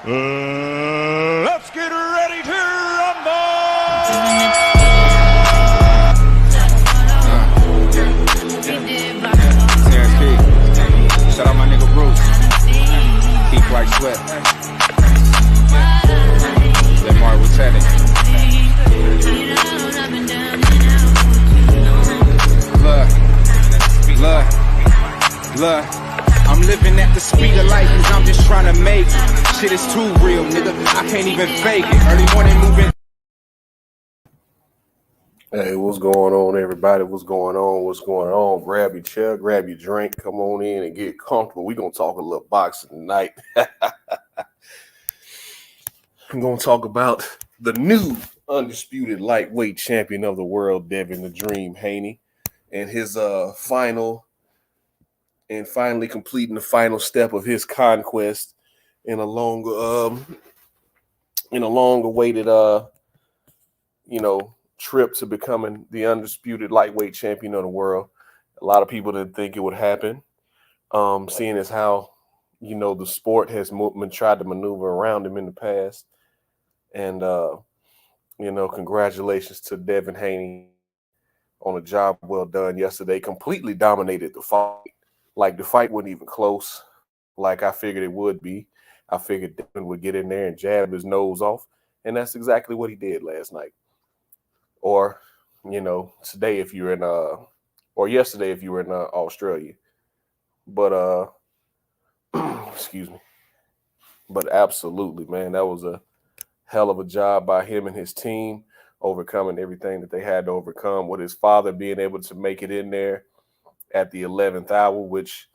Let's get ready to rumble! Shout out my nigga Bruce. Keep like sweat. Let Mark was heading. Look. I'm living at the speed of light cause I'm just trying to make it. Shit is too real, nigga. I can't even fake it. Early morning moving. Hey, what's going on, everybody? What's going on? Grab your chair, grab your drink, come on in and get comfortable. We're going to talk a little boxing tonight. I'm going to talk about the new undisputed lightweight champion of the world, Devin "The Dream" Haney, and his finally completing the final step of his conquest in a long-awaited trip to becoming the undisputed lightweight champion of the world. A lot of people didn't think it would happen, seeing as how, the sport has tried to maneuver around him in the past. And, congratulations to Devin Haney on a job well done yesterday. Completely dominated the fight. Like, the fight wasn't even close like I figured it would be. I figured Devin would get in there and jab his nose off, and that's exactly what he did last night. Or, today if you're in or yesterday if you were in Australia. But excuse me. But absolutely, man, that was a hell of a job by him and his team, overcoming everything that they had to overcome, with his father being able to make it in there at the 11th hour, which,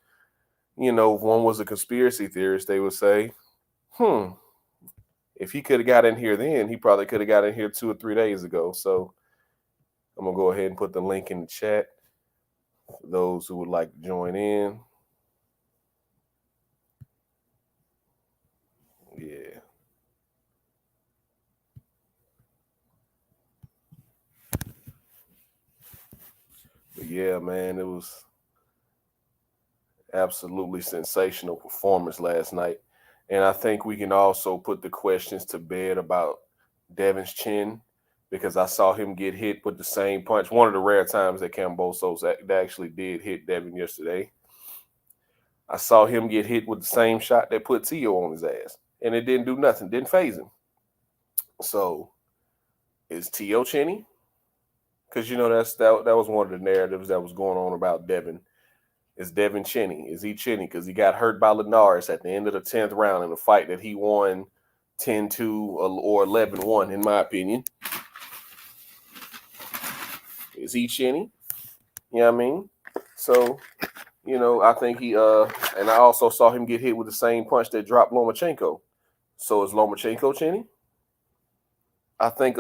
if one was a conspiracy theorist, they would say, if he could have got in here then, he probably could have got in here 2 or 3 days ago. So I'm going to go ahead and put the link in the chat for those who would like to join in. Yeah. But yeah, man, it was absolutely sensational performance last night. And I think we can also put the questions to bed about Devin's chin, because I saw him get hit with the same punch. One of the rare times that Kambosos actually did hit Devin yesterday. I saw him get hit with the same shot that put Tio on his ass, and it didn't do nothing, didn't phase him. So is Tio chinny? Because, that was one of the narratives that was going on about Devin. Is Devin chinny? Is he chinny? Because he got hurt by Linares at the end of the 10th round in a fight that he won 10-2 or 11-1, in my opinion. Is he chinny? You know what I mean? So, I think he and I also saw him get hit with the same punch that dropped Lomachenko. So is Lomachenko chinny? I think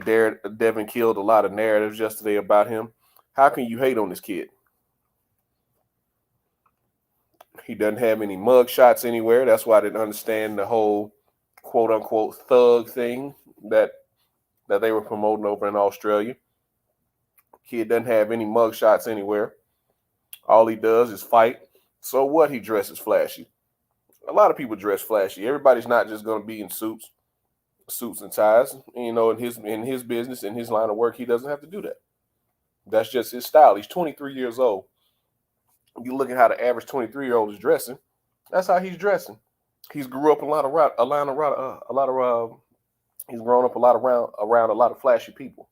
Devin killed a lot of narratives yesterday about him. How can you hate on this kid? He doesn't have any mug shots anywhere. That's why I didn't understand the whole quote unquote thug thing that they were promoting over in Australia. Kid doesn't have any mug shots anywhere. All he does is fight. So what? He dresses flashy. A lot of people dress flashy. Everybody's not just going to be in suits and ties. In his business, in his line of work, he doesn't have to do that. That's just his style. He's 23 years old. You look at how the average 23-year-old is dressing. That's how he's dressing. He's grew up around a lot of flashy people.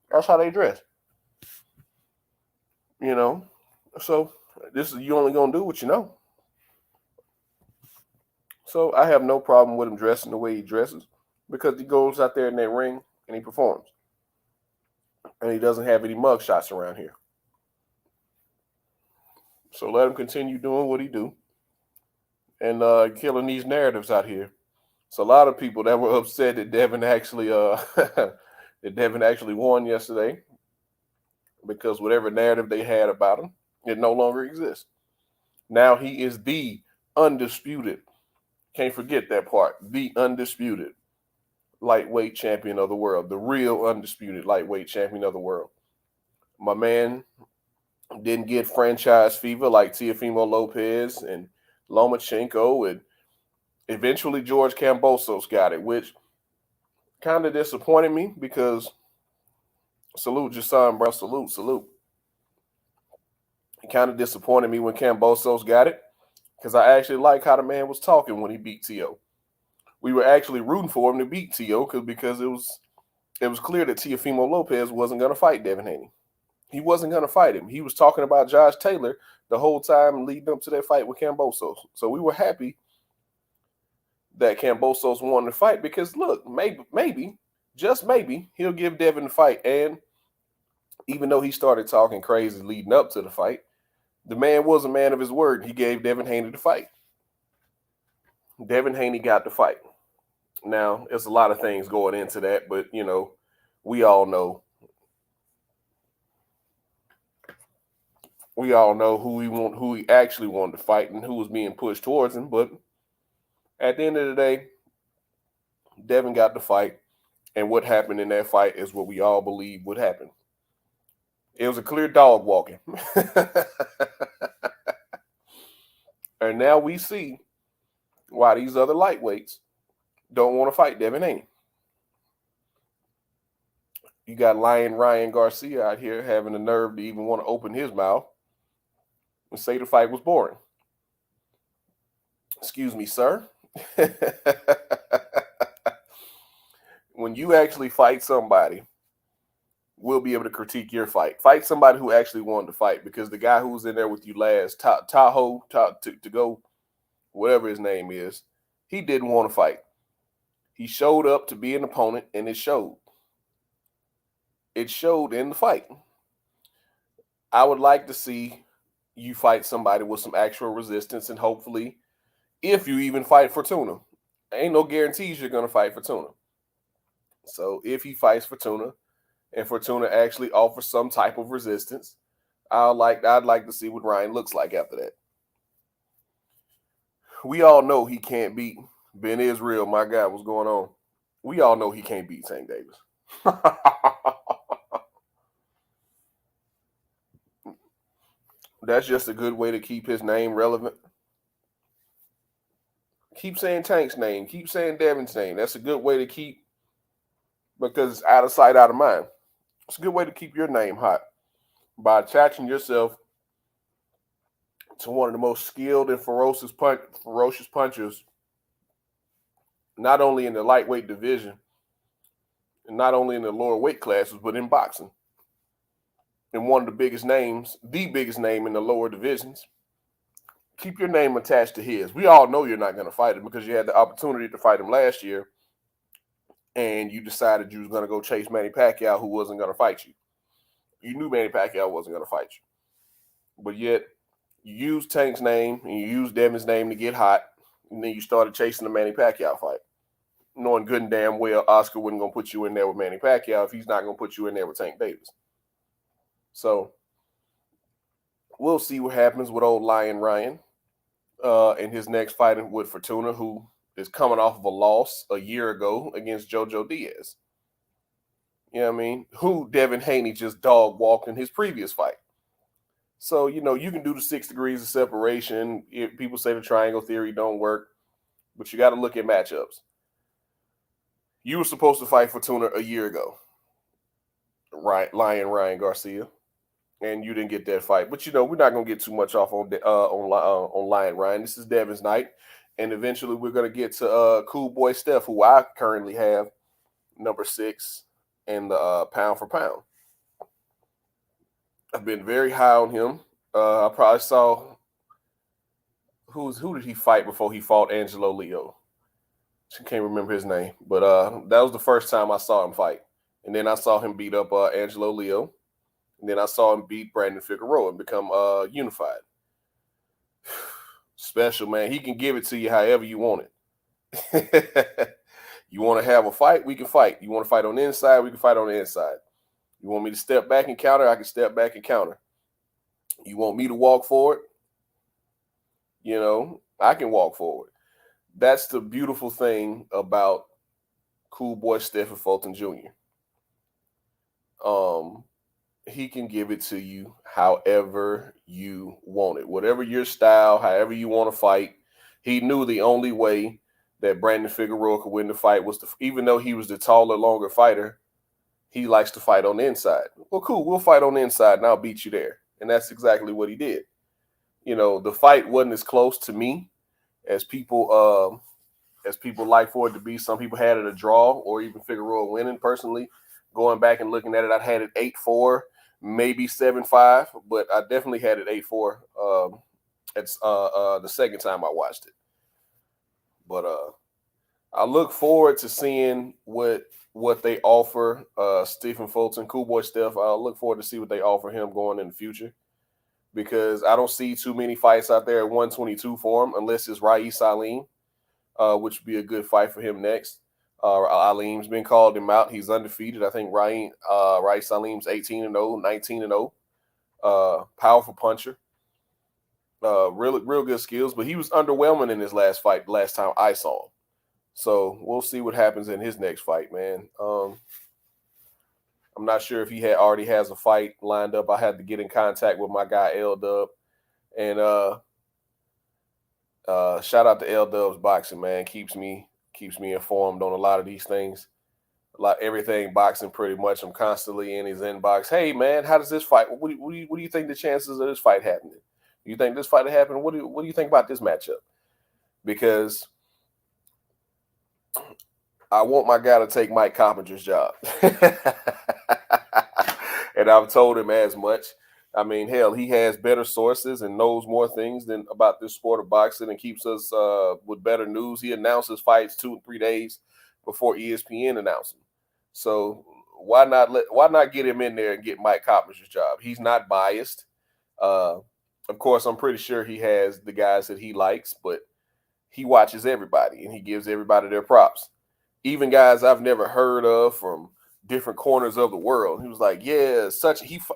That's how they dress. So you only gonna do what you know. So I have no problem with him dressing the way he dresses, because he goes out there in that ring and he performs. And he doesn't have any mug shots around here. So let him continue doing what he do and killing these narratives out here. So a lot of people that were upset that Devin actually won yesterday, because whatever narrative they had about him, it no longer exists. Now he is the undisputed, can't forget that part, the undisputed lightweight champion of the world, the real undisputed lightweight champion of the world. My man didn't get franchise fever like Teofimo Lopez and Lomachenko Eventually, George Kambosos got it, which kind of disappointed me because salute your son, bro. Salute. It kind of disappointed me when Kambosos got it because I actually like how the man was talking when he beat T.O. We were actually rooting for him to beat T.O. because it was clear that Teofimo Lopez wasn't going to fight Devin Haney. He wasn't going to fight him. He was talking about Josh Taylor the whole time leading up to that fight with Kambosos. So we were happy that Kambosos won the fight because, look, maybe, just maybe, he'll give Devin the fight. And even though he started talking crazy leading up to the fight, the man was a man of his word. He gave Devin Haney the fight. Devin Haney got the fight. Now, there's a lot of things going into that, but, we all know. We all know who he actually wanted to fight and who was being pushed towards him. But at the end of the day, Devin got the fight. And what happened in that fight is what we all believe would happen. It was a clear dog walking. And now we see why these other lightweights don't want to fight Devin Haney. You got Lion Ryan Garcia out here having the nerve to even want to open his mouth and say the fight was boring. Excuse me, sir. When you actually fight somebody, we'll be able to critique your fight. Fight somebody who actually wanted to fight, because the guy who was in there with you last, Tahoe, to go, whatever his name is, he didn't want to fight. He showed up to be an opponent, and it showed. It showed in the fight. I would like to see you fight somebody with some actual resistance, and hopefully, if you even fight Fortuna, ain't no guarantees you're going to fight Fortuna. So if he fights Fortuna, and Fortuna actually offers some type of resistance, I'd like to see what Ryan looks like after that. We all know he can't beat Ben Israel, my guy. What's going on? We all know he can't beat Tank Davis. That's just a good way to keep his name relevant. Keep saying Tank's name. Keep saying Devin's name. That's a good way to keep, because it's out of sight, out of mind. It's a good way to keep your name hot by attaching yourself to one of the most skilled and ferocious punchers, not only in the lightweight division and not only in the lower weight classes, but in boxing. And one of the biggest names, the biggest name in the lower divisions. Keep your name attached to his. We all know you're not going to fight him because you had the opportunity to fight him last year and you decided you was going to go chase Manny Pacquiao, who wasn't going to fight you. You knew Manny Pacquiao wasn't going to fight you. But yet, you used Tank's name and you used Devin's name to get hot, and then you started chasing the Manny Pacquiao fight, knowing good and damn well Oscar wasn't going to put you in there with Manny Pacquiao if he's not going to put you in there with Tank Davis. So, we'll see what happens with old Lion Ryan in his next fight with Fortuna, who is coming off of a loss a year ago against JoJo Diaz. You know what I mean? Who Devin Haney just dog walked in his previous fight. So, you can do the 6 degrees of separation. People say the triangle theory don't work, but you got to look at matchups. You were supposed to fight Fortuna a year ago, right? Lion Ryan Garcia, and you didn't get that fight. But we're not gonna get too much off on Lion Ryan. This is Devin's night, and eventually we're gonna get to Cool Boy Steph, who I currently have number 6 in the pound for pound. I've been very high on him. I probably saw who did he fight before he fought Angelo Leo? I can't remember his name, but that was the first time I saw him fight. And then I saw him beat up Angelo Leo. And then I saw him beat Brandon Figueroa and become unified. Special, man. He can give it to you however you want it. You want to have a fight? We can fight. You want to fight on the inside? We can fight on the inside. You want me to step back and counter? I can step back and counter. You want me to walk forward? I can walk forward. That's the beautiful thing about Cool Boy Stephen Fulton Jr. He can give it to you however you want it. Whatever your style, however you want to fight. He knew the only way that Brandon Figueroa could win the fight was even though he was the taller, longer fighter, he likes to fight on the inside. Well, cool, we'll fight on the inside and I'll beat you there. And that's exactly what he did. You know, the fight wasn't as close to me as people like for it to be. Some people had it a draw or even Figueroa winning. Personally, going back and looking at it, I had it 8-4, maybe 7-5, but I definitely had it 8-4. It's the second time I watched it. But I look forward to seeing what they offer Stephen Fulton, Cool Boy Steph. I look forward to see what they offer him going in the future, because I don't see too many fights out there at 122 for him unless it's Raif Salim, which would be a good fight for him next. Alim's been called him out. He's undefeated. I think Raif Salim's 18-0, 19-0. Powerful puncher. Real good skills, but he was underwhelming in his last fight last time I saw him. So we'll see what happens in his next fight, man. I'm not sure if he already has a fight lined up. I had to get in contact with my guy L-Dub. And shout out to L-Dub's boxing, man. Keeps me informed on a lot of these things. Everything boxing pretty much. I'm constantly in his inbox. Hey man, how does this fight? What do you think the chances of this fight happening? You think this fight will happen? What do you think about this matchup? Because I want my guy to take Mike Coppinger's job. And I've told him as much. I mean, hell, he has better sources and knows more things than about this sport of boxing and keeps us with better news. He announces fights 2 and 3 days before ESPN announces them. So why not get him in there and get Mike Coppinger's job? He's not biased. Of course, I'm pretty sure he has the guys that he likes, but he watches everybody and he gives everybody their props. Even guys I've never heard of from different corners of the world. He was like, yeah,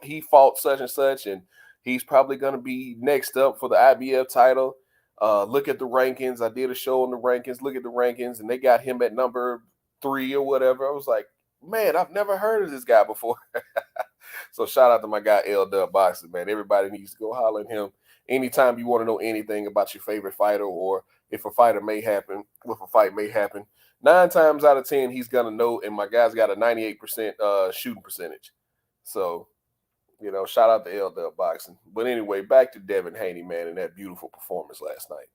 he fought such and such, and he's probably going to be next up for the IBF title. Look at the rankings. I did a show on the rankings. Look at the rankings, and they got him at number 3 or whatever. I was like, man, I've never heard of this guy before. So shout out to my guy L-Dub Boxing, man. Everybody needs to go holler at him anytime you want to know anything about your favorite fighter or if a fight may happen. 9 times out of 10, he's going to know, and my guy's got a 98% shooting percentage. So, you know, shout out to L-Dub Boxing. But anyway, back to Devin Haney, man, and that beautiful performance last night.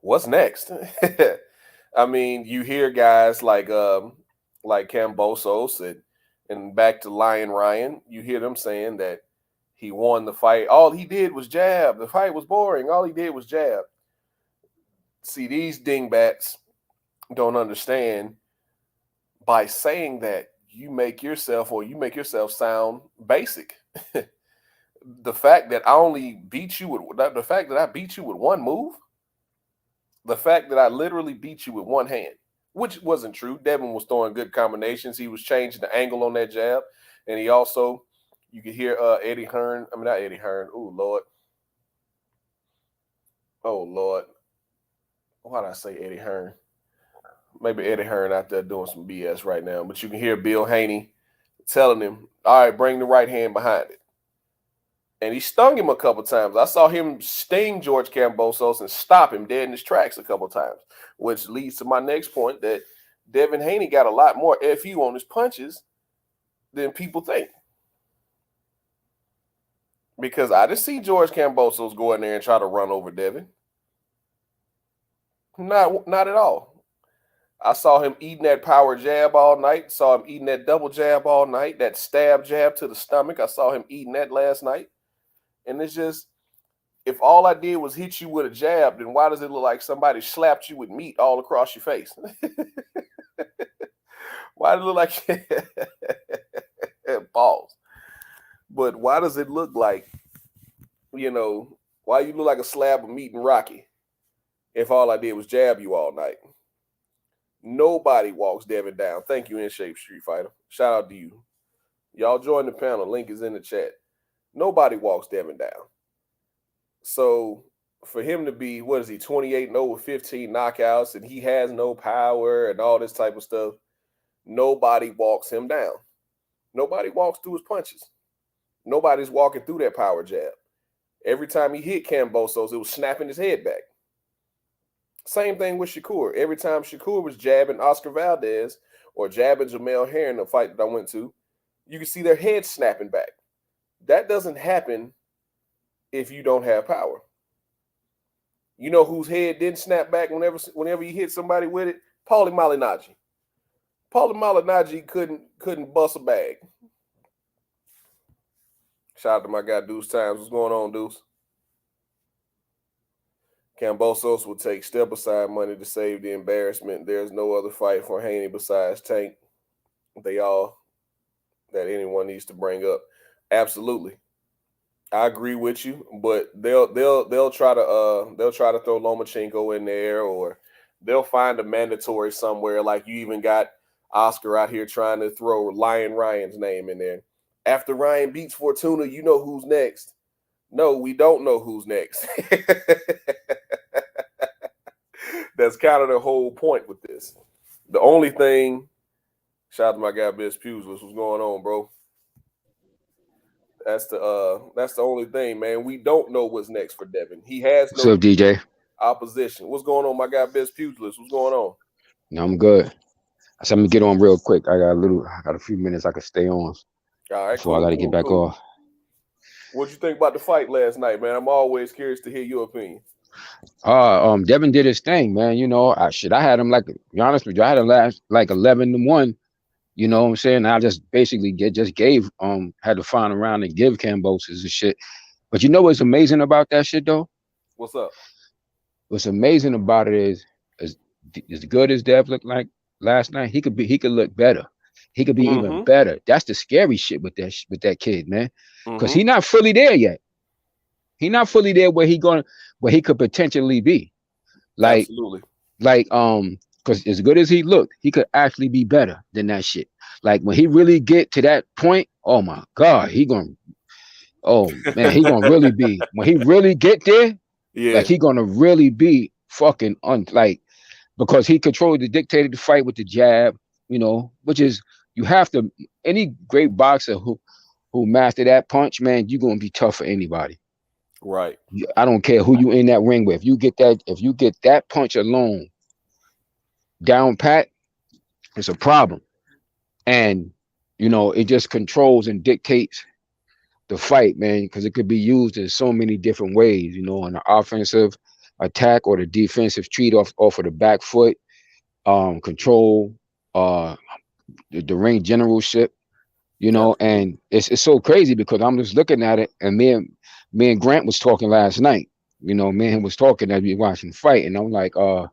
What's next? I mean, you hear guys like Kambosos and back to Lion Ryan, you hear them saying that he won the fight. All he did was jab. The fight was boring. All he did was jab. See, these dingbats don't understand by saying that you make yourself sound basic. The fact that I beat you with one move, the fact that I literally beat you with one hand, which wasn't true. Devin was throwing good combinations. He was changing the angle on that jab. And he also, you could hear Eddie Hearn. I mean, not Eddie Hearn. Oh, Lord. Why did I say Eddie Hearn? Maybe Eddie Hearn out there doing some BS right now. But you can hear Bill Haney telling him, all right, bring the right hand behind it. And he stung him a couple times. I saw him sting George Kambosos and stop him dead in his tracks a couple times, which leads to my next point that Devin Haney got a lot more FU on his punches than people think. Because I didn't see George Kambosos go in there and try to run over Devin. Not at all. I saw him eating that power jab all night. Saw him eating that double jab all night. That stab jab to the stomach. I saw him eating that last night. And it's just, if all I did was hit you with a jab, then why does it look like somebody slapped you with meat all across your face? Why does it look like balls? But why does it look like, why you look like a slab of meat and Rocky if all I did was jab you all night? Nobody walks Devin down. Thank you, In Shape Street Fighter. Shout out to you. Y'all join the panel. Link is in the chat. Nobody walks Devin down. So for him to be, 28-0 with 15 knockouts, and he has no power and all this type of stuff, nobody walks him down. Nobody walks through his punches. Nobody's walking through that power jab. Every time he hit Kambosos, it was snapping his head back. Same thing with Shakur. Every time Shakur was jabbing Oscar Valdez or jabbing Jamel Herring, the fight that I went to, you can see their heads snapping back. That doesn't happen if you don't have power. You know whose head didn't snap back whenever you hit somebody with it? Paulie Malignaggi. Paulie Malignaggi couldn't bust a bag. Shout out to my guy Deuce Times. What's going on, Deuce? Kambosos will take step-aside money to save the embarrassment. There's no other fight for Haney besides Tank. They all that anyone needs to bring up. Absolutely. I agree with you, but they'll try to throw Lomachenko in there, or they'll find a mandatory somewhere. Like you even got Oscar out here trying to throw Lion Ryan's name in there. After Ryan beats Fortuna, you know who's next. No, we don't know who's next. That's kind of the whole point with this. The only thing, shout out to my guy Biz Puseless, what's going on, bro? That's the only thing, man. We don't know what's next for Devin. He has no What's up, DJ? Opposition. What's going on, my guy Biz Puseless? What's going on? No, I'm good. So let me get on real quick. I got a few minutes I could stay on. All right, before I got to get back off. What'd you think about the fight last night, man? I'm always curious to hear your opinion. Devin did his thing, man. You know, I had him like, to be honest with you, I had him last like 11-1. You know what I'm saying? I just basically had to find around and give Kambosos and shit. But you know what's amazing about that shit though? What's up? What's amazing about it is as good as Dev looked like last night, he could look better. He could be even better. That's the scary shit with that kid, man. Because he's not fully there yet. He's not fully there where he could potentially be. Like, absolutely. Like, because as good as he looked, he could actually be better than that shit. Like when he really get to that point, oh my God, he gonna really be, when he really get there, like he gonna really be fucking because he controlled the dictated the fight with the jab, you know, which is, you have to, any great boxer who master that punch, man, you're gonna be tough for anybody. Right. I don't care who you in that ring with. If you get that punch alone down pat, it's a problem. And you know, it just controls and dictates the fight, man, because it could be used in so many different ways, you know, on the offensive attack or the defensive treat off of the back foot, control, the ring generalship, you know. And it's so crazy because I'm just looking at it, and me and Grant was talking last night, you know, me and him was talking as we watching the fight, and I'm like, I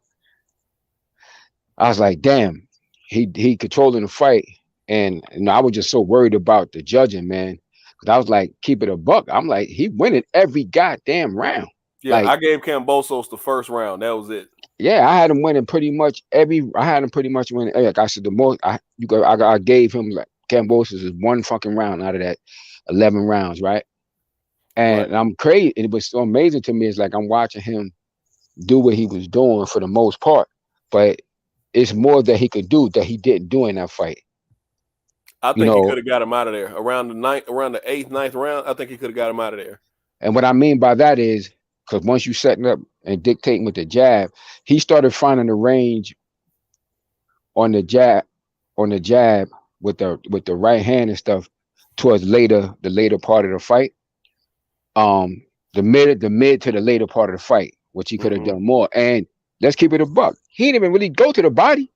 was like, damn, he controlling the fight. And I was just so worried about the judging, man, because I was like, keep it a buck. I'm like, he winning every goddamn round. Yeah, like, I gave Kambosos the first round. That was it. Yeah, I had him winning pretty much winning. Like I said, the most I gave him, like, Kambosos is one fucking round out of that 11 rounds, right? And I'm crazy. It was so amazing to me. It's like I'm watching him do what he was doing for the most part, but it's more that he could do that he didn't do in that fight. I think he could have got him out of there around the 8th, 9th round. I think he could have got him out of there. And what I mean by that is, because once you setting up and dictating with the jab, he started finding the range on the jab with the right hand and stuff towards the later part of the fight. The mid to the later part of the fight, which he could have done more. And let's keep it a buck, he didn't even really go to the body.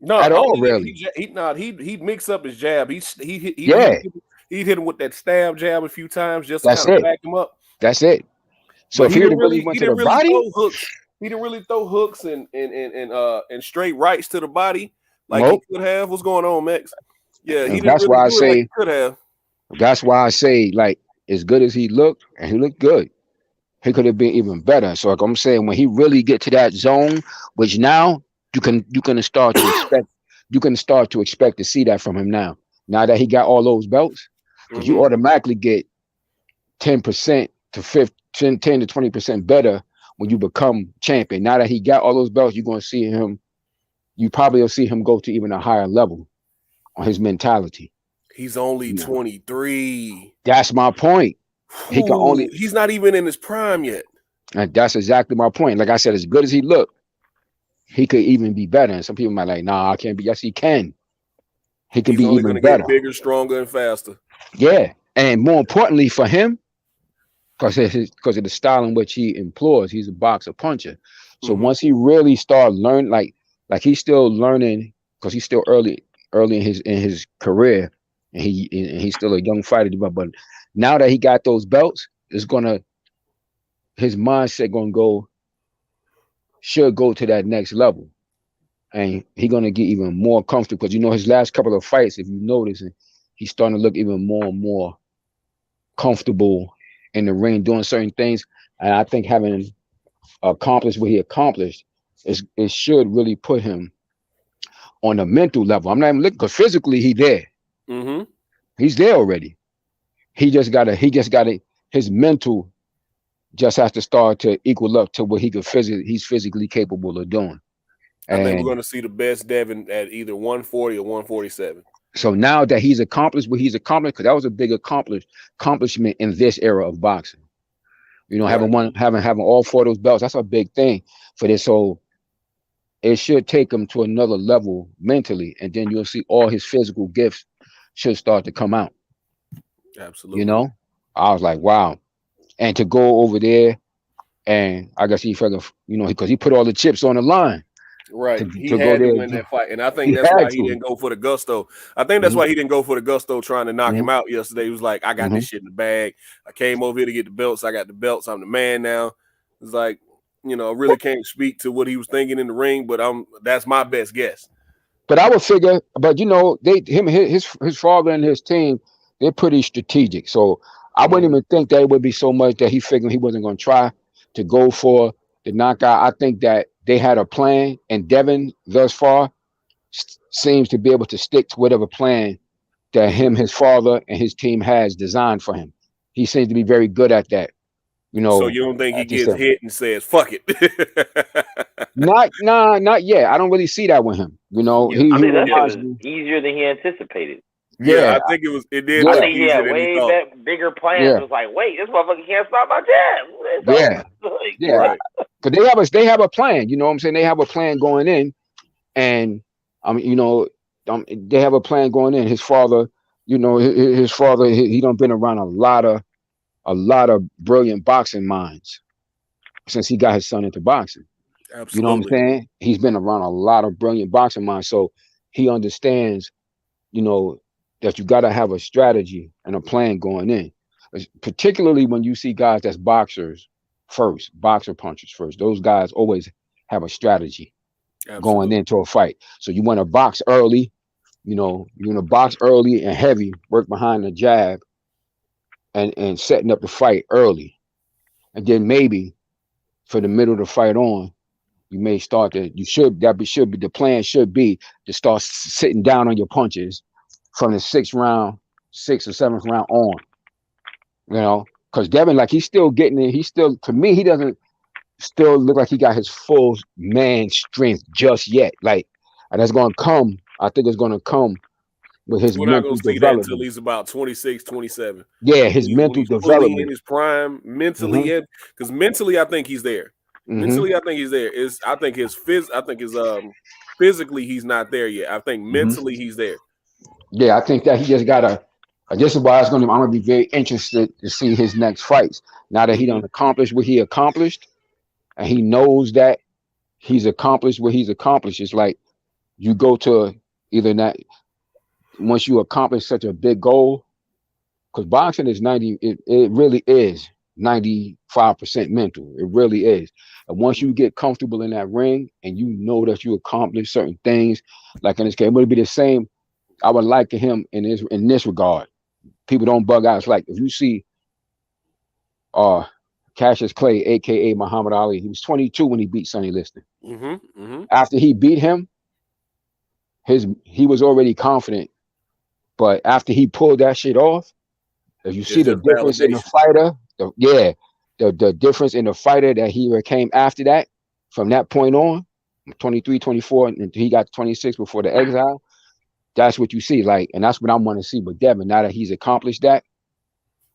No, at all, really. He'd mix up his jab. He'd hit him with that stab jab a few times just to kind of back him up. That's it. So if he really went to the body, he didn't really throw hooks and straight rights to the body like he could have. What's going on, Max? Yeah, he didn't really do it like he could have. That's why I say, like, as good as he looked, and he looked good, he could have been even better. So like I'm saying, when he really get to that zone, which now you can start to expect to see that from him now that he got all those belts, because you automatically get 10% to 10 to 20% better when you become champion. Now that he got all those belts, you're going to see him. You probably will see him go to even a higher level on his mentality. He's only 23. That's my point. He's not even in his prime yet. And that's exactly my point. Like I said, as good as he looked, he could even be better. And some people might like, nah, I can't be. Yes, he can. He can He's be only even going to better. get bigger, stronger, and faster. Yeah. And more importantly for him, because of the style in which he employs, he's a boxer puncher. So once he really start learning, like he's still learning, because he's still early in his career, and he's still a young fighter. But now that he got those belts, his mindset should go to that next level, and he's gonna get even more comfortable, because his last couple of fights, if you notice, he's starting to look even more and more comfortable in the ring doing certain things. And I think having accomplished what he accomplished, it should really put him on a mental level. I'm not even looking, because physically he's there. He's there already. His mental just has to start to equal up to what he's physically capable of doing. And I think we're going to see the best Devin at either 140 or 147. So now that he's accomplished what he's accomplished, because that was a big accomplishment in this era of boxing. Having all four of those belts, that's a big thing for this. So it should take him to another level mentally, and then you'll see all his physical gifts should start to come out. Absolutely. I was like, wow. And to go over there, and I guess he figured, because he put all the chips on the line. Right. He had to win that fight. And I think that's why he didn't go for the gusto. I think that's why he didn't go for the gusto trying to knock him out yesterday. He was like, I got this shit in the bag. I came over here to get the belts. I got the belts. I'm the man now. It's like, I really can't speak to what he was thinking in the ring, but that's my best guess. But I would figure, his father and his team, they're pretty strategic. So I wouldn't even think that it would be so much that he figured he wasn't going to try to go for the knockout. I think that they had a plan, and Devin thus far seems to be able to stick to whatever plan that his father and his team has designed for him. He seems to be very good at that. So you don't think he gets hit and says, fuck it? Not yet. I don't really see that with him. I think that was easier than he anticipated. Yeah, I think it did. I think he had way bigger plans. It was like, wait, this motherfucker can't stop my jab. Yeah. Because they have a plan. You know what I'm saying? They have a plan going in, and they have a plan going in. His father, he done been around a lot of brilliant boxing minds since he got his son into boxing. Absolutely. You know what I'm saying? He's been around a lot of brilliant boxing minds, so he understands, that you got to have a strategy and a plan going in, particularly when you see guys that's boxer punchers first. Those guys always have a strategy going into a fight. So you want to box early, you want to box early and heavy, work behind the jab and setting up the fight early. And then maybe for the middle of the fight on, you may start the plan should be to start sitting down on your punches from the 6th round, 6th or 7th round on, because Devin, like, he's still getting it. To me, he doesn't still look like he got his full man strength just yet. Like, and that's going to come. I think it's going to come with his mental development. We're not going to see that until he's about 26, 27. Yeah, his mental development. Fully in his prime, mentally, because mentally, I think he's there. Mentally, I think he's there. I think physically, he's not there yet. I think mentally, he's there. Yeah, I think that he just gotta. This is why I'm gonna be very interested to see his next fights. Now that he done accomplished what he accomplished, and he knows that he's accomplished what he's accomplished. It's like you go to either that once you accomplish such a big goal, because boxing is 90. It really is 95% mental. It really is. And once you get comfortable in that ring and you know that you accomplished certain things, like in this case, it would be the same. I would liken him in this regard. People don't bug out. It's like if you see Cassius Clay, aka Muhammad Ali, he was 22 when he beat Sonny Liston. After he beat him, he was already confident. But after he pulled that shit off, if you see the difference in the fighter, the difference in the fighter that he became after that, from that point on, 23, 24, and he got 26 before the exile. That's what you see, like, and that's what I want to see with Devin. Now that he's accomplished that,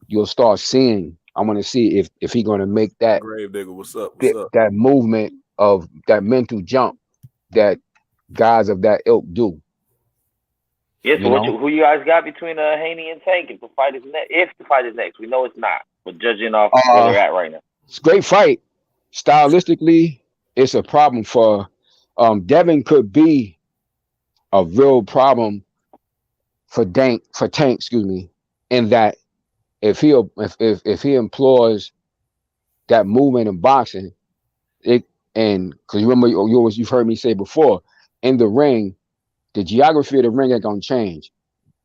you'll start seeing I want to see if he's going to make that Grave digger, what's up? What's up? that movement of that mental jump that guys of that ilk do. Yeah, so who you guys got between Haney and Tank if the fight is next? If the fight is next, we know it's not. But judging off where they're at right now, it's a great fight. Stylistically, it's a problem for Devin. Could be a real problem for Tank. Excuse me, in that if he employs that movement in boxing, because you remember you've heard me say before, in the ring, the geography of the ring ain't gonna change.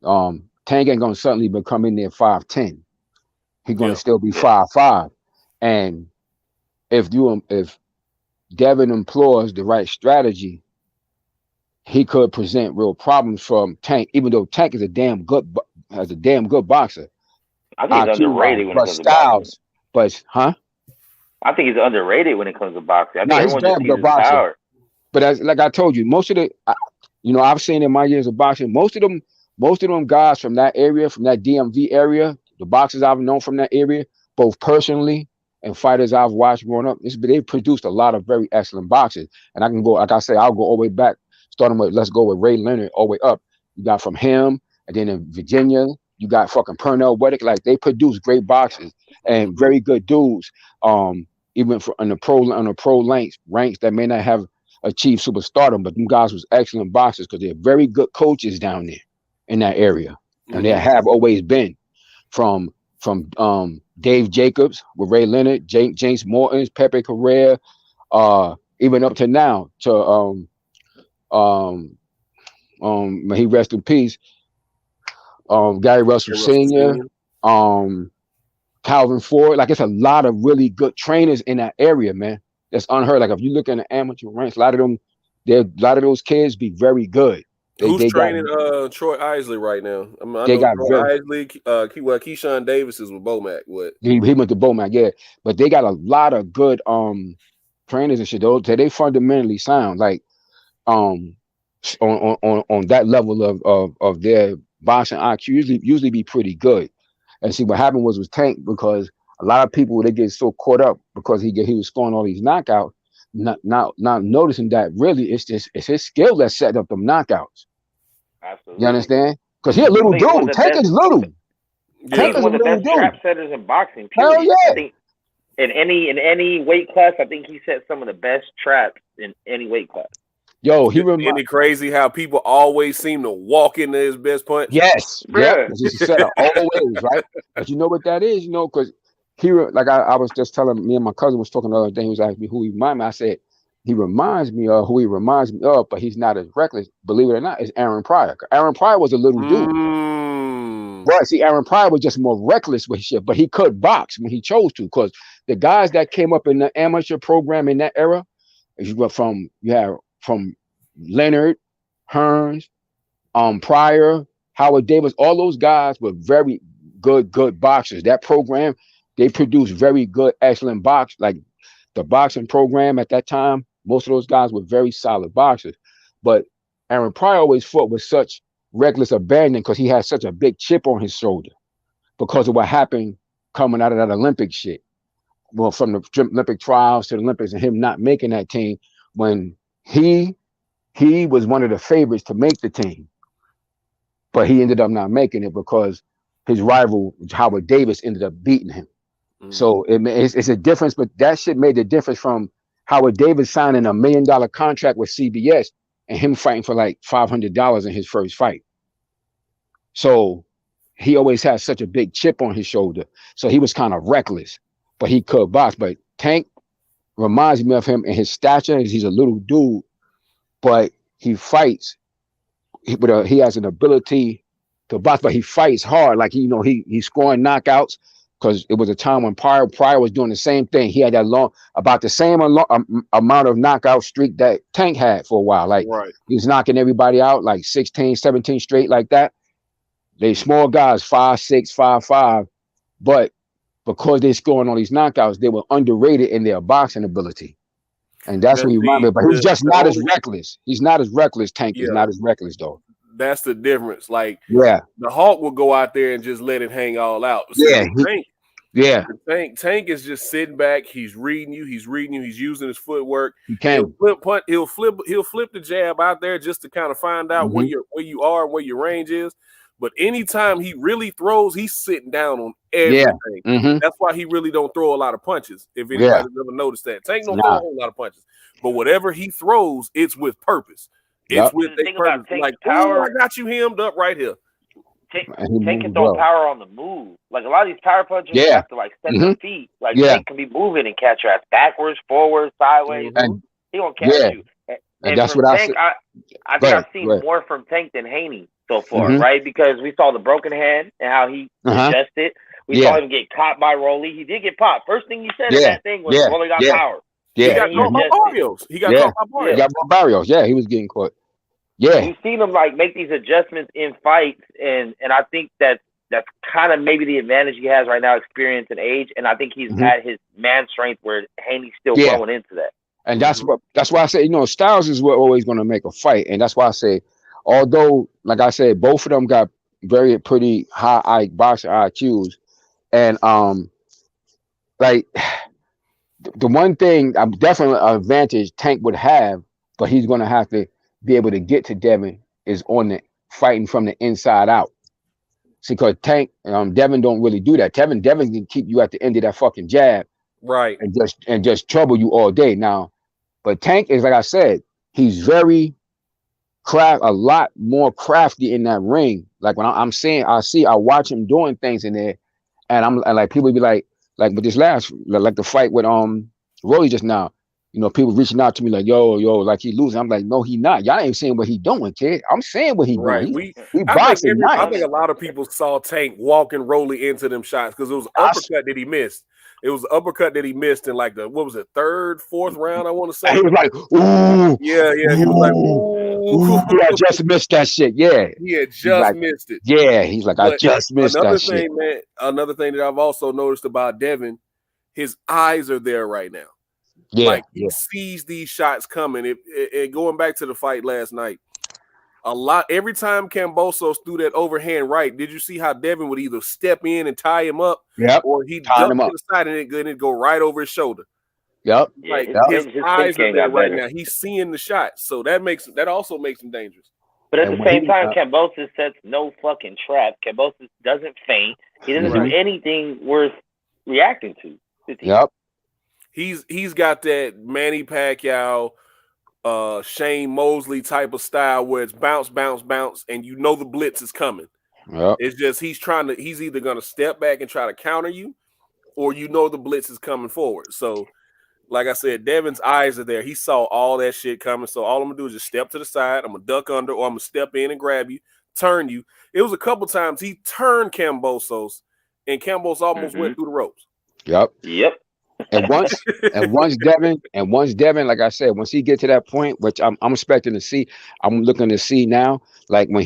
Tank ain't gonna suddenly become in there 5'10". He's gonna still be 5'5". And if Devin employs the right strategy, he could present real problems from Tank, even though Tank is a damn good boxer. I think he's underrated when it comes to boxing. I think he's underrated when it comes to boxing. I think everyone just sees his power. But like I told you, most of I've seen in my years of boxing, most of them guys from that area, from that DMV area, the boxers I've known from that area, both personally and fighters I've watched growing up, they produced a lot of very excellent boxers. And I can go, like I say, I'll go all the way back, starting with, let's go with Ray Leonard, all the way up. You got from him, and then in Virginia, you got fucking Pernell Weddick. Like, they produce great boxers and very good dudes. Even on the pro ranks that may not have achieved superstardom, but them guys was excellent boxers because they're very good coaches down there in that area, and they have always been. From Dave Jacobs with Ray Leonard, James Morton's, Pepe Correa, even up to now to may he rest in peace, Gary Russell Sr., Calvin Ford. Like, it's a lot of really good trainers in that area, man. That's unheard. Like, if you look in the amateur ranks, a lot of those kids be very good. Who's training Troy Isley right now? I know Troy Isley, Keyshawn Davis is with Bomac. What? He went to Bomac, yeah. But they got a lot of good trainers and shit. They fundamentally sound like on that level of their boxing IQ usually be pretty good. And see, what happened was Tank, because a lot of people, they get so caught up because he was scoring all these knockouts, not noticing that really it's his skill that set up them knockouts. Absolutely. You understand? Because he's a little dude. Tank is little. Tank is one of the best trap setters in boxing. Period. Hell yeah. I think in any weight class, I think he set some of the best traps in any weight class. Yo, isn't it crazy how people always seem to walk into his best punch? Yes, yeah, he's a setter always, right? But you know what that is, because like I was just telling, me and my cousin was talking the other day. He was asking me who he reminds me. I said he reminds me of who he reminds me of, but he's not as reckless. Believe it or not, is Aaron Pryor. Aaron Pryor was a little dude. Right? See, Aaron Pryor was just more reckless with shit, but he could box when he chose to. Because the guys that came up in the amateur program in that era, from Leonard, Hearns, Pryor, Howard Davis, all those guys were very good boxers. That program, they produced very good, excellent box. Like the boxing program at that time, most of those guys were very solid boxers. But Aaron Pryor always fought with such reckless abandon because he had such a big chip on his shoulder because of what happened coming out of that Olympic shit. Well, from the Olympic trials to the Olympics and him not making that team, when he was one of the favorites to make the team, but he ended up not making it because his rival Howard Davis ended up beating him. So it's a difference, but that shit made the difference from Howard Davis signing $1 million contract with CBS and him fighting for like $500 in his first fight. So he always had such a big chip on his shoulder. So he was kind of reckless, but he could box. But Tank reminds me of him in his stature. He's a little dude, but he fights. He has an ability to box, but he fights hard. Like, he's scoring knockouts. Because it was a time when Pryor was doing the same thing. He had about the same amount of knockout streak that Tank had for a while. Like, he was knocking everybody out like 16, 17 straight like that. They small guys, 5'6", 5'5", but because they're scoring all these knockouts, they were underrated in their boxing ability. And that's what he reminded me. But he's just not as reckless. He's not as reckless. Tank is not as reckless, though. That's the difference. Like, the Hawk will go out there and just let it hang all out. So Yeah. Tank is just sitting back. He's reading you. He's using his footwork. He can. He'll flip the jab out there just to kind of find out where you are, where your range is. But anytime he really throws, he's sitting down on everything. Yeah. That's why he really don't throw a lot of punches. If anybody's ever noticed that, Tank don't throw a whole lot of punches. But whatever he throws, it's with purpose. It's with a purpose. Like, power. I got you hemmed up right here. Tank can throw power on the move. Like a lot of these power punchers have to like set their feet. Like Tank can be moving and catch your ass backwards, forwards, sideways. He won't catch you. And that's what Tank, I think I've seen more from Tank than Haney so far, right? Because we saw the broken hand and how he adjusted. We saw him get caught by Rolly. He did get popped. First thing he said in that thing was Rolly got power. Yeah. He got caught by Barrios. He got caught by Barrios. He got by Barrios. Yeah, he was getting caught. Yeah, we've seen him like make these adjustments in fights, and I think that's kind of maybe the advantage he has right now, experience and age, and I think he's at his man strength where Haney's still growing into that. And that's why I say, styles is what always going to make a fight, and that's why I say, although like I said, both of them got pretty high boxing IQs, and like the one thing I'm definitely an advantage Tank would have, but he's going to have to be able to get to Devin is on the fighting from the inside out. See, because Tank, Devin don't really do that. Devin can keep you at the end of that fucking jab, right, and just trouble you all day. Now, but Tank is, like I said, he's very a lot more crafty in that ring. Like when I'm saying, I watch him doing things in there, and like people be like with this last, like the fight with Rolly just now. People reaching out to me like, yo, like he losing. I'm like, no, he not. Y'all ain't saying what he doing, kid. I'm saying what he doing. He boxing nice. I think a lot of people saw Tank walking Rolly into them shots because it was an uppercut that he missed. It was an uppercut that he missed in like the third, fourth round, I want to say. And he was like, ooh. Yeah. He was like, ooh. I just missed that shit. Yeah. He had just missed it. Yeah. He's like, I just missed that shit. Man, another thing that I've also noticed about Devin, his eyes are there right now. Yeah, like he sees these shots coming. It going back to the fight last night. Every time Kambosos threw that overhand right, did you see how Devin would either step in and tie him up, or he'd duck to the side and it'd go right over his shoulder. Yep. Like his eyes are there right now. He's seeing the shots, so that also makes him dangerous. But at the same time, Kambosos sets no fucking trap. Kambosos doesn't feint. He doesn't do anything worth reacting to. Yep. He's got that Manny Pacquiao, Shane Mosley type of style where it's bounce, and the blitz is coming. Yep. It's just he's either gonna step back and try to counter you, or the blitz is coming forward. So, like I said, Devin's eyes are there. He saw all that shit coming. So all I'm gonna do is just step to the side. I'm gonna duck under, or I'm gonna step in and grab you, turn you. It was a couple times he turned Kambosos, and Kambosos almost went through the ropes. Yep. And once Devin, like I said, once he get to that point, which I'm expecting to see, I'm looking to see now, like when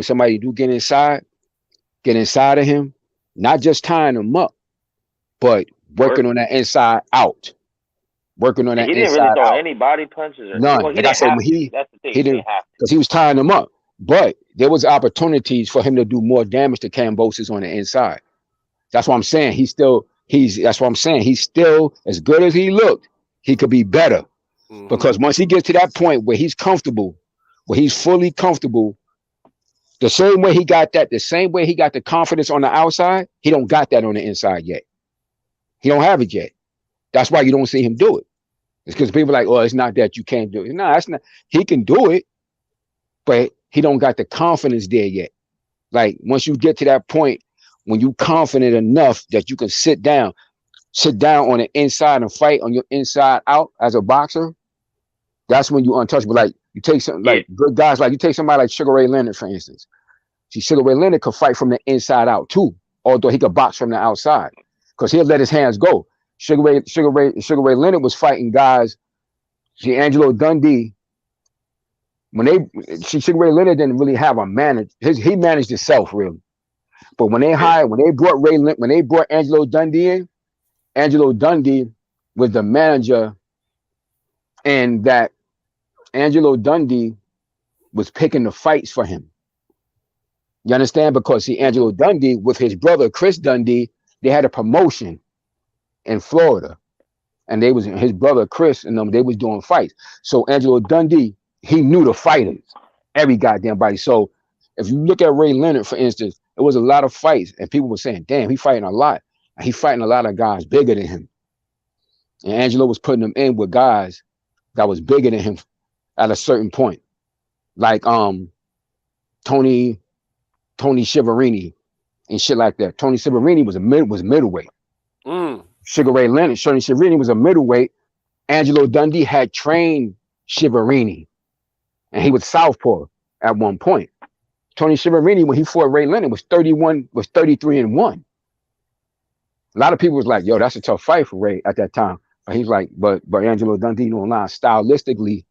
somebody do get inside of him, not just tying him up, but working on that inside out. He didn't really throw any body punches or none. Like I said, that's the thing. He didn't have to, because he was tying them up. But there was opportunities for him to do more damage to Kambosos on the inside. That's what I'm saying. That's what I'm saying. He's still as good as he looked. He could be better because once he gets to that point where he's comfortable, where he's fully comfortable, the same way he got the confidence on the outside, he don't got that on the inside yet. He don't have it yet. That's why you don't see him do it. It's because people are like, oh, it's not that you can't do it. No, that's not. He can do it, but he don't got the confidence there yet. Like once you get to that point, when you confident enough that you can sit down on the inside and fight on your inside out as a boxer, that's when you're untouchable. Like you take something like good guys, like you take somebody like Sugar Ray Leonard, for instance. See, Sugar Ray Leonard could fight from the inside out too, although he could box from the outside because he'll let his hands go. Sugar Ray Leonard was fighting guys. See, Angelo Dundee. Sugar Ray Leonard didn't really have a manager. He managed himself really. But when they brought Angelo Dundee in, Angelo Dundee was the manager, and that Angelo Dundee was picking the fights for him. You understand? Because see, Angelo Dundee with his brother Chris Dundee they had a promotion in Florida, and they was his brother Chris and them. They was doing fights. So Angelo Dundee, he knew the fighters, every goddamn body. So if you look at Ray Leonard, for instance, it was a lot of fights, and people were saying, "Damn, he fighting a lot. He fighting a lot of guys bigger than him." And Angelo was putting them in with guys that was bigger than him at a certain point, like Tony Schiavone and shit like that. Tony Schiavone was middleweight. Sugar Ray Leonard, Tony Schiavone was a middleweight. Angelo Dundee had trained Schiavone, and he was southpaw at one point. Tony Schiavone, when he fought Ray Leonard, was 33-1. A lot of people was like, "Yo, that's a tough fight for Ray at that time." But he's like, but Angelo Dundee, you know, stylistically,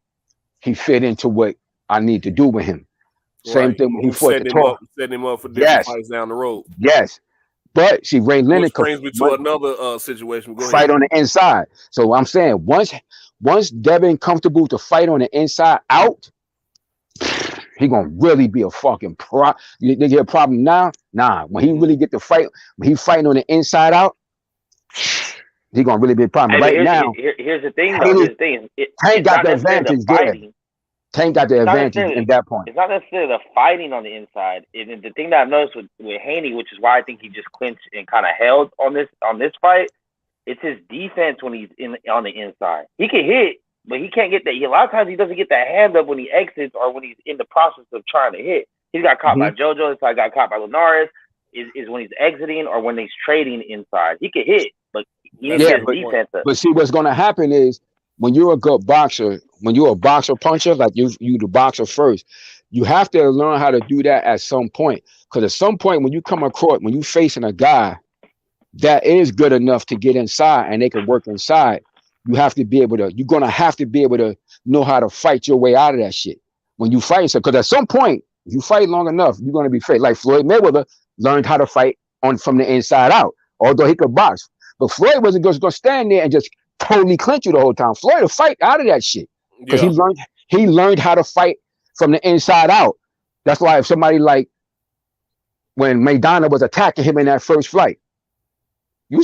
he fit into what I need to do with him. Same thing when he fought the talk. Setting him up for different fights down the road. Yes. But see, Ray Leonard brings me to another situation. Go fight on the inside. So I'm saying once Devin comfortable to fight on the inside out, he gonna really be a fucking pro. You get a problem now? Nah. When he really get to fight, when he fighting on the inside out, he gonna really be a problem. Right now, here's the thing. Tank got the advantage there. Tank got the advantage at that point. It's not necessarily the fighting on the inside. And the thing that I've noticed with Haney, which is why I think he just clinched and kind of held on this fight, it's his defense when he's on the inside. He can hit, but he can't get that. A lot of times he doesn't get that hand up when he exits or when he's in the process of trying to hit. He's got caught by JoJo. He got caught by Linares. Is when he's exiting or when he's trading inside. He can hit, but he needs his defense up. But see, what's going to happen is when you're a good boxer, when you're a boxer puncher, like you the boxer first, you have to learn how to do that at some point. Because at some point, when you come across, when you're facing a guy that is good enough to get inside and they can work inside, you're going to have to be able to know how to fight your way out of that shit. When you fight, because at some point, if you fight long enough, you're going to be afraid. Like Floyd Mayweather learned how to fight from the inside out, although he could box. But Floyd wasn't just going to stand there and just totally clinch you the whole time. Floyd will fight out of that shit because he learned how to fight from the inside out. That's why if somebody like when Maidana was attacking him in that first fight,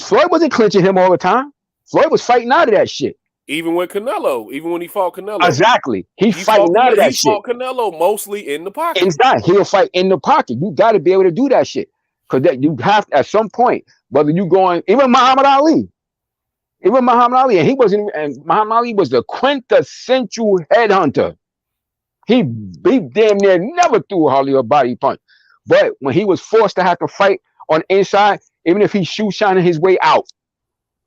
Floyd wasn't clinching him all the time. Floyd was fighting out of that shit. Even when he fought Canelo. Exactly. He's fighting out of that shit. He fought Canelo mostly in the pocket. Exactly. He'll fight in the pocket. You got to be able to do that shit. Because you have to, at some point, whether you going, even Muhammad Ali, and Muhammad Ali was the quintessential headhunter. He damn near never threw hardly a body punch. But when he was forced to have to fight on the inside, even if he's shoe shining his way out,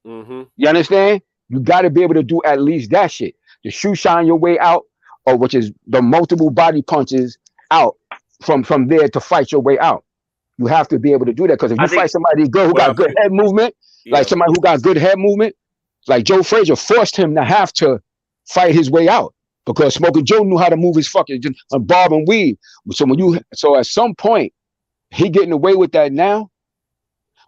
you understand? You got to be able to do at least that shit. The shoe shine your way out, or which is the multiple body punches out from there to fight your way out. You have to be able to do that because if you fight somebody good who got good head movement, like somebody who got good head movement, like Joe Frazier forced him to have to fight his way out because Smoking Joe knew how to move his fucking bob and weave. So at some point, he getting away with that now.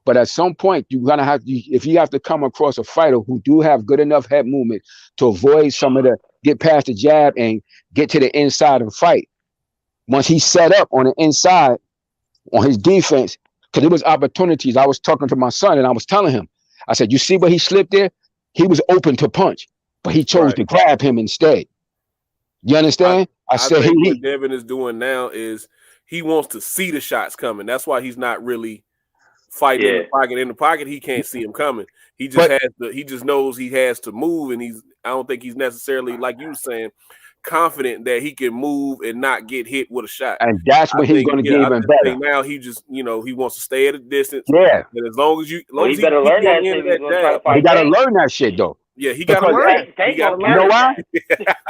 But at some point, you're gonna have if you have to come across a fighter who do have good enough head movement to avoid some of the get past the jab and get to the inside and fight. Once he's set up on the inside on his defense, because there was opportunities. I was talking to my son and I was telling him, I said, "You see where he slipped there? He was open to punch, but he chose to grab him instead." You understand? I said what Devin is doing now is he wants to see the shots coming. That's why he's not really fighting in the pocket. In the pocket, he can't see him coming. He just knows he has to move, and I don't think he's necessarily, like you were saying, confident that he can move and not get hit with a shot. And that's when he's going to get even better. Now he just, he wants to stay at a distance. Yeah. And as long as he better learn that shit. He got to learn that shit though. Yeah, he got to learn it. You know why?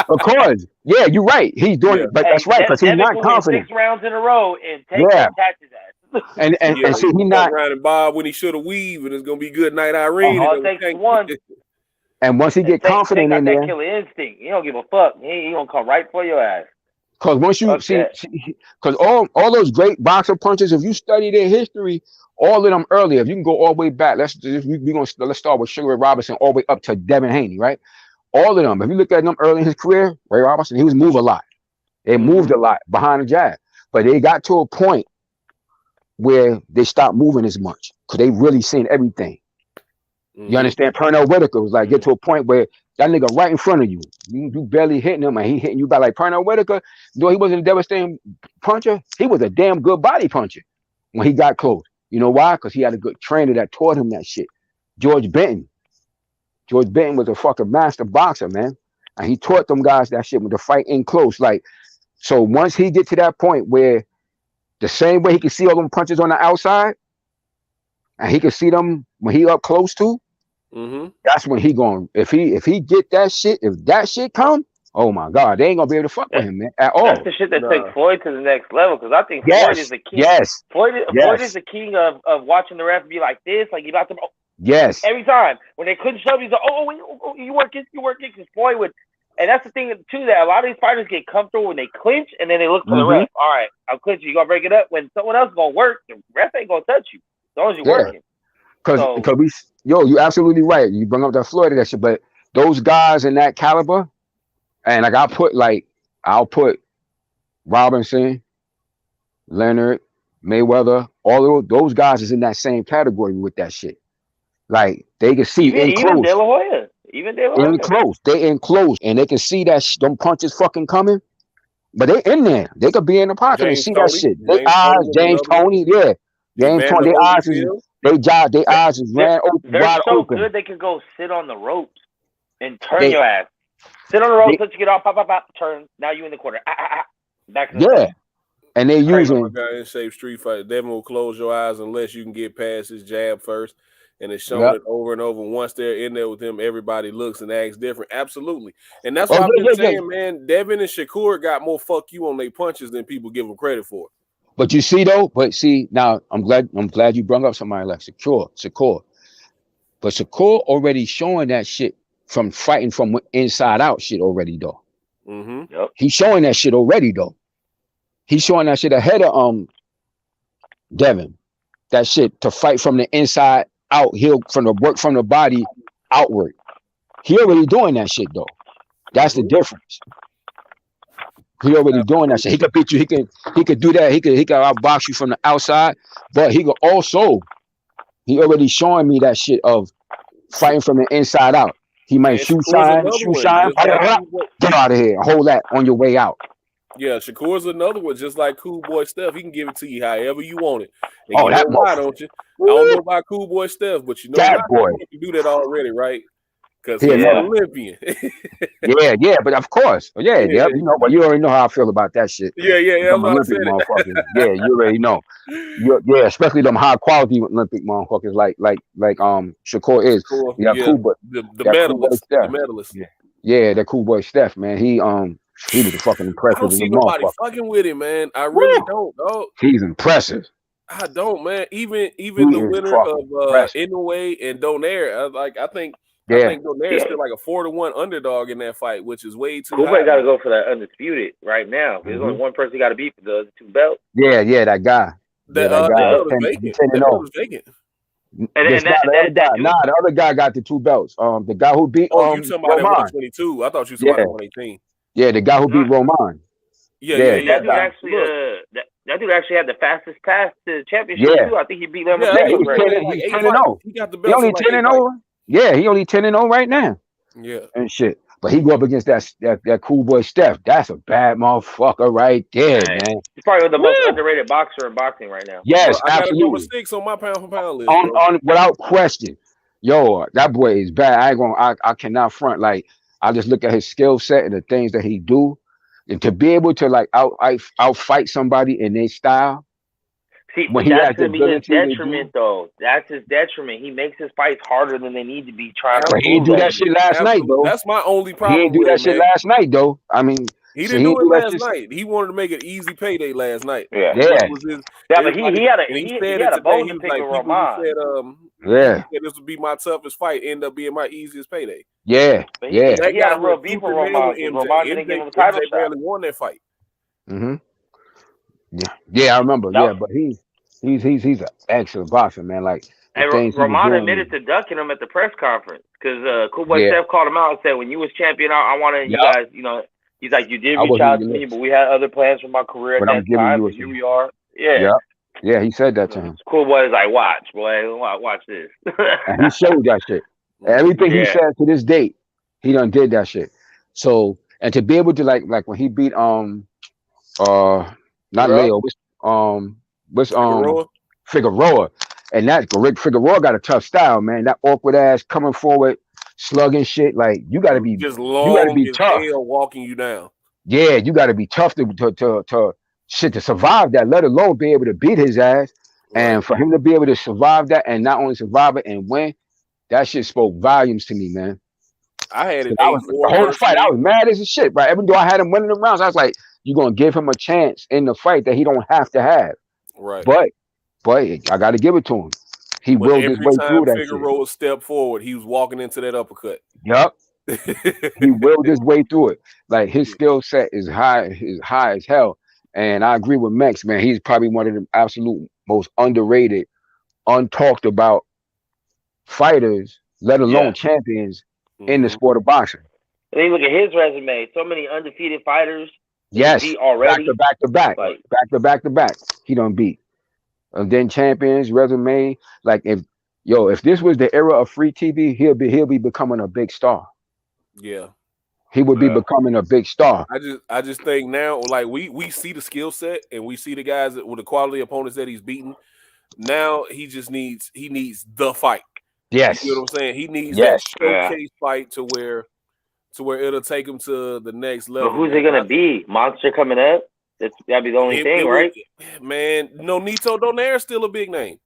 Of course. Yeah, you're right. He's doing it, but that's right because he's not confident. 6 rounds in a row and attach his ass. And so he not around and Bob when he should have weaved, and it's gonna be good night, Irene. It takes one. And once he get confident in there, that killer instinct. He don't give a fuck. He gonna come right for your ass. Because once you see, because all those great boxer punches, if you study their history, all of them earlier, if you can go all the way back, let's start with Sugar Ray Robinson all the way up to Devin Haney, right? All of them. If you look at them early in his career, Ray Robinson, he was move a lot. They moved a lot behind the jab, but they got to a point where they stopped moving as much because they really seen everything. You understand? Pernell Whitaker was like, get to a point where that nigga right in front of you. You barely hitting him, and he hitting you back. Like Pernell Whitaker, though he wasn't a devastating puncher, he was a damn good body puncher when he got close. You know why? Because he had a good trainer that taught him that shit. George Benton was a fucking master boxer, man. And he taught them guys that shit with the fight in close. Like, so once he get to that point where the same way he can see all them punches on the outside, and he can see them when he up close to, that's when he going. If he get that shit, if that shit come, oh my God, they ain't gonna be able to fuck with him, man, at all. That's the shit that takes Floyd to the next level, because I think Floyd is the king. Floyd is the king of watching the ref be like this, like you about to. Yes. Every time when they couldn't show, he's like, you work it, because Floyd would. And that's the thing too, that a lot of these fighters get comfortable when they clinch, and then they look for the ref. All right, I'll clinch you. You gonna break it up. When someone else is gonna work, the ref ain't gonna touch you as long as you're working. Because you're absolutely right. You bring up that Floyd that shit, but those guys in that caliber, and like I'll put Robinson, Leonard, Mayweather, all of those guys is in that same category with that shit. Like they can see even De La Hoya. Even De La Hoya. They in close, and they can see that them punches fucking coming. But they in there. They could be in the pocket and see that shit. James Toney, yeah. James Toney, their eyes is ran open. They're so good they can go sit on the ropes and turn your ass. Sit on the ropes, let you get off, pop, turn. Now you in the corner. Back to the and they using a guy in shape street fight. Devin will close your eyes unless you can get past his jab first. And it's shown it over and over. Once they're in there with him, everybody looks and acts different. Absolutely. And that's what I've been saying, man. Devin and Shakur got more fuck you on their punches than people give them credit for. But you see, though, now I'm glad you brought up somebody like Shakur. But Shakur already showing that shit from fighting from inside out shit already, though. He's showing that shit already, though. He's showing that shit ahead of Devin. That shit to fight from the inside out, he'll from the work from the body outward. He already doing that shit though. That's the difference. He already doing that shit. He could beat you. He could do that. He could outbox you from the outside, but he could also. He already showing me that shit of fighting from the inside out. He might shoot shine. Get out of here and hold that on your way out. Yeah, Shakur's another one, just like Cool Boy Steph. He can give it to you however you want it. And that why, don't you? I don't know about Cool Boy Steph, but you know that boy can do that already, right? Because he's an Olympian. But of course, you know, but you already know how I feel about that shit. I'm Olympic motherfuckers. You already know. Especially them high quality Olympic motherfuckers like Shakur is. Cool Boy, the medalist. That Cool Boy Steph, man. He was fucking impressive. I don't see nobody fucking with him, man. I really don't, dog. He's impressive. I don't, man. Even the winner of Inoue and Donaire, I think Donaire is still like a 4-1 underdog in that fight, which is way too high. Got to go for that undisputed right now. There's only one person got to beat for the other two belts. That guy. That guy was vacant. The other guy got the 2 belts. The guy who beat you talking about at 122? I thought you were talking about at 118. Yeah, the guy who beat Roman. That dude actually had the fastest pass to the championship too. I think he beat them. He's 10-0. He got the belt. He only 10-0. Yeah, he only 10-0 right now. Yeah, and shit. But he go up against that Cool Boy Steph. That's a bad motherfucker right there, man. He's probably the most underrated boxer in boxing right now. Yes, I absolutely. got number 6 on my pound for pound list. On without question. Yo, that boy is bad. I cannot front. Like, I just look at his skill set and the things that he do, and to be able to like out fight somebody in their style. See, that's gonna be his detriment, though. That's his detriment. He makes his fights harder than they need to be. He didn't do that shit last night, though. That's my only problem. He didn't do that shit last night, though. I mean, he didn't do it last night. He wanted to make an easy payday last night. But he had a bone to pick with Roman. He said this would be my toughest fight. End up being my easiest payday. He had a real beef with Roman. Roman didn't give him a title shot. Barely won that fight. Yeah, I remember. No. Yeah, but he's an excellent boxer, man. Like, and Roman admitted to ducking him at the press conference because Cool Boy Steph called him out and said, "When you was champion, I wanted you guys, you know." He's like, "You did reach out to me, but we had other plans for my career at that time. Here we are." Yeah. Yeah, he said that to him. Cool boy is like, watch this. And he showed that shit. Everything he said to this date, he done did that shit. So, and to be able to like when he beat not Leo, Figueroa, and that Figueroa got a tough style, man. That awkward ass coming forward, slugging shit. Like you got to be, just long, you got to be tough. Walking you down. Yeah, you got to be tough to survive that. Let alone be able to beat his ass, and for him to be able to survive that, and not only survive it and win, that shit spoke volumes to me, man. I had it. The whole fight, I was mad as a shit, right? Even though I had him winning the rounds, I was like, "You're gonna give him a chance in the fight that he don't have to have." Right. But I got to give it to him. He willed his way through that shit. Figueroa stepped forward, he was walking into that uppercut. Yup. He willed his way through it. Like his skill set is high as hell. And I agree with Max, man. He's probably one of the absolute most underrated, untalked about fighters, let alone champions in the sport of boxing. And you look at his resume, so many undefeated fighters. Yes, already back to back. He done beat. And then champions, resume. Like if this was the era of free TV, he'll be becoming a big star. Yeah. He would be becoming a big star. I just think now, like we see the skill set and we see the guys with the quality opponents that he's beaten. Now he needs the fight. Yes. You know what I'm saying? He needs that showcase fight to where it'll take him to the next level. But who's it gonna be? Monster coming up? That'd be the only thing, right? Man, no, Nito Donaire's still a big name.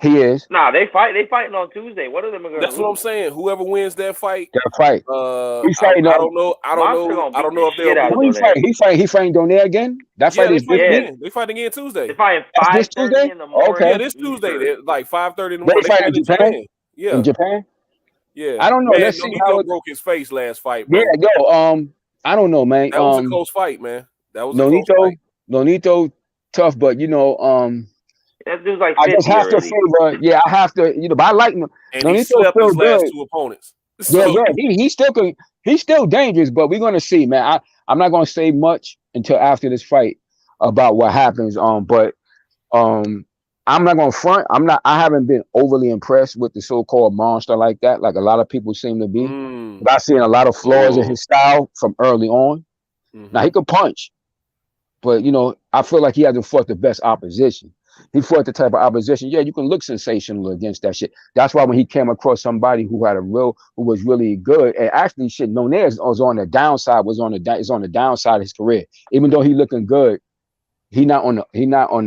He is. Nah, they fighting on Tuesday. What are them going to That's what I'm saying. Whoever wins that fight. I don't know if they'll he fighting Donaire again? That fight is they fight again Tuesday. They fighting 5:30 in the morning. Okay. Yeah, this Tuesday. They're like 5:30 in the morning. They fight in Japan? Yeah. In Japan? Yeah. I don't know. Man, Let's see how it broke his face last fight, bro. Yeah, I don't know, man. That was a close fight, man. That was a close fight. Nonito tough, but that dude's like 50 I just have already. to favor. Yeah, I have to. But I like him. And he slept his last two opponents. So, he's still dangerous. But we're gonna see, man. I'm not gonna say much until after this fight about what happens. But I'm not gonna front. I haven't been overly impressed with the so-called monster like that, like a lot of people seem to be. But I've seen a lot of flaws in his style from early on. Now he could punch, but I feel like he hasn't fought the best opposition. He fought the type of opposition. Yeah, you can look sensational against that shit. That's why when he came across somebody who was really good, and actually shit, Nonez was on the downside. Is on the downside of his career. Even though he looking good, he not on the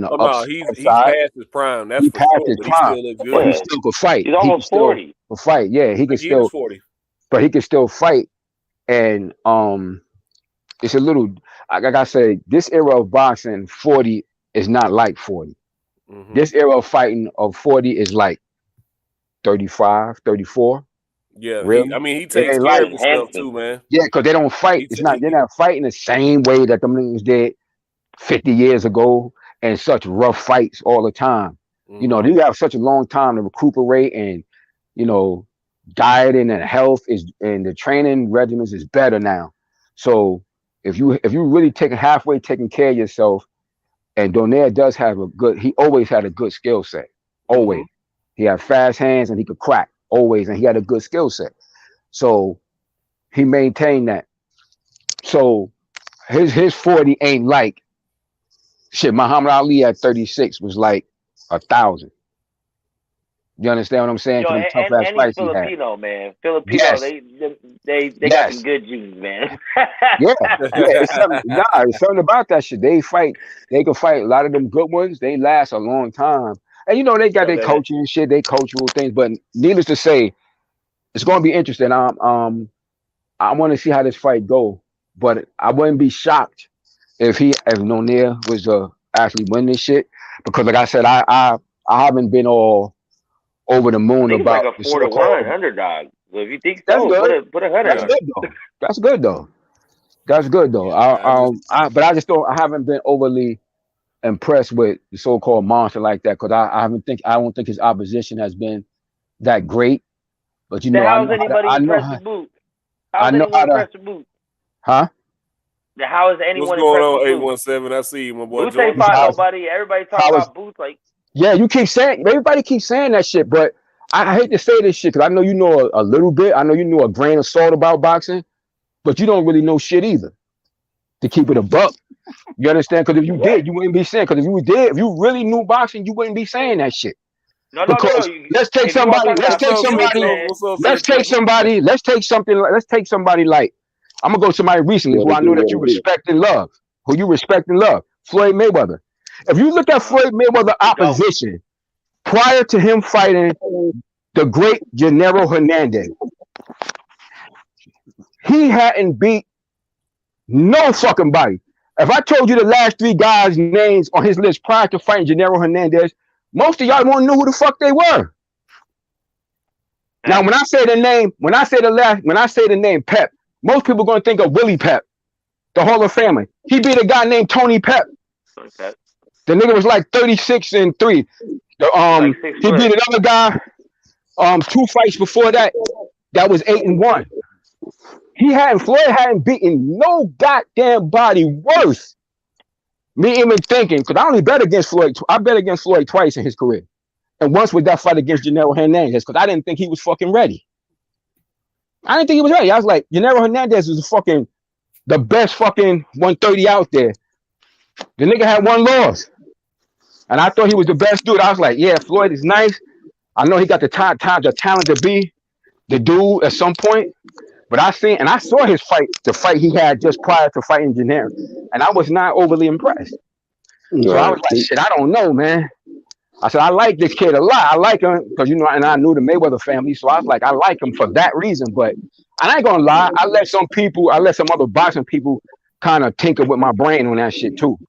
upside. He's past his prime. That's past his prime. But he still could fight. He's almost 40. Could fight. Yeah, he can still. 40. But he can still fight, and it's a little. Like I said, this era of boxing, 40 is not like 40. This era of fighting of 40 is like 35, 34. Yeah, really? He takes care of himself too, man. Yeah, because they don't fight. They're not fighting the same way that the niggas did 50 years ago and such rough fights all the time. You have such a long time to recuperate, and dieting and health and the training regimens is better now. So if you really halfway taking care of yourself, and Donaire does have he always had a good skill set. Always. He had fast hands and he could crack always, and he had a good skill set. So he maintained that. So his 40 ain't like shit. Muhammad Ali at 36 was like 1,000. You understand what I'm saying? And he's Filipino, man. Filipino, yes. They got some good genes, man. It's something about that shit. They can fight a lot of them good ones. They last a long time. And they got their coaching and shit, they cultural things. But needless to say, it's gonna be interesting. I want to see how this fight go. But I wouldn't be shocked if Nonir was actually win this shit. Because like I said, I haven't been all over the moon about like a 4-1 underdog. So if you think so, put a header. That's good though. But I just don't. I haven't been overly impressed with the so-called monster like that because I don't think his opposition has been that great. But how's anybody impressed with Boot? How's anybody impressed with Boot? Huh? How is anyone What's going impressed on, with Boots? 817? I see you, my boy. Boots ain't fought nobody. Everybody talking about Boots like. Yeah, you keep saying, everybody keeps saying that shit, but I hate to say this shit because I know you know a little bit. I know you know a grain of salt about boxing, but you don't really know shit either. To keep it a buck, you understand? Because if you did, you wouldn't be saying. Because if you really knew boxing, you wouldn't be saying that shit. No. Let's take somebody like, I'm gonna go to somebody recently who I know that you respect and love. Floyd Mayweather. If you look at Floyd Mayweather opposition prior to him fighting the great Gennaro Hernandez, he hadn't beat no fucking body. If I told you the last 3 guys' names on his list prior to fighting Gennaro Hernandez, most of y'all won't know who the fuck they were. Now, when I say the name Pep, most people are gonna think of Willie Pep, the Hall of Famer. He beat a guy named Tony Pep. The nigga was like 36-3. He beat another guy 2 fights before that was 8-1. Floyd hadn't beaten no goddamn body worse. Me even thinking, because I only bet against Floyd. I bet against Floyd twice in his career. And once with that fight against Gennaro Hernandez, because I didn't think he was fucking ready. I was like, Gennaro Hernandez was the best fucking 130 out there. The nigga had 1 loss. And I thought he was the best dude. I was like, yeah, Floyd is nice. I know he got the talent to be the dude at some point. But I saw his fight, the fight he had just prior to fighting Gennaro, and I was not overly impressed. So I was like, shit, I don't know, man. I said, I like this kid a lot. I like him because, you know, and I knew the Mayweather family. So I was like, I like him for that reason. But I ain't going to lie. I let some other boxing people kind of tinker with my brain on that shit too,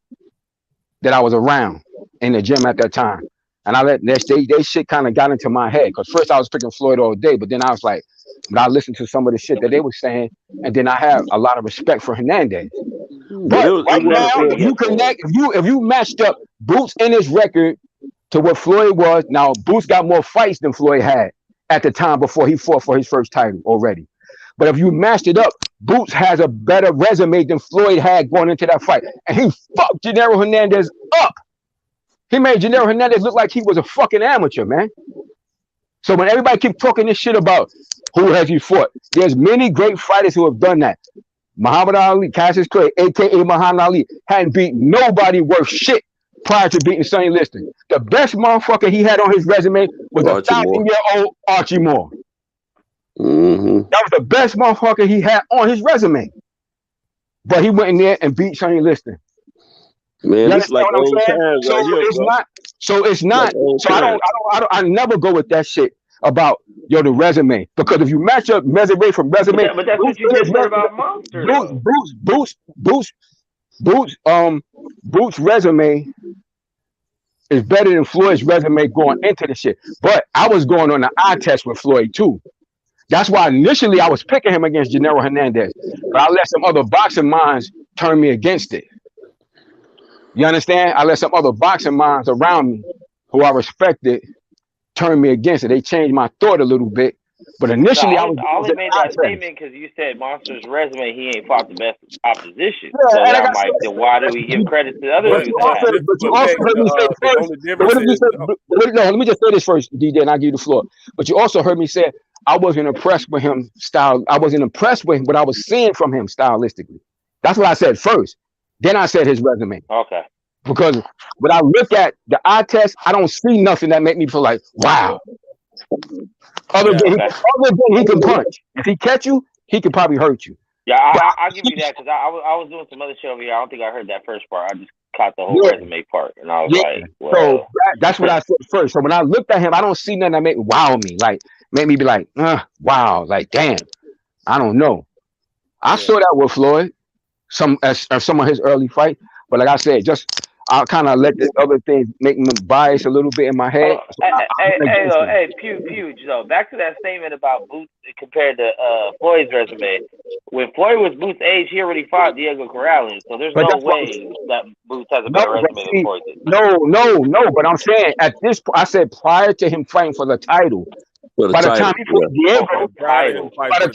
that I was around in the gym at that time. And I let they shit kind of got into my head. Because first I was picking Floyd all day, but then I was like, I listened to some of the shit that they were saying, and then I have a lot of respect for Hernandez. But right now, if you matched up Boots and his record to what Floyd was, now Boots got more fights than Floyd had at the time before he fought for his first title already. But if you matched it up, Boots has a better resume than Floyd had going into that fight. And he fucked Gennaro Hernandez up. He made Gennaro Hernandez look like he was a fucking amateur, man. So when everybody keep talking this shit about who has he fought, there's many great fighters who have done that. Muhammad Ali, Cassius Clay, a.k.a. Muhammad Ali, hadn't beat nobody worth shit prior to beating Sonny Liston. The best motherfucker he had on his resume was a 1,000-year-old Archie Moore. Mm-hmm. That was the best motherfucker he had on his resume. But he went in there and beat Sonny Liston. Man, it's like old times. I never go with that shit about the resume, because if you match up resume from resume, but that's what you just said about Monster. Boots' resume is better than Floyd's resume going into the shit. But I was going on the eye test with Floyd too. That's why initially I was picking him against Gennaro Hernandez, but I let some other boxing minds turn me against it. You understand? I let some other boxing minds around me who I respected turn me against it. They changed my thought a little bit. But initially, I only made that statement because you said Monster's resume, he ain't fought the best opposition. Yeah, so I'm like, then why do we give credit to the other dudes? But you also heard me say first. Let me just say this first, DJ, and I'll give you the floor. But you also heard me say I wasn't impressed with him I wasn't impressed with what I was seeing from him stylistically. That's what I said first. Then I said his resume. Okay. Because when I look at the eye test, I don't see nothing that make me feel like, wow. Other than he can punch. If he catch you, he could probably hurt you. Yeah, I'll give you that, because I was doing some other shit over here. I don't think I heard that first part. I just caught the whole resume part, and I was like, well. So that's what I said first. So when I looked at him, I don't see nothing that make me, like make me be like, wow, like damn, I don't know. I saw that with Floyd, some of his early fight, but like I said, I'll kind of let the other things make me bias a little bit in my head. Pew, Joe. Back to that statement about Boots compared to Floyd's resume. When Floyd was Boots' age, he already fought Diego Corrales, so there's no way that Boots has a better resume than Floyd did. No. But I'm saying at this point, I said prior to him fighting for the title, By the time he fought Diego, by the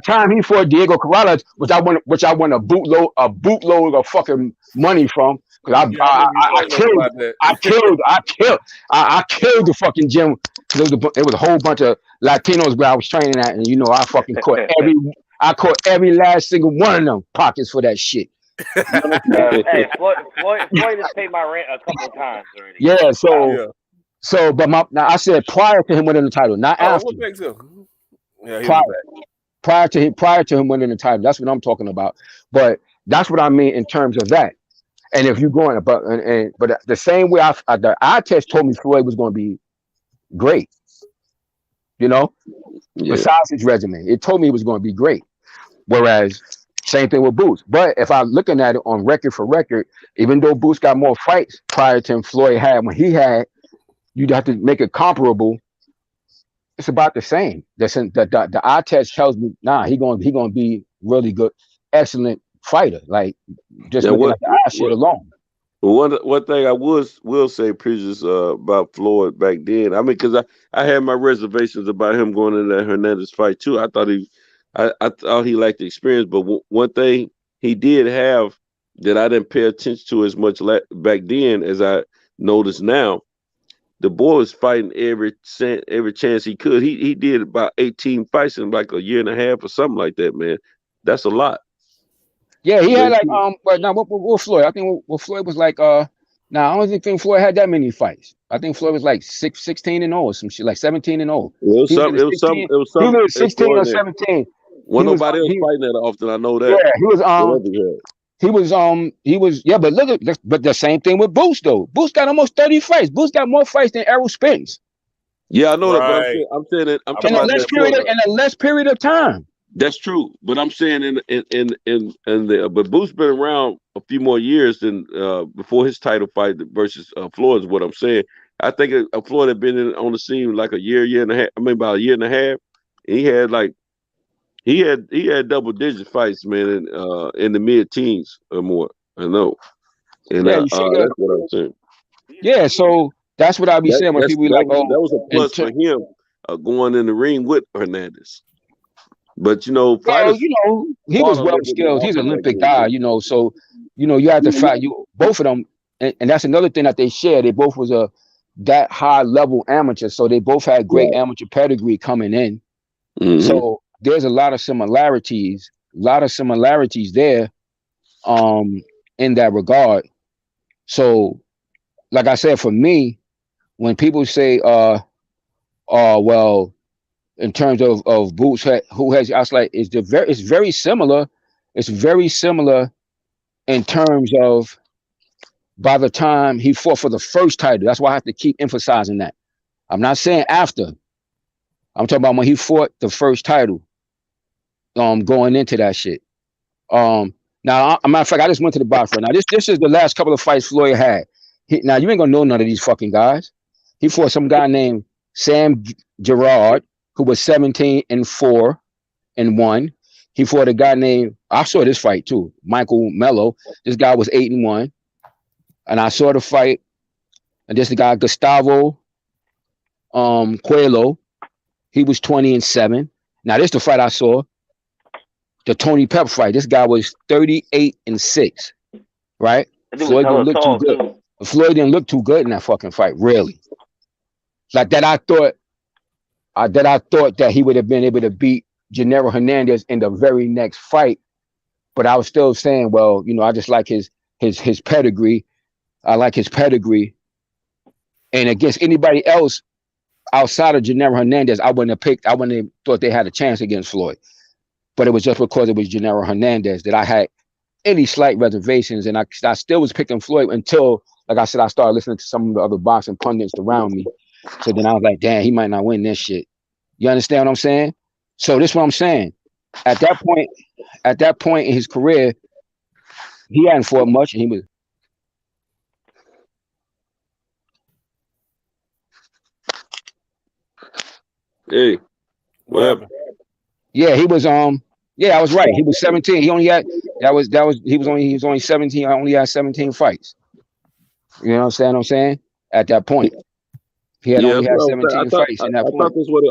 time he fought Diego Corrales, which I won a bootload of fucking money from, because I killed the fucking gym. It was a whole bunch of Latinos where I was training at, and I fucking caught every last single one of them pockets for that shit. Hey, Floyd has paid my rent a couple of times already. Yeah, so, but now I said prior to him winning the title, not after. Prior to him winning the title, that's what I'm talking about. But that's what I mean in terms of that. And if you're going, but the same way the eye test told me Floyd was going to be great. Besides his resume, it told me he was going to be great. Whereas same thing with Boots. But if I'm looking at it on record for record, even though Boots got more fights prior to him, Floyd had when he had. You'd have to make it comparable. It's about the same. The eye test tells me, he gonna be really good, excellent fighter. Like just looking at the eye shit alone. One thing I will say, Preachers, about Floyd back then. I mean, because I had my reservations about him going in that Hernandez fight too. I thought he lacked the experience, but one thing he did have that I didn't pay attention to as much back then as I notice now. The boy was fighting every chance he could. He did about 18 fights in like a year and a half or something like that, man. That's a lot. Yeah, he had like but now what Floyd? I think what Floyd was like I don't think Floyd had that many fights. I think Floyd was like 16-0 or some shit, like 17-0. It was something. He was 16 or 17. Well, nobody else fighting that often. I know that. Yeah, he was but but the same thing with Boost though. Boost got almost 30 fights. Boost got more fights than Errol Spence. Yeah, I know that, but I'm saying it. I'm talking about in a less period of time. That's true, but I'm saying but Boost been around a few more years than before his title fight versus Floyd is what I'm saying. I think Floyd had been on the scene like a year and a half. I mean, about a year and a half. And he had like. He had double-digit fights, man, in the mid-teens or more. I know, and that's what I'm saying. Yeah, so that's what I'll be saying when people that was a plus for him going in the ring with Hernandez. But fighters, he was well skilled. He's an Olympic guy, So you have to fight both of them, and that's another thing that they share. They both was that high level amateur, so they both had great amateur pedigree coming in. Mm-hmm. So. There's a lot of similarities there, in that regard. So, like I said, for me, when people say, well, in terms of Boots, who has, I was like, it's very similar. It's very similar in terms of by the time he fought for the first title. That's why I have to keep emphasizing that. I'm not saying after. I'm talking about when he fought the first title. Going into that shit. Now, as a matter of fact, I just went to the box right now. This is the last couple of fights Floyd had. Now you ain't gonna know none of these fucking guys. He fought some guy named Sam Gerard, who was 17-4-1. He fought a guy named, I saw this fight too, Michael Mello. This guy was 8-1, and I saw the fight. And this guy Gustavo Coelho, he was 20-7. Now this is the fight I saw. The Tony Pep fight. This guy was 38-6, right? Floyd didn't look too good. Floyd didn't look too good in that fucking fight, really. Like that, I thought that he would have been able to beat Gennaro Hernandez in the very next fight, but I was still saying, well, I just like his pedigree. I like his pedigree, and against anybody else outside of Gennaro Hernandez, I wouldn't have thought they had a chance against Floyd. But it was just because it was Gennaro Hernandez that I had any slight reservations, and I still was picking Floyd until, like I said, I started listening to some of the other boxing pundits around me. So then I was like, damn, he might not win this shit. You understand what I'm saying? So this is what I'm saying. At that point in his career, he hadn't fought much, and he was. Hey, what happened? Yeah, he was yeah, I was right. He was 17. He only had he was only 17. I only had 17 fights. You know what I'm saying? At that point. He had only had 17 fights in that point.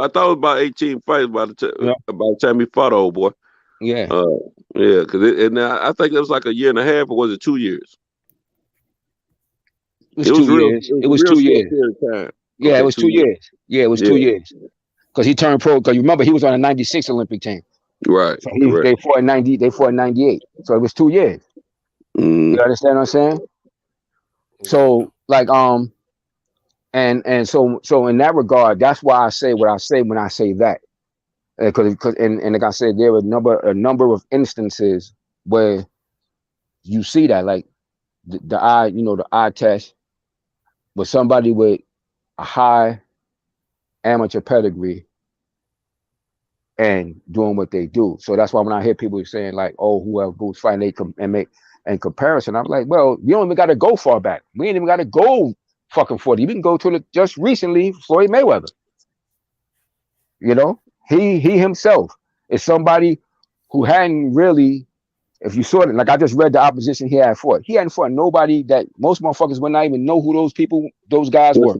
I thought it was about 18 fights by the time he fought old boy. Yeah. Yeah, because I think it was like a year and a half, or was it 2 years? It was 2 years. It was 2 years. Yeah, it was 2 years. Yeah, it was 2 years. Because he turned pro. Because you remember he was on a '96 Olympic team. Right. So they fought in '90. They fought in '98. So it was 2 years. You understand what I'm saying? So like and so in that regard, that's why I say what I say when I say that. Because like I said, there were a number of instances where you see that, like the eye test with somebody with a high amateur pedigree and doing what they do. So that's why when I hear people saying like, "Oh, whoever Boots fighting," they make in comparison, I'm like, well, you don't even got to go far back. We ain't even got to go fucking 40. You can go to just recently Floyd Mayweather. You know, he himself is somebody who hadn't really, if you saw it, like I just read the opposition he had fought. He hadn't fought nobody that most motherfuckers would not even know who those guys were.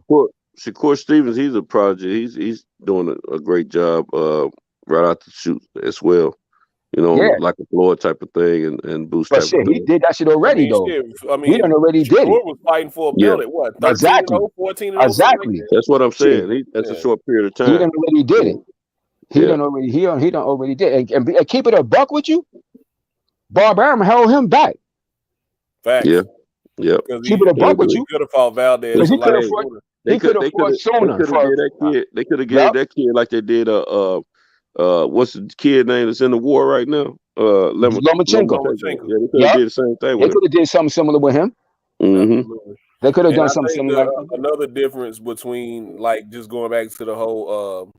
Shakur Stevens, he's a prodigy. He's doing a great job right out the chute as well. You know, like a Floyd type of thing and Boost type of thing. He did that shit already, though. He done already did it. Was fighting for a belt at what? 13-0, 14-0? Exactly. That's what I'm saying. That's a short period of time. He done already did it. He done already did. And keep it a buck with you. Bob Arum held him back. Facts. Yeah. Keep it a buck with you. He could have fought Valdez. He could have fought Sona. They could have gave that kid like they did what's the kid name that's in the war right now? Lomachenko. Yeah, they could have did the same thing with him. They could have did something similar with him. They could have done something similar. Another difference between like just going back to the whole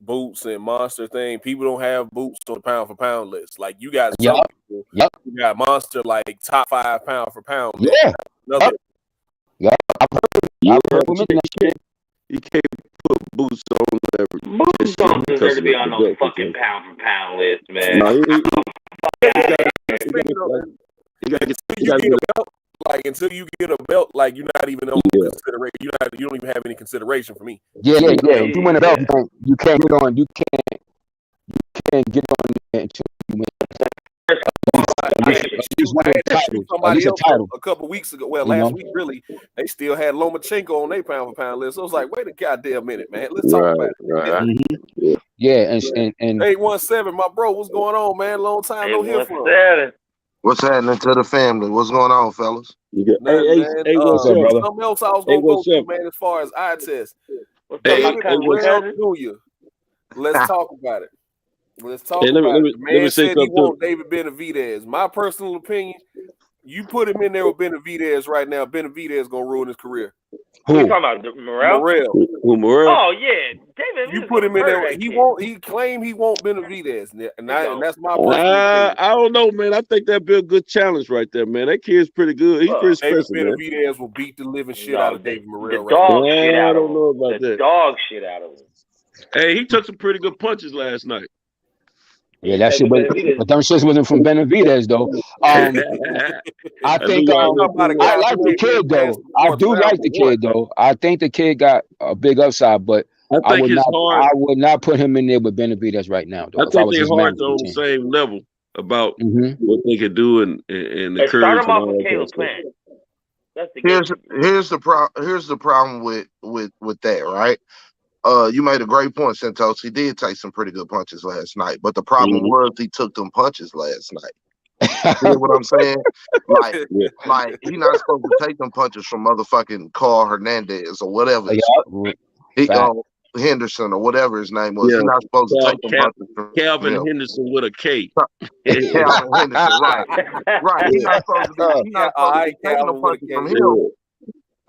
Boots and Monster thing, people don't have Boots on the pound for pound list. Like you got some people, you got Monster like top 5 pound for pound list. I've heard women you can't put Boots on every. Boots don't deserve to be on no fucking pound for pound list, man. No, until you get a belt, like you're not even on consideration. You don't even have any consideration for me. Yeah. If you win a belt, you can't get on. You can't get on there until you win. Somebody else a couple weeks ago. Well, last week really, they still had Lomachenko on their pound for pound list. So I was like, wait a goddamn minute, man. Let's talk about it. Yeah, and 817, my bro, what's going on, man? Long time no hear from you. What's happening to the family? What's going on, fellas? What's up, brother? Something else I was gonna go to, man, as far as eye test. David Jr. Let's talk about it. Let's talk about it. The man said he wants David Benavidez. My personal opinion, you put him in there with Benavidez right now, Benavidez gonna ruin his career. Who are you talking about? Morrell? Morrell? Oh yeah, David. You put him in there. He claimed he won't Benavidez, and that's my personal opinion. I don't know, man. I think that'd be a good challenge right there, man. That kid's pretty good. He's pretty special, David Benavidez will beat the living shit out of David Morrell. I don't know about that. Dog shit out of him. Hey, he took some pretty good punches last night. Yeah, that shit, but them shits wasn't from Benavidez though. I think I like the kid though. I do like the kid though. I think the kid got a big upside, but I would not put him in there with Benavidez right now. Though, I think they're hard on the same level about what they could do and the courage. Start him off with Caleb Plant. Here's the problem with that, right? You made a great point, Santos. He did take some pretty good punches last night, but the problem was he took them punches last night. You know what I'm saying? Like he's not supposed to take them punches from motherfucking Carl Hernandez or whatever. Henderson or whatever his name was. He's not supposed to take them punches from Calvin Henderson with a K. Calvin Henderson, right. He's not supposed to be taking them punches from him.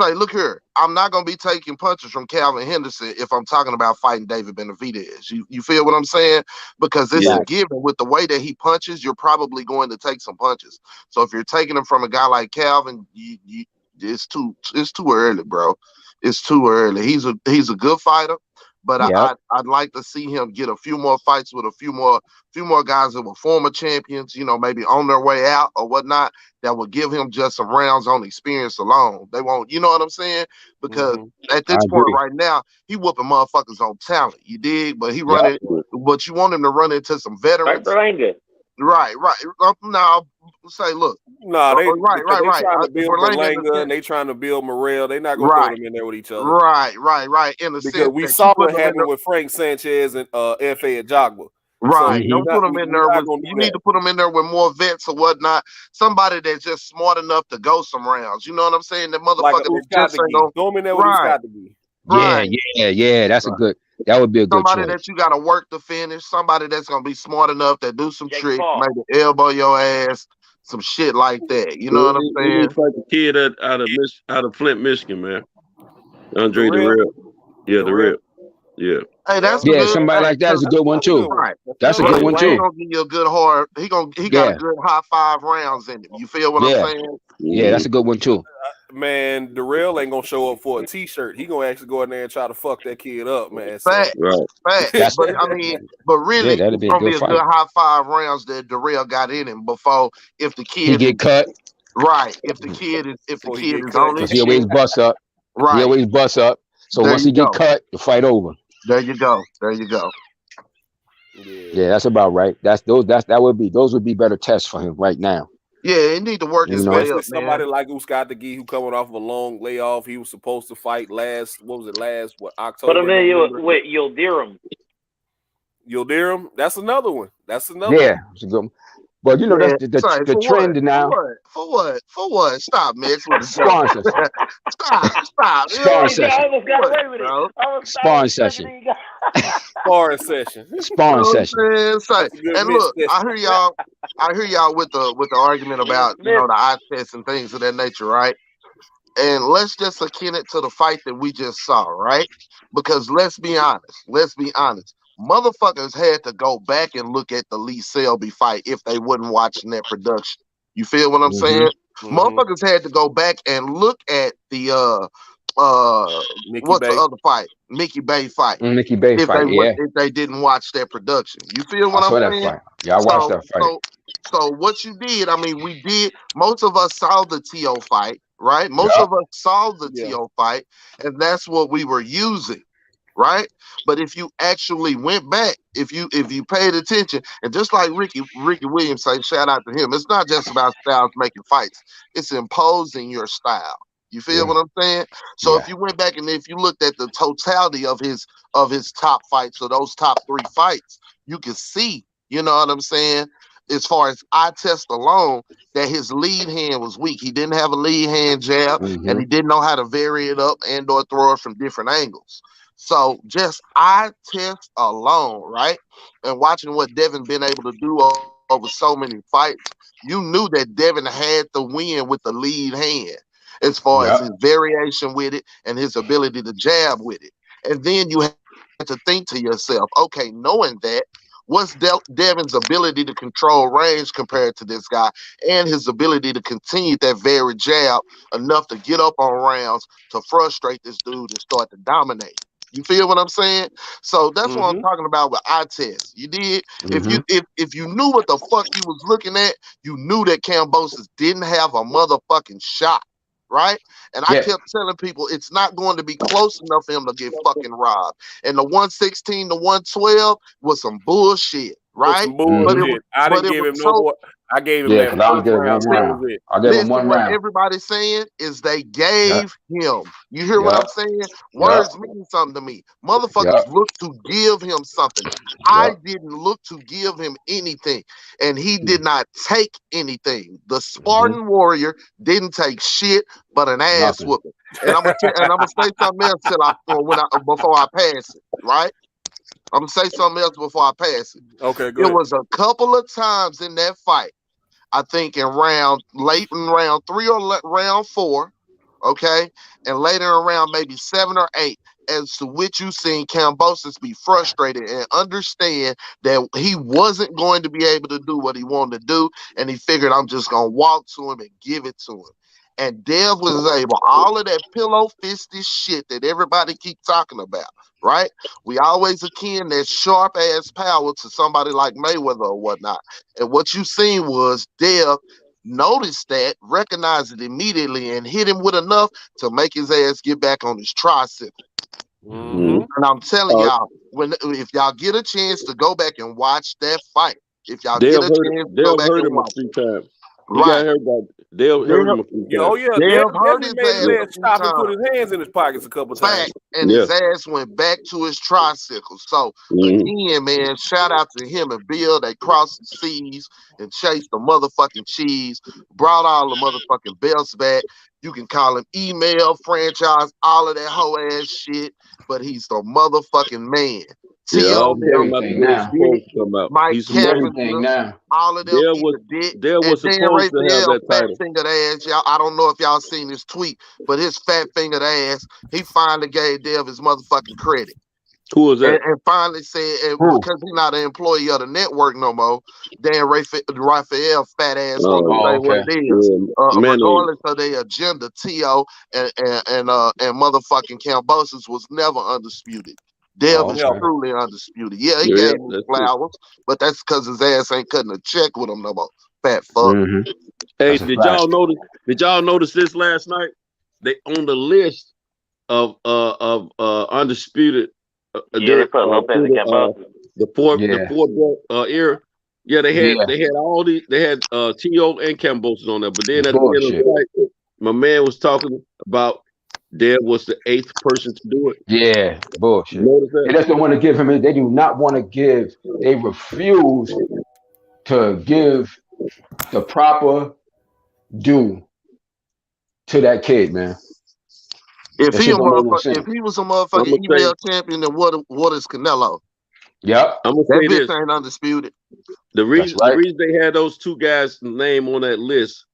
Say, look here, I'm not going to be taking punches from Calvin Henderson if I'm talking about fighting David Benavidez. You feel what I'm saying? Because it's a given with the way that he punches, you're probably going to take some punches. So if you're taking them from a guy like Calvin, it's too early, bro. It's too early. He's a good fighter, But I'd like to see him get a few more fights with a few more guys that were former champions, maybe on their way out or whatnot, that will give him just some rounds on experience alone. They won't, you know what I'm saying? Because at this point right now, he whooping motherfuckers on talent. You dig? But he running, but you want him to run into some veterans. Right. Now, say, look. No, they trying to build Berlanga and they trying to build Morrell. They're not going to throw them in there with each other. Right. In the because sense we saw what happened with Frank Sanchez and F.A. Ajagba. Right. Don't put them in there. You need to put them in there with more vets or whatnot. Somebody that's just smart enough to go some rounds. You know what I'm saying? The motherfucker that just ain't gonna throw him in there with got to be. Yeah. That's a good. That would be a good somebody that you got to work to finish. Somebody that's gonna be smart enough to do some tricks, maybe elbow your ass, some shit like that. You know what I'm saying? It's like the kid out of Flint, Michigan, man. Andre Darrell. Yeah, Darrell. Yeah. Hey, that's somebody like that is a good one too. Right. That's a good one too. He's gonna give you a good hard. He got a good high 5 rounds in him. You feel what I'm saying? Yeah, that's a good one too. Man, Darrell ain't gonna show up for a t-shirt. He gonna actually go in there and try to fuck that kid up, man. Fact. But I mean, really, it's gonna be a good high 5 rounds that Darrell got in him before. If the kid he get cut, right? If the kid is on his, he always busts up. Right, he always busts up. So once he get cut, the fight over. There you go. Yeah, that's about right. Those would be better tests for him right now. Yeah, he need to work his way up, somebody like Uskatagi who coming off of a long layoff. He was supposed to fight last October. Put him in with Yildirim. Yildirim, that's another one. Yeah, it's a good one. But that's the trend now. For what? Stop, Mitch. Sponsors. Stop. Sparring session. And look, I hear y'all with the argument about the eye test and things of that nature, right? And let's just akin it to the fight that we just saw, right? Because let's be honest. Motherfuckers had to go back and look at the Lee Selby fight if they wasn't watching that production. You feel what I'm saying? Motherfuckers had to go back and look at the the other fight? Mickey Bay fight. Mickey Bay fight. If they didn't watch that production. You feel what I'm saying? Yeah, I watched that fight. So what you did, we did. Most of us saw the T.O. fight, right? Most of us saw the T.O. fight, and that's what we were using. Right, but if you actually went back, if you paid attention, and just like Ricky Williams say, shout out to him. It's not just about styles making fights; it's imposing your style. You feel what I'm saying? So if you went back and if you looked at the totality of his top fights or those top 3 fights, you could see, you know what I'm saying, as far as eye test alone, that his lead hand was weak. He didn't have a lead hand jab, and he didn't know how to vary it up and or throw it from different angles. So just eye test alone, right? And watching what Devin been able to do over so many fights, you knew that Devin had the win with the lead hand as far as his variation with it and his ability to jab with it. And then you have to think to yourself, okay, knowing that, what's Devin's ability to control range compared to this guy and his ability to continue that very jab enough to get up on rounds to frustrate this dude and start to dominate. You feel what I'm saying? So that's what I'm talking about with eye test. You did. If you knew what the fuck you was looking at, you knew that Kambosos didn't have a motherfucking shot, right? And I kept telling people it's not going to be close enough for him to get fucking robbed. And the 116 to 112 was some bullshit, right? I didn't give him no more. I gave him that first round. I gave him 1 round. What everybody's saying is they gave him. You hear what I'm saying? Words mean something to me. Motherfuckers look to give him something. I didn't look to give him anything, and he did not take anything. The Spartan warrior didn't take shit but an ass whooping. And I'm gonna say something else before I pass it, right? I'm gonna say something else before I pass it. Okay, good. It was a couple of times in that fight, I think late in round 3 or round 4, okay, and later in round maybe 7 or 8, as to which you seen Kambosos be frustrated and understand that he wasn't going to be able to do what he wanted to do, and he figured, I'm just gonna walk to him and give it to him. And Dev was able, all of that pillow fisted shit that everybody keep talking about, right? We always akin that sharp ass power to somebody like Mayweather or whatnot. And what you seen was Dev noticed that, recognized it immediately, and hit him with enough to make his ass get back on his tricycle. And I'm telling y'all, if y'all get a chance to go back and watch that fight, if y'all get a chance to go back and watch it. You got heard about Dale heard him a few times. Oh yeah, Dale heard his ass stop and put his hands in his pockets a couple times. And his ass went back to his tricycle. So again, man, shout out to him and Bill. They crossed the seas and chased the motherfucking cheese, brought all the motherfucking belts back. You can call him email, franchise, all of that whole ass shit, but he's the motherfucking man. T.O. Mike Kevin now. All of them. Dale was supposed to have that title. Fingered ass, y'all. I don't know if y'all seen his tweet, but his fat fingered ass, he finally gave Dev his motherfucking credit. Who was that? And finally said, because he's not an employee of the network no more, Dan Raphael fat ass say what it is. Regardless of their agenda, T.O. and motherfucking Kambosos was never undisputed. Dev is truly undisputed. Yeah, he gave him flowers, but that's because his ass ain't cutting a check with him no more. Fat fuck. Hey, did y'all notice? Did y'all notice this last night? They on the list of undisputed. They put Lopez and Kambosos. The four belt era. Yeah, they had all these. They had T.O. and Kambosos on there, but then at the end of the fight, my man was talking about. Dev was the 8th person to do it. Yeah, bullshit. They just don't want to give him. They do not want to give. They refuse to give the proper due to that kid, man. If he was a motherfucking email champion, then what is Canelo? Yep, I'm gonna say this. Ain't undisputed. The reason they had those two guys' name on that list,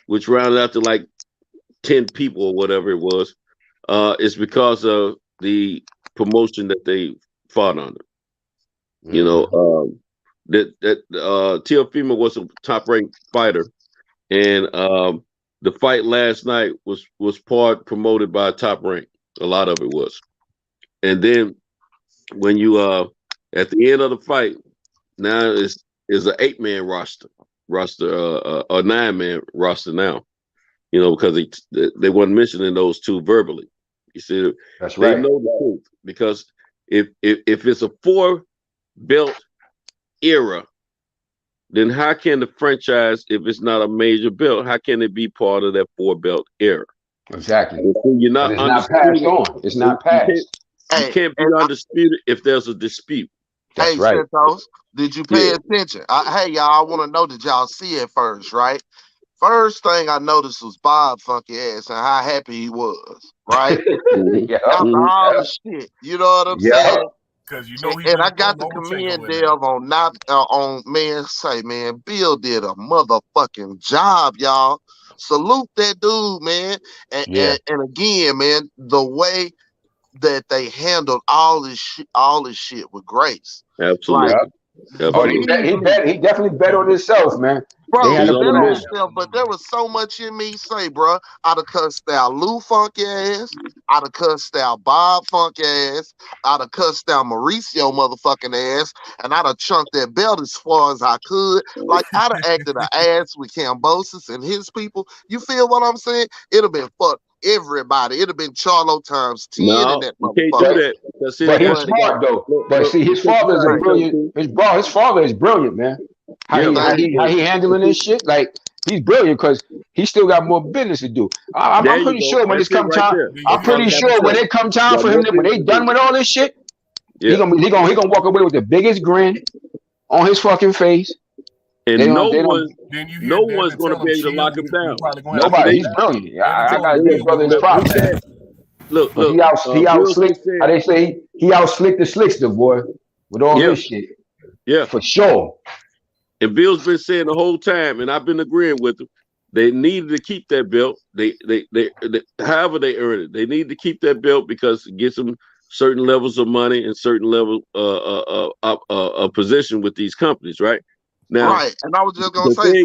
which rounded out to like 10 people or whatever it was. It's because of the promotion that they fought under. You know, that Teofimo was a top-ranked fighter, and the fight last night was part promoted by Top Rank. A lot of it was, and then when you at the end of the fight, now is an 8-man roster, a 9-man roster now. You know, because they weren't mentioning those two verbally. You see, that's right. They know the truth, because if it's a 4-belt era, then how can the franchise, if it's not a major belt, how can it be part of that 4-belt era? Exactly. You're not passed on. It's not passed. You can't be undisputed if there's a dispute. That's right. Santos, did you pay attention? Hey, y'all, I want to know, did y'all see it first, right? First thing I noticed was Bob funky ass and how happy he was, right? After all the shit, you know what I'm saying? Because you know, and I got to commend Dev on man, Bill did a motherfucking job, y'all. Salute that dude, man. And again, man, the way that they handled all this shit with grace. Absolutely. He definitely bet on himself, man. Bro, he bet on himself, but there was so much in me say, bro, I'd have cussed out Lou funky ass, I'd have cussed out Bob funky ass, I'd have cussed out Mauricio motherfucking ass, and I'd have chunked that belt as far as I could. Like, I'd have acted an ass with Kambosos and his people. You feel what I'm saying? It'd have been fucked. Everybody, it'd have been Charlo times 10 in that motherfucker. But he's smart though. But see, his father is a brilliant. His father is brilliant, man. How he handling this shit? Like, he's brilliant because he still got more business to do. I'm pretty sure when it's come time. I'm pretty sure when it come time for him, when they done with all this shit, he gonna walk away with the biggest grin on his fucking face. And no one's going to be able to lock him down. Nobody. He's brilliant. I got to give brother his props. Look. He out slick. How they say, he out slick the slickster, boy, with all this shit. Yeah, for sure. And Bill's been saying the whole time, and I've been agreeing with him. They needed to keep that belt. They however they earn it, they need to keep that belt because it gets them certain levels of money and certain level position with these companies, right? Now, right, and I was just gonna say, did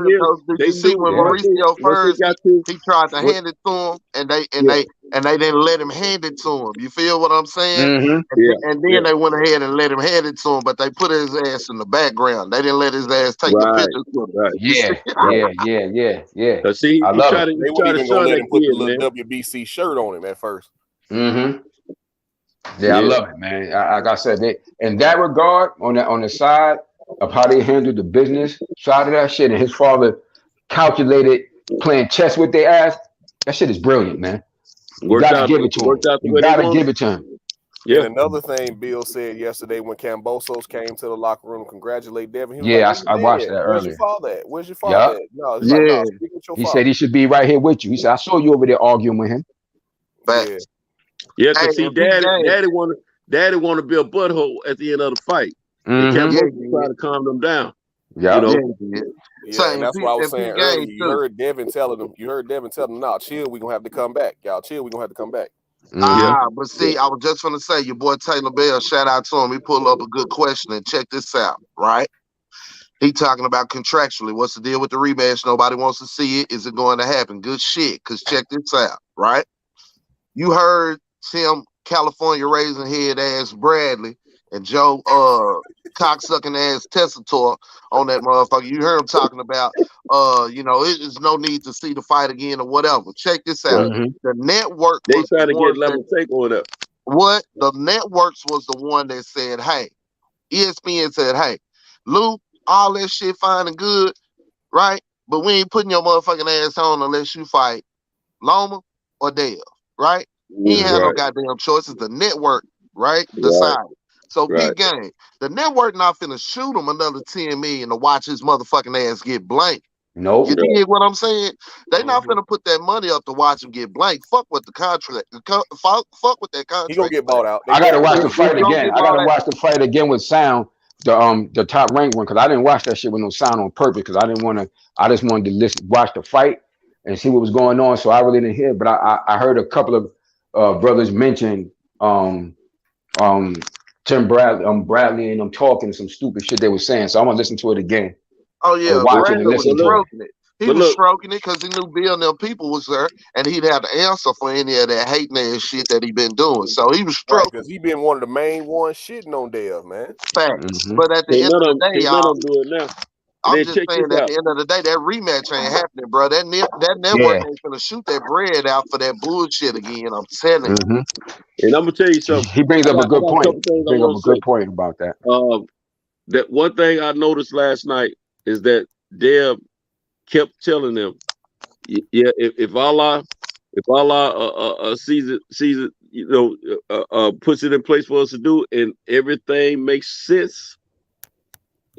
you see when Mauricio first he tried to hand it to him, and they didn't let him hand it to him. You feel what I'm saying? And then they went ahead and let him hand it to him, but they put his ass in the background. They didn't let his ass take the pictures with him. Yeah. See, I love it. They weren't even gonna let him put the little WBC shirt on him at first. Yeah, I love it, man. Like I said, in that regard, on the side of how they handled the business side of that shit, and his father calculated playing chess with their ass. That shit is brilliant, man. You gotta give it to him. You gotta give it to him. Yeah. And another thing Bill said yesterday when Cambosos came to the locker room to congratulate Devin, he was like, I watched that earlier. Where's your father at? Where's your father at? No, he's like, no, speak with your he father. said he should be right here with you. He said, I saw you over there arguing with him. Yeah, because see, Daddy want to be a butthole at the end of the fight. And Cambosos try to calm them down. And that's what I was saying earlier. You heard Devin telling them, no, chill, we're gonna have to come back. Y'all chill, we're gonna have to come back. But see, I was just gonna say, your boy Taylor Bell, shout out to him. He pulled up a good question, and check this out, right? He talking about contractually. What's the deal with the rematch? Nobody wants to see it. Is it going to happen? Good shit. Cause check this out, right? You heard Tim California raising head ass Bradley and Joe cocksucking ass Tessitore on that motherfucker. You heard him talking about there's no need to see the fight again or whatever. Check this out. The network they trying to get level take on up. What the networks was the one that said, hey, ESPN said, hey, Lou, all that shit fine and good, right? But we ain't putting your motherfucking ass on unless you fight Loma or Dev, right? He ain't had no goddamn choices. The network, right? Decided. So big game. The network not finna shoot him another 10 million to watch his motherfucking ass get blanked. Nope. You dig what I'm saying? They not finna put that money up to watch him get blanked. Fuck with the contract. Fuck with that contract. He gonna get bought out. I gotta watch the fight again. I gotta watch the fight again with sound. The top ranked one, because I didn't watch that shit with no sound on purpose, because I just wanted to watch the fight and see what was going on. So I really didn't hear, but I heard a couple of brothers mention Tim Bradley and them talking some stupid shit they were saying. So I'm gonna listen to it again. Oh yeah, Bradley was stroking it. He was stroking it because he knew Bill and them people was there, and he'd have to answer for any of that hating ass shit that he been doing. So he was stroking. Because he been one of the main ones shitting on Dev, man. Facts. But at the end of the day, y'all, I'm just saying at the end of the day, that rematch ain't happening, bro. That network ain't gonna shoot that bread out for that bullshit again. I'm telling you. And I'm gonna tell you something. He brings up a good point. He brings up a good point about that. That one thing I noticed last night is that Dev kept telling them, if Allah sees it, puts it in place for us to do, and everything makes sense.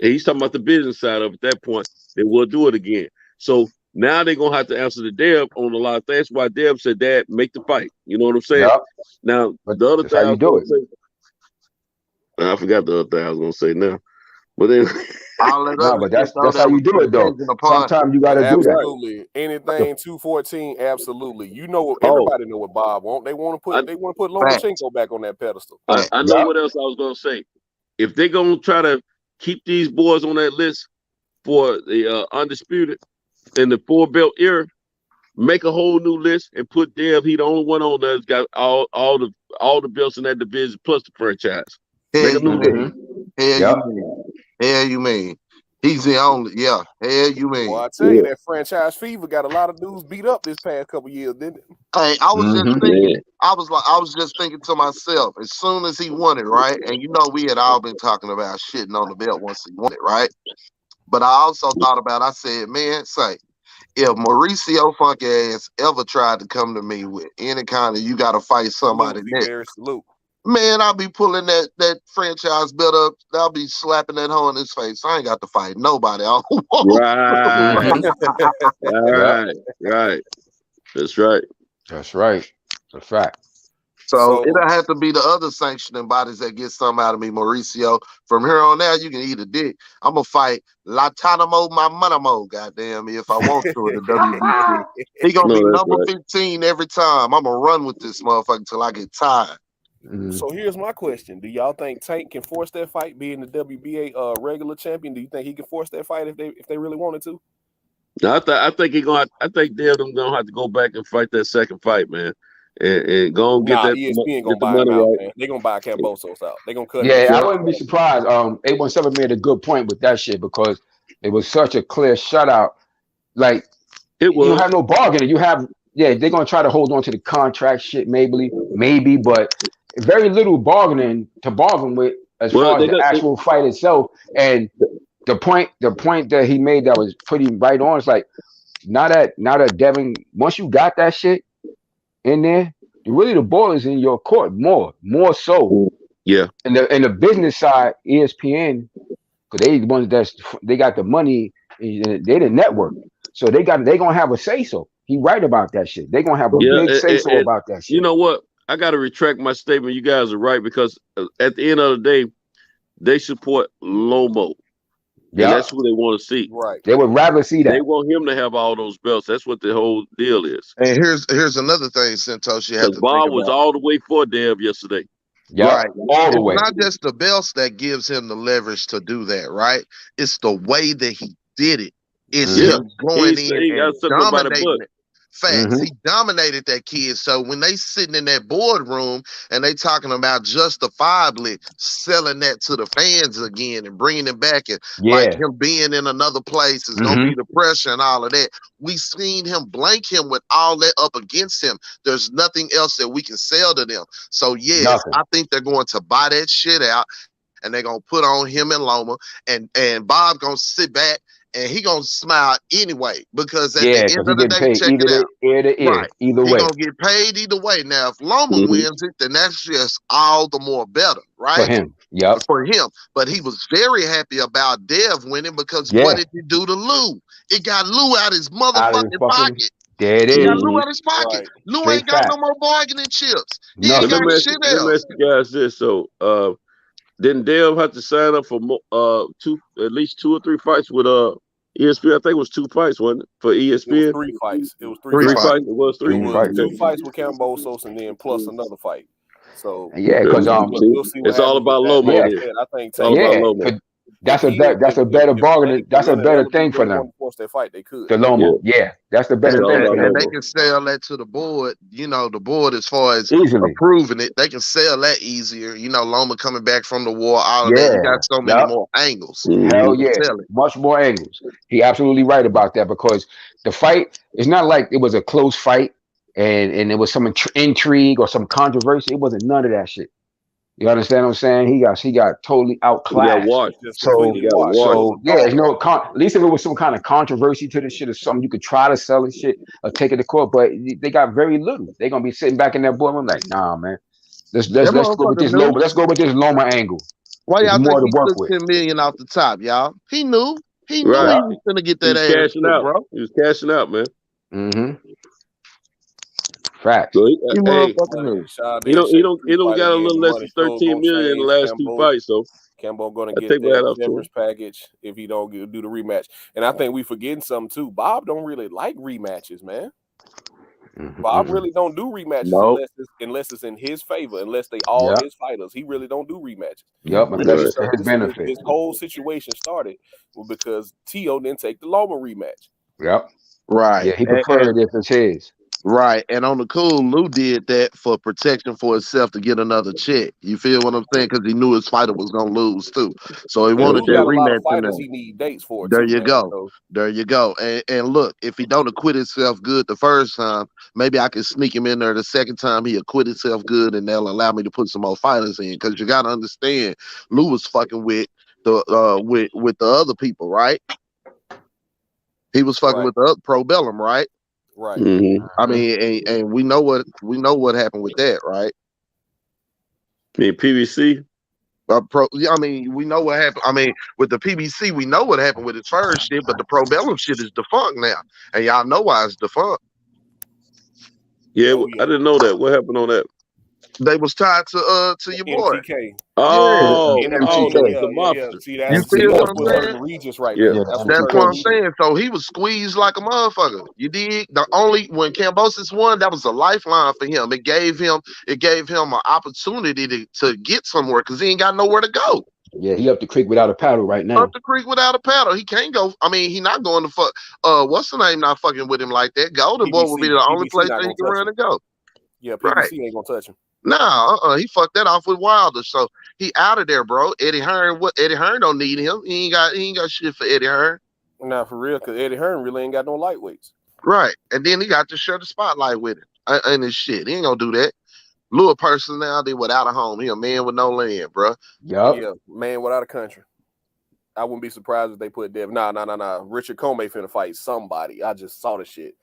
And he's talking about the business side of it at that point, then we'll do it again. So now they're gonna have to answer the Dev on a lot of things. That's why Dev said, Dad, make the fight. You know what I'm saying? Yep. Now the other thing I forgot the other thing I was gonna say now. But then but that's how you do it though. Sometimes you gotta do that. Absolutely. Anything 214, absolutely. You know, everybody know what Bob want. They want to put Lomachenko back on that pedestal. I know what else I was gonna say. If they're gonna try to keep these boys on that list for the undisputed in the 4-belt era, make a whole new list and put Dev. He the only one on there that's got all the belts in that division plus the franchise. Make a new list. Hell you mean? He's the only, Hell you mean? Well, I tell you, that franchise fever got a lot of dudes beat up this past couple years, didn't it? Hey, I was just thinking. I was just thinking to myself, as soon as he won it, right? And you know, we had all been talking about shitting on the belt once he won it, right? But I also thought about, I said, man, if Mauricio funky ass ever tried to come to me with any kind of you got to fight somebody next, man, I'll be pulling that franchise belt up. I'll be slapping that hoe in his face. I ain't got to fight nobody. Right. That's right. That's right. That's a fact. So it'll have to be the other sanctioning bodies that get something out of me, Mauricio. From here on out, you can eat a dick. I'm gonna fight Latanamo Mamanamo, goddamn me, if I want to in the WBC. He gonna be number 15 every time. I'm gonna run with this motherfucker until I get tired. So here's my question: do y'all think Tank can force that fight, being the WBA regular champion? Do you think he can force that fight if they really wanted to? No, I think Devin gonna have to go back and fight that second fight, man, and go and get that. ESPN gonna buy him out, man. They're gonna buy Cambosos out. They're gonna cut. Yeah, I wouldn't be surprised. 817 made a good point with that shit because it was such a clear shutout. Like it was. You have no bargaining. You have they're gonna try to hold on to the contract shit, maybe, but very little bargaining to bargain with as far as the actual fight itself. And the point that he made that was pretty right on is like now that Devin, once you got that shit in there, really the ball is in your court more so. Yeah. And the business side, ESPN, because they the ones they got the money, they the network, so they gonna have a say so. He right about that shit. They gonna have a big say so about that shit. You know what? I got to retract my statement. You guys are right because at the end of the day, they support Lomo. Yeah, that's who they want to see. Right. They would rather see that. They want him to have all those belts. That's what the whole deal is. And here's another thing, Santos. You have to Bob was all the way for Dev yesterday. Yeah, right. All the way. It's not just the belts that gives him the leverage to do that, right? It's the way that he did it. It's him going in and dominating it. Facts. He dominated that kid. So when they sitting in that boardroom and they talking about justifiably selling that to the fans again and bringing it back and like him being in another place is gonna be the pressure and all of that. We seen him blank him with all that up against him. There's nothing else that we can sell to them. So yes, I think they're going to buy that shit out and they're gonna put on him and Loma and Bob gonna sit back. And he gonna smile anyway because at the end of the day, check it out. Either way, he gonna get paid either way. Now, if Loma wins it, then that's just all the more better, right? For him, for him. But he was very happy about Dev winning because what did he do to Lou? It got Lou out his motherfucking pocket. There it is. He got Lou out his pocket. Right. Lou ain't got no more bargaining chips. He ain't got shit else. Let me ask you guys this. So, didn't Dev have to sign up for at least 2 or 3 fights with ESPN? I think it was 2 fights, wasn't it? For ESPN? It was 3 fights. It was 3 fights. It was 3 fights. 2 fights with Cambosos and then plus another fight. So because we'll see it's all about Lomo. I think it's all about Lomo. That's a better bargain. That's a better thing for them. Force that fight, they could. The Lomo, that's the better thing. And they can sell that to the board. You know, the board as far as approving it, they can sell that easier. You know, Loma coming back from the war, all of that. You got so many more angles. Hell yeah, much more angles. He absolutely right about that because the fight is not like it was a close fight and there was some intrigue or some controversy. It wasn't none of that shit. You understand what I'm saying? He got totally outclassed. There's no at least if it was some kind of controversy to this shit or something, you could try to sell this shit or take it to court, but they got very little. They're gonna be sitting back in that boardroom like, nah, man. Let's go with this Loma. Let's go with this Loma angle. Why y'all think he took 10 million off the top, y'all? He knew he was gonna get that ass, cashing out, bro. He was cashing out, man. Facts. So he don't got a little less than 13 million in the last 2 fights. So Cambo gonna get that Denver's package if he don't do the rematch. And I think we forgetting something too. Bob don't really like rematches, man. Bob really don't do rematches unless it's in his favor, unless they all his fighters. He really don't do rematches. That's for his benefit. This whole situation started because Tio didn't take the Loma rematch. Right. Yeah, he preferred it if it's his. Right, and on the cool, Lou did that for protection for himself to get another check. You feel what I'm saying? Because he knew his fighter was gonna lose too, so he wanted that rematch. He need dates for it. There you go. There you go. And look, if he don't acquit himself good the first time, maybe I can sneak him in there the second time he acquit himself good, and they'll allow me to put some more fighters in. Because you gotta understand, Lou was fucking with the with the other people, right? He was fucking with the Pro Bellum, right? Right. I mean, and we know what happened with that, right? PBC. I mean, we know what happened. I mean, with the PBC, we know what happened with his first shit, but the Pro Bellum shit is defunct now, and y'all know why it's defunct. Yeah, I didn't know that. What happened on that? They was tied to your boy. MTK. Oh, yeah. MTK. The monster. Yeah. See, that's what's hurting Regis right now. Yeah. That's what I'm saying. So he was squeezed like a motherfucker. You dig? When Kambosos won, that was a lifeline for him. It gave him an opportunity to get somewhere because he ain't got nowhere to go. Yeah, he up the creek without a paddle right now. Up the creek without a paddle. He can't go. I mean, he not going to fuck. What's the name? Not fucking with him like that. Golden Boy will be the only place that he can run and go. Yeah, PBC ain't gonna touch him. Nah, he fucked that off with Wilder. So he out of there, bro. Eddie Hearn don't need him. He ain't got shit for Eddie Hearn. Nah, for real, because Eddie Hearn really ain't got no lightweights. Right. And then he got to share the spotlight with him and his shit. He ain't gonna do that. Lure personality without a home. He a man with no land, bro. Yep. Yeah, man without a country. I wouldn't be surprised if they put Devin. Nah. Richard Comey finna fight somebody. I just saw the shit.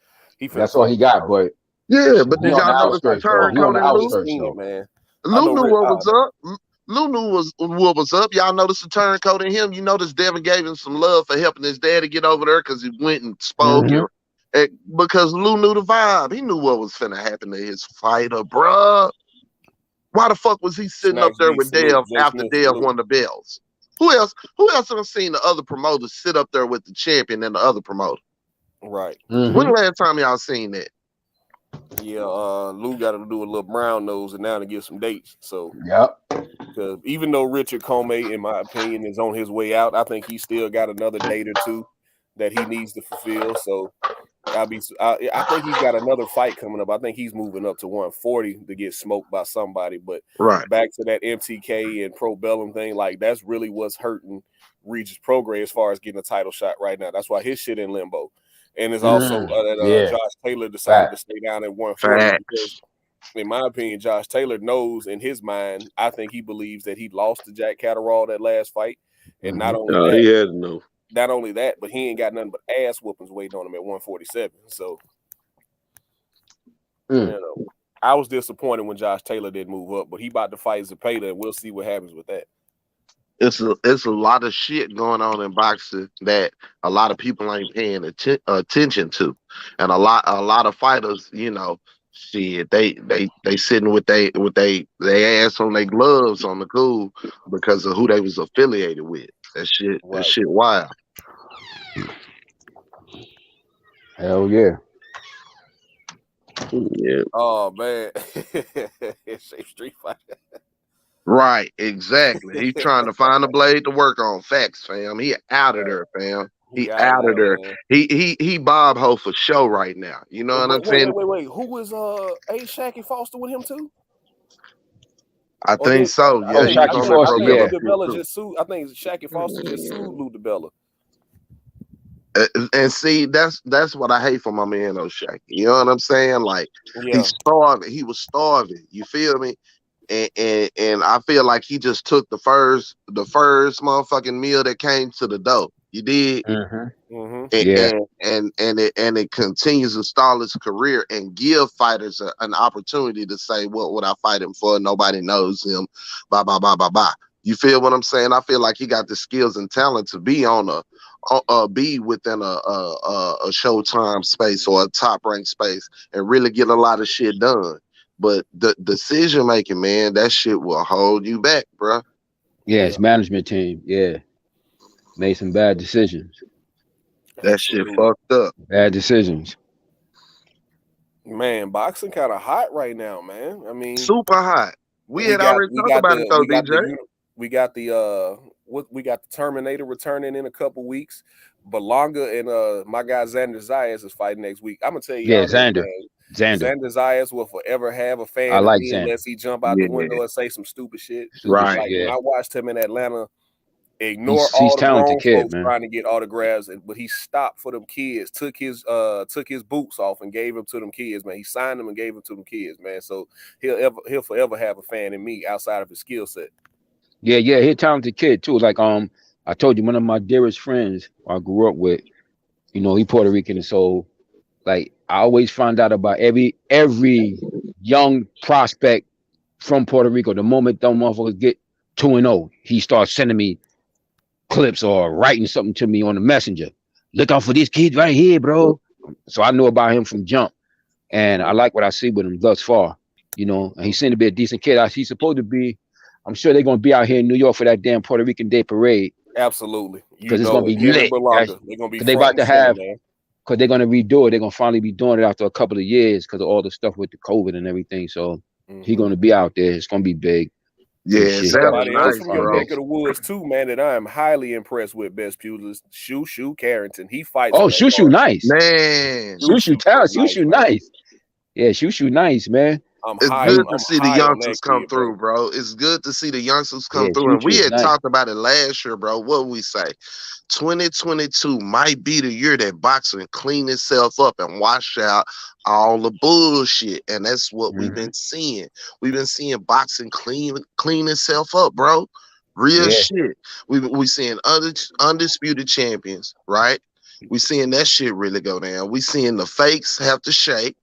That's all he got, but yeah, but did y'all notice the turncoat in Lou? Man. Lou knew what was up. Lou knew what was up. Y'all noticed the turncoat in him. You notice Devin gave him some love for helping his dad to get over there because he went and spoke. Because Lou knew the vibe. He knew what was finna happen to his fighter, bruh. Why the fuck was he sitting up there with Dev after Dev won the belts? Who else have seen the other promoters sit up there with the champion and the other promoter? Right. When the last time y'all seen that? Yeah, Lou got to do a little brown nose and now to get some dates. So because even though Richard Comey, in my opinion, is on his way out, I think he still got another date or two that he needs to fulfill. So I think he's got another fight coming up. I think he's moving up to 140 to get smoked by somebody. But back to that MTK and Pro Bellum thing, like that's really what's hurting Regis Prograis as far as getting a title shot right now. That's why his shit in limbo. And it's also that Josh Taylor decided to stay down at 140 because, in my opinion, Josh Taylor knows in his mind, I think he believes that he lost to Jack Catterall that last fight. And not only that, but he ain't got nothing but ass whoopings waiting on him at 147. So, you know, I was disappointed when Josh Taylor didn't move up, but he about to fight Zepeda, and we'll see what happens with that. It's a lot of shit going on in boxing that a lot of people ain't paying attention to, and a lot of fighters, you know, shit, they sitting with they ass on their gloves on the cool because of who they was affiliated with. That shit wild. Hell yeah. Yeah. Oh man, it's a street fight. Right, exactly. He's trying to find a blade to work on. Facts, fam. He out of there, fam. He out of there. Man. He Bob Ho for show right now. You know what I'm saying? Wait. Who was Shacky Foster with him too? I think so. Yeah, Shacky Foster. Yeah. I think Shacky Foster just sued Lou DiBella. And see, that's what I hate for my man O'Shaquie. You know what I'm saying? Like he's starving. He was starving. You feel me? And I feel like he just took the first motherfucking meal that came to the door. You did, and it continues to stall his career and give fighters an opportunity to say, what would I fight him for? Nobody knows him. Bye. You feel what I'm saying? I feel like he got the skills and talent to be be within a Showtime space or a top ranked space and really get a lot of shit done. But the decision making, man, that shit will hold you back, bro. Yeah, it's management team. Yeah, made some bad decisions. That shit fucked up. Bad decisions. Man, boxing kind of hot right now, man. I mean, super hot. We had already talked about it though, DJ. We got the Terminator returning in a couple weeks. Belonga and my guy Xander Zayas is fighting next week. I'm gonna tell you, Xander Zayas will forever have a fan. I like Xander unless he jump out the window and say some stupid shit. Right. Like, when I watched him in Atlanta, ignore all the grown folks trying to get autographs, but he stopped for them kids. Took his boots off and gave them to them kids. Man, he signed them and gave them to them kids. Man, so he'll forever have a fan in me outside of his skill set. Yeah, he's a talented kid too. Like I told you, one of my dearest friends I grew up with, you know, he Puerto Rican, and so like I always find out about every young prospect from Puerto Rico. The moment them motherfuckers get 2-0, he starts sending me clips or writing something to me on the messenger. Look out for these kids right here, bro. So I knew about him from jump, and I like what I see with him thus far. You know, and he seemed to be a decent kid. He's supposed to be. I'm sure they're gonna be out here in New York for that damn Puerto Rican Day parade. Absolutely, because it's gonna be lit. They're gonna be. They about to have. Because they're gonna redo it. They're gonna finally be doing it after a couple of years because of all the stuff with the COVID and everything. So he's gonna be out there. It's gonna be big. Yeah, somebody else from your neck of the woods too, man. That I am highly impressed with. Best pugilist, Shoo Carrington. He fights. Oh, Shoo nice, man. Shoo nice. Yeah, Shoo nice, man. It's good to see the youngsters come through, bro. It's good to see the youngsters come through. And we had talked about it last year, bro. What did we say? 2022 might be the year that boxing clean itself up and wash out all the bullshit. And that's what we've been seeing. We've been seeing boxing clean itself up, bro. Real shit. We seeing undisputed champions, right? We seeing that shit really go down. We seeing the fakes have to shake.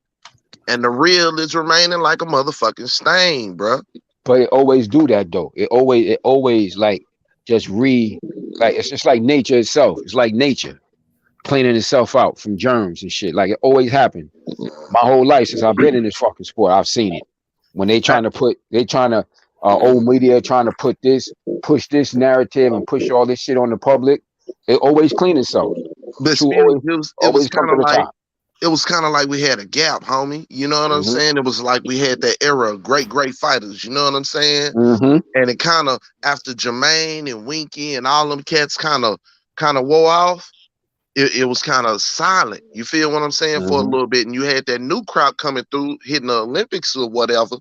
And the real is remaining like a motherfucking stain, bro. But it always do that though. It always like just it's just like nature itself. It's like nature cleaning itself out from germs and shit. Like it always happened. My whole life since I've been in this fucking sport, I've seen it. When old media trying to push this narrative and push all this shit on the public, it always clean itself. But it was kind of like we had a gap, homie. You know what I'm saying? It was like we had that era of great fighters. You know what I'm saying? And it kind of, after Jermaine and Winky and all them cats kind of wore off, it was kind of silent. You feel what I'm saying? For a little bit. And you had that new crowd coming through, hitting the Olympics or whatever.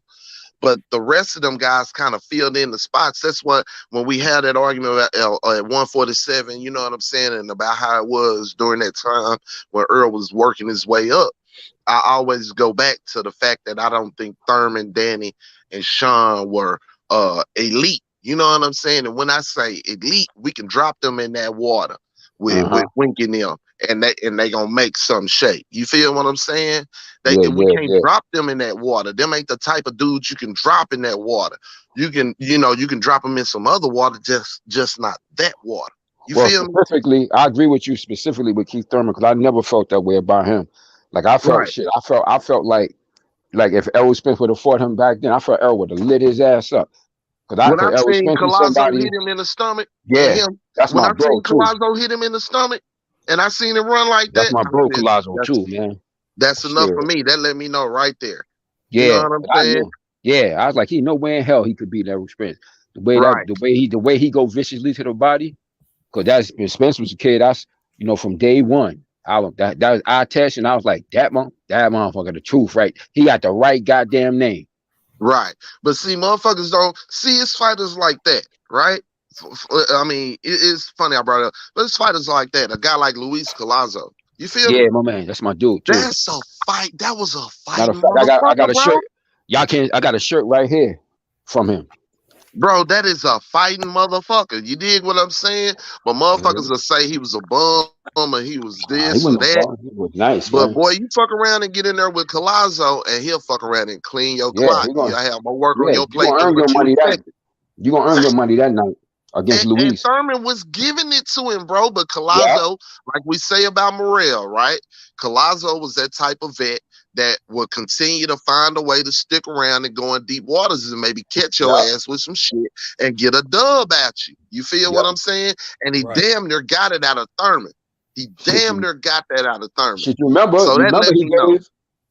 But the rest of them guys kind of filled in the spots. That's what, when we had that argument at 147, you know what I'm saying, and about how it was during that time when Earl was working his way up. I always go back to the fact that I don't think Thurman, Danny, and Sean were elite. You know what I'm saying? And when I say elite, we can drop them in that water with Winky and them. And they gonna make some shape. You feel what I'm saying? We can't drop them in that water. Them ain't the type of dudes you can drop in that water. You can drop them in some other water, just not that water. You feel specifically, me? I agree with you specifically with Keith Thurman because I never felt that way about him. Like I felt shit. I felt like if Errol Spence would have fought him back then, I felt Errol would have lit his ass up. When I seen Collazo hit him in the stomach, that's my bro too. Collazo hit him in the stomach. And I seen him run like that. That's my bro, Collazo, too, man. That's enough for me. That let me know right there. Yeah, you know what I'm saying? I was like, he no way in hell he could beat Errol Spence. The way he go viciously to the body, because Spence was a kid. That's from day one. That was our test, and I was like, that motherfucker, the truth, right? He got the right goddamn name. Right, but see, motherfuckers don't see his fighters like that, right? I mean, it's funny I brought it up, but it's fighters like that. A guy like Luis Collazo. You feel me? Yeah, my man. That's my dude, too. That's a fight. That was a fight. I got a shirt. I got a shirt right here from him. Bro, that is a fighting motherfucker. You dig what I'm saying? But motherfuckers will say he was a bum or he was this or that. He was nice, but man. Boy, you fuck around and get in there with Collazo and he'll fuck around and clean your clock. You'll have more work on your plate. You're going to earn your money that night. Against Luis. And Thurman was giving it to him, bro. But Collazo, like we say about Morrell, right? Collazo was that type of vet that will continue to find a way to stick around and go in deep waters and maybe catch your ass with some shit and get a dub at you. You feel what I'm saying? And he damn near got it out of Thurman. He damn near got that out of Thurman. Shit, you remember? So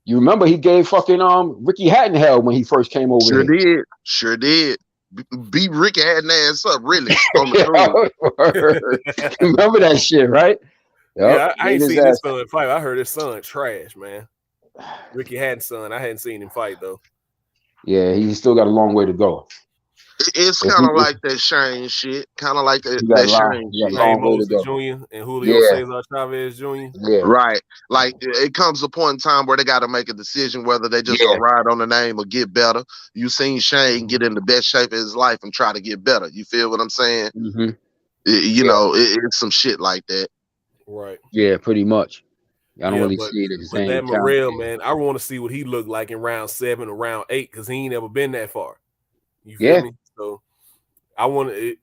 you remember he gave fucking Ricky Hatton hell when he first came over here. Sure did. Beat Ricky Hatton ass up, really. On the remember that shit, right? Yep. I ain't seen his son fight. I heard his son trash, man. Ricky Hatton's son. I hadn't seen him fight though. Yeah, he's still got a long way to go. It's kind of like that Shane shit. Kind of like that Shane shit. Shane Moses Jr. and Julio Cesar Chavez Jr. Yeah. Right. Like it comes a point in time where they got to make a decision whether they just gonna ride on the name or get better. You seen Shane get in the best shape of his life and try to get better. You feel what I'm saying? Mm-hmm. It's some shit like that. Right. Yeah, pretty much. I don't really see it at the same time. But that Morrell, man, I want to see what he looked like in round 7 or round 8 because he ain't never been that far. You feel me? So I want it,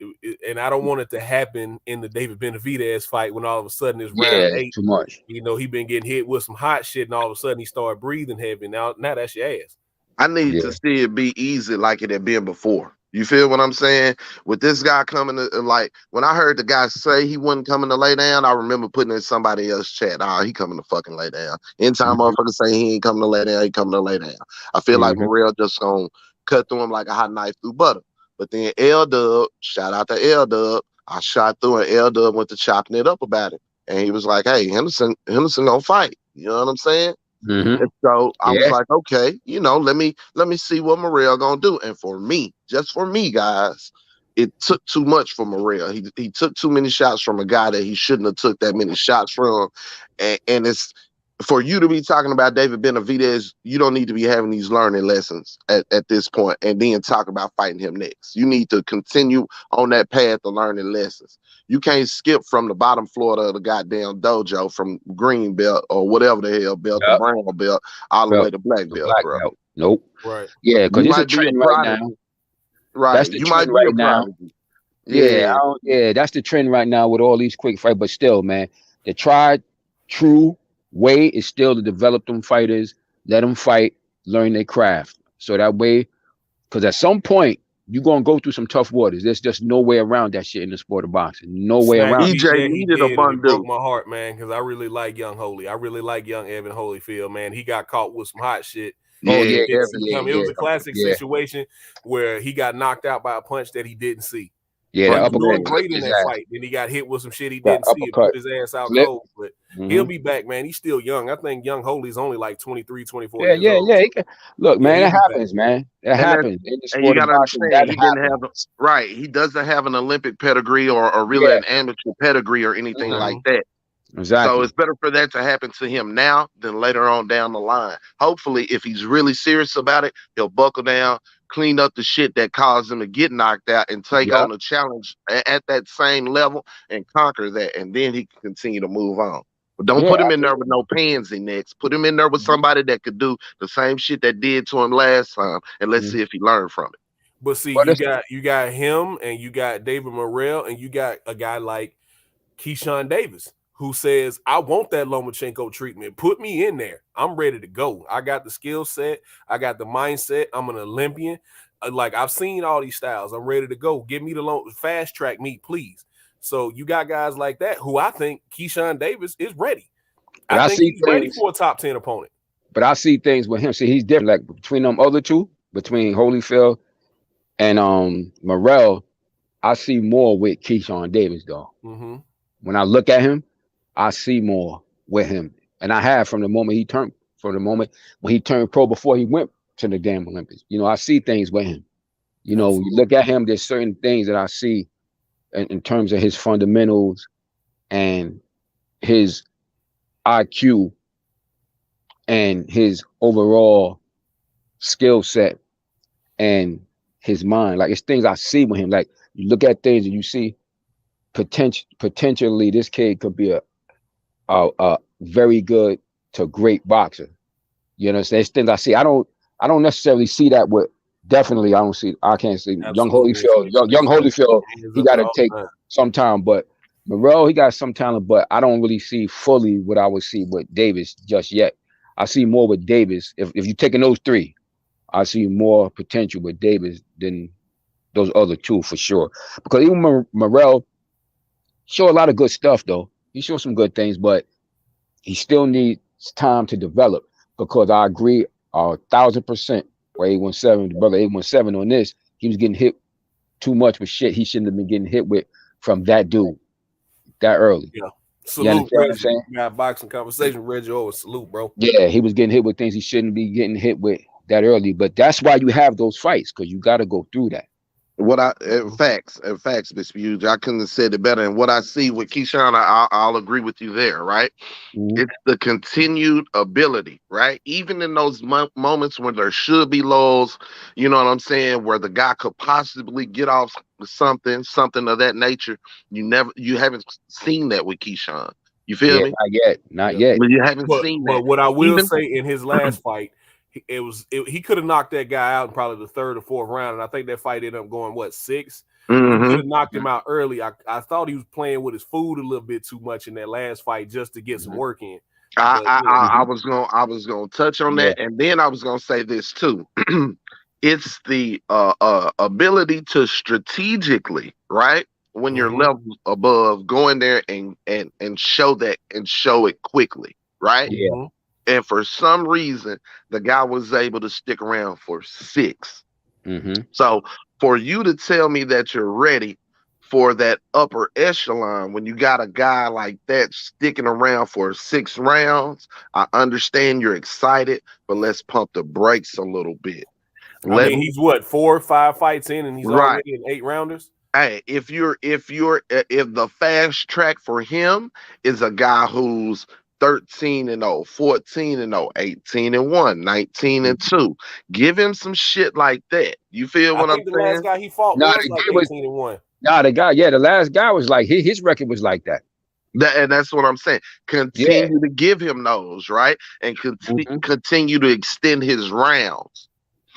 and I don't want it to happen in the David Benavidez fight when all of a sudden it's round 8. Too much. He been getting hit with some hot shit, and all of a sudden he started breathing heavy. Now that's your ass. I need to see it be easy like it had been before. You feel what I'm saying? With this guy coming to, like, when I heard the guy say he wasn't coming to lay down, I remember putting in somebody else's chat, he coming to fucking lay down. Anytime motherfuckers say he ain't coming to lay down, he coming to lay down. I feel like Morrell just gonna cut through him like a hot knife through butter. But then L-Dub, shout out to L-Dub, I shot through and L-Dub went to chopping it up about it. And he was like, hey, Henderson gonna fight. You know what I'm saying? And so I was like, okay, let me see what Morrell gonna do. And for me, just for me, guys, it took too much for Morrell. He took too many shots from a guy that he shouldn't have took that many shots from. And it's for you to be talking about David Benavidez, you don't need to be having these learning lessons at this point and then talk about fighting him next. You need to continue on that path of learning lessons. You can't skip from the bottom floor of the goddamn dojo from green belt or whatever the hell belt, the brown belt, all the way to black belt, bro. Nope. Right. Yeah, because it's a trend right now. Right. That's the trend right now. Yeah, that's the trend right now with all these quick fights. But still, man, the tried, true way is still to develop them fighters, let them fight, learn their craft. So that way, because at some point, you're going to go through some tough waters. There's just no way around that shit in the sport of boxing. No way around it. EJ needed a bundle. Broke my heart, man, because I really like young Holy. I really like young Evan Holyfield, man. He got caught with some hot shit. It was a classic situation where he got knocked out by a punch that he didn't see. Yeah, he was doing great in that fight. Then he got hit with some shit he didn't see. It put his ass out cold. But he'll be back, man. He's still young. I think young Holy's only like 23, 24 years old. Yeah. Look, man, it happens, man. It happens. And you got to understand, he didn't have he doesn't have an Olympic pedigree or really an amateur pedigree or anything like that. Exactly. So it's better for that to happen to him now than later on down the line. Hopefully, if he's really serious about it, he'll buckle down, clean up the shit that caused him to get knocked out and take on the challenge at that same level and conquer that. And then he can continue to move on. But don't put him in there with no pansy next. Put him in there with somebody that could do the same shit that did to him last time. And let's see if he learned from it. But see, you got him and you got David Morrell and you got a guy like Keyshawn Davis, who says, I want that Lomachenko treatment. Put me in there. I'm ready to go. I got the skill set. I got the mindset. I'm an Olympian. Like, I've seen all these styles. I'm ready to go. Give me the fast track me, please. So you got guys like that who I think Keyshawn Davis is ready. I think he's ready for a top 10 opponent. But I see things with him. See, he's different. Like between them other two, between Holyfield and Morrell, I see more with Keyshawn Davis, though. When I look at him, I see more with him, and I have from the moment when he turned pro before he went to the damn Olympics. I see things with him. You look at him. There's certain things that I see in terms of his fundamentals and his IQ and his overall skill set and his mind. Like, it's things I see with him. Like, you look at things and you see potentially this kid could be a very good to great boxer. There's things I see. I don't necessarily see that with. Definitely, I can't see young Holyfield. Young Holyfield, he got to take some time. But Morrell, he got some talent, but I don't really see fully what I would see with Davis just yet. I see more with Davis. If you're taking those three, I see more potential with Davis than those other two for sure. Because even Morrell show a lot of good stuff, though. He shows some good things, but he still needs time to develop. Because I agree 1,000% where 817, the brother 817 on this, he was getting hit too much with shit he shouldn't have been getting hit with from that dude that early. Yeah. Salute, Reggie. We got boxing conversation. Reggie, salute, bro. Yeah, he was getting hit with things he shouldn't be getting hit with that early. But that's why you have those fights, because you got to go through that. Facts, Dispute. I couldn't have said it better. And what I see with Keyshawn, I'll agree with you there, right? It's the continued ability, right? Even in those moments when there should be lows, you know what I'm saying, where the guy could possibly get off something of that nature. You haven't seen that with Keyshawn. You feel me? Not yet. But you haven't seen that. But what I will say, in his last fight, he could have knocked that guy out in probably the third or fourth round, and I think that fight ended up going 6. He could have knocked him out early. I thought he was playing with his food a little bit too much in that last fight just to get some work in. I was gonna touch on that, and then I was gonna say this too. It's the ability to strategically, right? When you're levels above, going there and show that and show it quickly, right? Yeah. And for some reason, the guy was able to stick around for 6. So for you to tell me that you're ready for that upper echelon when you got a guy like that sticking around for 6 rounds, I understand you're excited, but let's pump the brakes a little bit. I mean, he's what, 4 or 5 fights in, and he's already in 8 rounders. Hey, if the fast track for him is a guy who's 13-0, 14-0, 18-1, 19-2. Give him some shit like that. You feel what I'm saying? The last guy he fought was like 18-1. The last guy was like his record was like that. And that's what I'm saying. Continue to give him those, right? And continue to extend his rounds.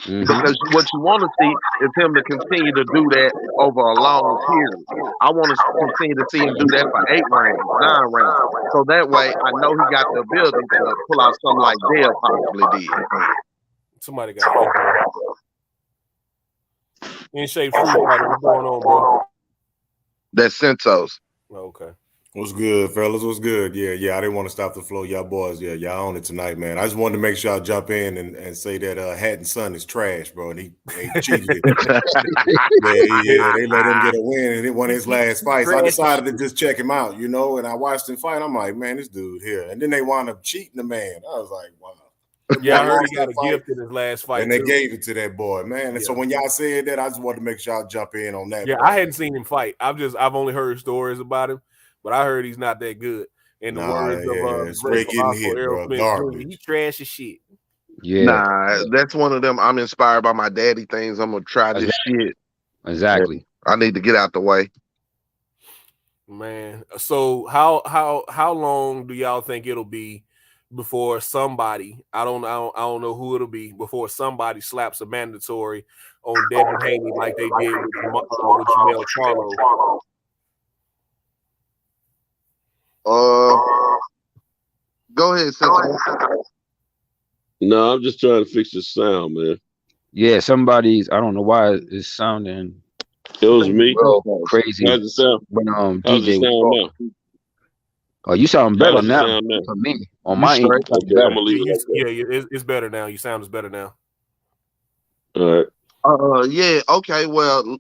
Because what you want to see is him to continue to do that over a long period. I want to continue to see him do that for 8 rounds, 9 rounds. So that way, I know he got the ability to pull out something like Dale possibly did. Somebody got it. In shape Street Fighter. What's going on, bro? That's Santos. Okay. What's good, fellas? What's good? Yeah. I didn't want to stop the flow. Y'all boys, y'all on it tonight, man. I just wanted to make sure I jump in and say that Hatton Son is trash, bro. And he cheated it. They let him get a win, and it won his last fight. So I decided to just check him out, and I watched him fight. I'm like, man, this dude here. And then they wound up cheating the man. I was like, wow. Yeah, I heard he got a gift in his last fight. And they gave it to that boy, man. And so when y'all said that, I just wanted to make sure I jump in on that. Yeah, I hadn't seen him fight. I've only heard stories about him. But I heard he's not that good. In the words of Aerosmith, he trash as shit. Yeah. Nah, that's one of them. I'm inspired by my daddy things. I'm gonna try this shit. Exactly. I need to get out the way. Man. So how long do y'all think it'll be before somebody, I don't know who it'll be, before somebody slaps a mandatory on Devin Haney like they did with Jamel Charlo? Go ahead, Santos. No, I'm just trying to fix the sound, man. Yeah, somebody's. I don't know why it's sounding. It was me. Crazy. How's it sound? When DJ was now? Oh, you sound better now. For me, on my end, it's better now. You sound better now. All right. Okay, well,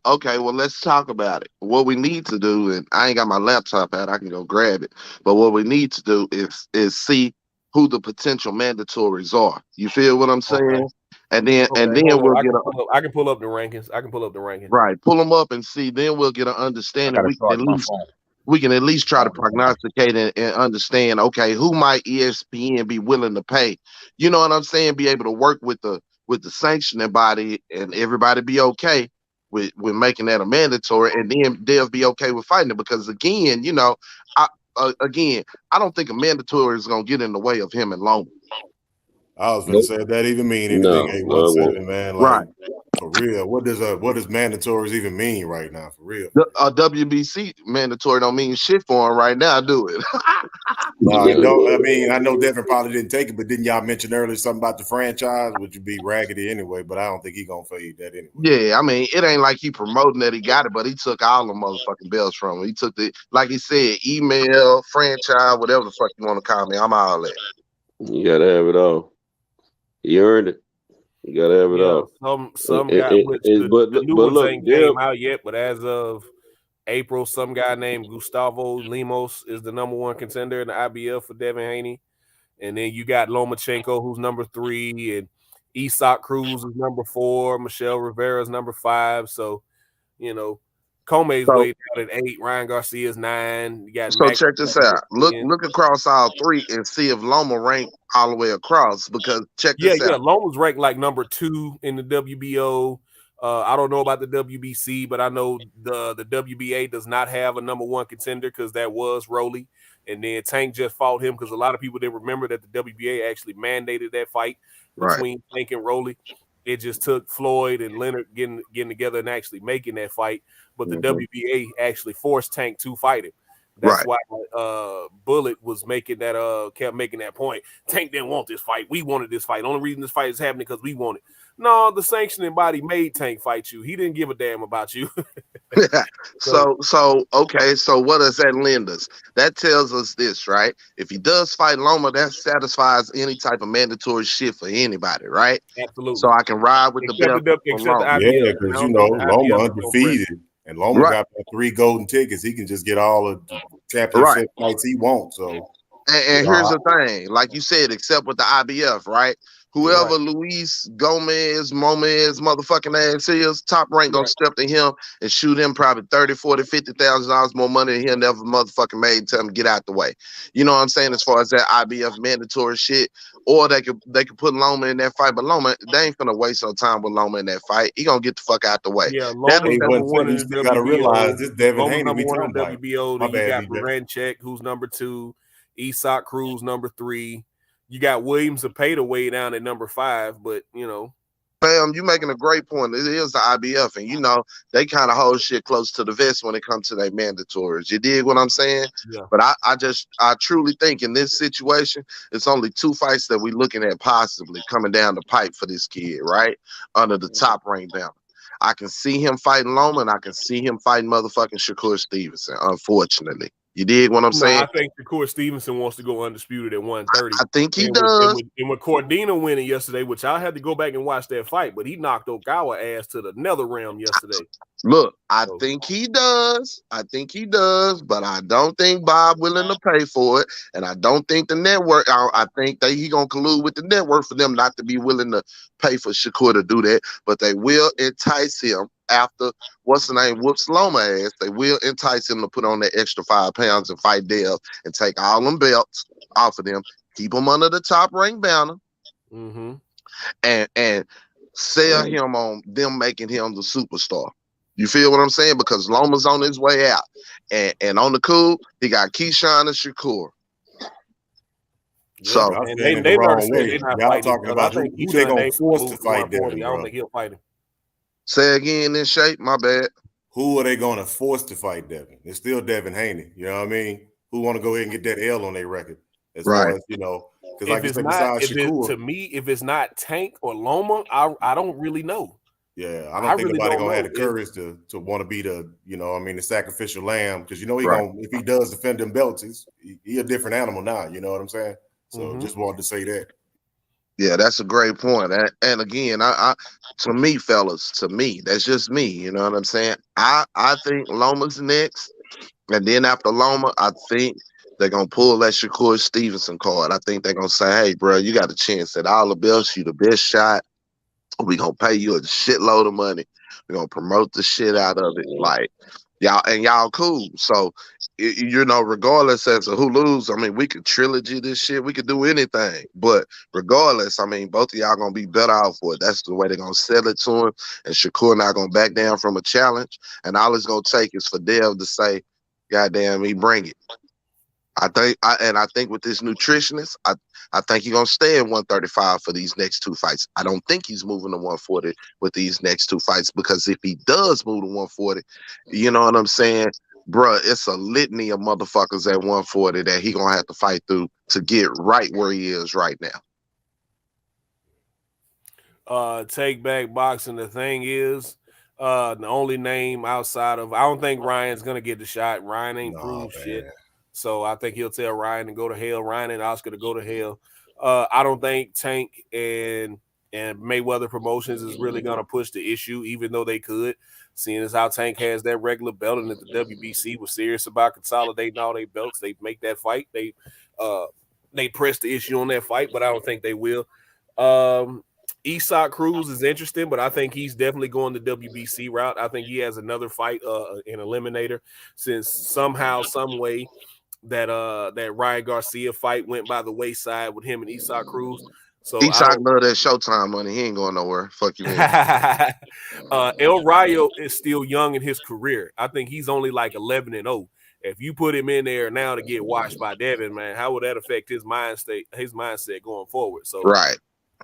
let's talk about it. What we need to do, and I ain't got my laptop out, I can go grab it. But what we need to do is see who the potential mandatories are. You feel what I'm saying? Okay. And then we'll get. I can pull up the rankings. Right, pull them up and see. Then we'll get an understanding. We can at least try to prognosticate and understand. Okay, who might ESPN be willing to pay? You know what I'm saying? Be able to work with the sanctioning body and everybody be okay with making that a mandatory, and then they'll be okay with fighting it. Because again, I don't think a mandatory is gonna get in the way of him and Loma. I was gonna say that even mean anything. 817, man. Like, for real, what does mandatories even mean right now? For real, a WBC mandatory don't mean shit for him right now, do it? No, I don't. I mean, I know Devin probably didn't take it, but didn't y'all mention earlier something about the franchise, which would be raggedy anyway? But I don't think he gonna fade that anyway. Yeah, I mean, it ain't like he promoting that he got it, but he took all the motherfucking belts from him. He took like he said, email, franchise, whatever the fuck you want to call me. I'm all that. You gotta have it all. You earned it. You gotta have it all. Some guy, the new ones ain't came out yet, but as of April, some guy named Gustavo Lemos is the #1 contender in the IBF for Devin Haney. And then you got Lomachenko, who's #3, and Isak Cruz is #4, Michelle Rivera's #5. So, Come's way down at 8, Ryan Garcia's 9. You got check this out. Look across all 3 and see if Loma ranked all the way across, because check this out. Yeah, Loma's ranked like #2 in the WBO. I don't know about the WBC, but I know the WBA does not have a #1 contender because that was Rolly. And then Tank just fought him because a lot of people didn't remember that the WBA actually mandated that fight between Tank and Rolly. It just took Floyd and Leonard getting together and actually making that fight. But the WBA actually forced Tank to fight him. That's right. why Bullet was making that kept making that point. Tank didn't want this fight. We wanted this fight. The only reason this fight is happening because we want it. No, the sanctioning body made Tank fight you. He didn't give a damn about you. So okay, so what does that lend us? That tells us this, right? If he does fight Loma, that satisfies any type of mandatory shit for anybody, right? Absolutely. So I can ride with except the belt. except the IBF. Yeah, because Loma undefeated, and Loma right. got 3 golden tickets. He can just get all of the championship fights he wants. So, and here's the thing, like you said, except with the IBF, right? Whoever Luis Gomez, motherfucking ass is, Top Rank gonna step to him and shoot him probably $30,000, $40,000, $50,000 more money than he'll never motherfucking made and tell him to get out the way. You know what I'm saying? As far as that IBF mandatory shit, or they could put Loma in that fight, but Loma, they ain't gonna waste no time with Loma in that fight. He gonna get the fuck out the way. Yeah, Loma's number one in the WBO. Gotta realize this Devin Haney number we one in talking the WBO. Then you got BJ. Baranchek, who's number 2. Isak Cruz, number 3. You got Williams Zepeda way down at number 5, but Fam, you making a great point. It is the IBF, and they kind of hold shit close to the vest when it comes to their mandatories. You dig what I'm saying? Yeah. But I truly think in this situation, it's only 2 fights that we're looking at possibly coming down the pipe for this kid, right? Under the Top Rank banner. I can see him fighting Loma, and I can see him fighting motherfucking Shakur Stevenson, unfortunately. You dig what I'm saying? I think Shakur Stevenson wants to go undisputed at 130. I think he does. And with Cordina winning yesterday, which I had to go back and watch that fight, but he knocked Ogawa ass to the nether realm yesterday. Look, I think he does. But I don't think Bob willing to pay for it, and I don't think the network. I think that he gonna collude with the network for them not to be willing to pay for Shakur to do that. But they will entice him after what's the name whoops Loma ass. They will entice him to put on that extra 5 pounds and fight Dev and take all them belts off of them, keep him under the Top Rank banner, and sell him on them making him the superstar. You feel what I'm saying? Because Loma's on his way out. And on the cool, he got Keyshawn and Shakur. So and they wrong said way. they're not Y'all fighting. talking about who they gonna force to fight Devin. I don't think he'll fight him. Say again in shape, my bad. Who are they gonna force to fight Devin? It's still Devin Haney. You know what I mean? Who want to go ahead and get that L on their record? As far as because like if you said, it's besides Shakur, to me, if it's not Tank or Loma, I don't really know. Yeah, I don't think nobody gonna have the courage to want to be the the sacrificial lamb, because he gonna, if he does defend them belts, he a different animal now. You know what I'm saying? So just wanted to say that. Yeah, that's a great point. And again, to me, fellas, that's just me. You know what I'm saying? I think Loma's next, and then after Loma, I think they're gonna pull that Shakur Stevenson card. I think they're gonna say, "Hey, bro, you got a chance at all the belts. You the best shot. We gonna pay you a shitload of money. We're gonna promote the shit out of it. Like y'all cool. So regardless as to who lose, I mean, we could trilogy this shit. We could do anything. But regardless, I mean, both of y'all gonna be better off for it. That's the way they're gonna sell it to him. And Shakur not gonna back down from a challenge. And all it's gonna take is for Dev to say, "Goddamn me, bring it." I think with this nutritionist, I think he's gonna stay at 135 for these next 2 fights. I don't think he's moving to 140 with these next 2 fights, because if he does move to 140, you know what I'm saying, bruh, it's a litany of motherfuckers at 140 that he gonna have to fight through to get right where he is right now. Take back boxing. The thing is, the only name outside of, I don't think Ryan's gonna get the shot. Ryan ain't proved shit. So I think he'll tell Ryan to go to hell. Ryan and Oscar to go to hell. I don't think Tank and Mayweather Promotions is really going to push the issue, even though they could, seeing as how Tank has that regular belt, and if the WBC was serious about consolidating all their belts, they make that fight. They press the issue on that fight, but I don't think they will. Isak Cruz is interesting, but I think he's definitely going the WBC route. I think he has another fight, an eliminator, since somehow, some way, that Ryan Garcia fight went by the wayside with him and Isak Cruz. So Isak love that Showtime money. He ain't going nowhere. Fuck you. El Rayo is still young in his career. I think he's only like 11-0. If you put him in there now to get watched by Devin, man, how would that affect his mindset going forward? So right.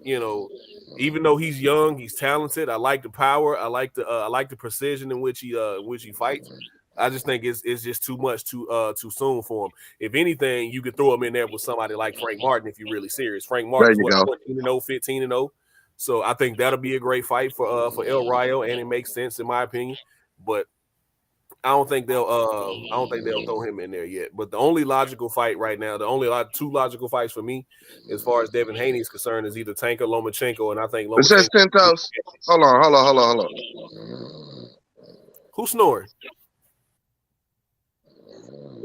Even though he's young, he's talented. I like the power. I like the precision in which he fights. I just think it's just too much too soon for him. If anything, you could throw him in there with somebody like Frank Martin if you're really serious. Frank Martin's 14-0, 15-0. So I think that'll be a great fight for El Rayo, and it makes sense in my opinion. But I don't think they'll throw him in there yet. But the only logical fight right now, two logical fights for me, as far as Devin Haney is concerned, is either Tank or Lomachenko, and I think Lomachenko. Is that Santos? Hold on. Who's snoring?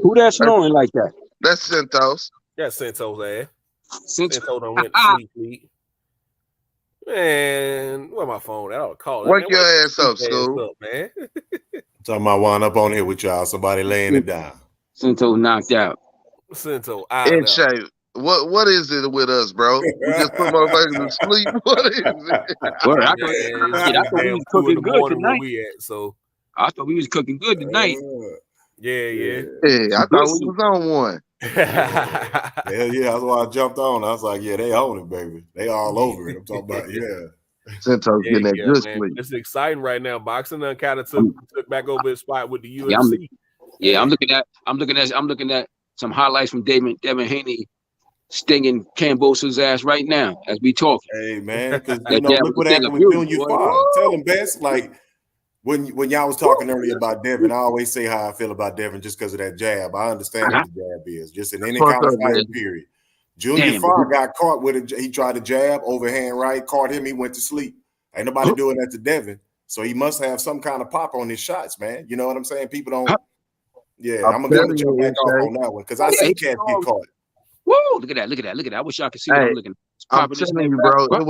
Who that snoring like that? That's Santos. That's Santos' ass. Santos done went to sleep. Man, where my phone at? I'll call it. Wake your ass up, Stu. Man. Talking about wind up on here with y'all. Somebody laying it down. Santos knocked out. Santos in shape. What is it with us, bro? We just put motherfuckers to sleep. What is it? Well, I thought we was cooking good tonight. I thought we was cooking good tonight. Yeah. I thought we was on one. Hell yeah, that's why I jumped on. I was like, yeah, they own it, baby. They all over it. I'm talking about, Santos getting that good sleep. It's exciting right now. Boxing done kind of took back over his spot with the UFC. I'm looking at some highlights from Devin Haney stinging Cambosa's ass right now as we talk. Hey man, because look what happened with you and your father. Tell him, Best, like when y'all was talking earlier about Devin, I always say how I feel about Devin just because of that jab. I understand what the jab is, just in any kind of fighting period. Junior Farr got caught with it. He tried to jab, overhand right, caught him. He went to sleep. Ain't nobody doing that to Devin. So he must have some kind of pop on his shots, man. You know what I'm saying? People don't. Yeah, I'm gonna jump back off on that one because I see cats get caught. Whoa! Look at that! I wish y'all could see what I'm looking at. I'm telling you, bro. It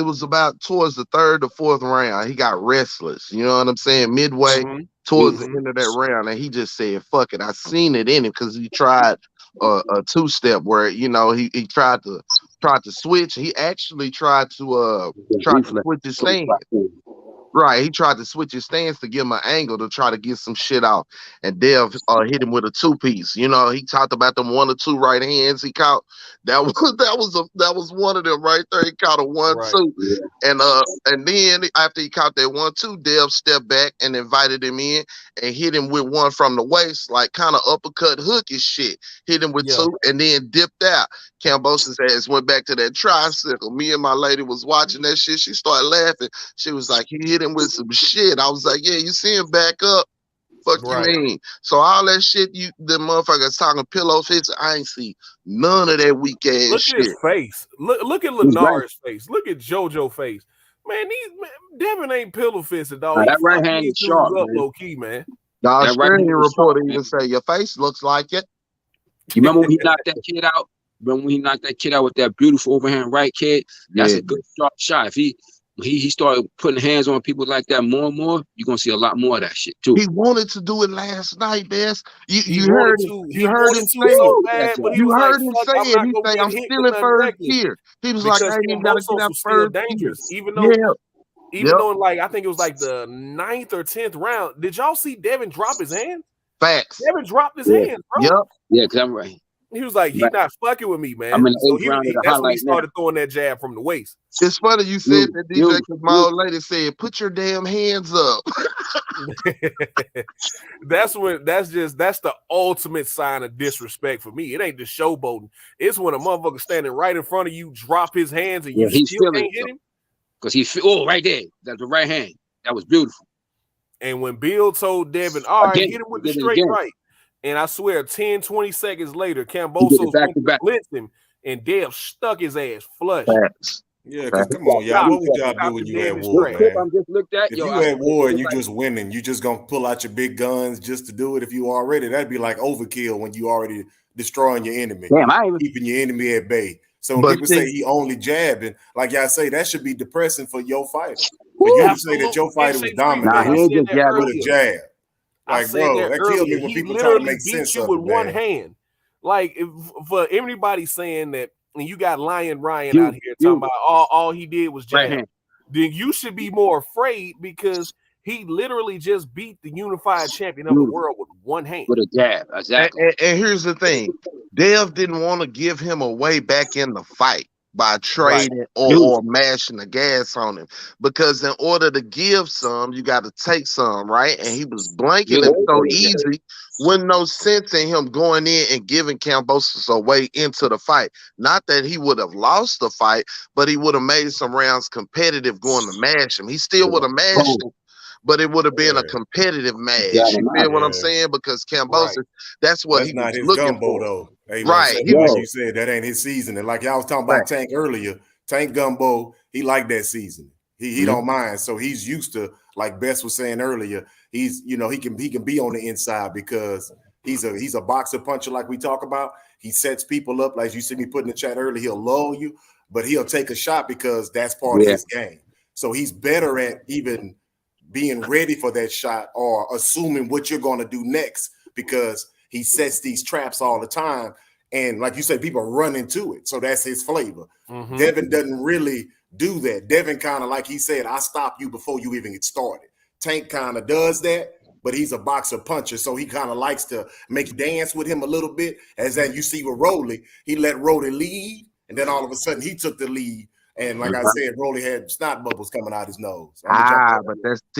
was about towards the third or fourth round. He got restless. You know what I'm saying? Midway towards the end of that round, and he just said, "Fuck it." I seen it in him because he tried a two-step where he tried to switch. He actually tried to switch his stance. Right, he tried to switch his stance to give him an angle to try to get some shit off, and Dev hit him with a two-piece. You know, he talked about them 1 or 2 right hands he caught. That was one of them right there. He caught a 1-2, and then after he caught that 1-2, Dev stepped back and invited him in and hit him with one from the waist, like kind of uppercut hookish shit. Hit him with 2 and then dipped out. Cambosa's ass went back to that tricycle. Me and my lady was watching that shit. She started laughing. She was like, he hit him with some shit. I was like, yeah, you see him back up? Fuck you mean? So all that shit, the motherfuckers talking pillow fists, I ain't see none of that weak ass shit. Look at his face. Look at Lenar's face. Look at JoJo's face. Man, Devin ain't pillow fisted, dog. That right hand is sharp, up low key, man. The Australian reporter even say your face looks like it. You remember when he knocked that kid out? Remember when he knocked that kid out with that beautiful overhand right, kid? That's a good sharp shot. If he started putting hands on people like that more and more, you're gonna see a lot more of that shit too. He wanted to do it last night, Bess. You heard him say it. You heard him say it. He say, I'm still in first gear. He was like, I ain't even gotta get out first gear. Even though like I think it was like the 9th or 10th round. Did y'all see Devin drop his hand? Facts. Devin dropped his hand, bro. Yep. Yeah, because I'm right. He was like, he's not fucking with me, man. I'm in so that's when he started throwing that jab from the waist. It's funny you said that, DJ, because my old lady said, put your damn hands up. That's the ultimate sign of disrespect for me. It ain't the showboating. It's when a motherfucker standing right in front of you, drop his hands, and you still can't hit him. Because right there. That's the right hand. That was beautiful. And when Bill told Devin, all right, hit him with the straight right. And I swear, 10, 20 seconds later, Cambosos blitzed him, and Dev stuck his ass flush. Yeah, because come on, y'all. What would y'all do when you at war, man? If you at war and you just winning, you just gonna pull out your big guns just to do it. If you already, that'd be like overkill when you already destroying your enemy, keeping your enemy at bay. So when people say he only jabbing, like y'all say, that should be depressing for your fighter. But you say that your fighter was dominating with a jab. Like, bro, that kills me when people try to make sense of it, with one hand. Like, for everybody saying that, and you got Lion Ryan out here talking about all he did was jab, then you should be more afraid because he literally just beat the unified champion of the world with one hand. With a jab, exactly. And here's the thing. Dev didn't want to give him away back in the fight. by trading or mashing the gas on him. Because in order to give some, you got to take some, right? And he was blanking him so easy. With no sense in him going in and giving Kambosos away into the fight. Not that he would have lost the fight, but he would have made some rounds competitive going to mash him. He still would have mashed him, but it would have been a competitive match. You feel what I'm saying? Because Kambosos, that's what he was looking for. Though. Hey, right. Like you said, that ain't his season. And like y'all was talking about Tank earlier, Tank Gumbo, he liked that season. He don't mind. So he's used to, like Bess was saying earlier, he's, you know, he can be on the inside because he's a boxer puncher like we talk about. He sets people up, like you see me put in the chat earlier, he'll lull you, but he'll take a shot because that's part of his game. So he's better at even being ready for that shot or assuming what you're going to do next because he sets these traps all the time. And like you said, people run into it. So that's his flavor. Devin doesn't really do that. Devin kind of, like he said, I stop you before you even get started. Tank kind of does that, but he's a boxer puncher. So he kind of likes to make dance with him a little bit. As that you see with Rolly, he let Rolly lead. And then all of a sudden he took the lead. And like I said, Rolly had snot bubbles coming out his nose. But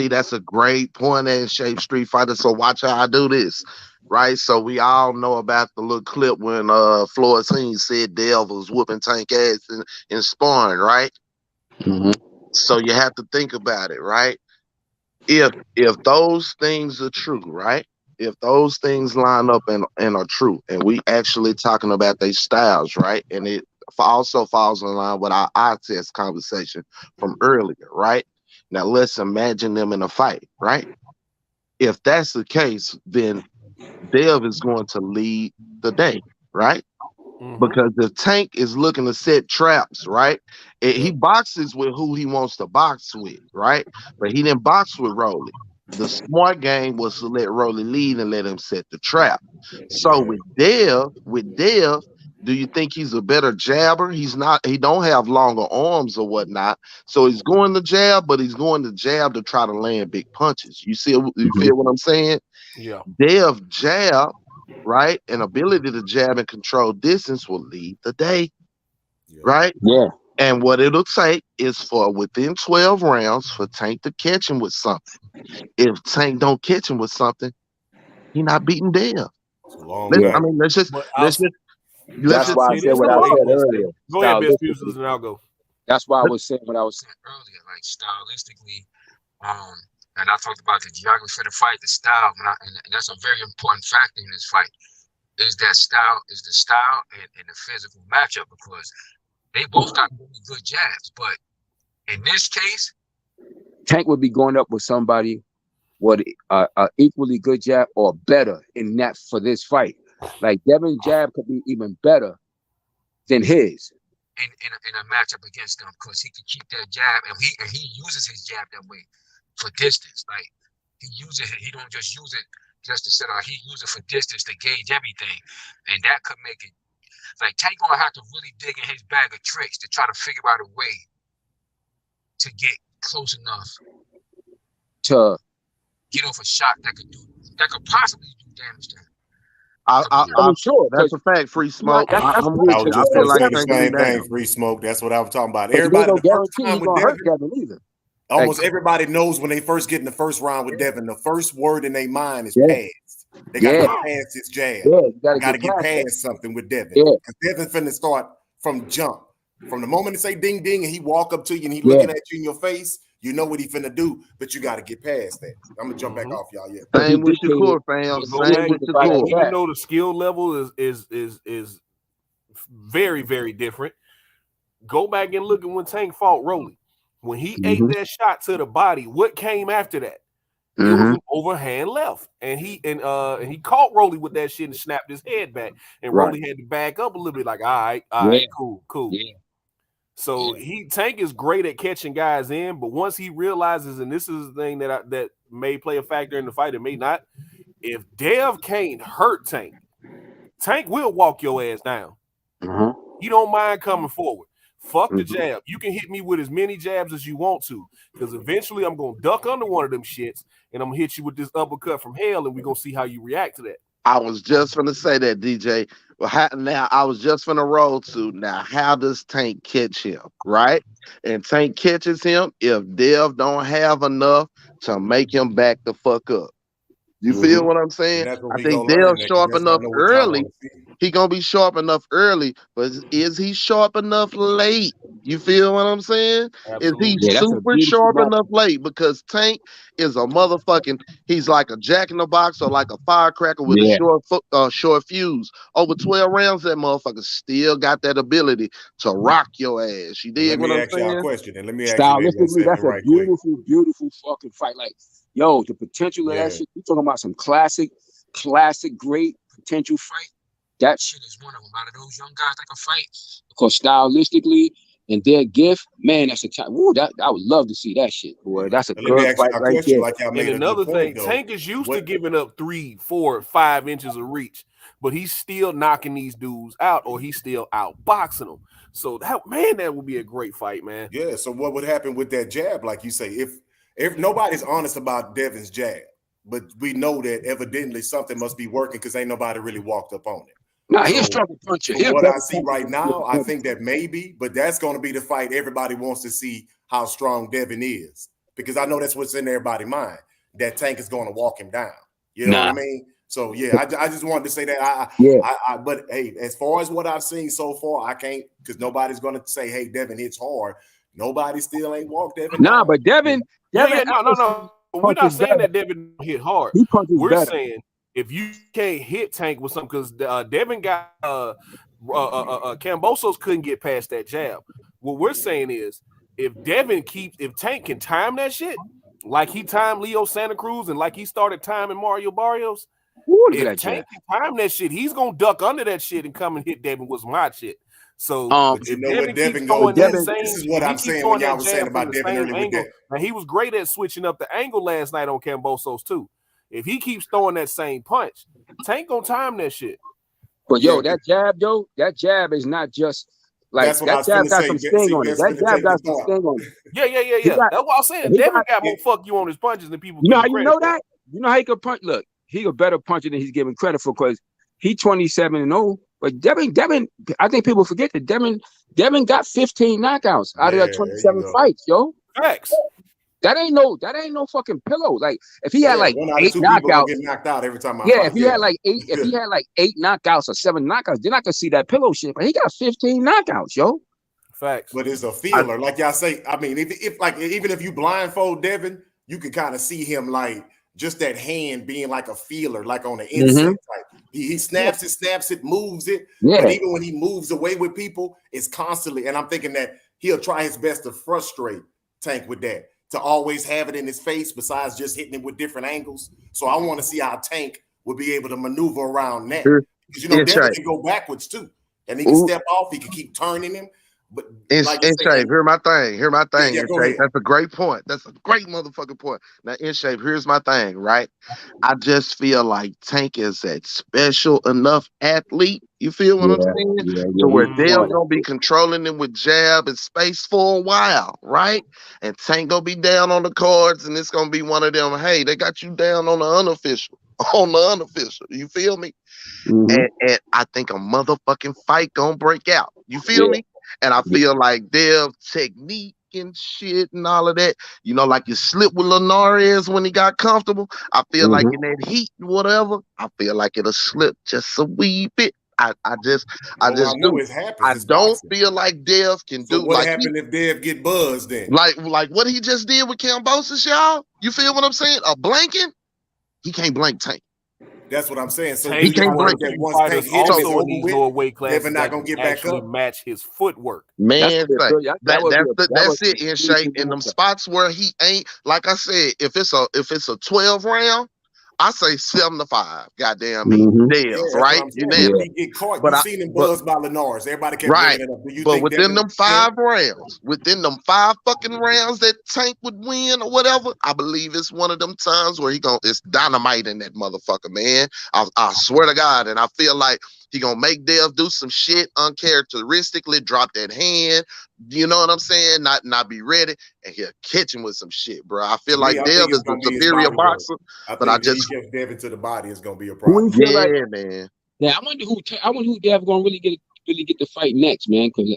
that's a great point in Shape Street Fighter. So watch how I do this, right? So we all know about the little clip when Florentine said Dev was whooping Tank ass in sparring, right? So you have to think about it, right? If those things are true, right? If those things line up and are true, and we actually talking about their styles, right? And it also falls in line with our eye test conversation from earlier, right? Now let's imagine them in a fight, right? If that's the case, then Dev is going to lead the day, right? Because the Tank is looking to set traps, right? He boxes with who he wants to box with, right? But he didn't box with Rolly. The smart game was to let Rolly lead and let him set the trap. So with Dev, do you think he's a better jabber? He's not. He don't have longer arms or whatnot. So he's going to jab, but he's going to jab to try to land big punches. You feel what I'm saying? Yeah. Dev jab, right? And ability to jab and control distance will lead the day, right? Yeah. And what it'll take is for within 12 rounds for Tank to catch him with something. If Tank don't catch him with something, he not beating Dev. I mean, let's just. That's why I said what I said earlier. Go ahead, Best Fuses, and I'll go. That's why I was saying what I was saying earlier. Like stylistically, and I talked about the geography of the fight, the style, and that's a very important factor in this fight. Is the style and the physical matchup, because they both got really good jabs. But in this case, Tank would be going up with somebody with equally good jab or better in that for this fight. Like Devin's jab could be even better than his in a matchup against them, because he can keep that jab, and he uses his jab that way for distance. Like he uses it, he don't just use it just to set out. He uses it for distance to gauge everything, and that could make it like Tank gonna have to really dig in his bag of tricks to try to figure out a way to get close enough to get off a shot that could possibly do damage to him. I'm sure that's a fact. Free Smoke. I'm with you. I feel like the same thing. Free Smoke. That's what I was talking about. Everybody, the first time with Devin either. Almost everybody knows when they first get in the first round with Devin, the first word in their mind is pass. They got to get past his jab. Got to get past something with Devin. Because Devin finna start from jump. From the moment they say ding ding and he walk up to you and he looking at you in your face, you know what he finna do, but you got to get past that. I'm gonna jump back off y'all. Same with your core, fam. Same with your core. Even though the skill level is very, very different. Go back and look at when Tank fought Rolly. When he ate that shot to the body, what came after that? It was an overhand left, and he caught Rolly with that shit and snapped his head back, and Rolly had to back up a little bit, like, all right, cool. Yeah. So Tank is great at catching guys in, but once he realizes, and this is the thing that may play a factor in the fight, it may not. If Dev can't hurt Tank, Tank will walk your ass down. He don't mind coming forward. Fuck the jab. You can hit me with as many jabs as you want to, because eventually I'm gonna duck under one of them shits, and I'm gonna hit you with this uppercut from hell, and we're gonna see how you react to that. I was just gonna say that, DJ. Now I was just gonna roll to now. How does Tank catch him, right? And Tank catches him if Dev don't have enough to make him back the fuck up. You feel what I'm saying? I think Dev's sharp enough early. He gonna be sharp enough early, but is he sharp enough late? You feel what I'm saying? Absolutely. Is he super sharp enough late? Because Tank is a motherfucking. He's like a jack in the box or like a firecracker with a short fuse. Over 12 rounds, that motherfucker still got that ability to rock your ass. You dig what I'm saying? Let me ask you a question, and let me ask Stylistically, that's a beautiful, quick. beautiful fucking fight. Like, yo, the potential of that shit. You talking about some classic, great potential fight. That shit is one of them. Out of those young guys that can fight, because stylistically and their gift, man, that's a time. Woo, that I would love to see that shit, boy. That's a good fight right there. And another thing, Tank is used to giving up 3, 4, 5 inches of reach, but he's still knocking these dudes out, or he's still outboxing them. So that would be a great fight, man. Yeah. So what would happen with that jab, like you say, if nobody's honest about Devin's jab, but we know that evidently something must be working because ain't nobody really walked up on it. Nah, he's trying to punch you. What I see right now, I think that maybe, but that's going to be the fight everybody wants to see how strong Devin is, because I know that's what's in everybody's mind, that Tank is going to walk him down. You know what I mean? So yeah, I just wanted to say that. But hey, as far as what I've seen so far, I can't, because nobody's going to say, hey, Devin hits hard. Nobody still ain't walked Devin. Nah, but Devin. No. We're not saying that Devin hit hard. We're saying if you can't hit Tank with something, because Devin got Kambosos couldn't get past that jab. What we're saying is, if Tank can time that shit like he timed Leo Santa Cruz and like he started timing Mario Barrios, if Tank can time that shit, he's gonna duck under that shit and come and hit Devin with some hot shit. So you know what Devin goes, this is what I'm saying when y'all was saying about Devin earlier with that. And he was great at switching up the angle last night on Kambosos too. If he keeps throwing that same punch, Tank gonna time that shit. But yo, that jab is not just like that jab got some sting on it. That jab got some sting on it. Yeah. That's what I'm saying. Devin got more fuck you on his punches than people. You know how you know that? You know how he could punch? Look, he a better puncher than he's given credit for, because he 27-0. But Devin, I think people forget that Devin got 15 knockouts out of that 27 fights, yo. Facts. That ain't no fucking pillow. Like if he had like 8 knockouts, get knocked out every time. If he had like 8 knockouts or 7 knockouts, then I could see that pillow shit. But he got 15 knockouts, yo. Facts. But it's a feeler, like y'all say. I mean, even if you blindfold Devin, you can kind of see him like just that hand being like a feeler, like on the inside type. He snaps it, moves it. Yeah. But even when he moves away with people, it's constantly. And I'm thinking that he'll try his best to frustrate Tank with that, to always have it in his face besides just hitting it with different angles. So I want to see how Tank will be able to maneuver around that. Because, Devin can go backwards too. And he can step off. He can keep turning him. But hear my thing. That's a great point. That's a great motherfucking point. Now, in shape, here's my thing, right? I just feel like Tank is that special enough athlete. You feel what I'm saying? So where Dale's gonna be controlling him with jab and space for a while, right? And Tank gonna be down on the cards, and it's gonna be one of them. Hey, they got you down on the unofficial. You feel me? And I think a motherfucking fight gonna break out. You feel me? And I feel like Dev's technique and shit and all of that, like you slipped with Linares when he got comfortable. I feel like in that heat, whatever, I feel like it'll slip just a wee bit. I don't feel like Dev can do. What happened if Dev get buzzed then? Like what he just did with Kambosos, y'all? You feel what I'm saying? A blanking, he can't blank Tank. That's what I'm saying. So he can't break that once Tank hits these lower weight classes. They're not gonna get back up. Match his footwork. Man, that's it in shape. In them spots where he ain't, like I said, if it's a 12 round, I say 7-5. Goddamn me, right? You get caught. But you seen him buzzed by Linares. Everybody kept bringing it up. But within them 5 rounds, within them 5 fucking rounds that Tank would win or whatever, I believe it's one of them times where it's dynamite in that motherfucker, man. I swear to God, and I feel like He gonna make Dev do some shit uncharacteristically, drop that hand. You know what I'm saying? Not be ready, and he'll catch him with some shit, bro. I feel like Dev is the superior boxer, but I just he gets Devin to the body, it's gonna be a problem. Yeah, man. Yeah, I wonder who Dev gonna really get the fight next, man. Because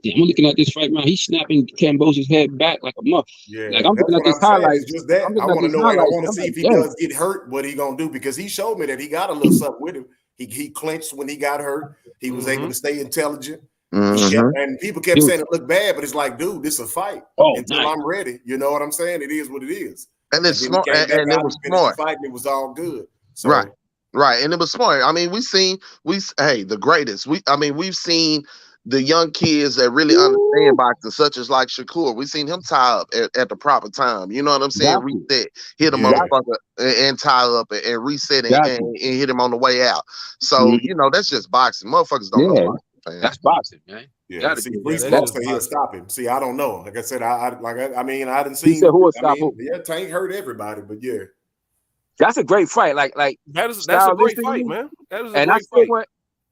I'm looking at this fight now. He's snapping Cambosia's head back like a muff. Yeah, like I'm looking at this highlight. It's just that I want to know, and I want to see if he does get hurt, what he gonna do, because he showed me that he got a little something with him. He clinched when he got hurt. He was able to stay intelligent. And people kept saying it looked bad, but it's like, dude, this is a fight. Until I'm ready. You know what I'm saying? It is what it is. And it's smart. And it was smart. Fight, and it was all good. So, right. And it was smart. I mean, the greatest. We've seen the young kids that really understand boxing, such as like Shakur. We've seen him tie up at the proper time. You know what I'm saying? Reset, hit a motherfucker and tie up and reset and hit him on the way out. So, that's just boxing. Motherfuckers don't know boxing. Man. That's boxing, man. Yeah, see, he'll stop him. See, I don't know. Like I said, I didn't see. He said who would stop him? Yeah, Tank hurt everybody, but yeah, that's a great fight. Like that's a great fight, man. That is a great fight.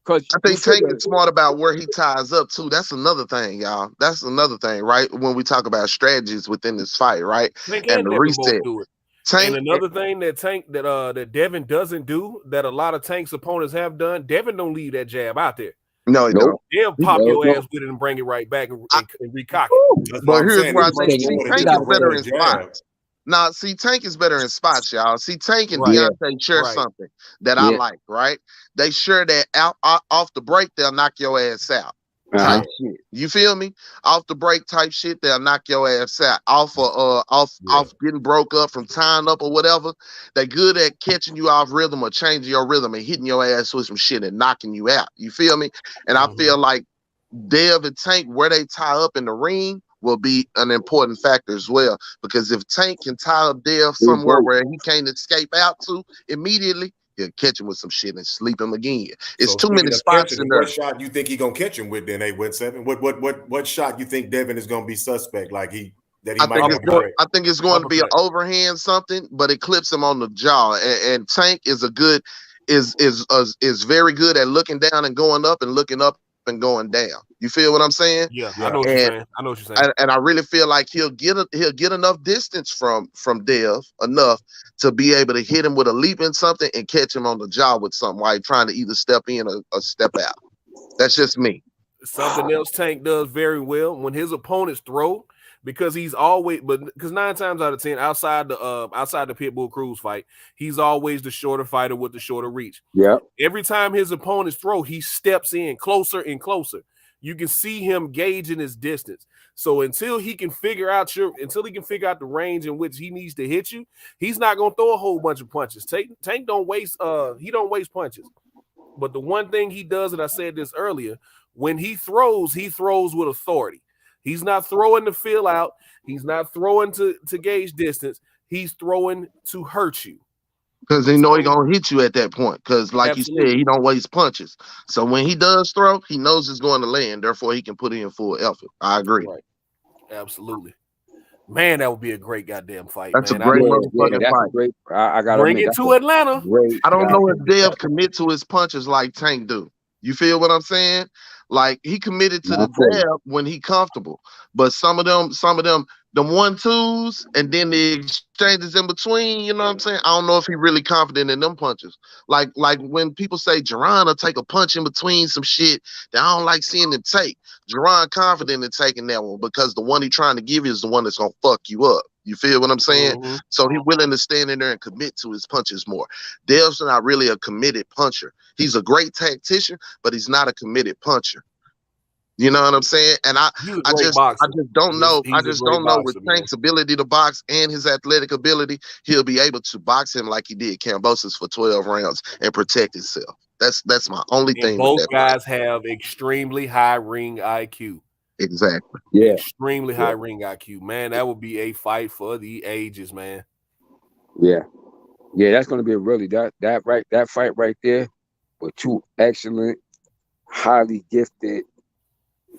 Because I think Tank is smart about where he ties up too. That's another thing, y'all. That's another thing, right? When we talk about strategies within this fight, right? And the reset. Tank, and another thing that Devin doesn't do that a lot of Tank's opponents have done, Devin don't leave that jab out there. No, he don't. They'll pop your ass with it and bring it right back and recock it. But here's where I think Tank is better in spots. Now, see, Tank is better in spots, y'all. See, Tank and Deontay share something that I like, right? They share that off the break, they'll knock your ass out. Type shit. You feel me? Off the break type shit, they'll knock your ass out. Off getting broke up from tying up or whatever. They good at catching you off rhythm or changing your rhythm and hitting your ass with some shit and knocking you out. You feel me? And I feel like Dev and Tank, where they tie up in the ring, will be an important factor as well. Because if Tank can tie up Dev somewhere where he can't escape out to immediately, he'll catch him with some shit and sleep him again. It's too many spots in there. What shot you think he gonna catch him with then, 8-7? What shot you think Devin is gonna be suspect? I think it's going to be an overhand something, but it clips him on the jaw. And Tank is very good at looking down and going up and looking up and going down. You feel what I'm saying? Yeah, I know what you're saying. And I really feel like he'll get enough distance from Dev enough to be able to hit him with a leap in something and catch him on the jaw with something while he's trying to either step in or step out. That's just me. Something else Tank does very well when his opponents throw, because he's always, because 9 times out of 10, outside the Pitbull Cruz fight, he's always the shorter fighter with the shorter reach. Yeah. Every time his opponents throw, he steps in closer and closer. You can see him gauging his distance. So until he can figure out the range in which he needs to hit you, he's not gonna throw a whole bunch of punches. Tank don't waste punches. But the one thing he does, and I said this earlier, when he throws with authority. He's not throwing to fill out. He's not throwing to gauge distance. He's throwing to hurt you. Because they know he's going to hit you at that point. Because like you said, he don't waste punches. So when he does throw, he knows it's going to land. Therefore, he can put in full effort. I agree. Right. Absolutely. Man, that would be a great goddamn fight. That's a great motherfucking fight. I got to bring it to Atlanta. I don't know if Dev commit to his punches like Tank do. You feel what I'm saying? Like he committed to the jab when he comfortable, but some of them, the 1-2s and then the exchanges in between. You know what I'm saying? I don't know if he really confident in them punches. Like when people say Jerron will take a punch in between some shit that I don't like seeing him take. Jerron confident in taking that one because the one he trying to give you is the one that's gonna fuck you up. You feel what I'm saying? Mm-hmm. So he's willing to stand in there and commit to his punches more. Dev's not really a committed puncher. He's a great tactician, but he's not a committed puncher. You know what I'm saying? And I just don't know. I just don't know with Tank's ability to box and his athletic ability, he'll be able to box him like he did Kambosos for 12 rounds and protect himself. That's my only thing. Both guys have extremely high ring IQ. Exactly. Yeah. Extremely high ring IQ. Man, that would be a fight for the ages, man. Yeah. Yeah, that's gonna be that fight right there with two excellent, highly gifted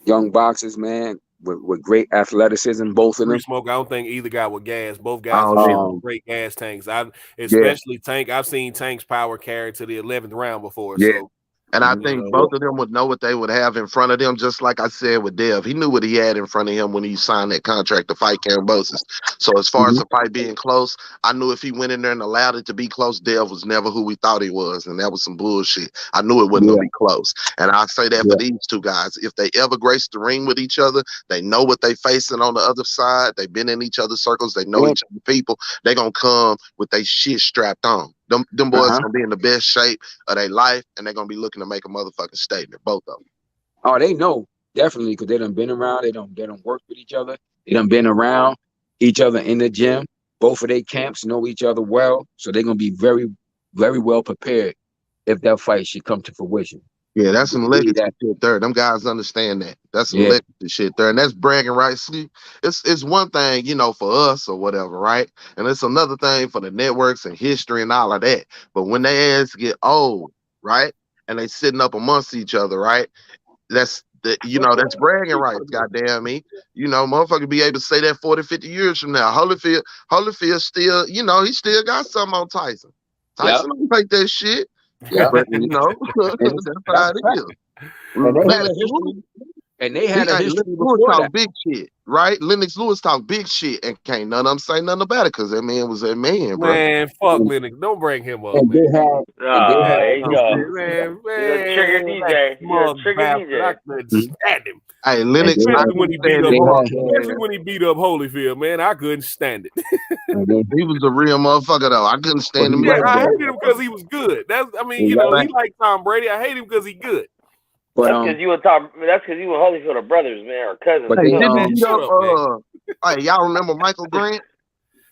young boxers, man, with great athleticism, both of them. Smoke, I don't think either guy with gas. Both guys have great gas tanks. Tank. I've seen Tank's power carry to the 11th round before. Yeah. So And I think both of them would know what they would have in front of them, just like I said with Dev. He knew what he had in front of him when he signed that contract to fight Kambosos. So as far as the fight being close, I knew if he went in there and allowed it to be close, Dev was never who we thought he was. And that was some bullshit. I knew it wasn't going to be close. And I say that for these two guys. If they ever grace the ring with each other, they know what they facing on the other side. They've been in each other's circles. They know each other people. They're going to come with their shit strapped on. Them boys gonna be in the best shape of their life, and they're gonna be looking to make a motherfucking statement, both of them. Oh, they know, definitely, because they done been around. They don't work with each other. They done been around each other in the gym. Both of their camps know each other well, so they're gonna be very, very well prepared if that fight should come to fruition. Yeah, that's some legacy shit there. Them guys understand that. That's some legacy shit there. And that's bragging rights. See, it's one thing, you know, for us or whatever, right? And it's another thing for the networks and history and all of that. But when they ass get old, right? And they sitting up amongst each other, right? That's that's bragging rights, goddamn me. You know, motherfucker be able to say that 40, 50 years from now. Holyfield still, he still got something on Tyson. Tyson don't take that shit. Yeah, but that's how it is. And they had a history before talk big shit, right? Lennox Lewis talk big shit, and can't none of them say nothing about it because that man was that man, bro. Man, fuck Lennox. Don't bring him up. There you go. Man. Trigger DJ. I couldn't stand him. Hey, Lennox, especially when he beat up Holyfield, man, I couldn't stand it. He was a real motherfucker, though. I couldn't stand him. Yeah, I hated him because he was good. He like Tom Brady. I hate him because he good. But, that's because you and Holyfield are brothers, man, or cousins. But hey, y'all remember Michael Grant?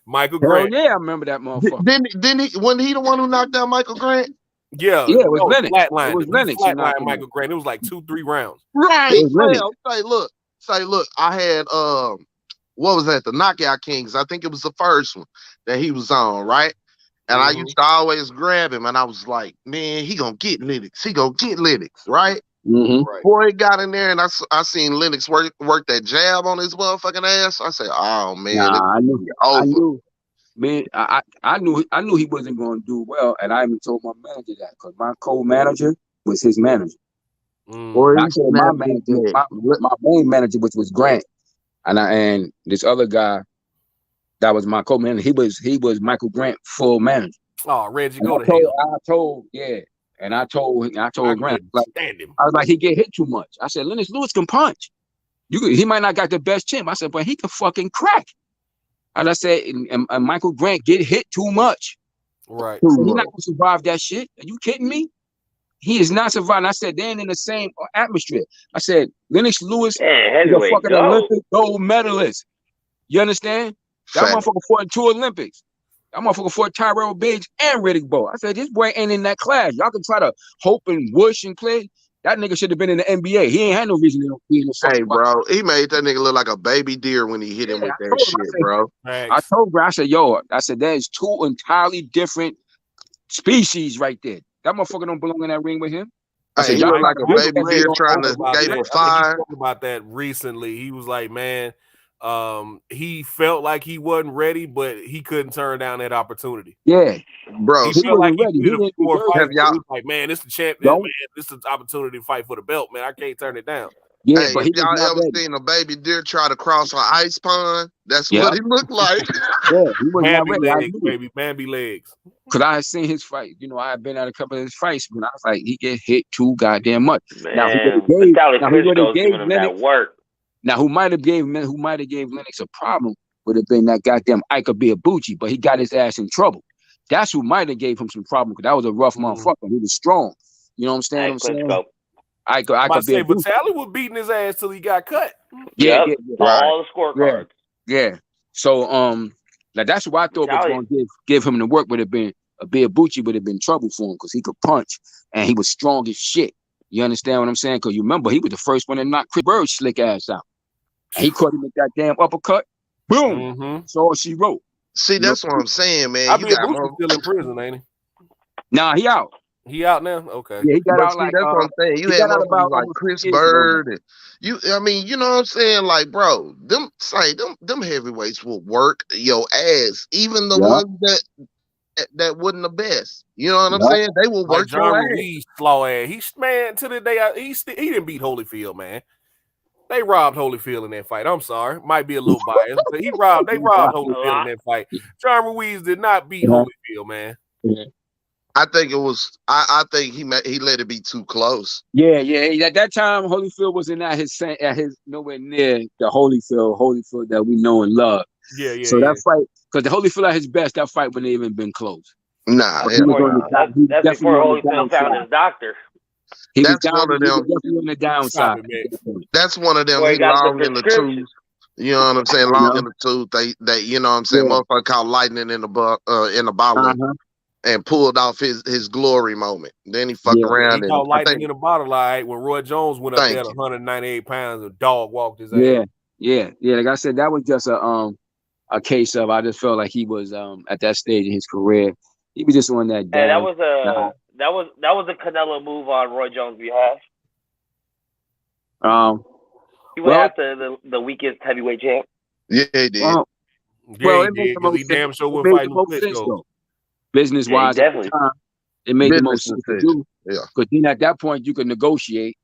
Michael Grant. Yeah, I remember that motherfucker. Wasn't he the one who knocked out Michael Grant? Yeah, it was Lennox. Flatline. It was Lennox. Flatline Michael Grant. It was like 2-3 rounds. Right. Say, look. I had what was that? The Knockout Kings. I think it was the first one that he was on, right? And I used to always grab him, and I was like, man, he gonna get Lennox. He gonna get Lennox, right? Right. Boy, he got in there, and I seen Lennox work that jab on his motherfucking ass. I said, oh man, I knew. Man, I knew he wasn't going to do well, and I even told my manager that because my co-manager was his manager. I told my manager, my main manager, which was Grant, and this other guy that was my co-manager. He was Michael Grant full manager. Oh, Reggie, go to hell. I told Grant, like, I was like, he get hit too much. I said, Lennox Lewis can punch. He might not got the best chin. I said, but he can fucking crack. And I said, and Michael Grant get hit too much. Right. He's not gonna survive that shit. Are you kidding me? He is not surviving. I said, they're in the same atmosphere. I said, Lennox Lewis is a fucking Olympic gold medalist. You understand? That motherfucker fought in 2 Olympics. That motherfucker fought Tyrell Biggs and Riddick Bowe. I said, this boy ain't in that class. Y'all can try to hope and wish and play. That nigga should have been in the NBA. He ain't had no reason to be in the Hey, bro, he made that nigga look like a baby deer when he hit him with that shit, bro. I told bro, I said, that is 2 entirely different species right there. That motherfucker don't belong in that ring with him. I said, y'all like a baby deer trying to escape a fire. He talked about that recently. He was like, man, he felt like he wasn't ready, but he couldn't turn down that opportunity. Yeah, bro. He felt like he did a more fight. He was like, man, this is the champion. Man, this is the opportunity to fight for the belt, man. I can't turn it down. Yeah, hey, but y'all ever seen a baby deer try to cross an ice pond? That's what he looked like. Yeah, he was Bambi legs, baby, Bambi legs. Because I had seen his fight. I had been at a couple of his fights, but I was like, he get hit too goddamn much. Man, Klitschko's giving him that work. Now, who might have gave Lennox a problem would have been that goddamn Ike Biabuchi, but he got his ass in trouble. That's who might have gave him some problem because that was a rough motherfucker. He was strong. You know what I'm saying? Ike Biabuchi. But Tally was beating his ass till he got cut. Yeah. All the scorecards. Yeah. So now that's what I thought was going to give him the work would have been a Biabuchi would have been trouble for him because he could punch and he was strong as shit. You understand what I'm saying? Because you remember he was the first one to knock Chris Bird's slick ass out. And he caught him with that damn uppercut. Boom. That's all she wrote. See, that's what I'm saying, man. Biabuchi's still in prison, ain't he? Nah, he out. He out now? Okay. Yeah, he got out like that's what I'm saying. You had about like Chris Bird and you know what I'm saying? Like, bro, them heavyweights will work your ass. Even the ones that that wasn't the best. You know what I'm saying? They will work John your ass. Ruiz, slow ass. To the day he didn't beat Holyfield, man. They robbed Holyfield in that fight. I'm sorry, might be a little biased, but they robbed Holyfield in that fight. John Ruiz did not beat Holyfield, man. I think it was. I think he let it be too close. Yeah. At that time, Holyfield wasn't at his nowhere near the Holyfield that we know and love. Yeah. So that fight, because the Holyfield at his best, that fight wouldn't even been close. Nah, that's before Holyfield found his doctor. He was definitely on the downside. That's one of them. He long in the tooth. You know what I'm saying? Long in the tooth. They you know what I'm saying? Motherfucker caught lightning in the bottle and pulled off his glory moment. Then he fucked around. He caught lightning in a bottle, like when Roy Jones went up there at 198 pounds, a dog walked his ass. Yeah. Like I said, that was just a case of, I just felt like he was at that stage in his career. He was just on that. Yeah, that was a Canelo move on Roy Jones' behalf. He went after the weakest heavyweight champ. Yeah, he did. He did. He damn sure would fight Klitschko. Business wise, at the time, it made the most sense to do. Yeah, because then at that point you could negotiate,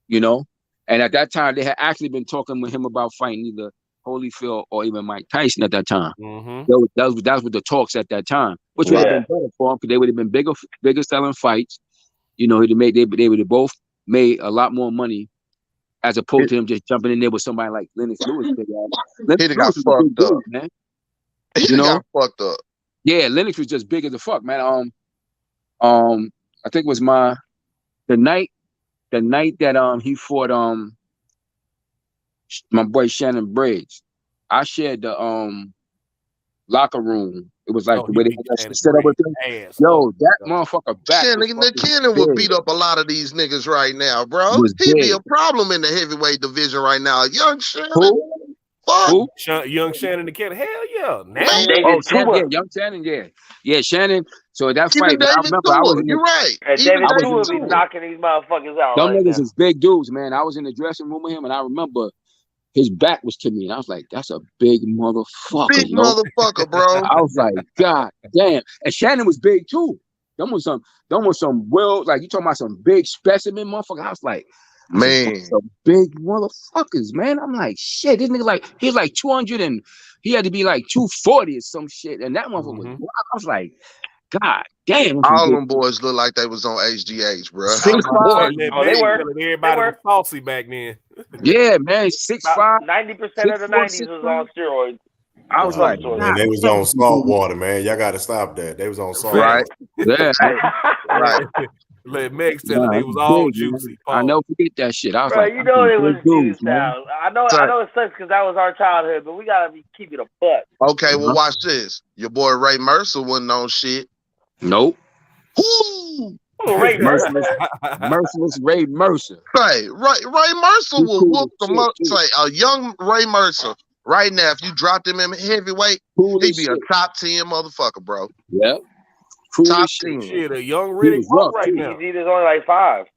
you know. And at that time, they had actually been talking with him about fighting either Holyfield or even Mike Tyson at that time. That was the talks at that time, which would have been better for him because they would have been bigger selling fights. You know, they would have both made a lot more money as opposed to him just jumping in there with somebody like Lennox Lewis. He got fucked up, man. You know, got fucked up. Yeah, Lennox was just big as a fuck, man. I think it was the night that he fought my boy Shannon Briggs. I shared the locker room. It was like the way they had set up with him. Yo, that motherfucker back. Cannon would beat up a lot of these niggas right now, bro. He'd be a problem in the heavyweight division right now. Young Shannon. Who? Young Shannon the Kid. Hell yeah. Young Shannon, yeah, Shannon. So that fight, I remember I was in you're right. David Stewart be knocking these motherfuckers out. Them niggas is big dudes, man. I was in the dressing room with him, and I remember his back was to me, and I was like, "That's a big motherfucker, motherfucker, bro." I was like, "God damn!" And Shannon was big too. Them was some like you talking about some big specimen motherfucker. I was like, man, some big motherfuckers, man. I'm like, shit. This nigga he was like 200 and he had to be like 240 or some shit, and that motherfucker was. I was like, God damn! All them boys look like they was on HGH, bro. 6'5". They were. Everybody was falsy back then. Yeah, man. 6'5". 90% of the 90s was on steroids. I was like, man, they was on salt water, man. Y'all got to stop that. They was on salt water. Yeah. Right. Let Meg tell it. They was all juicy. I never forget that shit. I was like, you know it was juice now. I know it sucks because that was our childhood, but we gotta keep it a buck. Okay, well watch this. Your boy Ray Mercer wasn't on shit. Nope. Ray Mercer. Merciless Ray Mercer. Ray Mercer will whoop the say a young Ray Mercer right now. If you dropped him in heavyweight, he'd be a top 10 motherfucker, bro. Yep. Top 10. Shit, a young Riddick right now. He's only like 5.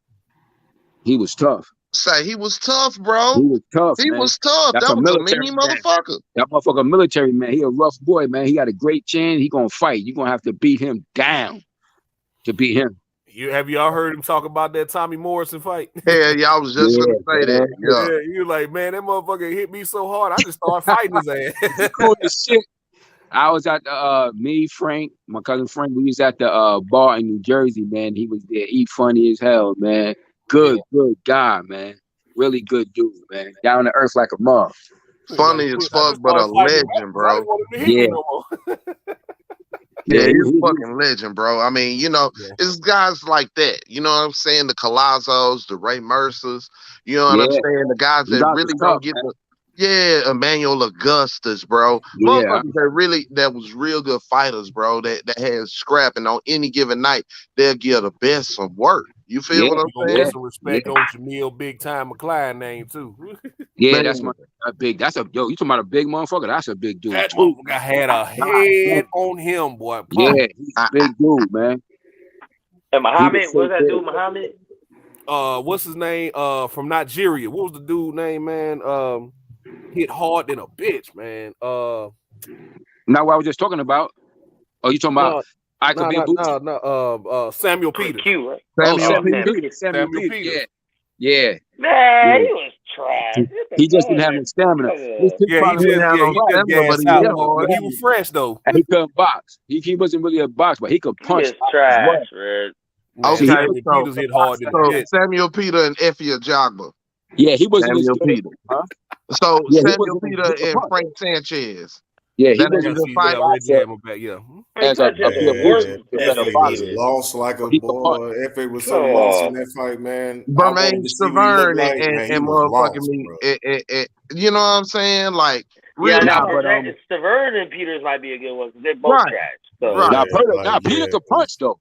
He was tough. Say he was tough, bro. He was tough. He was tough. That was a mean motherfucker. That motherfucker military man. He a rough boy, man. He got a great chin. He gonna fight. You gonna have to beat him down to beat him. Have y'all heard him talk about that Tommy Morrison fight? Yeah, I was just gonna say that. Yeah, you like, man, that motherfucker hit me so hard, I just started fighting his ass. Cool as shit. I was at me, Frank, my cousin Frank. We was at the bar in New Jersey, man. He was there. He funny as hell, man. Good guy, man. Really good dude, man. Down to earth like a mug. Funny as fuck, but a legend, bro. Yeah. Yeah, he's a fucking legend, bro. I mean, you know, it's guys like that. You know what I'm saying? The Colazzos, the Ray Mercers. You know what I'm saying? The guys that really don't get the. Yeah, Emmanuel Augustus, bro. Motherfuckers that was real good fighters, bro. That had scrapping on any given night. They'll give the best some work. You feel what I'm saying? Some respect on Jamil Big Time McCline name too. Yeah, man. That's my big. That's a yo. You talking about a big motherfucker? That's a big dude. That motherfucker had a head on him, boy. Yeah, he's a big dude, man. And Muhammad, what's that dude, Muhammad? What's his name? From Nigeria. What was the dude name, man? Hit hard than a bitch, man. Not what I was just talking about. Oh, you talking about? I could be Samuel Peters. Q, right? Samuel Peters. Yeah. Man, he was trash. He just didn't have no stamina. He just gassed out, but he was fresh though. And he couldn't box. He wasn't really a box, but he could punch. He is trash, man. Okay, Peters hit hard. So Samuel Peter and Effie Ajagba. Yeah, he wasn't Samuel Peter. Huh? So Samuel Peter and Frank Sanchez. Yeah, he was a fight. Lost like a boy. If it was so lost in that fight, man. Bermaine Severn and motherfucking me. You know what I'm saying? Like, really, Severn and Peters might be a good one because they're both trash. So. Now Peter could punch though.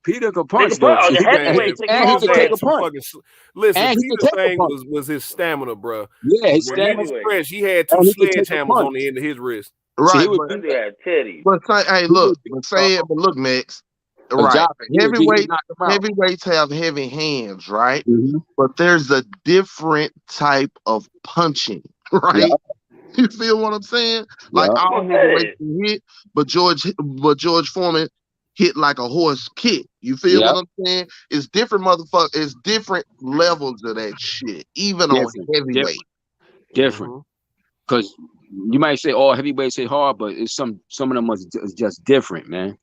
Peter could punch though. And he could take a punch. Listen, Peter's thing was his stamina, bro. Yeah, his stamina. He was fresh. He had 2 sledgehammers on the end of his wrist. Right, but hey, look, look, Max. Right, heavyweights have heavy hands, right? Mm-hmm. But there's a different type of punching, right? Yeah. You feel what I'm saying? Like all heavyweights can hit, but George Foreman hit like a horse kick. You feel what I'm saying? It's different, motherfucker. It's different levels of that shit, even on heavyweight. Different, because. You might say all heavyweights hit hard, but it's some of them was just different, man.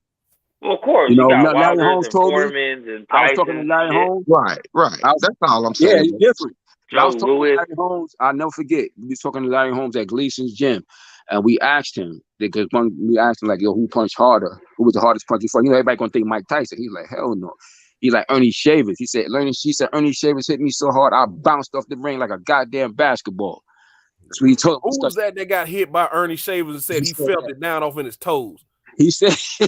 Well, of course, you know, Larry Holmes told me. I was talking to Larry Holmes. Right. That's all I'm saying. Yeah, he's different. I was talking to Larry Holmes. I'll never forget. We was talking to Larry Holmes at Gleason's gym, and we asked him because we asked him like, "Yo, who punched harder? Who was the hardest puncher for?" You know, everybody gonna think Mike Tyson. He's like, "Hell no." He's like Ernie Shavers. He said, "Ernie Shavers hit me so hard, I bounced off the ring like a goddamn basketball." That's what he told. Who was that got hit by Ernie Shavers and said he felt it down off in his toes? He said, who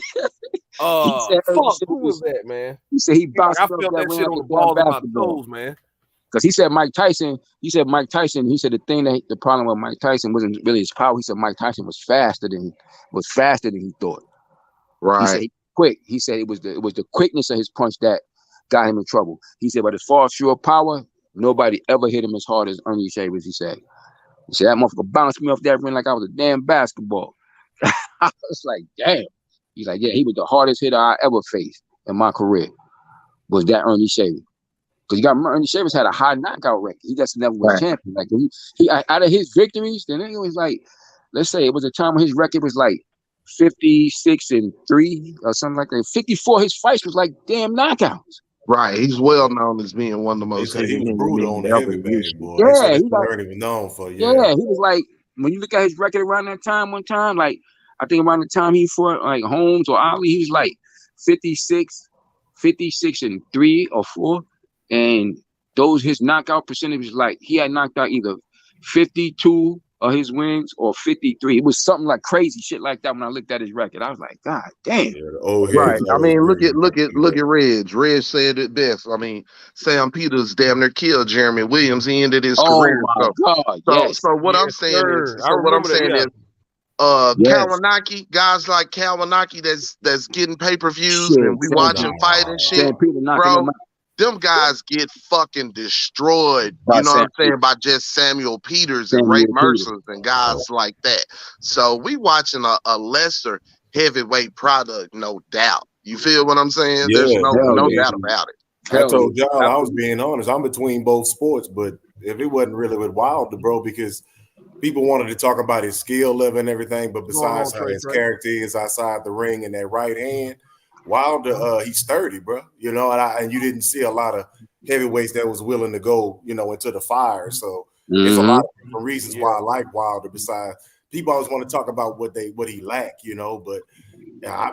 was that, man? He said he bounced I felt that shit on the ball of my toes, man. Because he said Mike Tyson, he said the thing that the problem with Mike Tyson wasn't really his power. He said Mike Tyson was faster than he thought. Right. He said quick. He said it was the quickness of his punch that got him in trouble. He said, but as far as pure power, nobody ever hit him as hard as Ernie Shavers, he said. He said, that motherfucker bounced me off that ring like I was a damn basketball. I was like, damn. He's like, yeah, he was the hardest hitter I ever faced in my career. Was that Ernie Shavers? Because you got Ernie Shavers had a high knockout record. He just never was champion. Like he out of his victories, then it was like, let's say it was a time when his record was like 56-3 or something like that. 54, his fights was like damn knockouts. Right, he's well known as being one of the most. He was brutal on the heavyweight, boy. Yeah, he weren't even known for. Yeah, he was like when you look at his record around that time. One time, like I think around the time he fought like Holmes or Ali, he was like 56-3 or 4, and his knockout percentage was like he had knocked out either 52 of his wins or 53. It was something like crazy shit like that. When I looked at his record, I was like, God damn. Right. I mean, look at Reg. Reg said it best. I mean, Sam Peters damn near killed Jeremy Williams. He ended his career. So what I'm saying is, Kawanaki, guys like Kawanaki that's getting pay-per-views and we watching fight and shit, bro. Them guys get fucking destroyed, you know what I'm saying, by just Samuel Peters and Ray Mercers and guys like that. So we watching a lesser heavyweight product, no doubt. You feel what I'm saying? Yeah, there's no doubt about it. I told y'all, I was being honest. I'm between both sports, but if it wasn't really with Wilder, bro, because people wanted to talk about his skill level and everything, but besides how his character is outside the ring and that right hand, Wilder, he's sturdy, bro. You know, and you didn't see a lot of heavyweights that was willing to go, you know, into the fire. So there's a lot of different reasons why I like Wilder. Besides, people always want to talk about what he lacked, you know. But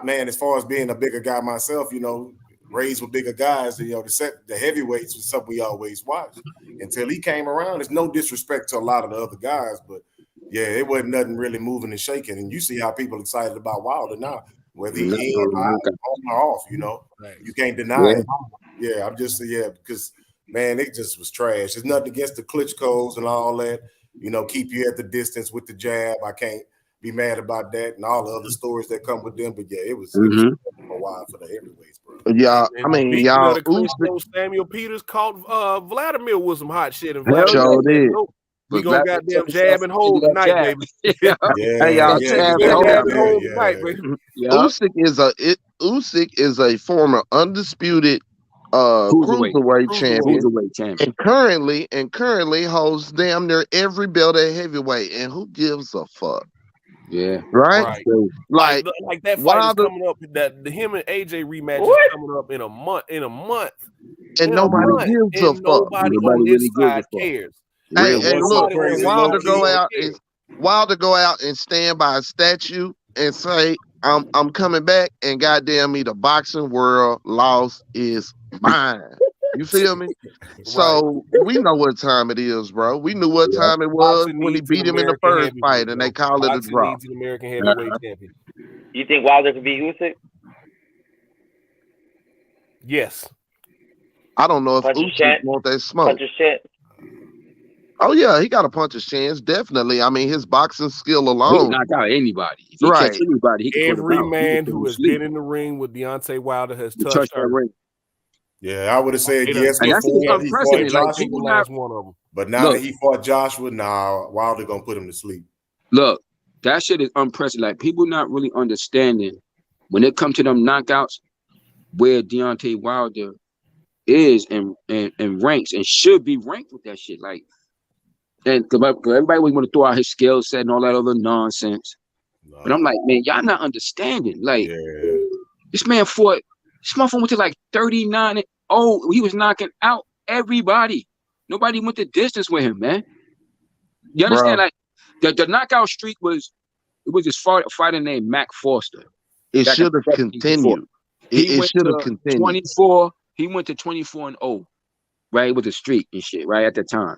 man, as far as being a bigger guy myself, you know, raised with bigger guys, you know, the heavyweights was something we always watched until he came around. It's no disrespect to a lot of the other guys, but yeah, it wasn't nothing really moving and shaking. And you see how people excited about Wilder now. Whether he on or off, you know, you can't deny it. Yeah, I'm just because man, it just was trash. There's nothing against the Klitschko's and all that. You know, keep you at the distance with the jab. I can't be mad about that and all the other stories that come with them. But yeah, it was a while for the heavyweights, bro. Yeah, I mean, y'all. Samuel Peters caught Vladimir with some hot shit. And Sure did. We gonna goddamn jab and hold tonight, baby. Hey, y'all, jab and hold tonight, baby. Usyk is a former undisputed cruiserweight champion, and currently holds damn near every belt at heavyweight. And who gives a fuck? Yeah, right. Like that fight is coming up. That the him and AJ rematch is coming up in a month. And nobody gives a fuck. Nobody on this side cares. Hey, look, Wilder go out and stand by a statue and say, I'm coming back, and goddamn me, the boxing world loss is mine. You feel me? So we know what time it is, bro. We knew what time it was when he beat him in the first fight, and they called it a draw. Needs an American heavyweight champion. You think Wilder could beat Usyk? Yes. I don't know if Usyk want that smoke. Punch his chance. Oh yeah, he got to punch his chance. Definitely. I mean, his boxing skill alone. He knock out anybody. If he catch anybody, he can every man who has been in the ring with Deontay Wilder has touched her ring. Yeah, I would have said yes before he fought Joshua. But now that he fought Joshua, Wilder gonna put him to sleep. Look, that shit is unprecedented. Like, people not really understanding when it comes to them knockouts where Deontay Wilder is and ranks and should be ranked with that shit. Like, and everybody would want to throw out his skill set and all that other nonsense. But I'm like, man, y'all not understanding. Like, this motherfucker went to like 39-0. He was knocking out everybody. Nobody went the distance with him, man. You understand? Like, the knockout streak was this fighter named Mac Foster. It should have continued. It should have continued. 24. He went to 24-0, right, with a streak and shit, right, at the time.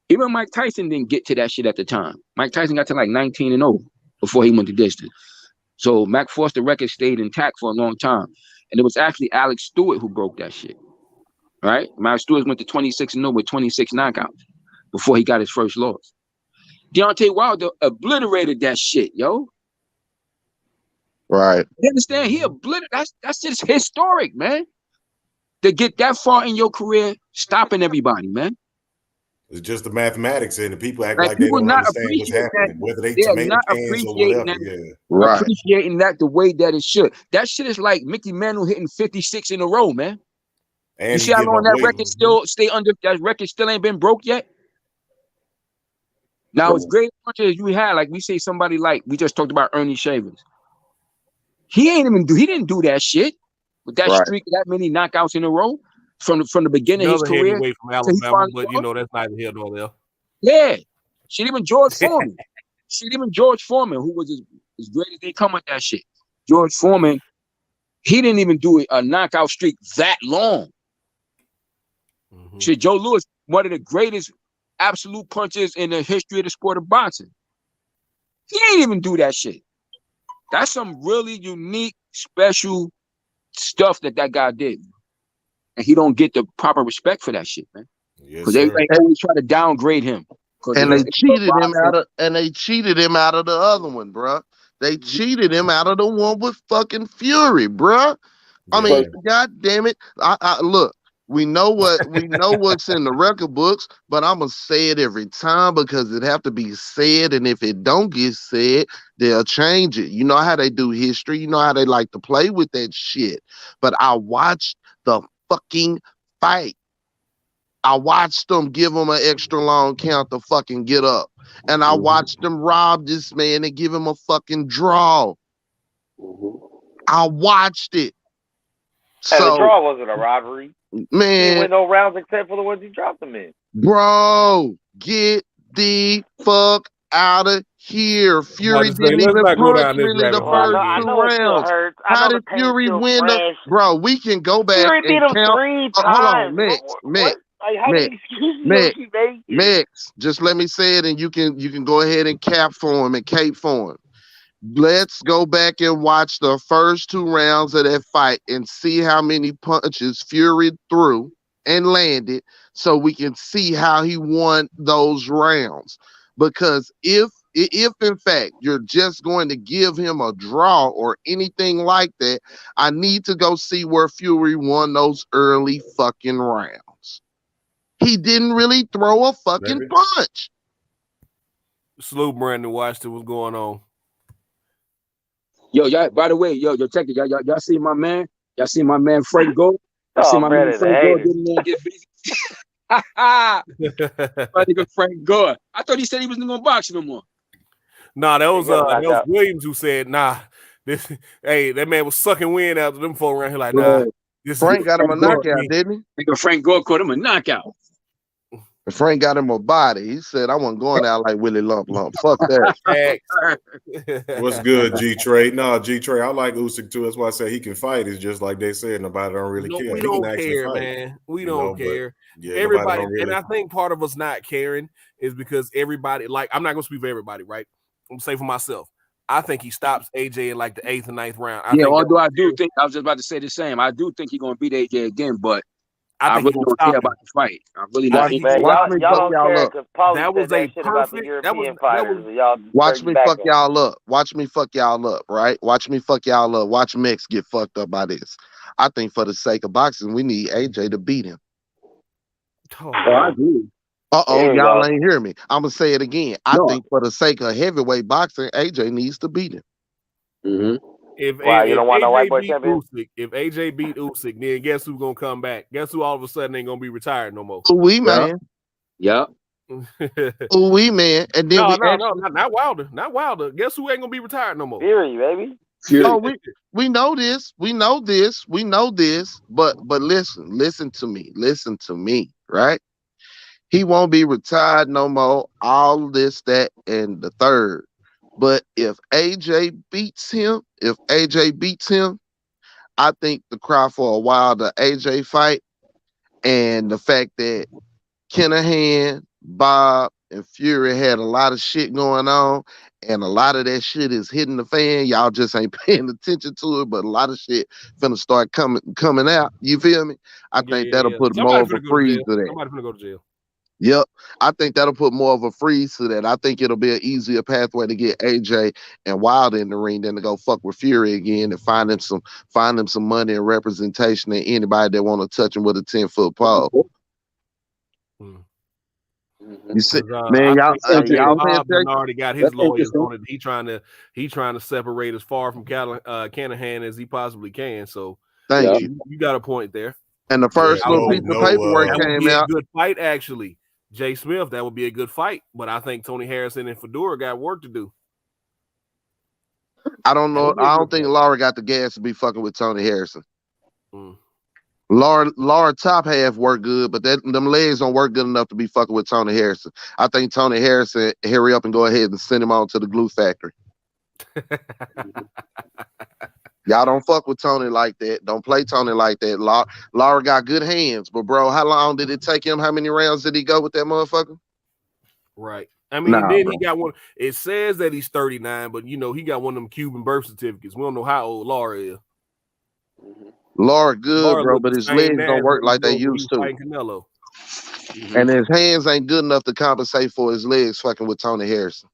Even Mike Tyson didn't get to that shit at the time. Mike Tyson got to like 19-0 before he went the distance. So Mac Foster record stayed intact for a long time. And it was actually Alex Stewart who broke that shit, right? Alex Stewart went to 26-0 with 26 knockouts before he got his first loss. Deontay Wilder obliterated that shit, yo. Right. You understand? He obliterated. That's just historic, man. To get that far in your career, stopping everybody, man. It's just the mathematics, and the people act like they don't understand what's happening, whether they tomato cans or whatever. Appreciating that the way that it should. That shit is like Mickey Mantle hitting 56 in a row, man. And you see how long that record still stay under? That record still ain't been broke yet. Now it's great punches you had, like we say somebody like we just talked about Ernie Shavers. He didn't do that shit with that streak, that many knockouts in a row. From the beginning of his career, heavyweight from Alabama, but you know that's neither here nor there. Yeah, shit. Even George Foreman, who was as great as they come with that shit. George Foreman, he didn't even do a knockout streak that long. Mm-hmm. Shit, Joe Louis, one of the greatest absolute punchers in the history of the sport of boxing. He ain't even do that shit. That's some really unique, special stuff that guy did. And he don't get the proper respect for that shit, man. Because everybody always try to downgrade him. And they cheated him out of, the other one, bro. They cheated him out of the one with fucking Fury, bro. I mean, god damn it. I look, we know what's in the record books, but I'm gonna say it every time because it have to be said, and if it don't get said, they'll change it. You know how they do history, you know how they like to play with that shit. But I watched the fucking fight. I watched them give him an extra long count to fucking get up. And I watched them rob this man and give him a fucking draw. I watched it. So the draw wasn't a robbery. Man. He didn't win no rounds except for the ones he dropped him in. Bro, get the fuck out of here. Fury didn't even punch really the first 2 rounds. How did Fury win the... Bro, we can go back Fury beat him count. 3 times. Hold on, Mix, just let me say it and you can go ahead and cap for him and cape for him. Let's go back and watch the first 2 rounds of that fight and see how many punches Fury threw and landed so we can see how he won those rounds. Because if in fact you're just going to give him a draw or anything like that, I need to go see where Fury won those early fucking rounds. He didn't really throw a fucking punch. Salute Brandon Washington. What's going on? Yo, y'all. By the way, yo, check it. Y'all see my man? Y'all see my man Frank Go? Y'all see my man Frank Go getting there and get busy? My nigga Frank Gore. I thought he said he wasn't gonna box no more. Nah, that was Williams who said, nah, that man was sucking wind out of them folk around here like, nah. Frank got him a knockout, didn't he? Nigga Frank Gore caught him a knockout. Frank got him a body. He said, I wasn't going out like Willie Lump. Fuck that. What's good, G-Trey? No, G-Trey, I like Usyk too. That's why I say he can fight. It's just like they said, nobody don't really care. We don't care, man. We don't care. Yeah, everybody, and I think part of us not caring is because everybody, like, I'm not going to speak for everybody, right? I'm going to say for myself. I think he stops AJ in like the 8th or 9th round. Although I do think, I was just about to say the same. I do think he's going to beat AJ again, but I really don't care about the fight. I really not. Watch me fuck y'all up. That was a perfect. Watch me fuck y'all up. Watch me fuck y'all up. Right? Watch me fuck y'all up. Watch Mex get fucked up by this. I think for the sake of boxing, we need AJ to beat him. I agree. Y'all ain't hear me. I'm gonna say it again. I think for the sake of heavyweight boxing, AJ needs to beat him. Mm-hmm. If AJ beat Usyk, then guess who's gonna come back? Guess who all of a sudden ain't gonna be retired no more? Man. Yeah. Man. And then not Wilder. Not Wilder. Guess who ain't gonna be retired no more? Fury, baby. Fury. We know this. But listen to me, right? He won't be retired no more. All this, that, and the third. But if AJ beats him, I think the cry for a Wilder AJ fight and the fact that Kinahan, Bob, and Fury had a lot of shit going on, and a lot of that shit is hitting the fan. Y'all just ain't paying attention to it, but a lot of shit finna start coming out. You feel me? I think that'll put more of a freeze to that. Somebody's gonna go to jail. Yep, I think that'll put more of a freeze to that. I think it'll be an easier pathway to get AJ and Wilder in the ring than to go fuck with Fury again and find them some money and representation and anybody that want to touch him with a 10-foot pole. You see, man, y'all already got his lawyers on it. He trying to separate as far from Kinahan as he possibly can. So thank you. You got a point there. And the first little piece of paperwork came out. Good fight, actually. Jay Smith, that would be a good fight, but I think Tony Harrison and Fedora got work to do. I don't know. I don't think Laura got the gas to be fucking with Tony Harrison. Laura top half work good, but them legs don't work good enough to be fucking with Tony Harrison. I think Tony Harrison hurry up and go ahead and send him on to the glue factory. Y'all don't fuck with Tony like that. Don't play Tony like that. Laura got good hands, but bro, how long did it take him? How many rounds did he go with that motherfucker? Right. I mean, he got one. It says that he's 39, but he got one of them Cuban birth certificates. We don't know how old Laura is. Laura good, bro, but his legs don't work like they used to. And his hands ain't good enough to compensate for his legs fucking with Tony Harrison.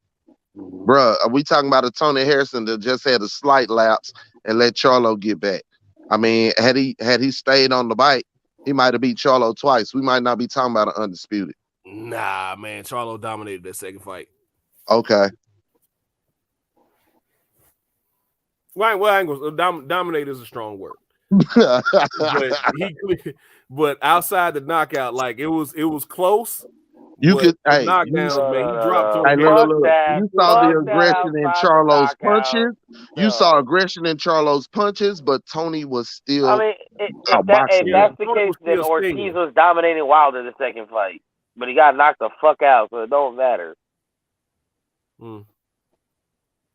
Bruh, are we talking about a Tony Harrison that just had a slight lapse and let Charlo get back? I mean, had he stayed on the bike, he might have beat Charlo twice. We might not be talking about an undisputed. Nah, man, Charlo dominated that second fight. Okay. Well, I ain't gonna dominate is a strong word. but outside the knockout, like it was close. You could knockdowns, man. He dropped to him. You saw the aggression in Charlo's punches. You saw aggression in Charlo's punches, but Tony was still. I mean, if that's the case, then Ortiz was dominating Wilder the second fight, but he got knocked the fuck out, so it don't matter.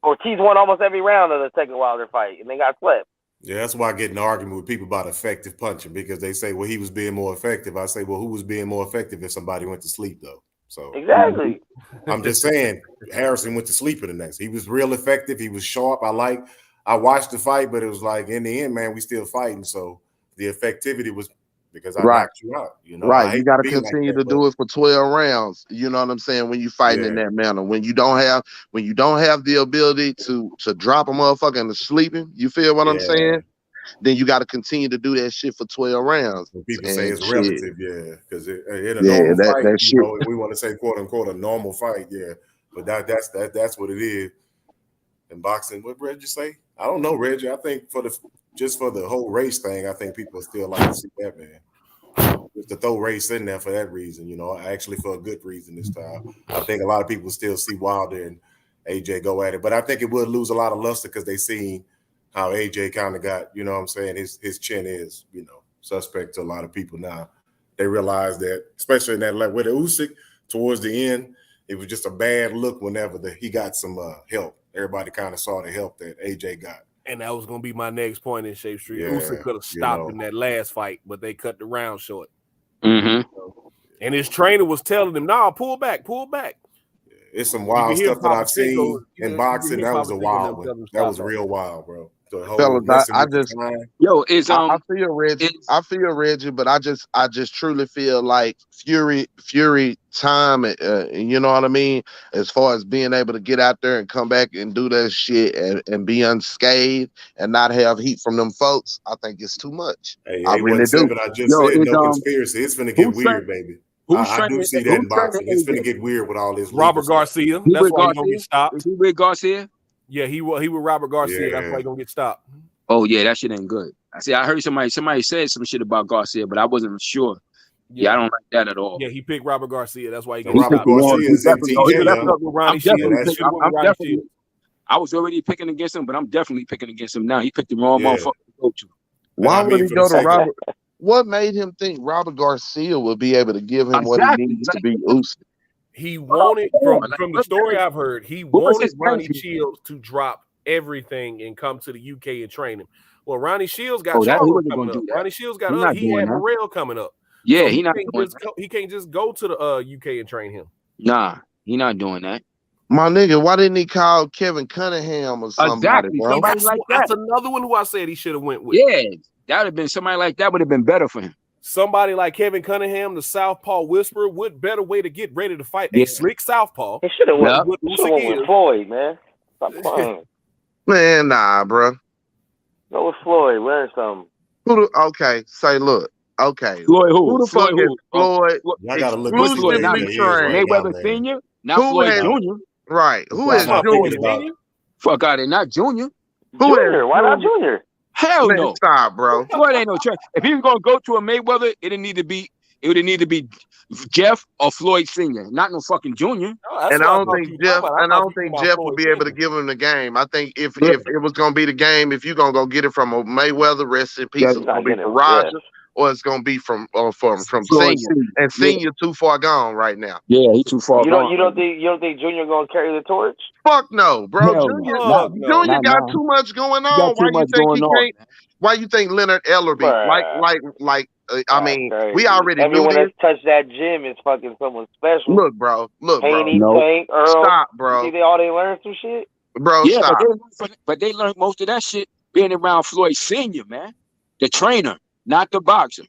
Ortiz won almost every round of the second Wilder fight, and they got swept. Yeah, that's why I get in an argument with people about effective punching, because they say, well, he was being more effective. I say, well, who was being more effective if somebody went to sleep, though? So exactly. I'm just saying, Harrison went to sleep in the next. He was real effective. He was sharp. I watched the fight, but it was like, in the end, man, we still fighting. So the effectivity was because I knocked you out. Right. You got to continue to do it for 12 rounds. You know what I'm saying? When you fighting in that manner, when you don't have the ability to drop a motherfucker into sleeping, you feel what I'm saying? Then you got to continue to do that shit for 12 rounds. When people say it's relative, because in a normal fight, we want to say quote unquote a normal fight, But that's what it is. In boxing, what Reggie say? I don't know, Reggie. I think for the whole race thing, I think people still like to see that, man. Just to throw race in there for that reason, actually for a good reason this time. I think a lot of people still see Wilder and AJ go at it, but I think it would lose a lot of luster because they seen how AJ kind of got, what I'm saying, his chin is, suspect to a lot of people now. They realize that, especially in that with the Usyk towards the end, it was just a bad look whenever he got some help. Everybody kind of saw the help that AJ got. And that was going to be my next point in Shape Street. Usyk could have stopped in that last fight, but they cut the round short. Mm-hmm. And his trainer was telling him, "Nah, pull back." It's some wild stuff that I've seen in boxing. That was a wild one. That was real wild, bro. Fellas, I feel Reggie. I feel Reggie, but I just truly feel like Fury time, you know what I mean? As far as being able to get out there and come back and do that shit and be unscathed and not have heat from them folks, I think it's too much. Hey, I really do. I just said no conspiracy. It's finna get weird, baby. I do see that in boxing. It's finna get weird with all this. Robert Garcia. That's why he's gonna get stopped. Is he with Garcia? Yeah, he with Robert Garcia. Yeah. That's why he's gonna get stopped. Oh yeah, that shit ain't good. I heard somebody said some shit about Garcia, but I wasn't sure. Yeah, I don't like that at all. Yeah, he picked Robert Garcia. That's why he got Robert Garcia is I was already picking against him, but I'm definitely picking against him now. He picked the wrong motherfucker to go to. Why would he go to Robert? What made him think Robert Garcia would be able to give him what he needs to be Usyk? He wanted, from the story I've heard, he wanted Ronnie Shields to drop everything and come to the UK and train him. Well, Ronnie Shields got coming up. Ronnie Shields got he had Morrell coming up. Yeah, so he can't just go to the UK and train him. Nah, he not doing that. My nigga, why didn't he call Kevin Cunningham or somebody, bro? Somebody like that's another one who I said he should have went with. Yeah, that would have been somebody like that would have been better for him. Somebody like Kevin Cunningham, the Southpaw Whisperer, what better way to get ready to fight a slick Southpaw? He should have went with Floyd, man. Stop playing. Man, nah, bro. Go with Floyd. Learn something. Okay, say look. Okay. Floyd who? Who the fuck is Floyd? I gotta look Exclusively trained. Mayweather Senior, not Floyd Jr. Right. Who is Junior? Fuck out of not Junior. Who Junior? Why not Junior? Hell Man, no. Stop, bro. Floyd ain't no train. If he was gonna go to a Mayweather, it would need to be Jeff or Floyd Senior, not no fucking Junior. And I don't think Jeff will be able to give him the game. I think if it was gonna be the game, if you're gonna go get it from a Mayweather, rest in peace, it's gonna be from Roger. Or it's gonna be from Senior, and Senior too far gone right now. Yeah, he's too far gone. You don't think Junior gonna carry the torch? Fuck no, bro. Junior got too much going on. Why you think Leonard Ellerby? Like I mean, crazy. We already knew this. Touch that gym is fucking someone special. Look, bro. Haney, Tank, Earl. Stop, bro. See, all they learned some shit. Bro, yeah, stop. But they learned most of that shit being around Floyd Senior, man, the trainer. Not the boxer.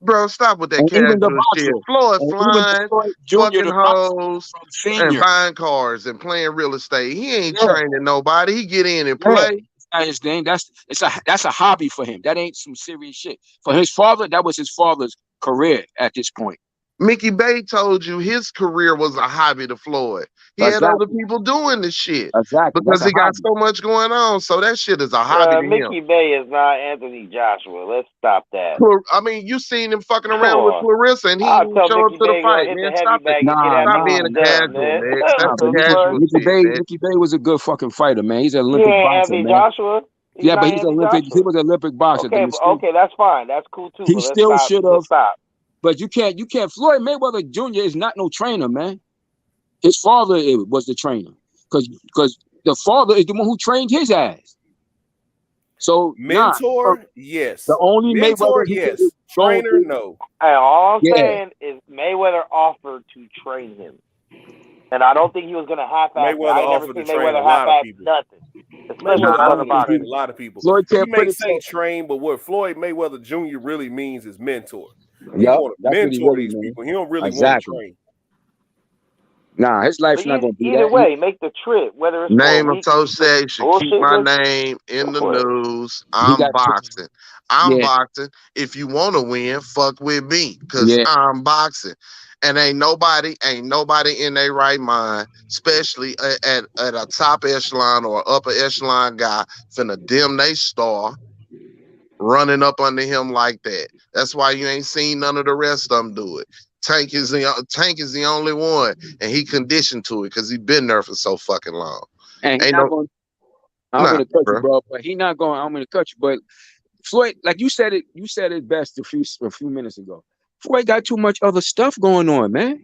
Bro, stop with that casual shit. Floyd flying, fucking hoes, and buying cars and playing real estate. He ain't training nobody. He get in and play. His thing. That's a hobby for him. That ain't some serious shit. For his father, that was his father's career at this point. Mickey Bay told you his career was a hobby to Floyd. He had other people doing this shit. Exactly. Because he got so much going on. So that shit is a hobby to Mickey Bay is not Anthony Joshua. Let's stop that. I mean, you seen him fucking around with Clarissa and he didn't show up to the fight, man. Stop it. Stop being a casual, man. That's a casual shit, Mickey Bay was a good fucking fighter, man. He's an Olympic boxer, Anthony man. Joshua? Yeah, but he was an Olympic boxer. Okay, that's fine. That's cool too. He still should have. But you can't. Floyd Mayweather Jr. is not no trainer, man. His father was the trainer, because the father is the one who trained his ass. So mentor, yes. The only mentor, Mayweather, yes. Trainer, no. Hey, all I'm saying is Mayweather offered to train him, and I don't think he was gonna half-ass. Mayweather offered to train a lot of people. Especially a lot of people. Floyd can't say train, but what Floyd Mayweather Jr. really means is mentor. He want to mentor these people. He don't really want to train. Nah, his life's not gonna be either way. Make the trip, whether it's name association, keep my name in the news. I'm boxing. I'm boxing. If you want to win, fuck with me, because I'm boxing. And ain't nobody in their right mind, especially at a top echelon or upper echelon guy, finna dim they star running up under him like that. That's why you ain't seen none of the rest of them do it. Tank is the only one, and he conditioned to it because he been there for so fucking long. And he not going. I'm gonna cut you, bro. But he not going. I'm gonna cut you. But Floyd, like you said it best a few minutes ago. Floyd got too much other stuff going on, man.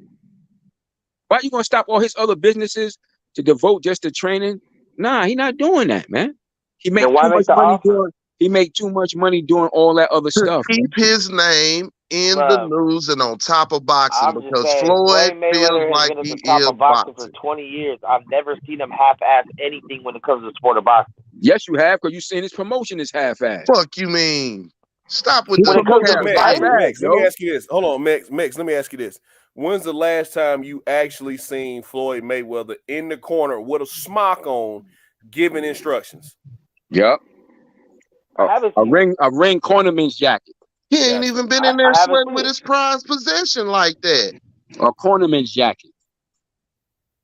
Why you gonna stop all his other businesses to devote just to training? Nah, he not doing that, man. He make too much money doing. He make too much money doing all that other stuff. Keep his name in the news and on top of boxing because Floyd feels like he is boxing for 20 years. I've never seen him half-ass anything when it comes to the sport of boxing. Yes, you have, because you seen his promotion is half-ass. Fuck you mean? Stop with the Max, let me ask you this. Hold on, Max, let me ask you this. When's the last time you actually seen Floyd Mayweather in the corner with a smock on giving instructions? Yep. A ring cornerman's jacket. He ain't even been in there sweating with his prized possession like that. A cornerman's jacket.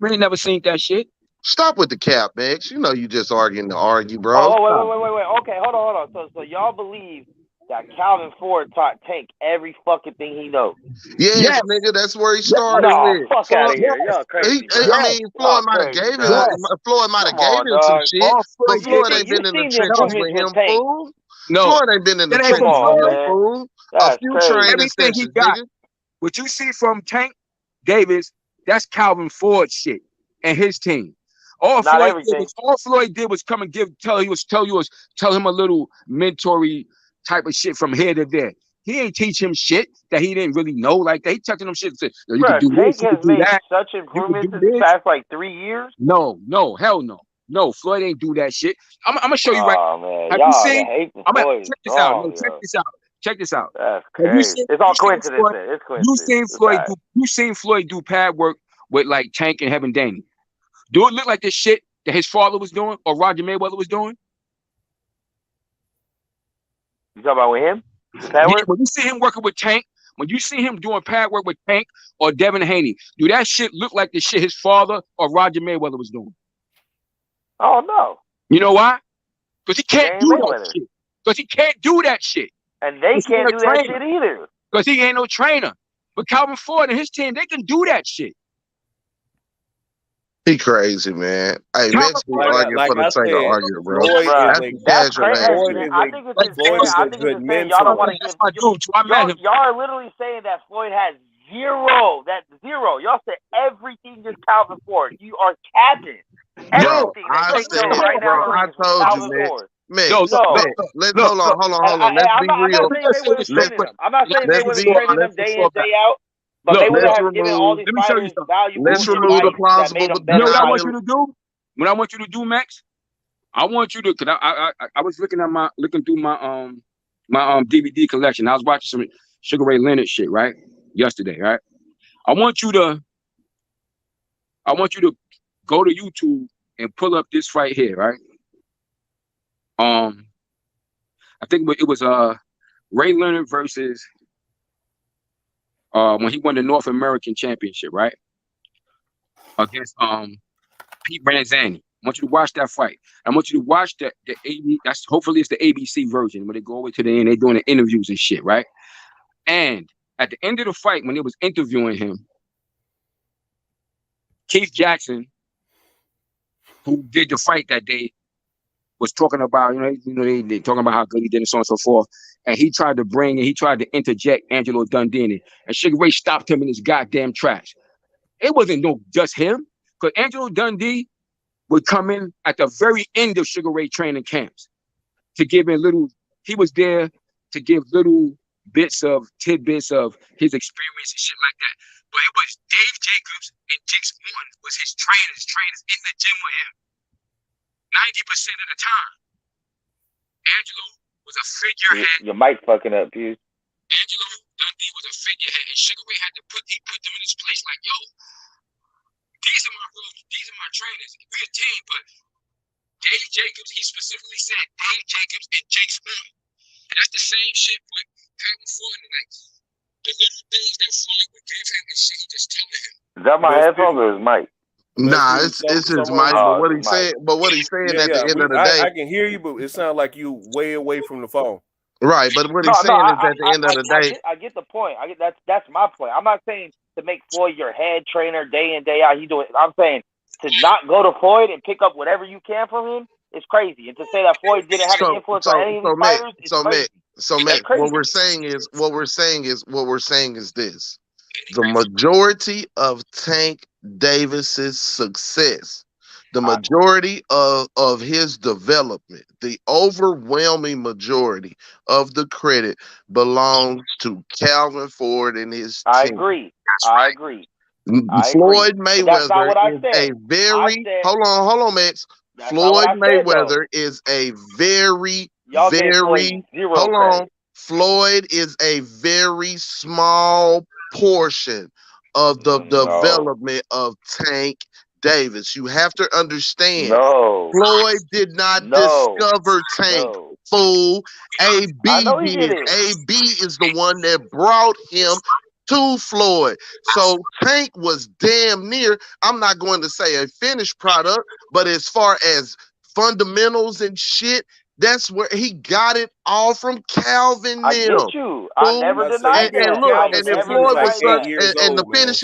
We ain't never seen that shit. Stop with the cap, Max. You know you just arguing to argue, bro. Oh, wait. Okay, hold on. So y'all believe that Calvin Ford taught Tank every fucking thing he knows? Yes, nigga, that's where he started with. Fuck out of here. Y'all crazy. Floyd might have gave him some shit, but Floyd ain't been in the trenches with him, fool. No, Floyd ain't been in the trenches with him, fool. A few training sessions, nigga. What you see from Tank Davis, that's Calvin Ford shit and his team. All Floyd did was come and tell him a little mentory type of shit from here to there. He ain't teach him shit that he didn't really know like that. He touching him shit. Said, you can do this, you can do that. Such improvements in the past like 3 years. No, hell no. No, Floyd ain't do that shit. I'm gonna show you right. Man. Have you seen? Check this out. That's crazy. It's all coincidence. It's coincidence. You seen Floyd do pad work with like Tank and Devin Haney. Do it look like this shit that his father was doing or Roger Mayweather was doing? You talking about with him? When you see him working with Tank, when you see him doing pad work with Tank or Devin Haney, do that shit look like the shit his father or Roger Mayweather was doing? Oh no. You know why? Because he can't do that shit. Because he can't do that shit. And they can't do that shit either. Because he ain't no trainer. But Calvin Ford and his team, they can do that shit. He crazy, man. Hey, Max be arguing for the sake of arguing, bro. That's crazy. I think it's insane. Y'all don't want to give. Y'all are literally saying that Floyd has zero. Y'all said everything is Calvin Ford. You are capping. Everything. I told you, man. Max, hold on. Let's be real. I'm not saying they wasn't training them day in, day out. But they would have given all these fighters valuable. Let's remove the plausible. You know what I want you to do? What I want you to do, Max? I want you to, cause I was looking through my DVD collection. I was watching some Sugar Ray Leonard shit, right? Yesterday, right? I want you to go to YouTube and pull up this right here, right? I think it was Ray Leonard versus when he won the North American Championship, right? Against Pete Branzani. I want you to watch that fight. I want you to watch the hopefully it's the ABC version when they go over to the end, they're doing the interviews and shit, right? And at the end of the fight, when they was interviewing him, Keith Jackson, who did the fight that day, was talking about, they talking about how good he did and so on and so forth. And he tried to interject Angelo Dundee, and Sugar Ray stopped him in his goddamn tracks. It wasn't just him, because Angelo Dundee would come in at the very end of Sugar Ray training camps to give he was there to give little tidbits of his experience and shit like that. But it was Dave Jacobs and Jinx Morton was his trainers in the gym with him. 90% of the time. Angelo was a figurehead. Your mic fucking up, dude. Angelo Dundee was a figurehead, and Sugar Ray had to put them in his place like, yo, these are my trainers. We're a team, but Dave Jacobs, he specifically said Dave Jacobs and Jinx Morton. And that's the same shit with Calvin Ford. Like, Is that my headphones or his mic? Nah, it's his mic. But what he said, at the end of the day, I can hear you, but it sounds like you way away from the phone. Right, but what he's saying is at the end of the day, I get the point. That's my point. I'm not saying to make Floyd your head trainer day in day out. I'm saying to not go to Floyd and pick up whatever you can from him is crazy, and to say that Floyd didn't have an influence on any of these fighters is crazy. Matt, what we're saying is this: the majority of Tank Davis's success, the majority of his development, the overwhelming majority of the credit belongs to Calvin Ford and his team. I agree. Floyd Mayweather is a very hold on, Max. Floyd Mayweather is a very Floyd is a very small portion of the development of Tank Davis. You have to understand. Floyd did not discover Tank. Fool. AB did. AB is the one that brought him to Floyd. So Tank was damn near, I'm not going to say a finished product, but as far as fundamentals and shit, that's where he got it all from Calvin. I get you. I never denied that. And look, and if Floyd was such, and to finish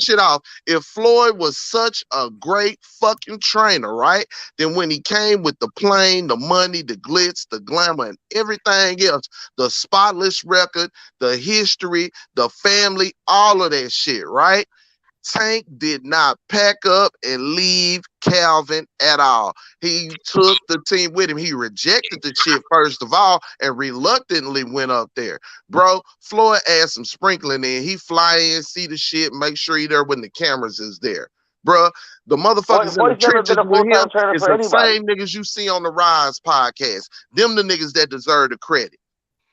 it off, if Floyd was such a great fucking trainer, right? Then when he came with the plane, the money, the glitz, the glamour, and everything else, the spotless record, the history, the family, all of that shit, right? Tank did not pack up and leave Calvin at all. He took the team with him. He rejected the shit first of all and reluctantly went up there. Bro, Floyd had some sprinkling in. He fly in, see the shit, make sure he there when the cameras is there. Bro, the motherfuckers in the trenches with him is the same niggas you see on the Rise podcast. Them the niggas that deserve the credit.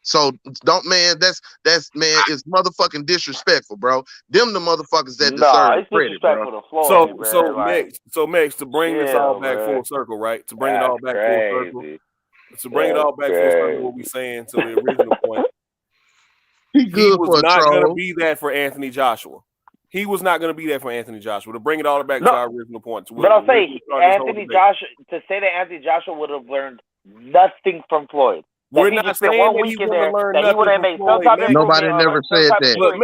So that's it's motherfucking disrespectful, bro. Them the motherfuckers that deserve credit, bro. Max, to bring this all back full circle, right? To bring it all back full circle. To bring it all back full circle, what we saying to the original point. He was not gonna be that for Anthony Joshua. He was not going to be there for Anthony Joshua. To bring it all back to our original point. But I'll say Anthony Joshua. To say that Anthony Joshua would have learned nothing from Floyd. We're not saying that he wouldn't have learned nothing from Floyd. Nobody never said that. But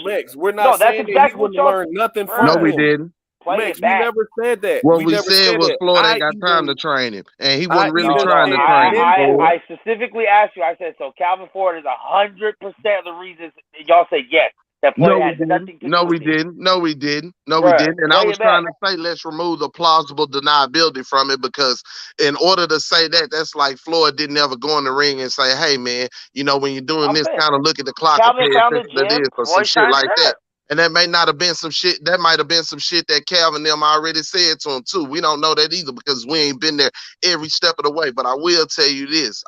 Max, we're not saying that he wouldn't learn nothing from him. No, we didn't. Max, we never said that. What we said was Floyd ain't got time to train him, and he wasn't really trying to train him. I specifically asked you. I said, so Calvin Ford is 100% of the reasons y'all say yes. No, we didn't. And I was trying to say, let's remove the plausible deniability from it, because in order to say that, that's like Floyd didn't ever go in the ring and say, hey, man, you know, when you're doing this, kind of look at the clock and pay attention to this or some shit like that. And that may not have been some shit. That might have been some shit that Calvin them already said to him too. We don't know that either, because we ain't been there every step of the way. But I will tell you this.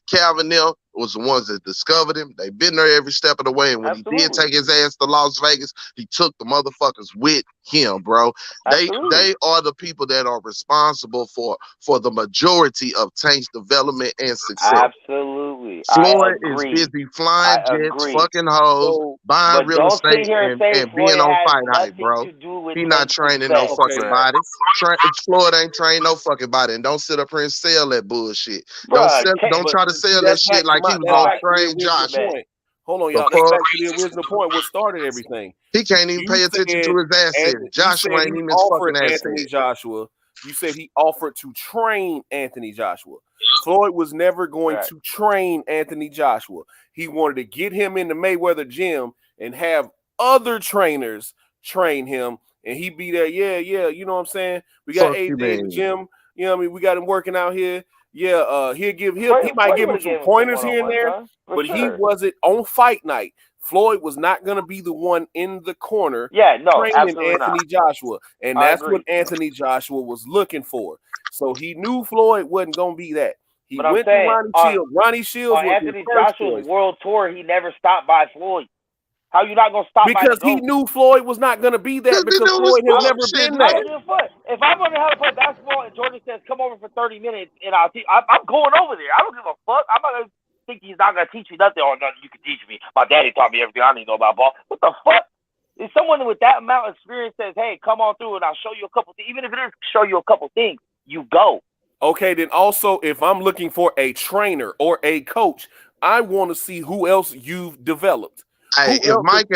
Calvin them was the ones that discovered him. They've been there every step of the way. And when he did take his ass to Las Vegas, he took the motherfuckers with him, bro. They are the people that are responsible for the majority of Tank's development and success. Absolutely. Floyd is busy flying jets, fucking hoes, buying real estate, and being on fight hype, bro. He not training no fucking body. Floyd ain't trained no fucking body. And don't sit up here and sell that bullshit. Don't try to sell that shit like he was gonna train Joshua. Hold on, y'all. That's back to the original point. What started everything? He can't even pay attention to his asset. Joshua ain't even his fucking asset. Joshua. You said he offered to train Anthony Joshua. Floyd was never going to train Anthony Joshua. He wanted to get him in the Mayweather gym and have other trainers train him, and he'd be there. Yeah. You know what I'm saying? We got AJ in the gym. You know what I mean? We got him working out here. Yeah, he might give him some pointers here and there, but he wasn't on fight night. Floyd was not going to be the one in the corner training Anthony Joshua, and that's what Anthony Joshua was looking for. So he knew Floyd wasn't going to be that. He went to Ronnie Shields. Ronnie Shields on Anthony Joshua's world tour. He never stopped by Floyd. How you not gonna stop? Because he knew Floyd was not gonna be that, because Floyd has never been that. If I'm gonna have to play basketball and Jordan says come over for 30 minutes and I'm going over there. I don't give a fuck. I'm not gonna think he's not gonna teach me nothing. Oh, nothing you can teach me. My daddy taught me everything I need to know about ball. What the fuck? If someone with that amount of experience says, "Hey, come on through and I'll show you a couple things," even if it is show you a couple things, you go. Okay, then also if I'm looking for a trainer or a coach, I want to see who else you've developed. Hey, if Mike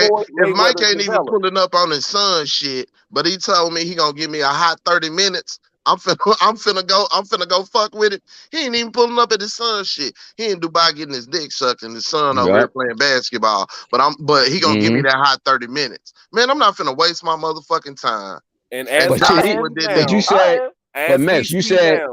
ain't even pulling up on his son shit, but he told me he gonna give me a hot 30 minutes, I'm finna go fuck with it. He ain't even pulling up at his son shit. He in Dubai getting his dick sucked and his son over here playing basketball. But he gonna give me that hot 30 minutes. Man, I'm not finna waste my motherfucking time. And you said, but Max, you said,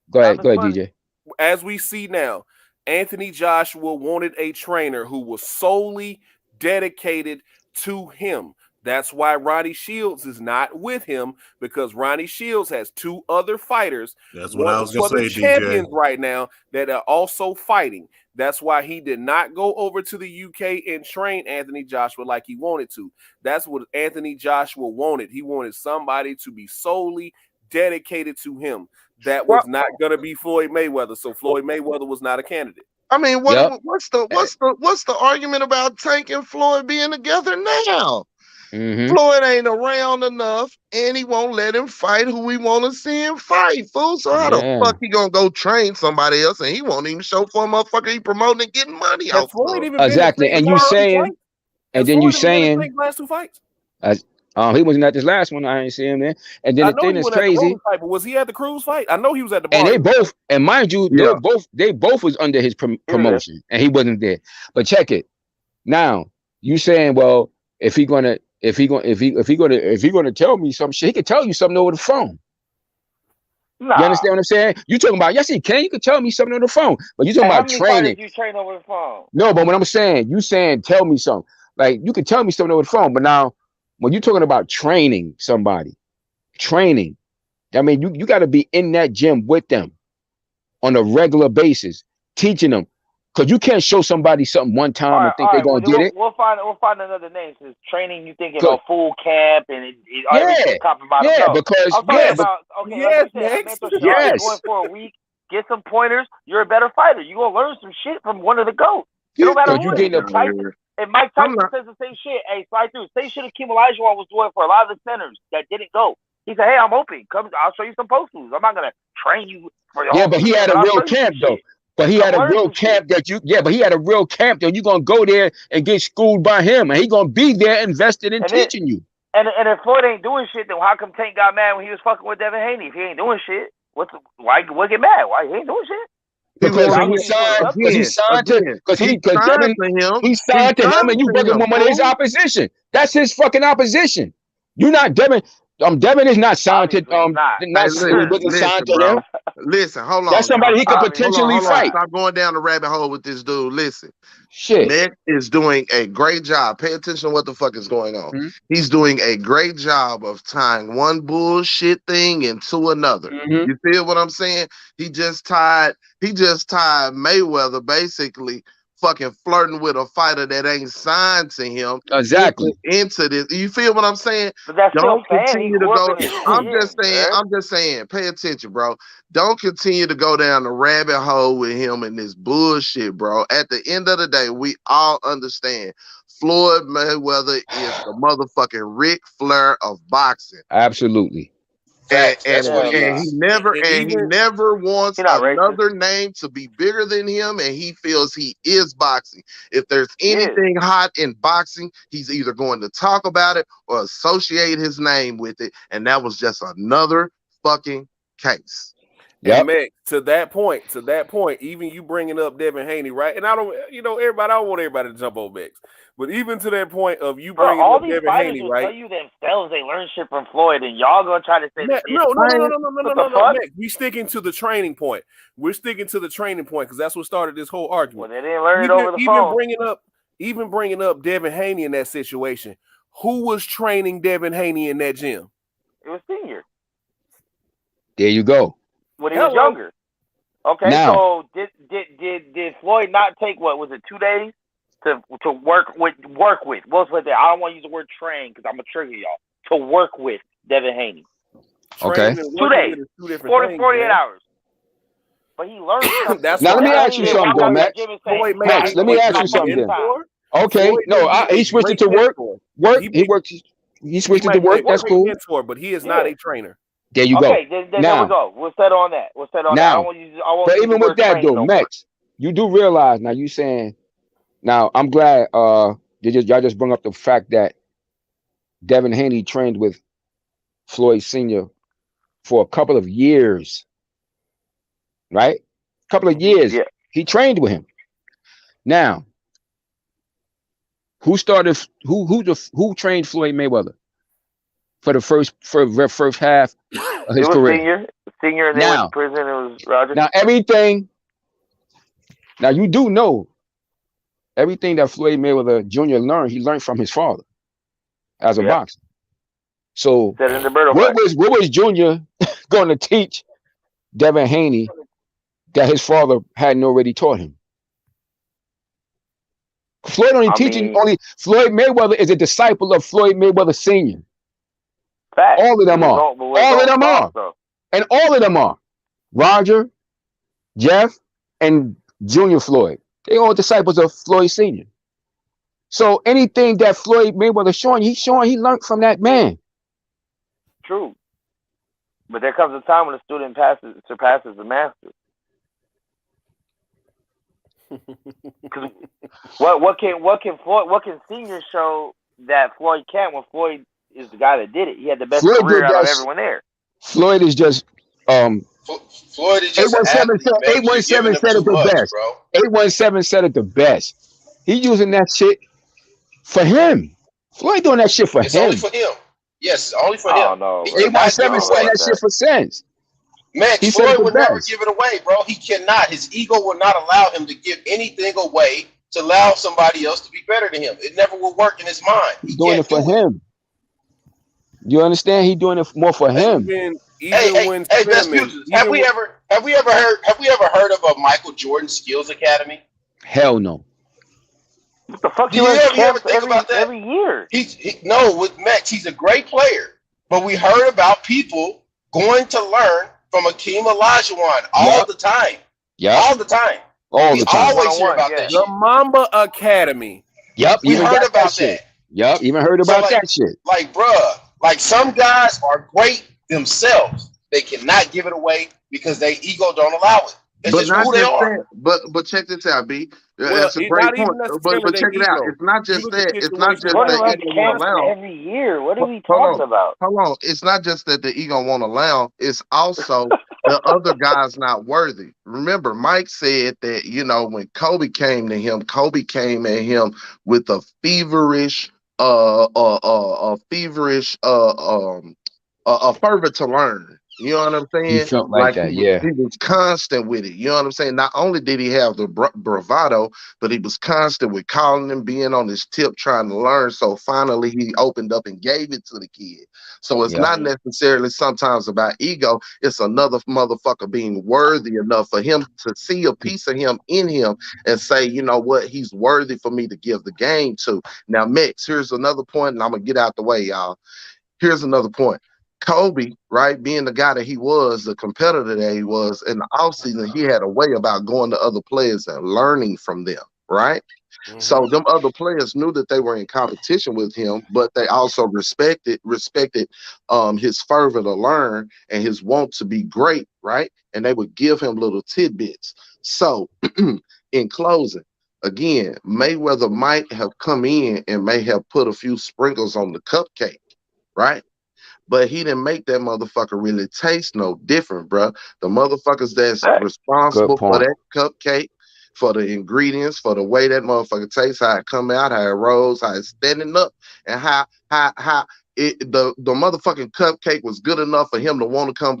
go ahead, DJ. As we see now, Anthony Joshua wanted a trainer who was solely dedicated to him. That's why Ronnie Shields is not with him, because Ronnie Shields has two other fighters. That's what I was going to say, champions DJ. Right now that are also fighting. That's why he did not go over to the UK and train Anthony Joshua like he wanted to. That's what Anthony Joshua wanted. He wanted somebody to be solely dedicated to him. That was not going to be Floyd Mayweather. So Floyd Mayweather was not a candidate. I mean, what's the argument about Tank and Floyd being together now? Mm-hmm. Floyd ain't around enough, and he won't let him fight who we want to see him fight, fool. So how the fuck he gonna go train somebody else, and he won't even show for a motherfucker he promoting and getting money off of? Exactly, and you saying, and then you saying, last two fights. He wasn't at this last one. I ain't see him there. And then the thing is crazy. Fight, but was he at the Cruz fight? I know he was at the bar. And they both, and mind you, they both was under his promotion, and he wasn't there. But check it. Now you saying, well, if he gonna tell me some shit, he could tell you something over the phone. Nah. You understand what I'm saying? You talking about, yes, he can. You could tell me something on the phone, but you talking about training. You train over the phone? No, but what I'm saying, you saying tell me something. Like you could tell me something over the phone, but now when you're talking about training somebody, I mean, you got to be in that gym with them on a regular basis, teaching them. Because you can't show somebody something one time and think they're going to get it. We'll find another name. Since training, you thinking about full camp and everything top and bottom. Yeah, because going for a week, get some pointers. You're a better fighter. You're going to learn some shit from one of the GOATs. No matter who it is. And Mike Tyson says the same shit. Hey, slide through. Same shit Akeem Olajuwon was doing for a lot of the centers that didn't go. He said, "Hey, I'm open. Come, I'll show you some post moves. I'm not gonna train you for your but he had a real camp though. But he had a real camp that you're gonna go there and get schooled by him, and he gonna be there invested in teaching you. And if Floyd ain't doing shit, then how come Tank got mad when he was fucking with Devin Haney? If he ain't doing shit, why get mad? Why he ain't doing shit? Because he signed to him, and you working with one of his opposition. That's his fucking opposition. You're not Devin. Devin is not signed to signed to him. Listen, hold on. That's somebody he could potentially fight. Stop going down the rabbit hole with this dude. Listen, shit. Nick is doing a great job. Pay attention to what the fuck is going on. Mm-hmm. He's doing a great job of tying one bullshit thing into another. Mm-hmm. You feel what I'm saying? He just tied Mayweather basically fucking flirting with a fighter that ain't signed to him. Exactly. Into this. You feel what I'm saying? But that's Don't continue to go. I'm just saying, pay attention, bro. Don't continue to go down the rabbit hole with him and this bullshit, bro. At the end of the day, we all understand Floyd Mayweather is the motherfucking Ric Flair of boxing. Absolutely. And he never wants another name to be bigger than him, and he feels he is boxing. If there's anything hot in boxing, he's either going to talk about it or associate his name with it, and that was just another fucking case. Yeah, man. To that point, even you bringing up Devin Haney, right? And I don't want everybody to jump on Max, but even to that point of you bringing up Devin Haney, right? Tell you themselves they learn shit from Floyd, and y'all gonna try to say no. Max, we sticking to the training point. We're sticking to the training point because that's what started this whole argument. Well, they didn't learn it over the phone. Even bringing up Devin Haney in that situation, who was training Devin Haney in that gym? It was Senior. There you go. When he was younger. Okay, so did Floyd not take what was it 2 days to work with? What's with that? I don't want to use the word train because I'm gonna trigger y'all. To work with Devin Haney. Okay. 2 days. 48 hours. But he learned something. That's now why let me ask you something, though, Max. Max, let me ask you something. Then. Okay, no, he switched it to work. He switched it to work. That's cool. Mentor, but he is not a trainer. There you go. Okay, then there we go. We'll settle on that. Now, but even with that though, Max, you do realize now. You saying now? I'm glad. Y'all just bring up the fact that Devin Haney trained with Floyd Sr. for a couple of years, right? A couple of years. Yeah. He trained with him. Now, who trained Floyd Mayweather for the first half of his career? Senior, and then went to prison. It was Roger. Now everything. Now you do know everything that Floyd Mayweather Jr. learned. He learned from his father as a boxer. So what was Junior going to teach Devin Haney that his father hadn't already taught him? Floyd Floyd Mayweather is a disciple of Floyd Mayweather Sr. Fact. All of them are. All of them are. And all of them are. Roger, Jeff, and Junior Floyd. They all disciples of Floyd Sr. So anything that Floyd Mayweather showing, he learned from that man. True. But there comes a time when the student surpasses the master. Because what can Senior show that Floyd can't when Floyd is the guy that did it? He had the best career out of everyone there. Floyd is just Floyd is just 817 said it the best. 817 said it the best. He using that shit for him. Floyd doing that shit for him. It's only for him. Yes, only for him. No. 817 said that shit for sense. Max, Floyd would never give it away, bro. He cannot. His ego will not allow him to give anything away to allow somebody else to be better than him. It never will work in his mind. He's doing it for him. You understand? He's doing it more for him. Hey, Vespucci, have we ever heard of a Michael Jordan Skills Academy? Hell no. What the fuck? Do you ever think about that? Every year. No, with Max, he's a great player. But we heard about people going to learn from Akeem Olajuwon all the time. Yeah. All the time. All the time. Always hear about that shit. The Mamba Academy. Yep. We heard about that. Yep. Even heard about that shit. Like, bruh, like some guys are great themselves. They cannot give it away because their ego don't allow it. It's but just not who they just are. that. But check this out, B. Well, it's a great point. But check it out. It's not just that. It's not just that ego won't allow. Every year. What are we talking about? Hold on. It's not just that the ego won't allow. It's also the other guy's not worthy. Remember, Mike said that, when Kobe came at him with a feverish, fervor to learn. You know what I'm saying? He felt like that, yeah. He was constant with it. You know what I'm saying? Not only did he have the bravado, but he was constant with calling him, being on his tip, trying to learn. So finally, he opened up and gave it to the kid. So it's not necessarily sometimes about ego. It's another motherfucker being worthy enough for him to see a piece of him in him and say, you know what? He's worthy for me to give the game to. Now, Mix, here's another point, and I'm going to get out the way, y'all. Here's another point. Kobe, right, being the guy that he was, the competitor that he was, in the offseason, he had a way about going to other players and learning from them, right? Mm-hmm. So them other players knew that they were in competition with him, but they also respected his fervor to learn and his want to be great, right? And they would give him little tidbits. So in closing, again, Mayweather might have come in and may have put a few sprinkles on the cupcake, right? But he didn't make that motherfucker really taste no different, bro. The motherfuckers that's responsible for that cupcake, for the ingredients, for the way that motherfucker tastes, how it come out, how it rolls, how it's standing up, and how the motherfucking cupcake was good enough for him to want to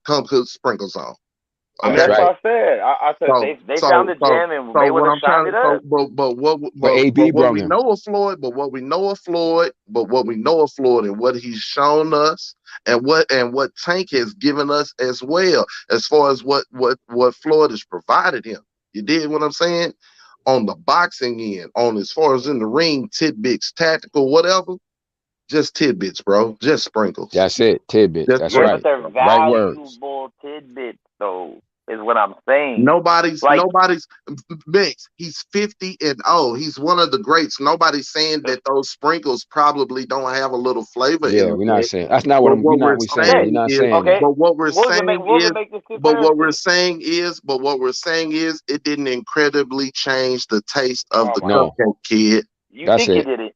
come put sprinkles on. Okay? That's what I said. I said they found the jam and Mayweather shined it up. But what we know of Floyd and what he's shown us and what Tank has given us as well, as far as what Floyd has provided him. You did what I'm saying? On the boxing end, on as far as in the ring, tidbits, tactical, whatever. Just tidbits, bro. Just sprinkles. That's it. Tidbits. That's right. But they're valuable tidbits, though, is what I'm saying. insane. Nobody's mixed. He's 50-0. He's one of the greats. Nobody's saying that those sprinkles probably don't have a little flavor. Yeah, we're not saying that's not what we're saying. We're not saying that. But what we're saying is, it didn't incredibly change the taste of the cupcake kid. That's it. Did it?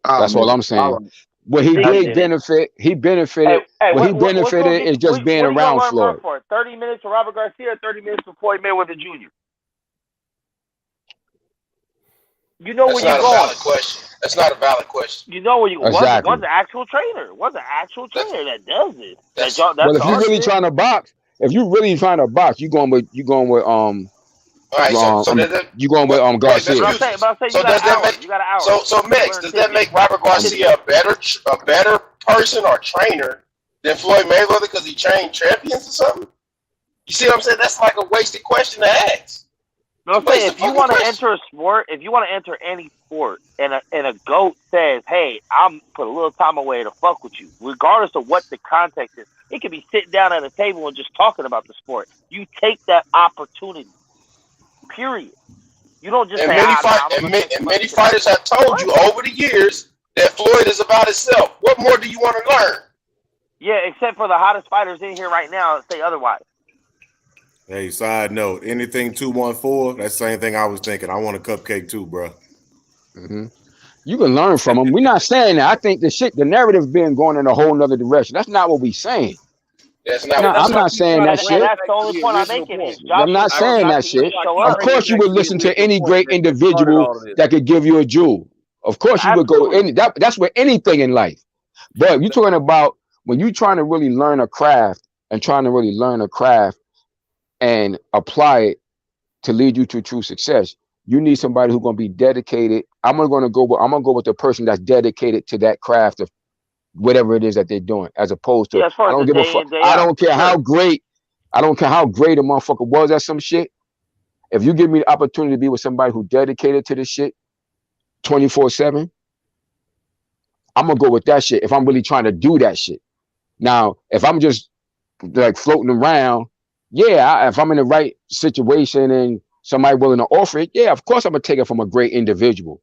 That's all I'm saying. Well, he did benefit. He benefited. What he benefited is just being around Floyd. 30 minutes for Robert Garcia, 30 minutes for Floyd Mayweather Jr. You know where you're going. That's not a valid question. You know where you exactly. One's an actual trainer. One's an actual trainer that does it. Well, if you're really trying to box, you going with all right, you going with Garcia. So Mex, does that make Robert Garcia a better person or trainer than Floyd Mayweather because he trained champions or something? You see what I'm saying? That's like a wasted question to ask. No, I'm saying if you want to enter a sport, if you want to enter any sport, and a GOAT says, "Hey, I'm put a little time away to fuck with you," regardless of what the context is, it could be sitting down at a table and just talking about the sport. You take that opportunity. Period. You don't just many fighters have told you over the years that Floyd is about himself. What more do you want to learn? Yeah, except for the hottest fighters in here right now that say otherwise. Hey, side note, anything 214, that's the same thing I was thinking. I want a cupcake too, bro. Mm-hmm. You can learn from them. We're not saying that. I think the narrative been going in a whole nother direction. That's not what we're saying. I'm not saying that shit. That's the only point I'm making. I'm not saying that shit. Of course, you would listen to any great individual that could give you a jewel. Of course, you would go in. That's with anything in life. But you're talking about when you're trying to really learn a craft and apply it to lead you to true success. You need somebody who's going to be dedicated. I'm gonna go with the person that's dedicated to that craft of whatever it is that they're doing, as opposed to I don't give a fuck. I don't care how great a motherfucker was at some shit. If you give me the opportunity to be with somebody who dedicated to this shit 24/7, I'm gonna go with that shit if I'm really trying to do that shit. Now, if I'm just like floating around, if I'm in the right situation and somebody willing to offer it, of course I'm gonna take it from a great individual.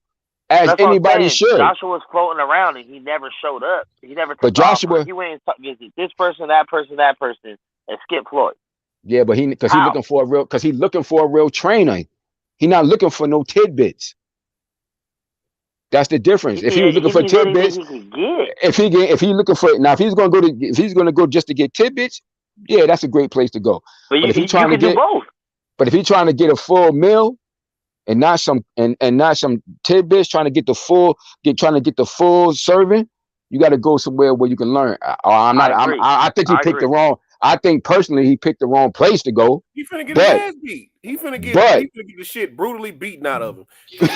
As anybody should. Joshua was floating around and he never showed up. He never. But Joshua, he went and visit this person, that person, and skip Floyd. Yeah, but he's looking for a real trainer. He's not looking for no tidbits. That's the difference. If he was looking for tidbits, if he's gonna go just to get tidbits, that's a great place to go. But if he's trying to get both. But if he's trying to get a full meal and not some tidbits, trying to get the full serving, you got to go somewhere where you can learn. I think he picked the wrong. I think personally he picked the wrong place to go. He finna get his ass beat. He finna get the shit brutally beaten out of him. It's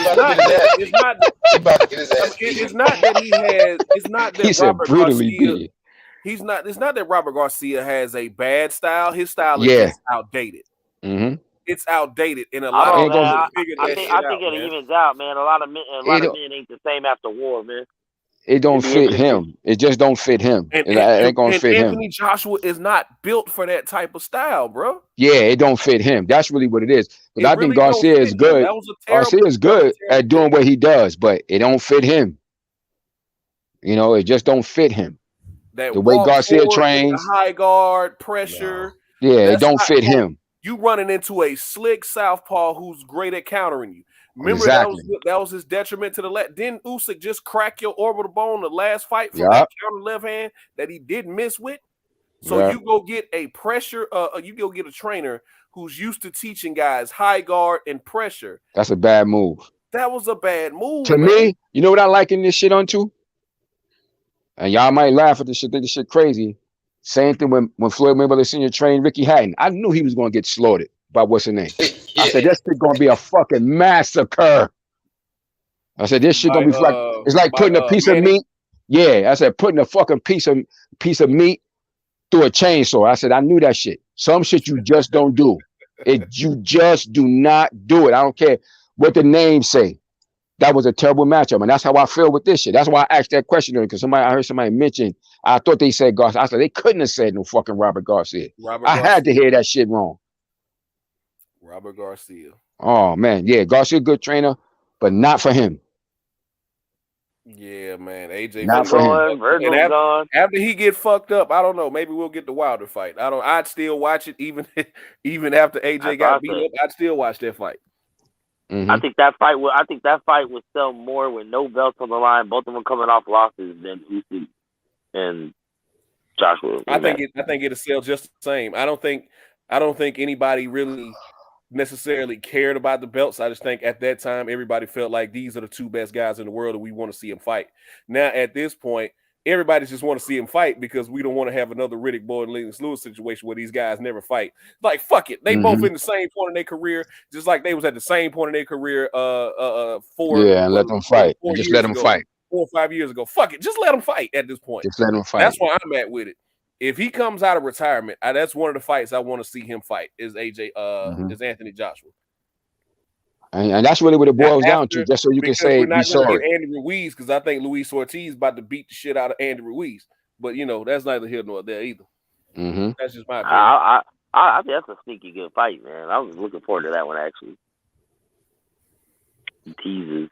not that Robert Garcia has a bad style. His style is just outdated. Mm-hmm. It's outdated in a lot of I think it evens out, man. A lot of men ain't the same after war, man. It don't fit him. It just don't fit him. It ain't gonna fit him. Anthony Joshua is not built for that type of style, bro. Yeah, it don't fit him. That's really what it is. Because I think Garcia is good. Garcia is good at doing what he does, but it don't fit him. You know, it just don't fit him. The way Garcia trains, the high guard pressure. Yeah, it don't fit him. You running into a slick southpaw who's great at countering you. Remember that was his detriment to the left. Didn't Usyk just crack your orbital bone the last fight from that counter left hand that he didn't miss with? So you go get a pressure. You go get a trainer who's used to teaching guys high guard and pressure. That's a bad move. That was a bad move to me. You know what I liken this shit onto? And y'all might laugh at this shit, think this shit crazy. Same thing when Floyd Mayweather Sr. trained Ricky Hatton. I knew he was going to get slaughtered by what's his name. I said, this shit going to be a fucking massacre. I said, this shit going to be like, it's like putting a piece of meat. Yeah, I said, putting a fucking piece of meat through a chainsaw. I said, I knew that shit. Some shit you just don't do. You just do not do it. I don't care what the names say. That was a terrible matchup, and that's how I feel with this shit. That's why I asked that question because I heard somebody mention. I thought they said Garcia. I said they couldn't have said no fucking Robert Garcia. I had to hear that shit wrong. Robert Garcia. Oh man, yeah, Garcia good trainer, but not for him. Yeah, man. AJ not for him. Virgil's gone. After he get fucked up, I don't know. Maybe we'll get the Wilder fight. I'd still watch it even after AJ got beat up. I'd still watch that fight. Mm-hmm. I think that fight would sell more with no belts on the line. Both of them coming off losses than Usyk and Joshua. I think it'll sell just the same. I don't think anybody really necessarily cared about the belts. I just think at that time everybody felt like these are the two best guys in the world and we want to see them fight. Now at this point, everybody just want to see him fight because we don't want to have another Riddick Boy and Lennox Lewis situation where these guys never fight. Like fuck it, they both in the same point in their career, just like they was at the same point in their career. Let them fight. Just let them fight. 4 or 5 years ago. Fuck it, just let them fight at this point. Just let them fight. That's where I'm at with it. If he comes out of retirement, that's one of the fights I want to see him fight. Is is Anthony Joshua. And that's really what it boils down to, just so you can say, we're not be sorry. Andy Ruiz, because I think Luis Ortiz is about to beat the shit out of Andy Ruiz. But, that's neither here nor there either. Mm-hmm. That's just my opinion. I think that's a sneaky good fight, man. I was looking forward to that one, actually. Teases.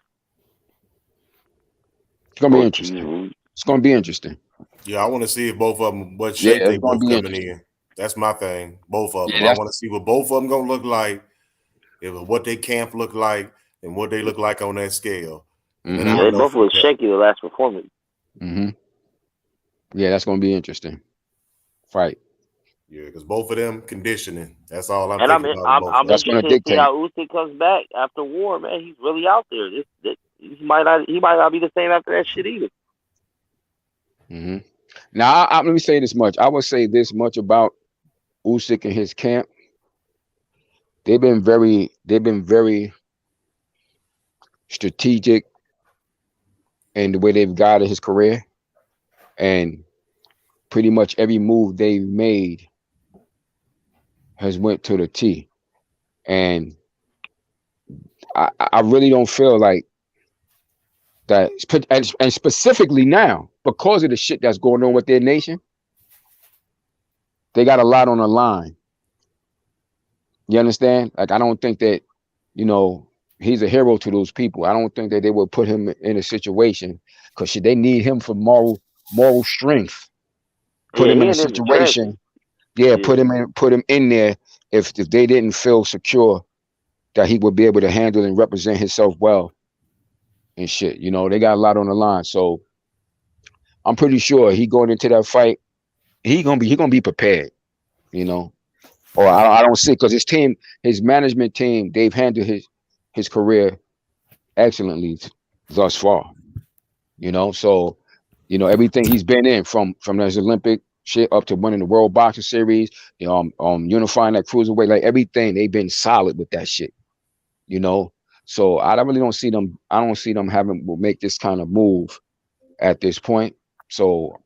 It's going to be interesting. It's going to be interesting. Yeah, I want to see if both of them, what shape they both coming in. That's my thing. Both of them. I want to see what both of them going to look like. What they camp look like and what they look like on that scale. Mm-hmm. Yeah, they both look shaky the last performance. Mm-hmm. Yeah, that's going to be interesting. Fight. Yeah, because both of them conditioning. That's all I'm thinking about. I'm interested to see how Usyk comes back after war, man. He's really out there. He might not be the same after that shit either. Mm-hmm. Now, let me say this much. I would say this much about Usyk and his camp. They've been very strategic in the way they've guided his career, and pretty much every move they've made has went to the T. And I really don't feel like that, and specifically now, because of the shit that's going on with their nation, they got a lot on the line. You understand? Like, I don't think that, he's a hero to those people. I don't think that they would put him in a situation because they need him for moral strength. Put him in a situation. Put him in there if they didn't feel secure that he would be able to handle and represent himself well and shit. They got a lot on the line. So I'm pretty sure he going into that fight, he gonna be prepared, Or I don't see, because his management team, they've handled his career excellently thus far. So everything he's been in from his Olympic shit up to winning the World Boxing Series, unifying that cruiserweight, like everything, they've been solid with that shit. So I don't see them will make this kind of move at this point. So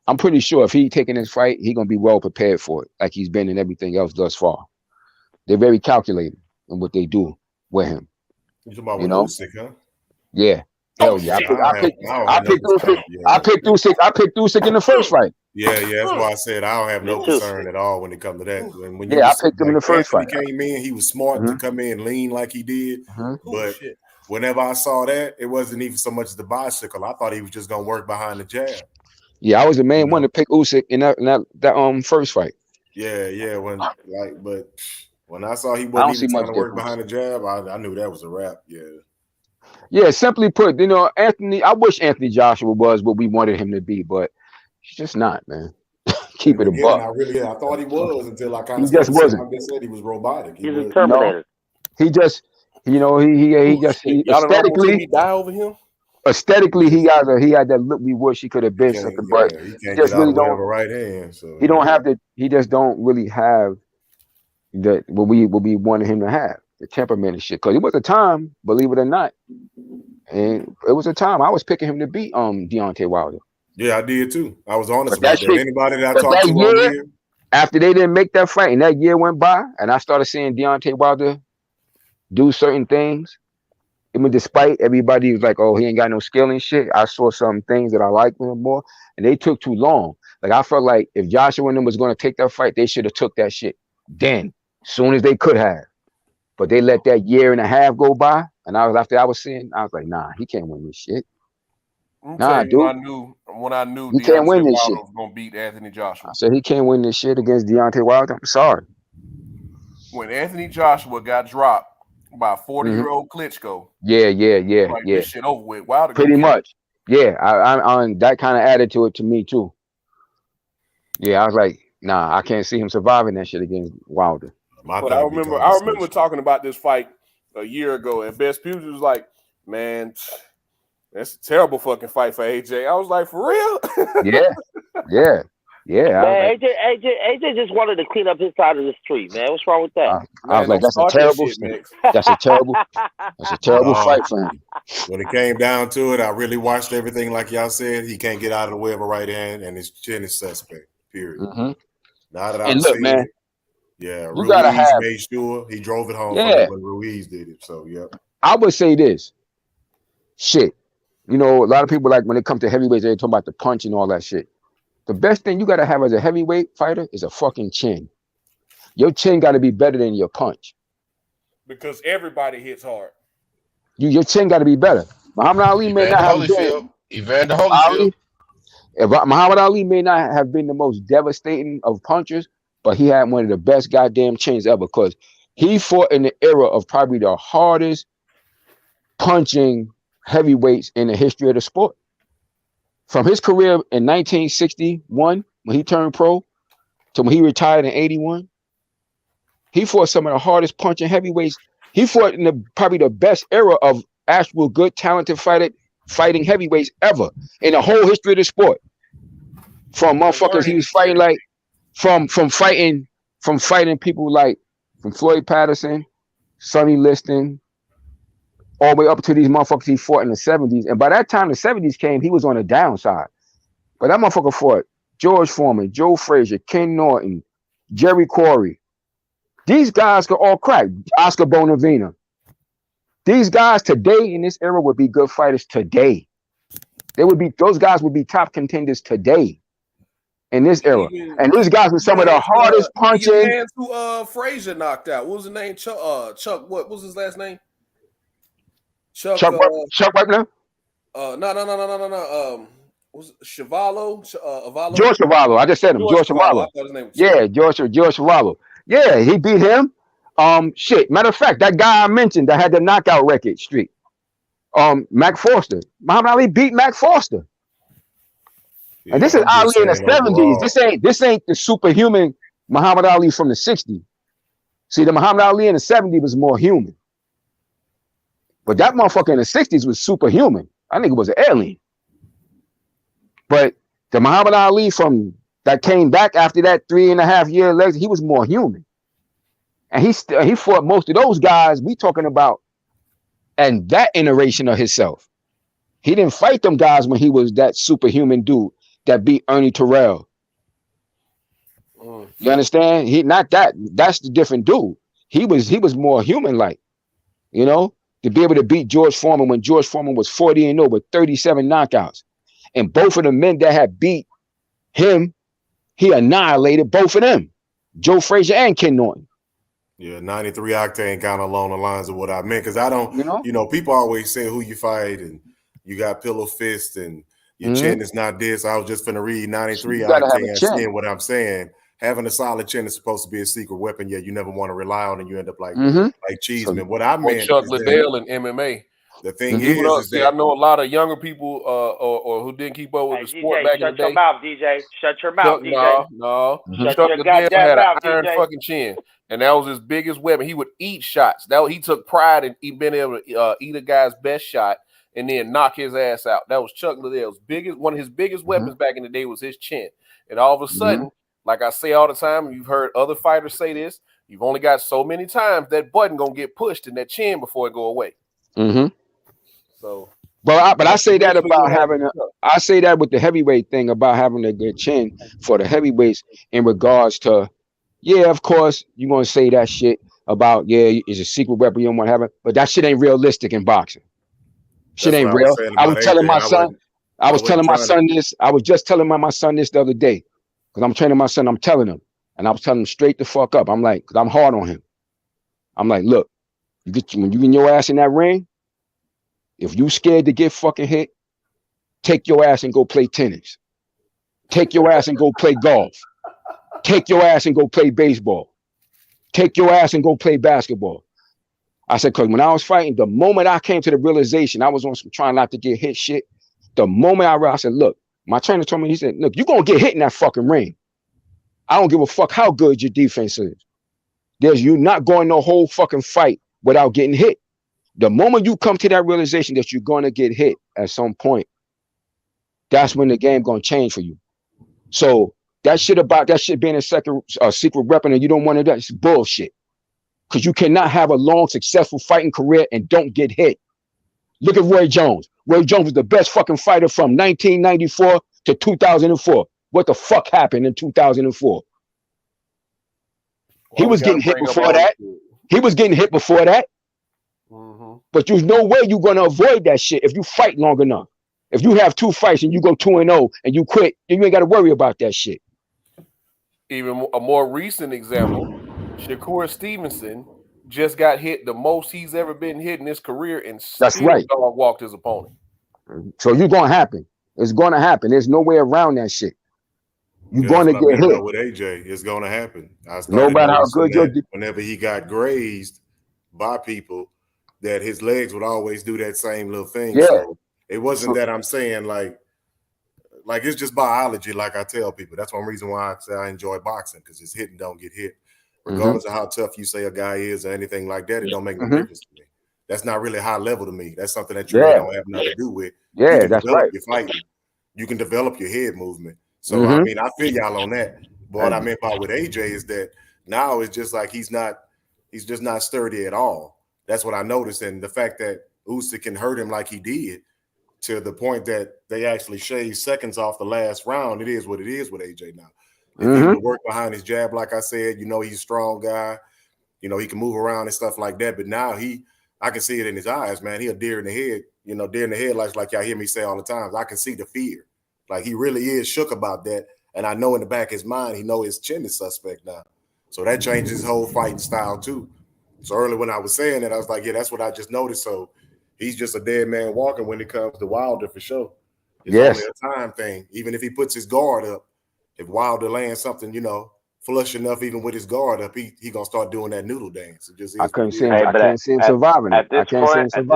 I'm pretty sure if he taking this fight, he's gonna be well prepared for it, like he's been in everything else thus far. They're very calculated in what they do with him. You talking about Usyk, huh? Yeah. Hell yeah. I picked Usyk in the first fight. Yeah, that's why I said I don't have no concern at all when it comes to that. When I picked him in the first fight. He came in, he was smart to come in lean like he did. But whenever I saw that, it wasn't even so much the bicycle. I thought he was just gonna work behind the jab. Yeah, I was the main one to pick Usyk in that first fight. Yeah. But when I saw he wasn't even trying to work behind the jab, I knew that was a wrap. Yeah, simply put, Anthony. I wish Anthony Joshua was what we wanted him to be, but he's just not, man. Keep it a buck. I thought he was until I kind of just wasn't. I just said he was robotic. He's a Terminator. He just, he aesthetically die over him. Aesthetically, he had that look we wish he could have been something, but he just really don't have a right hand. So he don't have the. He just don't really have that what we wanted him to have, the temperament and shit. Because it was a time, believe it or not, and it was a time I was picking him to beat Deontay Wilder. Yeah, I did too. I was honest about that. Anybody that I talked to all year, after they didn't make that fight, and that year went by, and I started seeing Deontay Wilder do certain things. Even despite everybody was like, oh, he ain't got no skill and shit, I saw some things that I liked him more, and they took too long. Like, I felt like if Joshua and them was going to take that fight, they should have took that shit then. soon as they could have. But they let that year and a half go by, and I was like, nah, he can't win this shit. Nah, dude. When I knew he can't win this shit. Was gonna beat Anthony Joshua. I said he can't win this shit against Deontay Wilder. I'm sorry. When Anthony Joshua got dropped by a 40-year-old Klitschko. Yeah. This shit over with. Wilder pretty much. Yeah, I that kind of added to it to me too. Yeah, I was like, nah, I can't see him surviving that shit against Wilder. But I remember talking about this fight a year ago, and Best Pugil was like, man, that's a terrible fucking fight for AJ. I was like, for real? Yeah. Man, AJ just wanted to clean up his side of the street, man. What's wrong with that? I was like, that's a terrible fight for him. When it came down to it, I really watched everything like y'all said. He can't get out of the way of a right hand, and his chin is suspect. Period. Mm-hmm. Now that I've seen it, Ruiz made sure he drove it home when Ruiz did it. So I would say this. Shit. You know, a lot of people, like, when it comes to heavyweights, they're talking about the punch and all that shit. The best thing you got to have as a heavyweight fighter is a fucking chin. Your chin got to be better than your punch. Because everybody hits hard. Your chin got to be better. Muhammad Ali may not have been. Evander Holyfield. Muhammad Ali may not have been the most devastating of punchers, but he had one of the best goddamn chins ever, because he fought in the era of probably the hardest punching heavyweights in the history of the sport. From his career in 1961, when he turned pro, to when he retired in 81, he fought some of the hardest punching heavyweights. He fought in probably the best era of actual good, talented fighting heavyweights ever in the whole history of the sport. From motherfuckers he was fighting like, from fighting people like, from Floyd Patterson, Sonny Liston, all the way up to these motherfuckers he fought in the 70s. And by that time the 70s came, he was on the downside. But that motherfucker fought George Foreman, Joe Frazier, Ken Norton, Jerry Quarry. These guys could all crack. Oscar Bonavena. These guys today in this era would be good fighters today. Those guys would be top contenders today in this era. And these guys were some of the hardest punching. The man who Frazier knocked out. What was his name? Chuck. What was his last name? Chuck Webner? No. Was it Chuvalo? George Chuvalo. I just said him. George Chuvalo. George Chuvalo. Yeah, he beat him. Shit. Matter of fact, that guy I mentioned that had the knockout record streak. Mac Foster. Muhammad Ali beat Mac Foster. Yeah, and this is Ali in the 70s. This ain't the superhuman Muhammad Ali from the 60s. See, the Muhammad Ali in the 70s was more human. But that motherfucker in the 60s was superhuman. I think it was an alien. But the Muhammad Ali that came back after that 3.5 year legacy, he was more human. And he fought most of those guys we talking about and that iteration of himself. He didn't fight them guys when he was that superhuman dude that beat Ernie Terrell. You understand? That's the different dude. He was more human-like, you know? To be able to beat George Foreman when George Foreman was 40-0 with 37 knockouts. And both of the men that had beat him, he annihilated both of them. Joe Frazier and Ken Norton. Yeah, 93 octane kind of along the lines of what I meant. Because I don't, people always say who you fight and you got pillow fist and your chin is not this. I was just going to read 93 octane and seeing what I'm saying. Having a solid chin is supposed to be a secret weapon, yet you never want to rely on and you end up like Cheeseman. What I meant Chuck Liddell in MMA. The thing is that I know a lot of younger people or who didn't keep up with the sport back in the day. Shut your mouth, DJ. Shut your mouth, DJ. No. Chuck Liddell had an iron fucking chin, and that was his biggest weapon. He would eat shots. He took pride in being able to eat a guy's best shot and then knock his ass out. That was Chuck Liddell's one of his biggest weapons back in the day was his chin. And all of a sudden, like I say all the time, you've heard other fighters say this, you've only got so many times that button gonna get pushed in that chin before it go away. So, but I say that about I say that with the heavyweight thing about having a good chin for the heavyweights in regards to, of course you're gonna say that shit about it's a secret weapon you don't want to have it, but that shit ain't realistic in boxing. Shit ain't real. I was telling my son this. I was just telling my son this the other day. Because I'm training my son, I'm telling him, And I was telling him straight the fuck up. I'm like, because I'm hard on him. I'm like, look, when you get your ass in that ring, if you scared to get fucking hit, take your ass and go play tennis. Take your ass and go play golf. Take your ass and go play baseball. Take your ass and go play basketball. I said, because when I was fighting, the moment I came to the realization, I was on some trying not to get hit shit. The moment I said, look, my trainer told me, he said, look, you're going to get hit in that fucking ring. I don't give a fuck how good your defense is. You're not going no whole fucking fight without getting hit. The moment you come to that realization that you're going to get hit at some point, that's when the game going to change for you. So that shit being a secret weapon and you don't want to do that, it's bullshit. Because you cannot have a long, successful fighting career and don't get hit. Look at Roy Jones. Roy Jones was the best fucking fighter from 1994 to 2004. What the fuck happened in 2004? He was getting hit before that. He was getting hit before that. But there's no way you're going to avoid that shit if you fight long enough. If you have 2 fights and you go 2-0 and you quit, you ain't got to worry about that shit. Even a more recent example, Shakur Stevenson just got hit the most he's ever been hit in his career, and that's right. Dog walked his opponent. So you're going to happen. It's going to happen. There's no way around that shit. You're going to get hit. With AJ, it's going to happen. No matter how good you're. Whenever he got grazed by people, that his legs would always do that same little thing. Yeah. So it wasn't that I'm saying like it's just biology. Like I tell people, that's one reason why I say I enjoy boxing, because it's hit and don't get hit. Regardless of how tough you say a guy is or anything like that, it don't make no difference to me. That's not really high level to me. That's something that you really don't have nothing to do with. Yeah, that's right. Your fighting. You can develop your head movement. So I mean, I feel y'all on that. But what I meant by with AJ is that now it's just like he's just not sturdy at all. That's what I noticed. And the fact that Usyk can hurt him like he did, to the point that they actually shaved seconds off the last round. It is what it is with AJ now. If he would work behind his jab, like I said, he's a strong guy. He can move around and stuff like that. But now I can see it in his eyes, man. He a deer in the head. Deer in the headlights, like y'all hear me say all the time. I can see the fear. Like he really is shook about that. And I know in the back of his mind, he know his chin is suspect now. So that changes his whole fighting style too. So early when I was saying that, I was like, yeah, that's what I just noticed. So he's just a dead man walking when it comes to Wilder for sure. It's only a time thing. Even if he puts his guard up, if Wilder lands something, flush enough, even with his guard up, he gonna start doing that noodle dance. It just I can't see him surviving. At this point in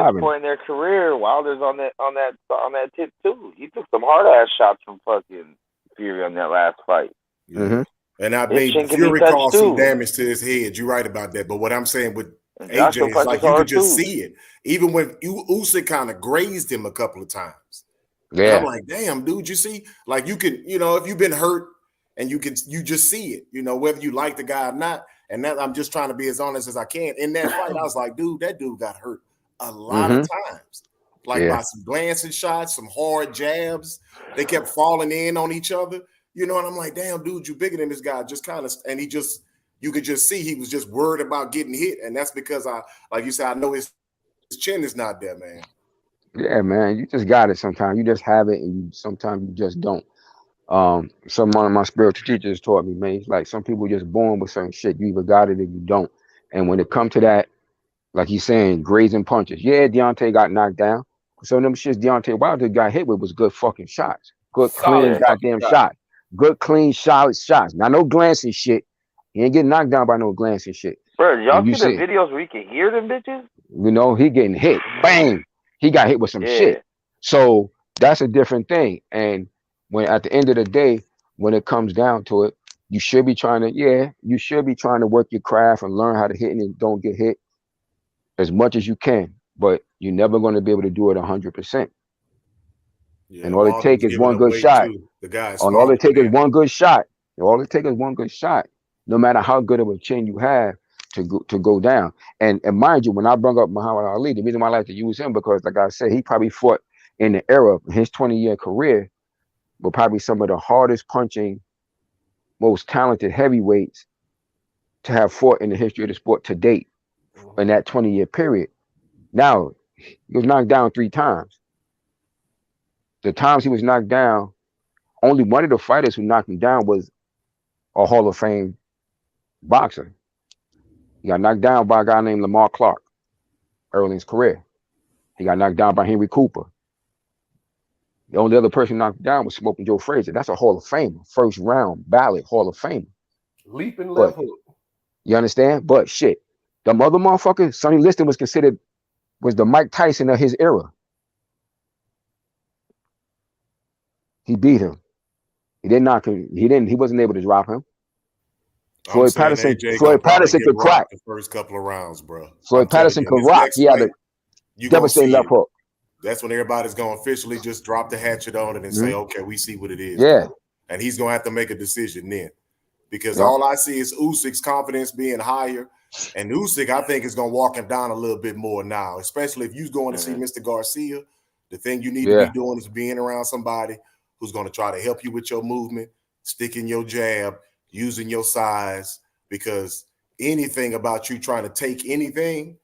their career, Wilder's on that tip too. He took some hard ass shots from fucking Fury on that last fight. And I mean, Fury caused some damage to his head. You're right about that. But what I'm saying with AJ is like you could just see it. Even when Usyk kind of grazed him a couple of times. Yeah. I'm like, damn, dude, you see? Like you can, if you've been hurt and you just see it, whether you like the guy or not. And that I'm just trying to be as honest as I can. In that fight, I was like, dude, that dude got hurt a lot of times. Like by some glancing shots, some hard jabs. They kept falling in on each other. And I'm like, damn, dude, you bigger than this guy. Just kind of, and you could just see he was just worried about getting hit. And that's because like you said, I know his chin is not there, man. Yeah, man, you just got it sometimes. You just have it, and sometimes you just don't. One of my spiritual teachers taught me, man, it's like some people are just born with certain shit. You either got it or you don't. And when it comes to that, like he's saying, grazing punches. Yeah, Deontay got knocked down. So them shits Deontay Wilder got hit with was good fucking shots. Good, clean goddamn shots. Good, clean, solid shots. Now, no glancing shit. He ain't getting knocked down by no glancing shit. Bro, y'all see the videos where you can hear them bitches? He getting hit. Bang! He got hit with some shit. So that's a different thing. And when at the end of the day, when it comes down to it, you should be trying to work your craft and learn how to hit and don't get hit as much as you can. But you're never going to be able to do it 100%. Yeah, and all it takes is one good shot. All it takes is one good shot. All it takes is one good shot. No matter how good of a chin you have to go down. And mind you, when I brought up Muhammad Ali, the reason why I like to use him because, like I said, he probably fought in the era of his 20-year career with probably some of the hardest punching, most talented heavyweights to have fought in the history of the sport to date in that 20-year period. Now, he was knocked down 3 times. The times he was knocked down, only one of the fighters who knocked him down was a Hall of Fame boxer. He got knocked down by a guy named Lamar Clark early in his career. He got knocked down by Henry Cooper. The only other person knocked down was Smoking Joe Frazier. That's a Hall of Famer, first round ballot Hall of Famer. Leaping left hook. You understand? But shit, the other motherfucker, Sonny Liston was the Mike Tyson of his era. He beat him. He didn't knock him. He wasn't able to drop him. Floyd Patterson could crack the first couple of rounds, bro. Floyd Patterson could rock. He had a devastating left hook. That's when everybody's going to officially just drop the hatchet on it and say, okay, we see what it is. Yeah. Bro. And he's going to have to make a decision then. Because all I see is Usyk's confidence being higher. And Usyk, I think, is going to walk him down a little bit more now, especially if you're going to see Mr. Garcia. The thing you need to be doing is being around somebody who's going to try to help you with your movement, sticking your jab, using your size, because anything about you trying to take anything,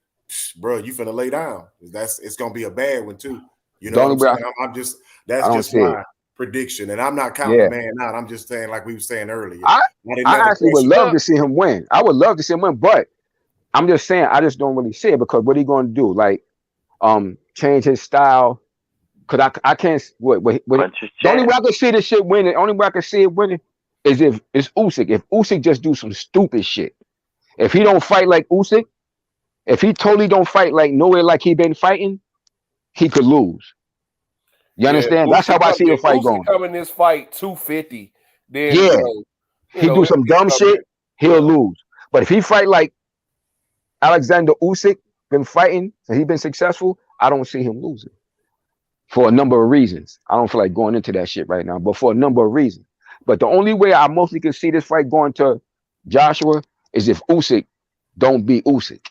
bro, you finna lay down. It's gonna be a bad one too. You know what I'm saying? That's just my prediction, and I'm not counting the man out. I'm just saying, like we were saying earlier. I actually would love to see him win. I would love to see him win, but I'm just saying I just don't really see it because what are you going to do? Like, change his style? Cause I can't. The only way I can see this shit winning, only way I can see it winning is if it's Usyk. If Usyk just do some stupid shit. If he don't fight like Usyk, if he totally don't fight like nowhere like he been fighting, he could lose. You understand? That's how I see the fight going. Come in this fight 250, then he do some dumb shit, he'll lose. But if he fight like Alexander Usyk been fighting, so he been successful, I don't see him losing. For a number of reasons. I don't feel like going into that shit right now, but for a number of reasons. But the only way I mostly can see this fight going to Joshua is if Usyk don't beat Usyk.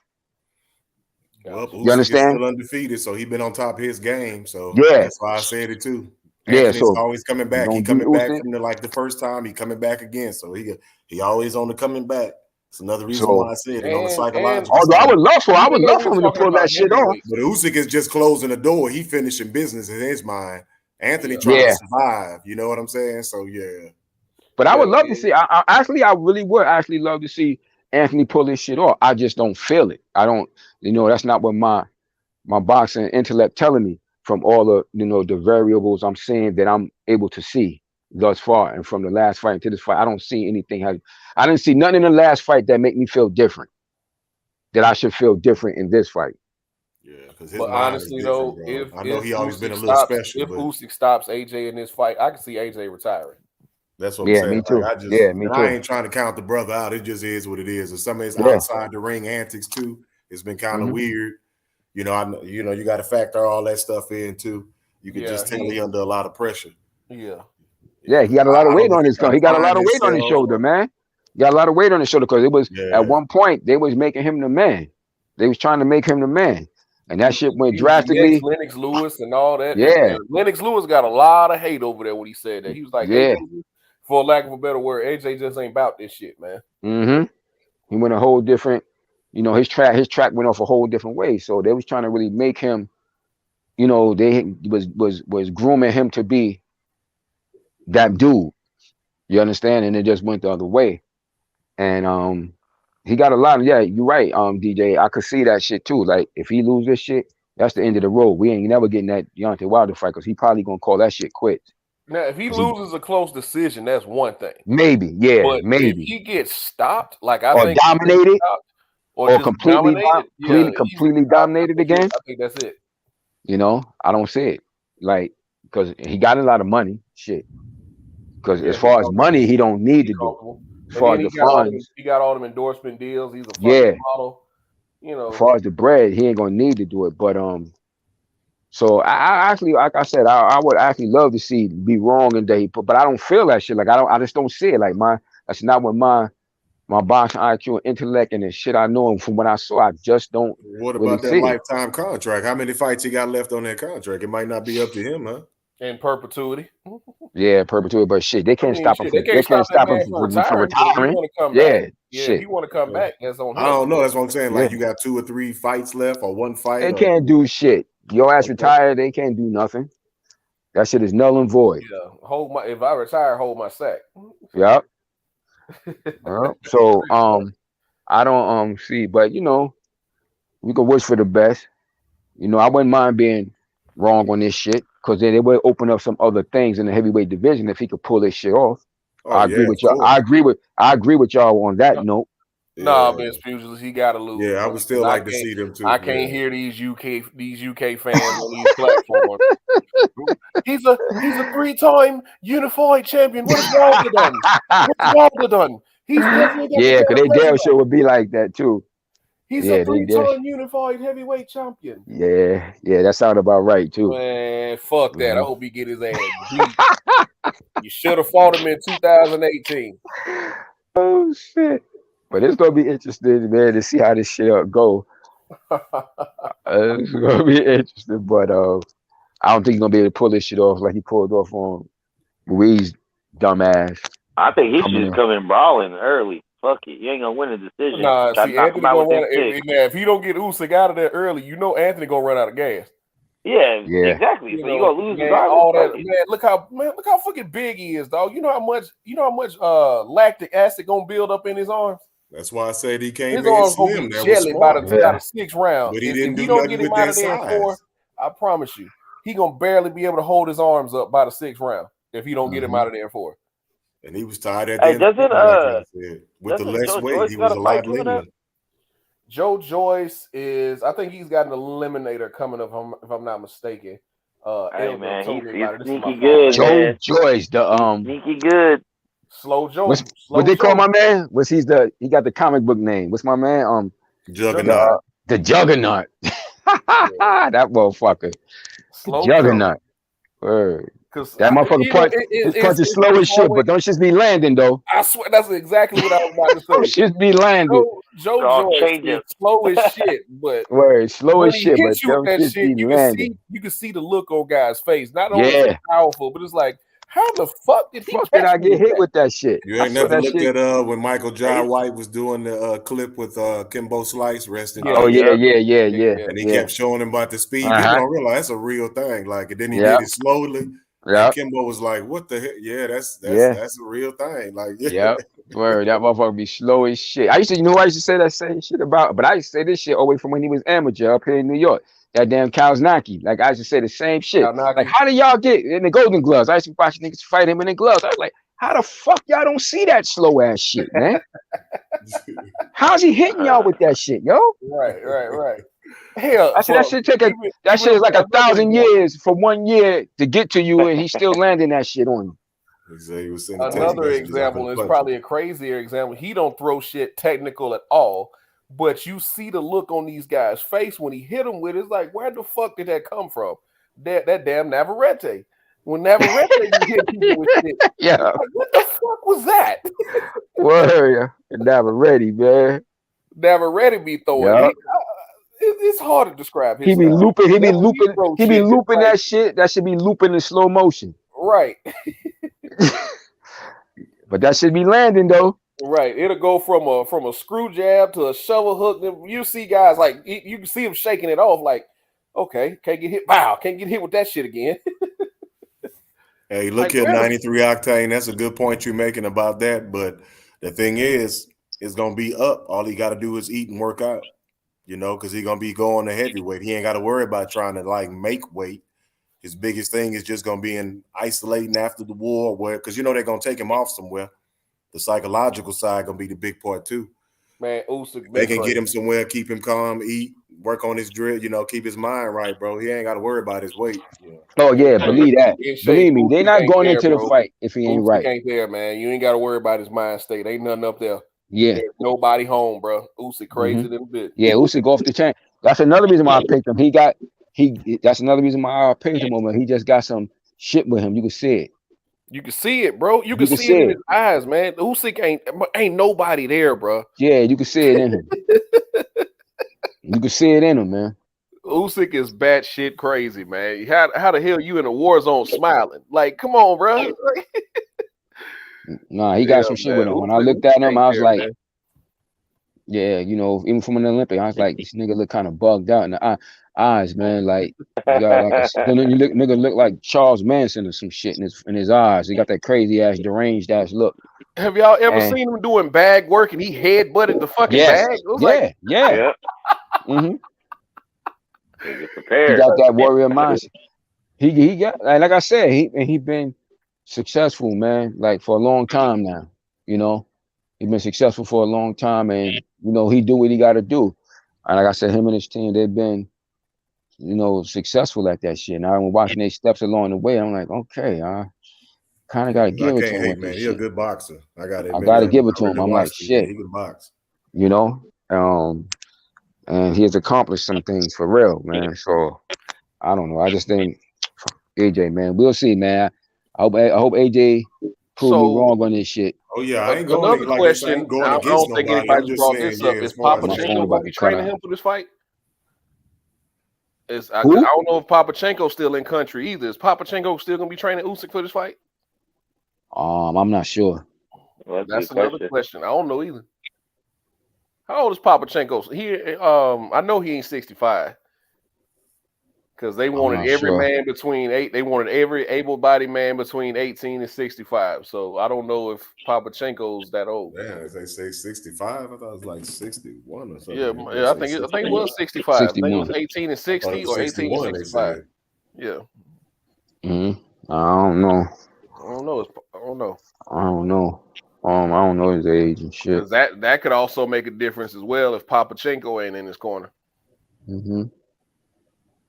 Well, Usyk you understand? Is still undefeated, so he's been on top of his game. So that's why I said it too. Anthony's always coming back. He coming back from the first time. He coming back again. So he always on the coming back. It's another reason why I said it on the psychological. Although I would love for him to pull that shit off. But Usyk is just closing the door. He finishing business in his mind. Anthony trying to survive. You know what I'm saying? So But I would love to see. I really would actually love to see Anthony pull this shit off. I just don't feel it. I don't. That's not what my boxing intellect telling me from all the the variables I'm seeing that I'm able to see thus far. And from the last fight to this fight, I don't see anything. I didn't see nothing in the last fight that make me feel different. That I should feel different in this fight. Yeah, because honestly though, I know he always been a little special. If Usyk stops AJ in this fight, I can see AJ retiring. That's what I'm saying. Me too. Like, me too. I ain't trying to count the brother out. It just is what it is. And some of his outside the ring antics too. It's been kind of weird. You got to factor all that stuff in too. You can just tell he under a lot of pressure. Yeah. Yeah, he got a lot of weight on his shoulder. He got a lot of weight on his shoulder, man. He got a lot of weight on his shoulder because it was at one point they was making him the man. They was trying to make him the man. And that shit went drastically. Lennox Lewis and all that. Yeah. Lennox Lewis got a lot of hate over there when he said that. He was like, for lack of a better word, AJ just ain't about this shit, man. He went a whole different, his track went off a whole different way. So they was trying to really make him, they was grooming him to be that dude. You understand? And it just went the other way. And he got a lot of, you're right, DJ. I could see that shit too. Like if he lose this shit, that's the end of the road. We ain't never getting that Deontay Wilder fight because he probably gonna call that shit quits. Now, if he loses a close decision, that's one thing. Maybe, but maybe if he gets stopped, like I think dominated, or completely dominated, dominated again. I think that's it. I don't see it. Like because he got a lot of money, shit. Because as far as money, he don't need to do. As far as the funds, he got all them endorsement deals. He's a model. As far as the bread, he ain't gonna need to do it. But so I actually, like I said, I would actually love to see be wrong and day, but I don't feel that shit. Like I just don't see it. Like that's not what my boxing IQ and intellect and the shit I know. And from what I saw, I just don't. What about that lifetime contract? How many fights he got left on that contract? It might not be up to him, huh? In perpetuity. Yeah, perpetuity, but shit, they can't stop him. They can't stop him from retiring. Shit. He want to come back. That's on him. I don't know. That's what I'm saying. Like you got 2 or 3 fights left, or one fight. They can't do shit. Your ass retired. They can't do nothing. That shit is null and void. Yeah, if I retire, hold my sack. Yep. So I don't see, but you know, we can wish for the best. You know, I wouldn't mind being wrong on this shit because then it would open up some other things in the heavyweight division if he could pull this shit off. I agree with y'all. I agree with y'all on that note. Nah, Vince Pugilist, he gotta lose. Yeah, I would still like to see them too. I can't hear these UK fans on these platforms. He's a 3-time unified champion. What has Wilder done? What's Wilder done? He's definitely because they damn sure would be like that too. He's a 3-time unified heavyweight champion. Yeah, that sounded about right too. Man, fuck that. I hope he get his ass beat. You should have fought him in 2018. Oh shit. But it's gonna be interesting, man, to see how this shit go. It's gonna be interesting, but I don't think he's gonna be able to pull this shit off like he pulled off on Ruiz, dumbass. I think he should just come in brawling early. Fuck it, you ain't gonna win a decision. Nah, see, Anthony gonna run. If he don't get Usyk out of there early, you know Anthony gonna run out of gas. Yeah, exactly. So you gonna lose man, all that. Man, look how fucking big he is, dog. You know how much lactic acid gonna build up in his arms. That's why I said he can't. His arms gonna be jelly by the 6th round. But he if you don't get him out of there in 4, I promise you, he gonna barely be able to hold his arms up by the 6th round if he don't get him out of there in 4. And he was tired at the end. With the less weight, he was a lot leaner. Joe Joyce is, I think he's got an eliminator coming up, if I'm not mistaken. Hey man, he's sneaky good. Joe Joyce, sneaky good. Slow Joe. What they call my man? He got the comic book name. What's my man? Juggernaut. The Juggernaut. That motherfucker. Juggernaut. Word. That motherfucker punch is slow as shit, but don't just be landing though. I swear that's exactly what I was about to say. Don't just be landing. Joe Joyce is slow as shit, but slow as shit, but don't just be landing. You can see the look on guys' face. Not only is it powerful, but it's like, how the fuck did I get hit with that shit? You ain't never looked at when Michael Jai White was doing the clip with Kimbo Slice resting. Oh yeah. And he kept showing him about the speed. People don't realize that's a real thing. Like, and then he did it slowly. Yeah, Kimbo was like, "What the hell? Yeah, that's a real thing." Like, word, that motherfucker be slow as shit. I used to say that same shit about, but I used to say this shit all the way from when he was amateur up here in New York. That damn Kaznaki. Like, I used to say the same shit. Like, how do y'all get in the Golden Gloves? I used to watch niggas fight him in the gloves. I was like, how the fuck y'all don't see that slow ass shit, man? How's he hitting y'all with that shit, yo? Right. Hell, I said that shit is like 1,000 years for 1 year to get to you, and he's still landing that shit on you. Another example is probably a crazier example. He don't throw shit technical at all, but you see the look on these guys' face when he hit him with it. It's like, where the fuck did that come from? That damn Navarrete. When Navarrete hit people with shit, like, what the fuck was that? Word, Navarrete, man. Navarrete be throwing. It's hard to describe. He be looping that shit. That should be looping in slow motion. Right. But that should be landing though. Right. It'll go from a screw jab to a shovel hook. You see guys like you can see them shaking it off. Like, okay, can't get hit. Wow, can't get hit with that shit again. Hey, look at 93 Octane. That's a good point you're making about that. But the thing is, it's gonna be up. All he got to do is eat and work out. You know, because he's going to be going to heavyweight. He ain't got to worry about trying to, like, make weight. His biggest thing is just going to be in isolating after the war, because, you know, they're going to take him off somewhere. The psychological side going to be the big part, too. Man, Usyk, they can get him somewhere, keep him calm, eat, work on his drill, you know, keep his mind right, bro. He ain't got to worry about his weight. Yeah. Oh, yeah, believe that. Believe me, they're not going into the fight if he ain't right. Usyk ain't there, man. You ain't got to worry about his mind state. Ain't nothing up there. Yeah, there's nobody home, bro. Usyk crazy than a bit. Yeah, Usyk off the chain. That's another reason why I picked him. That's another reason why I picked him over. He just got some shit with him. You can see it. You can see it, bro. You can see it in his eyes, man. Usyk ain't nobody there, bro. Yeah, you can see it in him. You can see it in him, man. Usyk is batshit crazy, man. How the hell you in a war zone smiling? Like, come on, bro. Nah, he got some shit with him. When I looked at him, I was like, yeah, you know, even from an Olympic, I was like, this nigga look kind of bugged out in the eyes, man. Like, nigga look like Charles Manson or some shit in his eyes. He got that crazy ass, deranged ass look. Have y'all ever seen him doing bag work and he head butted the fucking bag? It was yeah. Mm-hmm. Get prepared. He got that warrior mindset. He got, like I said, he been successful, man, like for a long time now. You know, he's been successful for a long time, and you know he do what he got to do. And like I said, him and his team, they've been, you know, successful at that shit. Now I'm watching their steps along the way. I'm like, okay, I kind of got to give it to him. Man, he's a good boxer. I got to give it to him. I'm like, shit, he can box. You know, and he has accomplished some things for real, man. So I don't know. I just think AJ, man, we'll see, man. I hope AJ prove me wrong on this shit. Oh yeah, I ain't going another like question. I ain't going I against don't think nobody. anybody's brought this up. Is Papachenko gonna be training him for this fight? I don't know if Papachenko's still in country either. Is Papachenko still gonna be training Usyk for this fight? I'm not sure. Well, that's another question. I don't know either. How old is Papachenko? I know he ain't 65. Because they wanted every man between they wanted every able-bodied man between 18 and 65. So I don't know if Papachenko's that old. Yeah, if they say 65, I thought it was like 61 or something. Yeah, I think it was 65. 61. I think it was 18 and 60 or 18 and 65. Yeah. I don't know. I don't know. I don't know his age and shit. That could also make a difference as well if Papachenko ain't in his corner.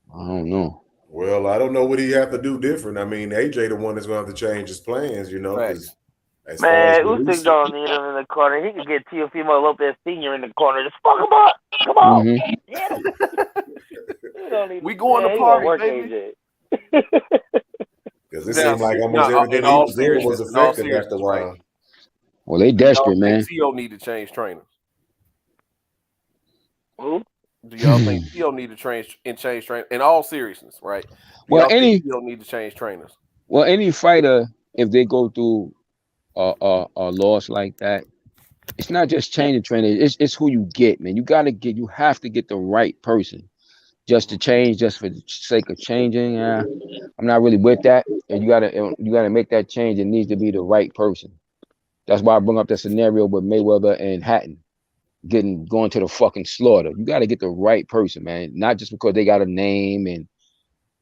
I don't know. Well, I don't know what he have to do different. I mean, AJ the one that's going to have to change his plans, you know. Man, Usyk don't need him in the corner. He could get Teofimo Lopez Sr. in the corner. Just fuck him up. Come on. Yeah. We going to party, baby. Because it seems like almost everything he was doing was effective after a while. Right? Well, they desperate, man. Tio need to change trainers. Who? Do y'all think Tio need to change trainers? In all seriousness, right? Well, Tio need to change trainers. Well, any fighter, if they go through a loss like that, it's not just changing trainers. It's who you get, man. You have to get the right person. Just to change, just for the sake of changing, I'm not really with that. And you gotta make that change. It needs to be the right person. That's why I bring up the scenario with Mayweather and Hatton going to the fucking slaughter. You got to get the right person, man. Not just because they got a name and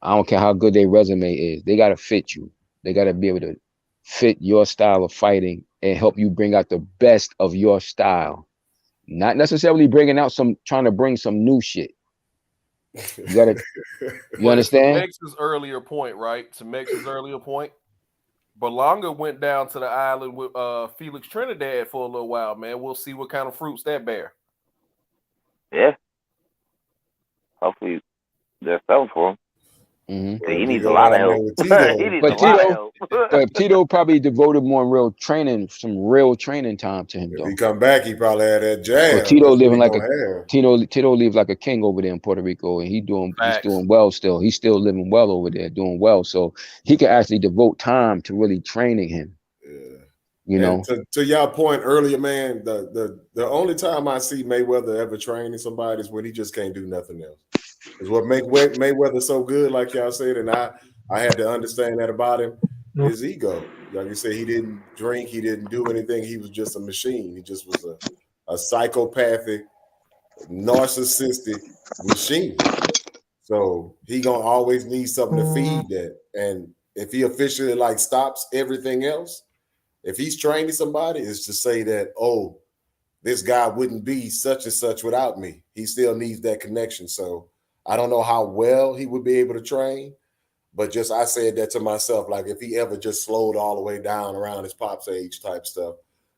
I don't care how good their resume is. They got to fit you. They got to be able to fit your style of fighting and help you bring out the best of your style. Not necessarily trying to bring some new shit. You understand? To Mex's earlier point, Berlanga went down to the island with Felix Trinidad for a little while, man. We'll see what kind of fruits that bear. Yeah. Hopefully they're selling for him. He needs a lot of help. But Tito probably devoted more real training time to him. If he come back, he probably had that jab. But Tito lives like a king over there in Puerto Rico, and he's doing well still. He's still living well over there, doing well. So he can actually devote time to really training him. Yeah. You know. To y'all point earlier, man, the only time I see Mayweather ever training somebody is when he just can't do nothing else. Is what make Mayweather so good, like y'all said, and I had to understand that about him. His ego, like you said, he didn't drink, he didn't do anything. He was just a machine. He just was a psychopathic, narcissistic machine. So he gonna always need something to feed that. And if he officially stops everything else, if he's training somebody, it's to say that, oh, this guy wouldn't be such and such without me. He still needs that connection. So I don't know how well he would be able to train, but I said that to myself, like if he ever just slowed all the way down around his pop's age type stuff,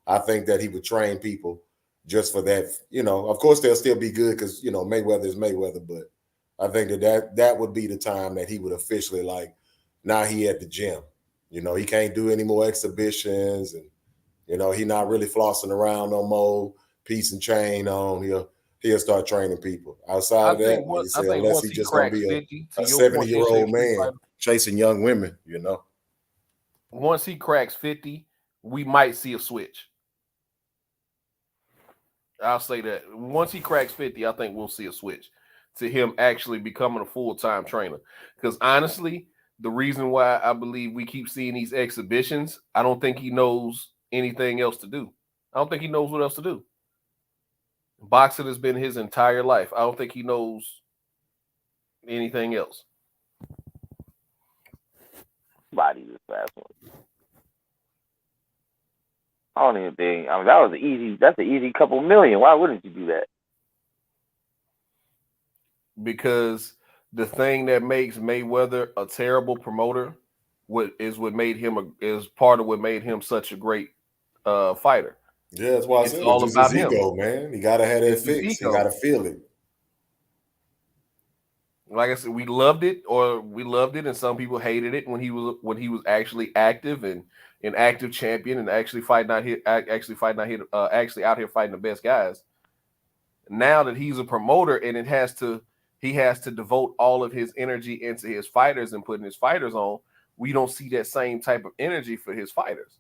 I think that he would train people just for that. You know, of course they'll still be good because, you know, Mayweather is Mayweather, but I think that would be the time that he would officially now he at the gym. You know, he can't do any more exhibitions and, you know, he not really flossing around no more, piece and chain on. He'll start training people. Outside of that, like you said, unless he's just going to be a 70-year-old man chasing young women, you know. Once he cracks 50, we might see a switch. I'll say that. Once he cracks 50, I think we'll see a switch to him actually becoming a full-time trainer. Because honestly, the reason why I believe we keep seeing these exhibitions, I don't think he knows anything else to do. I don't think he knows what else to do. Boxing has been his entire life. I don't think he knows anything else. Body this last one. I don't even think. I mean, that was easy. That's an easy couple million. Why wouldn't you do that? Because the thing that makes Mayweather a terrible promoter is part of what made him such a great fighter. Yeah, that's why I said it's all about his ego, man. He gotta have that fix. He gotta feel it. Like I said, we loved it, and some people hated it when he was actually active and an active champion and actually out here fighting the best guys. Now that he's a promoter and he has to devote all of his energy into his fighters and putting his fighters on, we don't see that same type of energy for his fighters.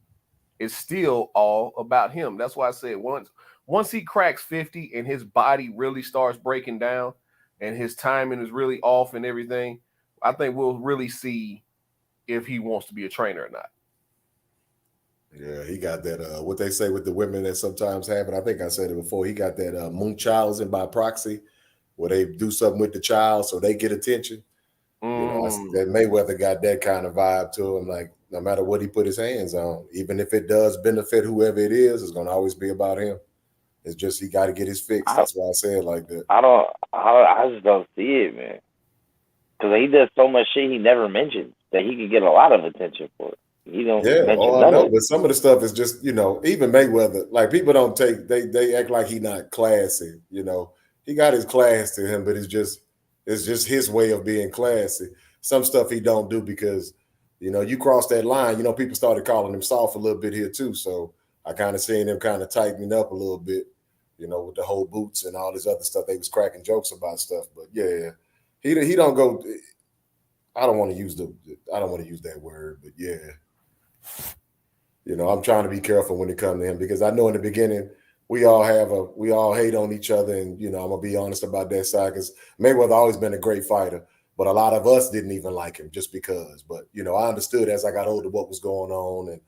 It's still all about him. That's why I said once he cracks 50 and his body really starts breaking down and his timing is really off and everything, I think we'll really see if he wants to be a trainer or not. Yeah, he got that, what they say with the women that sometimes happen. I think I said it before. He got that Munchausen by proxy, where they do something with the child so they get attention. You know, that Mayweather got that kind of vibe to him. Like, no matter what he put his hands on, even if it does benefit whoever it is, it's going to always be about him. It's just he got to get his fix. That's why I say it like that. I just don't see it, man. Because he does so much shit he never mentions that he could get a lot of attention for it. He don't mention none of it. But some of the stuff is just, you know, even Mayweather, like people don't take, they act like he not classy, you know. He got his class to him, but it's just his way of being classy. Some stuff he don't do because, you know, you cross that line, you know, people started calling him soft a little bit here too. So I kind of seen him kind of tightening up a little bit, you know, with the whole boots and all this other stuff. They was cracking jokes about stuff, but yeah, he don't go. I don't want to use that word, but yeah, you know, I'm trying to be careful when it comes to him because I know in the beginning we all hate on each other, and you know, I'm gonna be honest about that side because Mayweather always been a great fighter, but a lot of us didn't even like him just because. But you know, I understood as I got older what was going on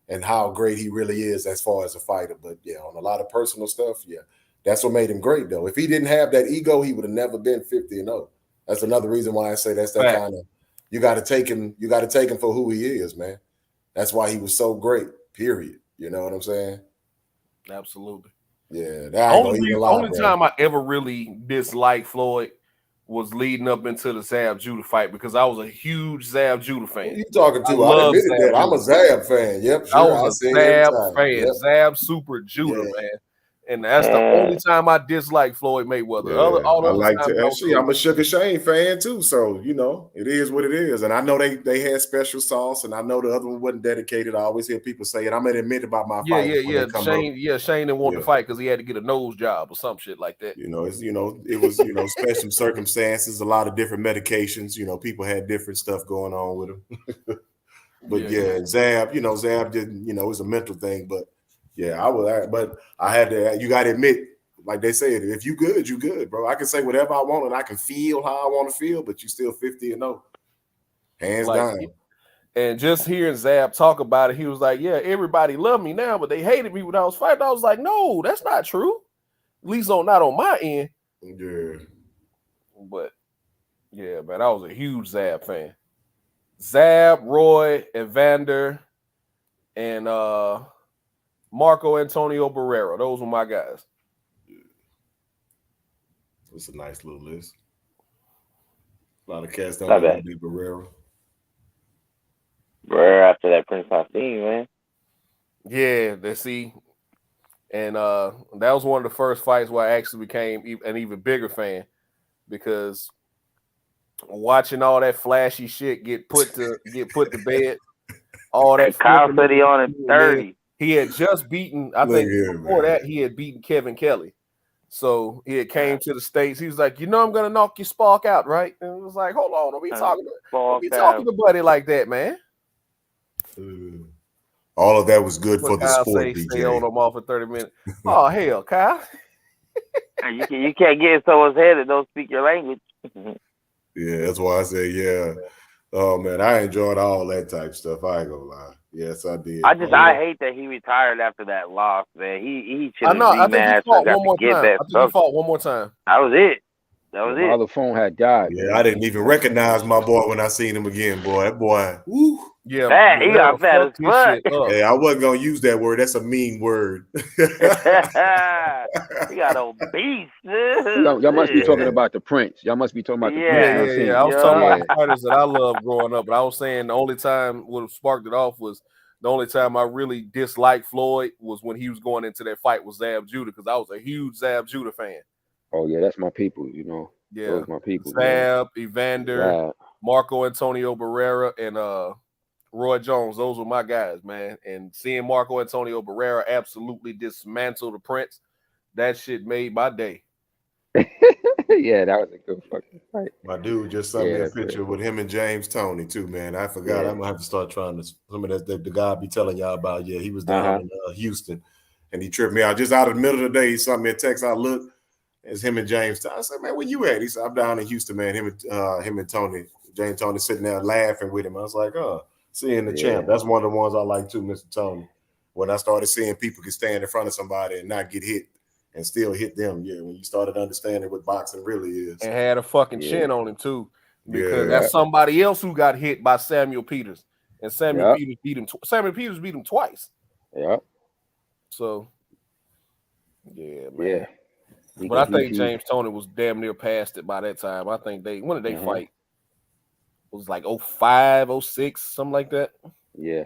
and how great he really is as far as a fighter. But yeah, on a lot of personal stuff, yeah, that's what made him great though. If he didn't have that ego, he would have never been 50-0. That's another reason why I say that's that kind of, you got to take him for who he is, man. That's why he was so great, period. You know what I'm saying? Absolutely. Yeah. Only time I ever really disliked Floyd was leading up into the Zab Judah fight because I was a huge Zab Judah fan. Who you talking to? I admitted that. I'm a Zab fan. Yep, sure. I was a Zab fan. Yep. Zab Super Judah, man. And that's the only time I dislike Floyd Mayweather. Yeah. I'm a Sugar Shane fan too, so you know it is what it is. And I know they had special sauce, and I know the other one wasn't dedicated. I always hear people say it. I'm gonna admit about my fight. Shane didn't want to fight because he had to get a nose job or some shit like that. It was special circumstances, a lot of different medications. You know, people had different stuff going on with him. But Zab didn't. You know, it was a mental thing, but. Yeah, I had to. You got to admit, like they said, if you good, you good, bro. I can say whatever I want and I can feel how I want to feel, but you still 50-0, hands down. And just hearing Zab talk about it, he was like, "Yeah, everybody loved me now, but they hated me when I was fighting." I was like, "No, that's not true. At least not on my end." Yeah. But yeah, man, I was a huge Zab fan. Zab, Roy, Evander, and Marco Antonio Barrera. Those were my guys. It's a nice little list. A lot of cats don't know Barrera. Barrera after that Prince Hakeem, man. Yeah, and that was one of the first fights where I actually became an even bigger fan because watching all that flashy shit get put to bed, all that. Kyle said he on in 30. He had just beaten, I think before that, he had beaten Kevin Kelly. So he had came to the States. He was like, I'm going to knock your spark out, right? And it was like, hold on, don't be talking to buddy like that, man. All of that was good for the sport, Stay on him off for 30 minutes. Oh, hell, Kyle. You can't get in someone's head that don't speak your language. Yeah, that's why I say, yeah. Oh man, I enjoyed all that type stuff. I ain't gonna lie. Yes, I did. I hate that he retired after that loss, man. He should have I think he rematched or fought got one more to get time. that. I think he fought one more time. That was it. That was My it. other phone had died. Yeah, Man. I didn't even recognize my boy when I seen him again, boy. That boy, woo. Yeah, fat. He got fat as fuck. Hey, I wasn't gonna use that word. That's a mean word. He got obese. Y'all must be talking about the Prince. Y'all must be talking about the Prince. Yeah. I was talking about the fighters that I loved growing up, but I was saying the only time what sparked it off was the only time I really disliked Floyd was when he was going into that fight with Zab Judah, because I was a huge Zab Judah fan. Oh yeah, that's my people. You know, yeah, those my people. Zab, Evander, Marco Antonio Barrera, and Roy Jones. Those were my guys, man. And seeing Marco Antonio Barrera absolutely dismantle the Prince, that shit made my day. Yeah, that was a good fucking fight. My dude just sent me a picture with him and James Toney too, man. I forgot. I'm gonna have to start trying to. Some of that the guy I be telling y'all about. Yeah, he was down in Houston, and he tripped me out just out of the middle of the day. He sent me a text. I looked, it's him and James. I said, man, where you at? He said, I'm down in Houston, man. Him and Tony, James Toney, sitting there laughing with him. I was like, oh, seeing the champ. That's one of the ones I like too, Mr. Tony. When I started seeing people can stand in front of somebody and not get hit and still hit them, when you started understanding what boxing really is. And had a fucking chin on him too, because that's somebody else who got hit by Samuel Peters, and Samuel Peters beat him. Samuel Peters beat him twice. Yeah. So, yeah, man. Yeah. But I think James Toney was damn near past it by that time. I think when did they fight? It was like 05, 06, something like that. Yeah,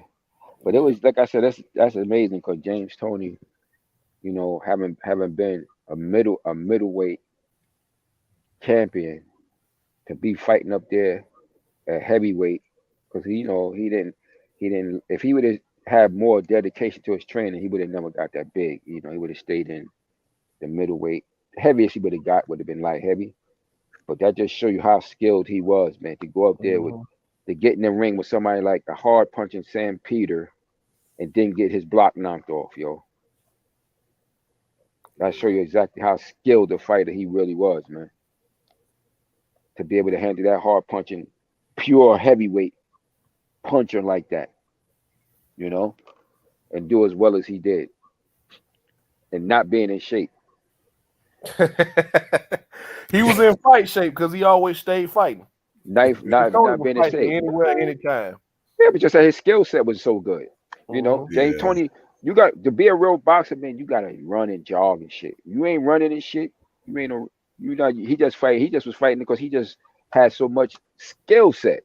but it was like I said, that's amazing because James Toney, you know, having been a middleweight champion, to be fighting up there at heavyweight, because he didn't if he would have had more dedication to his training, he would have never got that big. You know, he would have stayed in the middleweight. The heaviest he would have got would have been light heavy. But that just show you how skilled he was, man, to go up there to get in the ring with somebody like the hard punching Sam Peter and then get his block knocked off, yo. That show you exactly how skilled a fighter he really was, man. To be able to handle that hard punching, pure heavyweight puncher like that, you know, and do as well as he did, and not being in shape. He was in fight shape because he always stayed fighting. Not being in shape. Anywhere, anytime. Yeah, but just that his skill set was so good. You know, James Toney, you got to be a real boxer, man. You gotta run and jog and shit. You ain't running and shit. He just was fighting because he just had so much skill set.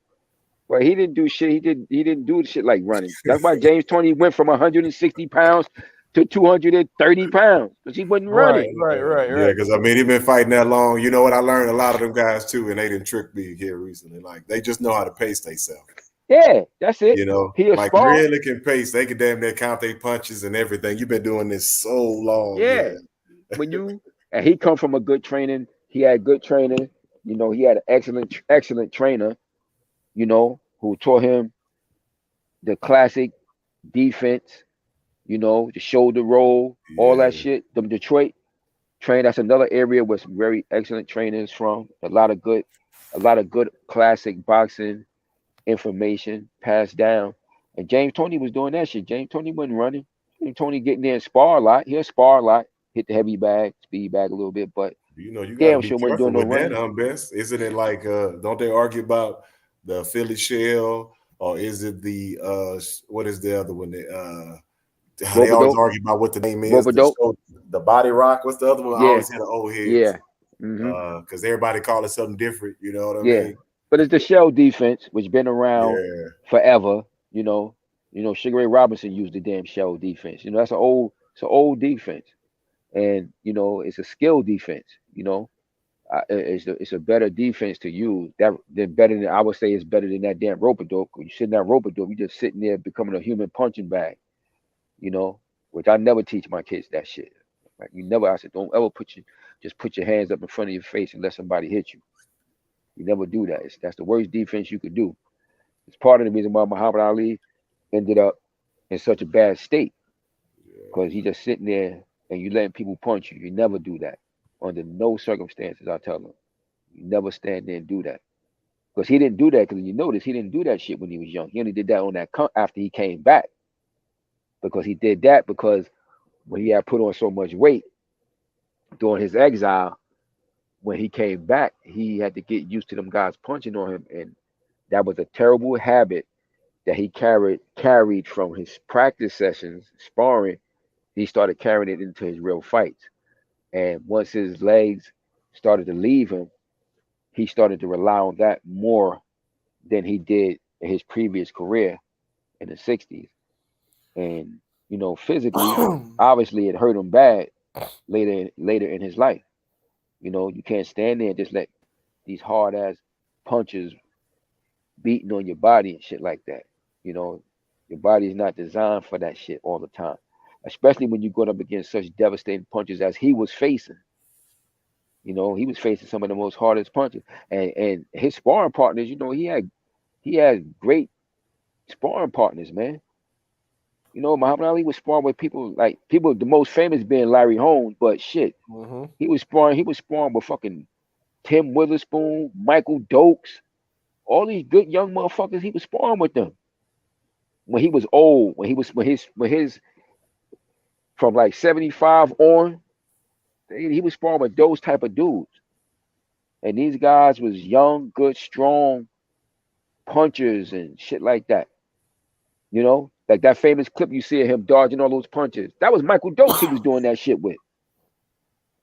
But he didn't do shit. He didn't do shit like running. That's why James Toney went from 160 pounds to 230 pounds because he wasn't running. Right. Yeah, because I mean, he been fighting that long. You know what? I learned a lot of them guys too, and they didn't trick me here recently. Like they just know how to pace themselves. Yeah, that's it. You know, like really can pace. They can damn near count their punches and everything. You've been doing this so long. Yeah. And he come from a good training. He had good training. You know, he had an excellent trainer, you know, who taught him the classic defense, you know, the shoulder roll, all that shit. The Detroit train, that's another area where some very excellent trainers from. A lot of good classic boxing information passed down. And James Toney was doing that shit. James Toney wasn't running. James Toney getting there and spar a lot. He'll spar a lot, hit the heavy bag, speed bag a little bit, but you gotta be careful with that, Best. Isn't it like don't they argue about the Philly shell, or is it the what is the other one? They always argue about what the name is. The body rock. What's the other one? I always had an old head. Yeah. Because everybody call it something different. You know what I mean? But it's the shell defense, which been around forever. You know, Sugar Ray Robinson used the damn shell defense. You know, it's an old defense, and you know, it's a skill defense. You know, it's a better defense to use. I would say it's better than that damn rope-a-dope. You sit in that rope-a-dope, you just sitting there becoming a human punching bag. You know, which I never teach my kids that shit. Like I said, don't ever put your hands up in front of your face and let somebody hit you. You never do that. That's the worst defense you could do. It's part of the reason why Muhammad Ali ended up in such a bad state, because he just sitting there and you letting people punch you. You never do that under no circumstances. I tell them, you never stand there and do that. Because he didn't do that. Because you notice he didn't do that shit when he was young. He only did that on that after he came back. Because he did that because when he had put on so much weight during his exile, when he came back, he had to get used to them guys punching on him, and that was a terrible habit that he carried from his practice sessions, sparring. He started carrying it into his real fights. And once his legs started to leave him, he started to rely on that more than he did in his previous career in the 60s. And, you know, physically, obviously it hurt him bad later in his life. You know, you can't stand there and just let these hard ass punches beating on your body and shit like that. You know, your body is not designed for that shit all the time, especially when you're going up against such devastating punches as he was facing. You know, he was facing some of the most hardest punches, and his sparring partners. You know, he had great sparring partners, man. You know, Muhammad Ali was sparring with people, the most famous being Larry Holmes, but shit, he was sparring with fucking Tim Witherspoon, Michael Dokes, all these good young motherfuckers. He was sparring with them when he was old, when his from like 75 on, he was sparring with those type of dudes. And these guys was young, good, strong punchers and shit like that. You know, like that famous clip you see of him dodging all those punches. That was Michael Dokes he was doing that shit with.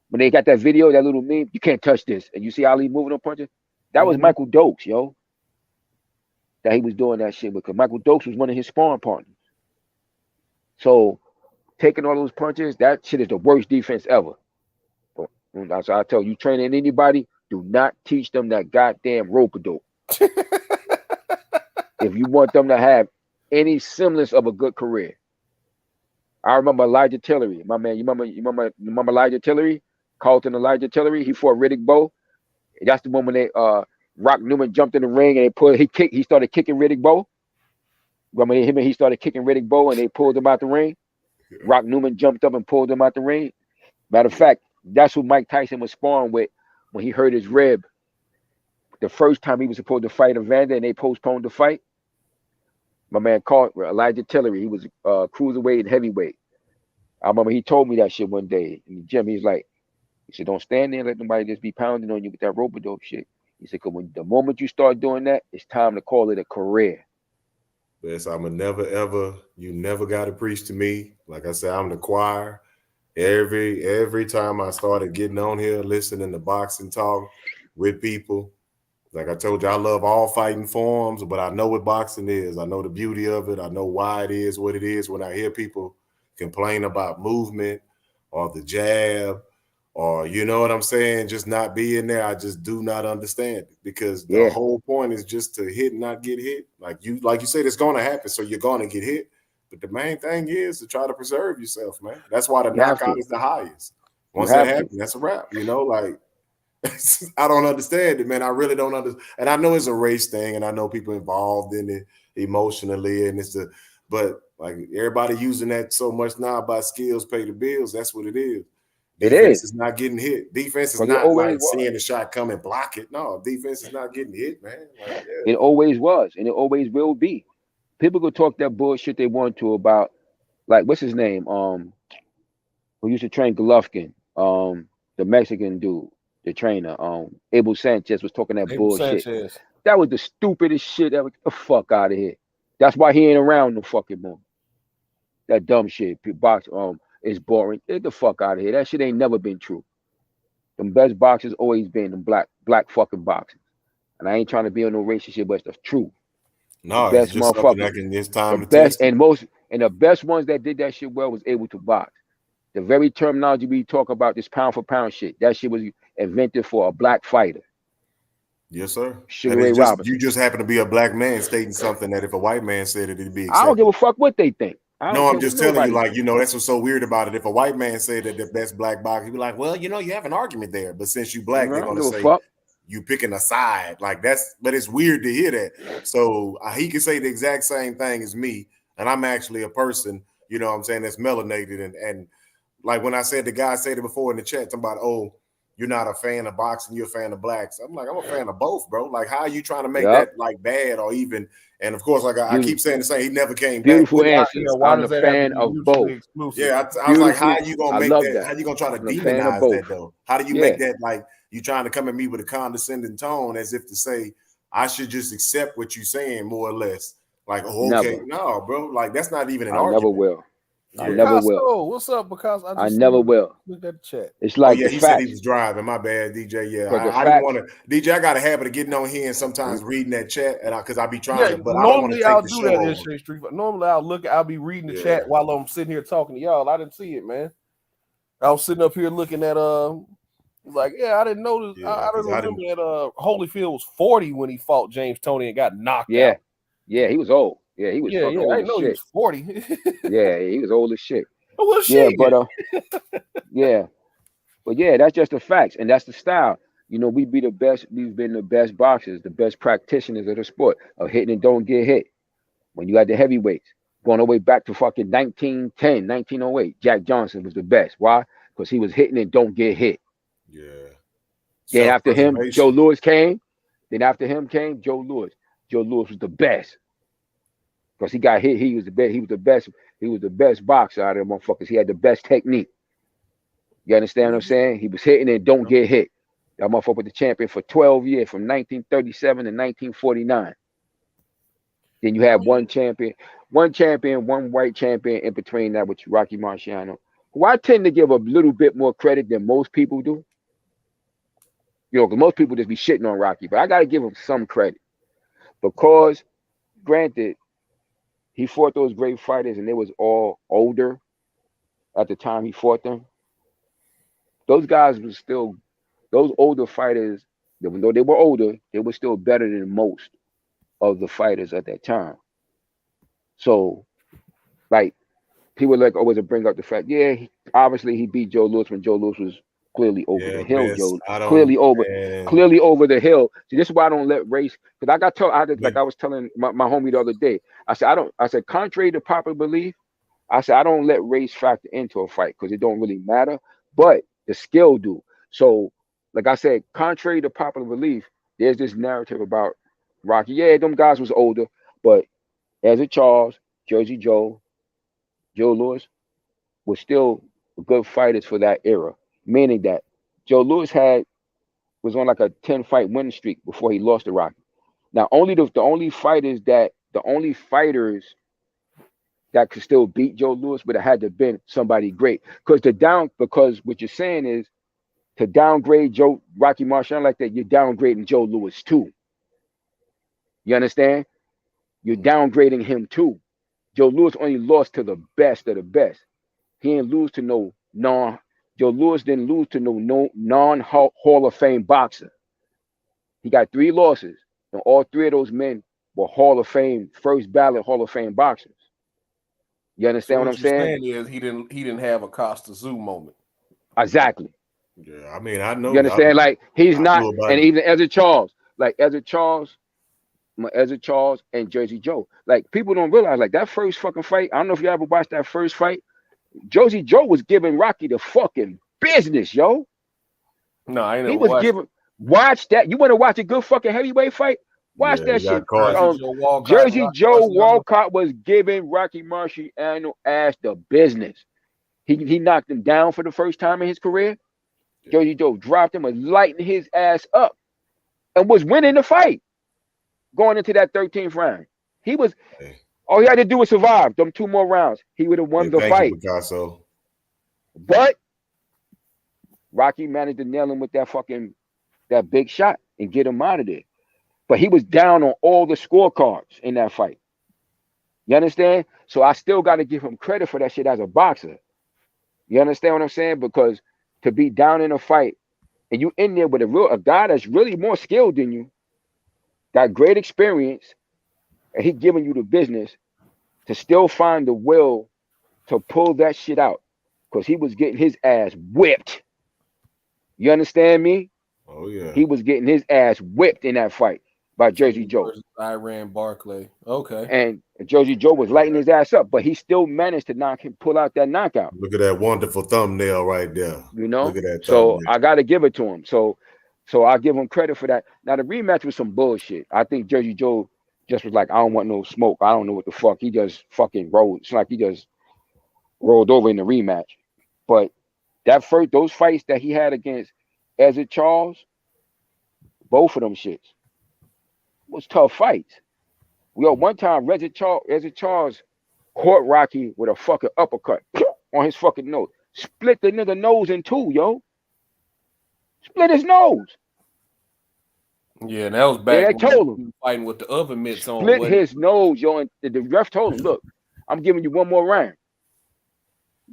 When they got that video, that little meme, you can't touch this. And you see Ali moving on punches. That was Michael Dokes, yo. That he was doing that shit with. Because Michael Dokes was one of his sparring partners. So taking all those punches, that shit is the worst defense ever. So I tell you, training anybody, do not teach them that goddamn rope-a-dope. If you want them to have any semblance of a good career. I remember Elijah Tillery, my man. You remember Elijah Tillery? Carlton Elijah Tillery. He fought Riddick Bowe. That's the one when they Rock Newman jumped in the ring and he started kicking Riddick Bowe. Remember he started kicking Riddick Bowe and they pulled him out the ring. Rock Newman jumped up and pulled him out the ring. Matter of fact, that's who Mike Tyson was sparring with when he hurt his rib. The first time he was supposed to fight Evander and they postponed the fight. My man called Elijah Tillery. He was cruiserweight and heavyweight. I remember he told me that shit one day in the gym. He said, don't stand there and let nobody just be pounding on you with that rope-a-dope shit. He said, because the moment you start doing that, it's time to call it a career. Yes, you never got to preach to me. Like I said, I'm the choir. Every time I started getting on here, listening to boxing talk with people, like I told you, I love all fighting forms, but I know what boxing is. I know the beauty of it. I know why it is what it is. When I hear people complain about movement or the jab or, you know what I'm saying, just not being there, I just do not understand it, because the whole point is just to hit and not get hit. Like you said, it's going to happen, so you're going to get hit. But the main thing is to try to preserve yourself, man. That's why the knockout is the highest. Once that happens, that's a wrap. You know, like, I don't understand it, man. I really don't understand. And I know it's a race thing, and I know people involved in it emotionally, and but like everybody using that so much now about skills pay the bills. That's what it is. Defense is not getting hit. Defense is not like seeing the shot come and block it. No, defense is not getting hit, man. Like, It always was, and it always will be. People could talk that bullshit they want to about, like, what's his name? Who used to train Golovkin? The Mexican dude, the trainer. Abel Sanchez was talking that bullshit. Sanchez. That was the stupidest shit ever. Get the fuck out of here. That's why he ain't around no fucking more. That dumb shit. Box is boring. Get the fuck out of here. That shit ain't never been true. The best boxers always been them black fucking boxers. And I ain't trying to be on no racist shit, but it's the truth. No, the best it's just motherfuckers. It's time the to best test and the best ones that did that shit well was able to box. The very terminology we talk about, this pound for pound shit, that shit was invented for a black fighter. Yes, sir. Sugar Ray Robinson. You just happen to be a black man stating something that if a white man said it, it'd be accepted. I don't give a fuck what they think. I'm just telling you, like, you know, that's what's so weird about it. If a white man said that the best black boxer, he'd be like, well, you know, you have an argument there. But since you black, they're going to say you picking a side. Like, but it's weird to hear that. So he could say the exact same thing as me. And I'm actually a person, you know what I'm saying, that's melanated. And like when I said, the guy said it before in the chat, talking about, you're not a fan of boxing, you're a fan of blacks. I'm like, I'm a fan of both, bro. Like, how are you trying to make that like bad or even? And of course, like I keep saying the same, he never came beautiful back. Answer. Why I'm does a that fan of both. exclusive? Yeah, I was like, how are you gonna make that? How you gonna try to demonize that though? How do you make that like you trying to come at me with a condescending tone as if to say I should just accept what you're saying more or less? Like, oh, okay, never. no, bro, like that's not even an I argument. Never will. Yeah. I never will. What's up? Because I never will. Look at the chat. It's like he said he was driving. My bad, DJ. Yeah, I didn't want to. DJ, I got a habit of getting on here and sometimes reading that chat, and because I be trying to. But normally I don't want to take the show do that in Street. Normally I'll be reading the chat while I'm sitting here talking to y'all. I didn't see it, man. I was sitting up here looking at like I didn't notice. Yeah, I didn't remember that Holyfield was 40 when he fought James Toney and got knocked out. Yeah, he was old. Yeah, he was fucking old I as know shit. he was 40. Yeah, he was old as shit. Well, yeah, but but yeah, that's just the facts, and that's the style. You know, we be the best. We've been the best boxers, the best practitioners of the sport of hitting and don't get hit. When you got the heavyweights going all the way back to fucking 1910, 1908, Jack Johnson was the best. Why? Because he was hitting and don't get hit. Yeah. Then after him, Joe Louis came. Then after him came Joe Louis. Joe Louis was the best because he got hit. He was the best. He was the best. He was the best boxer out of them motherfuckers. He had the best technique. You understand what I'm saying? He was hitting and don't get hit. That motherfucker was the champion for 12 years, from 1937 to 1949. Then you had one champion, one white champion in between that, which Rocky Marciano, who I tend to give a little bit more credit than most people do. You know, because most people just be shitting on Rocky, but I got to give him some credit because, granted, he fought those great fighters and they was all older at the time he fought them. Those guys were still, those older fighters, even though they were older, they were still better than most of the fighters at that time. So, like, people like always bring up the fact, obviously he beat Joe Louis when Joe Louis was clearly over the hill. Clearly over the hill. See, this is why I don't let race, because I got told, I was telling my homie the other day, I said, contrary to popular belief, I said, I don't let race factor into a fight because it don't really matter, but the skill do. So, like I said, contrary to popular belief, there's this narrative about Rocky. Yeah, them guys was older, but Ezra Charles, Jersey Joe, Joe Louis was still good fighters for that era. Meaning that Joe Louis was on like a 10-fight winning streak before he lost to Rocky. Now, the only fighters that could still beat Joe Louis would have had to have been somebody great. Because what you're saying is to downgrade Rocky Marciano like that, you're downgrading Joe Louis too. You understand? You're downgrading him too. Joe Louis only lost to the best of the best. He didn't lose to Joe Louis didn't lose to no non-Hall of Fame boxer. He got 3 losses, and all 3 of those men were Hall of Fame, first ballot Hall of Fame boxers. You understand what I'm saying? Is he didn't have a Costa Zoo moment. Exactly. Yeah, I mean, I know. You understand? Like he's not, and even Ezra Charles, and Jersey Joe. Like people don't realize, like that first fucking fight. I don't know if you ever watched that first fight. Jersey Joe was giving Rocky the fucking business, yo. No, I ain't. He was giving. Watch that. You want to watch a good fucking heavyweight fight? Watch that shit. Jersey Joe Walcott was giving Rocky Marciano ass the business. He knocked him down for the first time in his career. Jersey Joe dropped him and lightened his ass up, and was winning the fight going into that 13th round. He was. All he had to do was survive them 2 more rounds. He would have won the fight. But Rocky managed to nail him with that big shot and get him out of there. But he was down on all the scorecards in that fight. You understand? So I still got to give him credit for that shit as a boxer. You understand what I'm saying? Because to be down in a fight and you in there with a guy that's really more skilled than you, got great experience, and he giving you the business, to still find the will to pull that shit out, because he was getting his ass whipped. You understand me? Oh yeah. He was getting his ass whipped in that fight. by Jersey Joe. Iran Barclay. Okay. And Jersey Joe was lighting his ass up, but he still managed to pull out that knockout. Look at that wonderful thumbnail right there. You know, look at that. So I got to give it to him. So I give him credit for that. Now the rematch was some bullshit. I think Jersey Joe just was like, I don't want no smoke. I don't know what the fuck. He just fucking rolled. It's like he just rolled over in the rematch. But those fights that he had against Ezra Charles, both of them shits was tough fights. One time Ezra Charles caught Rocky with a fucking uppercut on his fucking nose. Split the nigga nose in two, yo. Split his nose. Yeah, and that was back when told him fighting with the oven mitts on. Split his nose, yo. And the ref told him, look, I'm giving you one more round.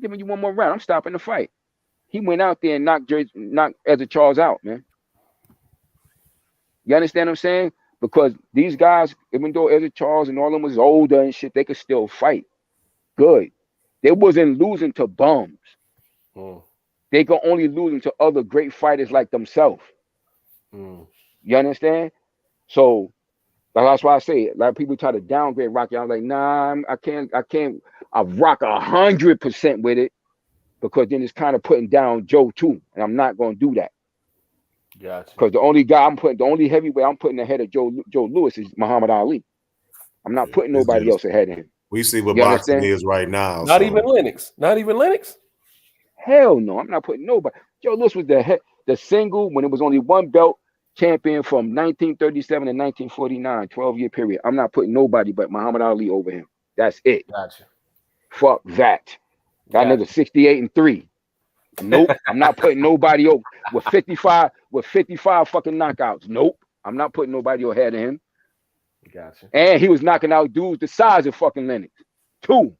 I'm stopping the fight. He went out there and knocked Ezra Charles out, man. You understand what I'm saying? Because these guys, even though Ezra Charles and all of them was older and shit, they could still fight good. They wasn't losing to bums. They could only losing to other great fighters like themselves. You understand? So that's why I say it. Like people try to downgrade Rocky. I'm like, nah, I can't. I rock 100% with it, because then it's kind of putting down Joe too, and I'm not going to do that. Gotcha. Because the only heavyweight I'm putting ahead of Joe Louis is Muhammad Ali. I'm not putting nobody else ahead of him. We see what boxing is right now. Not even Lennox. Not even Lennox. Hell no, I'm not putting nobody. Joe Louis was the single when it was only one belt champion from 1937 to 1949, 12-year period. I'm not putting nobody but Muhammad Ali over him. That's it. Gotcha. Fuck that. That nigga 68-3. Nope. I'm not putting nobody over with 55 fucking knockouts. Nope. I'm not putting nobody ahead of him. Gotcha. And he was knocking out dudes the size of fucking Lennox. 2.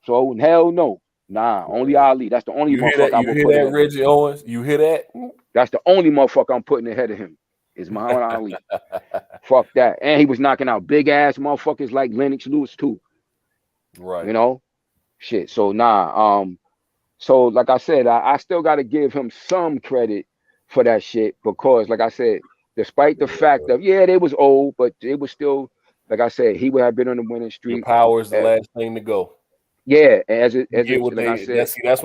So hell no. Nah, only Ali. That's the only motherfucker I'm putting. You hear that, Reggie Owens? You hear that? That's the only motherfucker I'm putting ahead of him. Is Muhammad Ali. Fuck that. And he was knocking out big ass motherfuckers like Lennox Lewis too. Right. You know? Shit. So nah. So like I said, I still gotta give him some credit for that shit, because like I said, despite the fact that they was old, but it was still, like I said, he would have been on the winning streak. Your power is the last thing to go. Yeah, that's when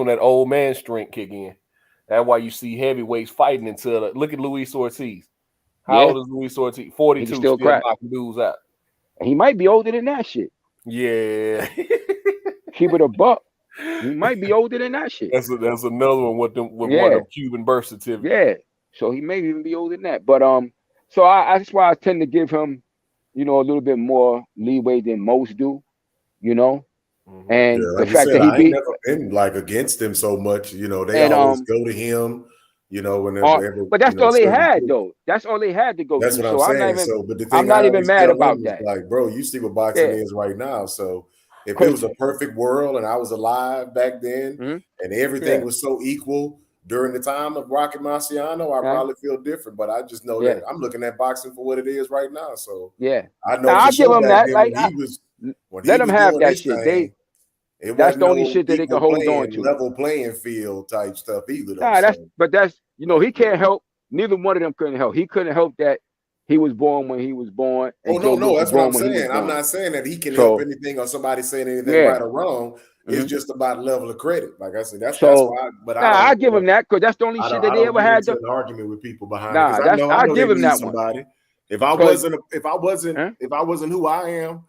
that old man strength kick in. That's why you see heavyweights fighting until look at Luis Ortiz. How old is Luis Ortiz? 42, still knocking dudes out. And he might be older than that shit. Yeah. Keep it a buck. He might be older than that shit. That's another one with one of them Cuban birth certificates. Yeah. So he may even be older than that. But so that's why I tend to give him, a little bit more leeway than most do, And like the fact said, that he I ain't never been like against him so much, they always go to him, whenever. But that's all they had though. That's all they had to go. That's to. what I'm saying. But the thing I'm not even mad about that. Like, bro, you see what boxing is right now. So if it was a perfect world and I was alive back then, and everything was so equal during the time of Rocky Marciano, I probably feel different. But I just know that I'm looking at boxing for what it is right now. So I know I'll give him that. Like, let them have that shit. That's the only shit that they can hold on to. Level playing field type stuff either. That's he can't help. Neither one of them couldn't help. He couldn't help that he was born when he was born. And no, that's what I'm saying. I'm not saying that he can help anything or somebody saying anything right or wrong. It's just about level of credit. Like I said, that's why. But I give him that, because that's the only shit that they ever had. An argument with people behind. I give him that somebody. One. If I wasn't who I am,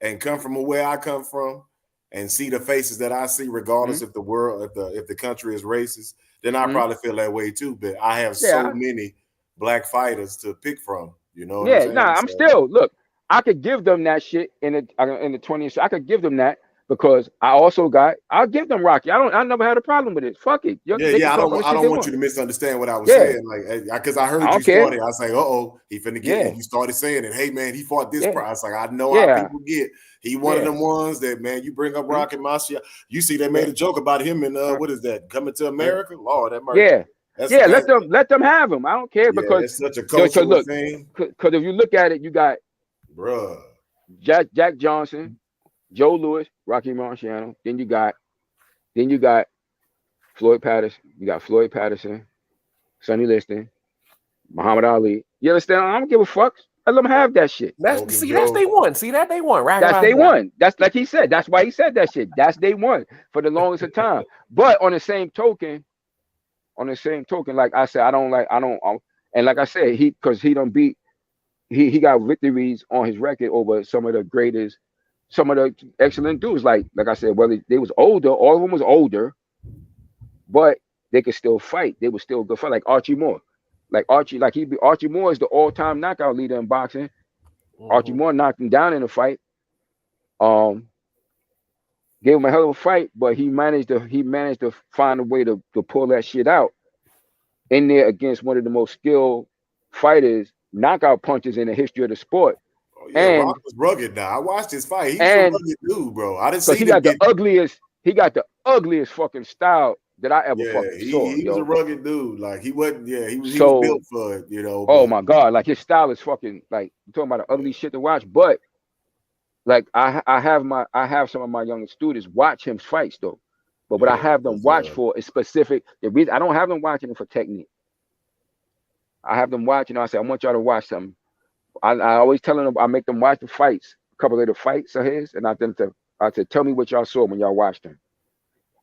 and come from where I come from, and see the faces that I see, regardless if the country is racist, then I probably feel that way too. But I have so many black fighters to pick from. I'm still look. I could give them that shit in the 20th. I could give them that, because I'll give them Rocky. I never had a problem with it. Fuck it. I don't want you to misunderstand what I was saying. Like, because I heard you started. I say, he finna get it. You started saying it. Hey man, he fought this price. Like, I know how people get. He one of them ones that, man, you bring up Rocky Marciano. You see, they made a joke about him and what is that? Coming to America? Lord, that murder. Let them have him. I don't care, because it's such a cultural thing. Because if you look at it, you got Jack Johnson, Joe Louis, Rocky Marciano. Then you got Floyd Patterson. You got Floyd Patterson, Sonny Liston. Muhammad Ali. You understand? I don't give a fuck. I let them have that shit. That's day one. See that day one. Right. That's day one. That's like he said. That's why he said that shit. That's day one for the longest of time. But on the same token, like I said, and like I said, because he don't beat. He got victories on his record over some of the greatest, some of the excellent dudes. Like I said, well, they was older. All of them was older, but they could still fight. They were still good fight. Like Archie Moore. Archie Moore is the all-time knockout leader in boxing. Archie Moore knocked him down in a fight. Gave him a hell of a fight, but he managed to find a way to pull that shit out in there against one of the most skilled fighters, knockout punches in the history of the sport. Oh, yeah, Rock was rugged now. I watched his fight. He's a rugged dude, bro. I didn't see he got the ugliest fucking style that I ever fucking saw. He was a rugged dude. Like he wasn't, he was built for it, Oh my God, like his style is fucking like you're talking about the ugly shit to watch, but like I have some of my young students watch him fights though. But what I have them watch for is specific. The reason I don't have them watching it for technique. I have them watching. I say I want y'all to watch something. I always tell them I make them watch the fights, a couple of the fights of his, and I said, tell me what y'all saw when y'all watched him.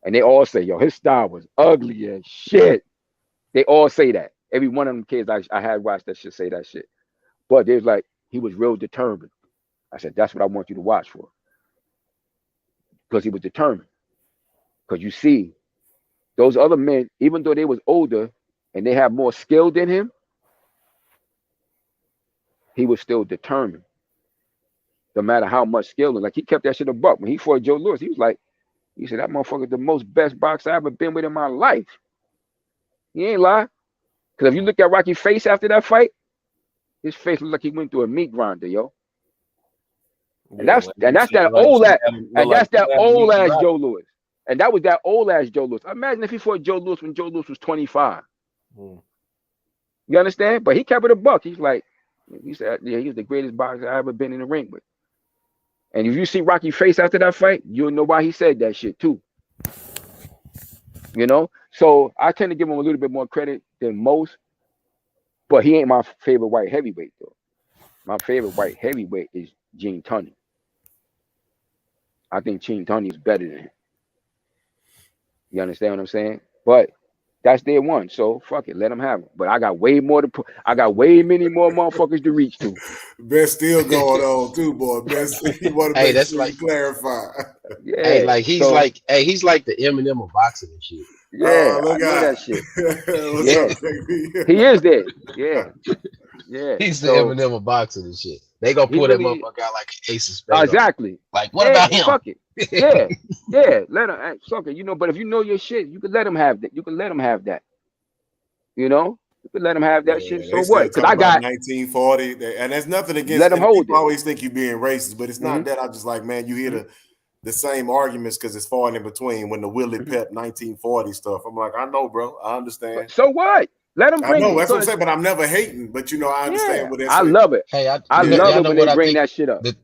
And they all say, yo, his style was ugly as shit. They all say that. Every one of them kids I had watched that shit say that shit. But there's like, he was real determined. I said, that's what I want you to watch for. Because he was determined. Because you see, those other men, even though they was older and they have more skill than him, he was still determined. No matter how much skill. Like he kept that shit a buck. When he fought Joe Louis, he said, that motherfucker's the most best boxer I've ever been with in my life. He ain't lie. Because if you look at Rocky's face after that fight, his face looked like he went through a meat grinder, yo. And that's that old ass Joe Louis. And that was that old ass Joe Louis. Imagine if he fought Joe Louis when Joe Louis was 25. You understand? But he kept it a buck. He said, yeah, he was the greatest boxer I ever been in the ring with. And if you see Rocky's face after that fight, you'll know why he said that shit too. So I tend to give him a little bit more credit than most, but he ain't my favorite white heavyweight though. My favorite white heavyweight is Gene Tunney. I think Gene Tunney is better than him. You understand what I'm saying? But that's their one. So fuck it, let them have it. But I got way more to I got way many more motherfuckers to reach to. Best still going on too, boy. Best you want to make sure you clarify. Yeah. Hey, like he's like the Eminem of boxing and shit. Yeah, I know that shit. Yeah. He is there. Yeah. He's the Eminem of boxing and shit. They gonna pull that motherfucker out like an ace of spades. Exactly. Like, what about him? Fuck it. Yeah. Let him fuck it. But if you know your shit, you can let him have that. You can let him have that. You can let him have that shit. So what? Because I got 1940, and there's nothing against. Let him hold people always think you're being racist, but it's not that. I'm just like, man, you hear the same arguments because it's falling in between when the Willie Pep 1940 stuff. I'm like, I know, bro. I understand. So what? Let them bring it. That's what I'm saying, but I'm never hating. But I understand what they're saying. I love it. Hey, I love it when they bring that shit up. The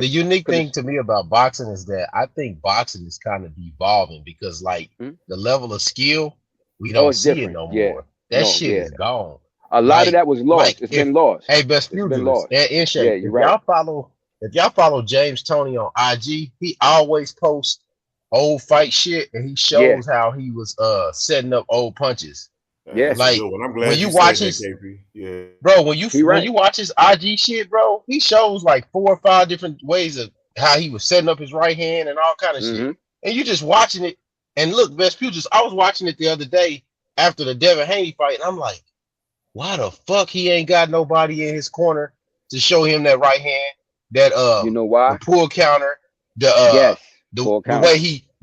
unique thing to me about boxing is that I think boxing is kind of devolving because, like, the level of skill, we don't see it no more. That shit is gone. A lot of that was lost. It's been lost. Hey, best lost. If y'all follow James Toney on IG, he always posts old fight shit and he shows how he was setting up old punches. Yeah, like I'm glad when you watch his, bro, when you watch his IG shit, bro, he shows like 4 or 5 different ways of how he was setting up his right hand and all kind of shit. And you just watching it. And look, Vesputris, I was watching it the other day after the Devin Haney fight, and I'm like, why the fuck he ain't got nobody in his corner to show him that right hand, that you know why? The pull counter, the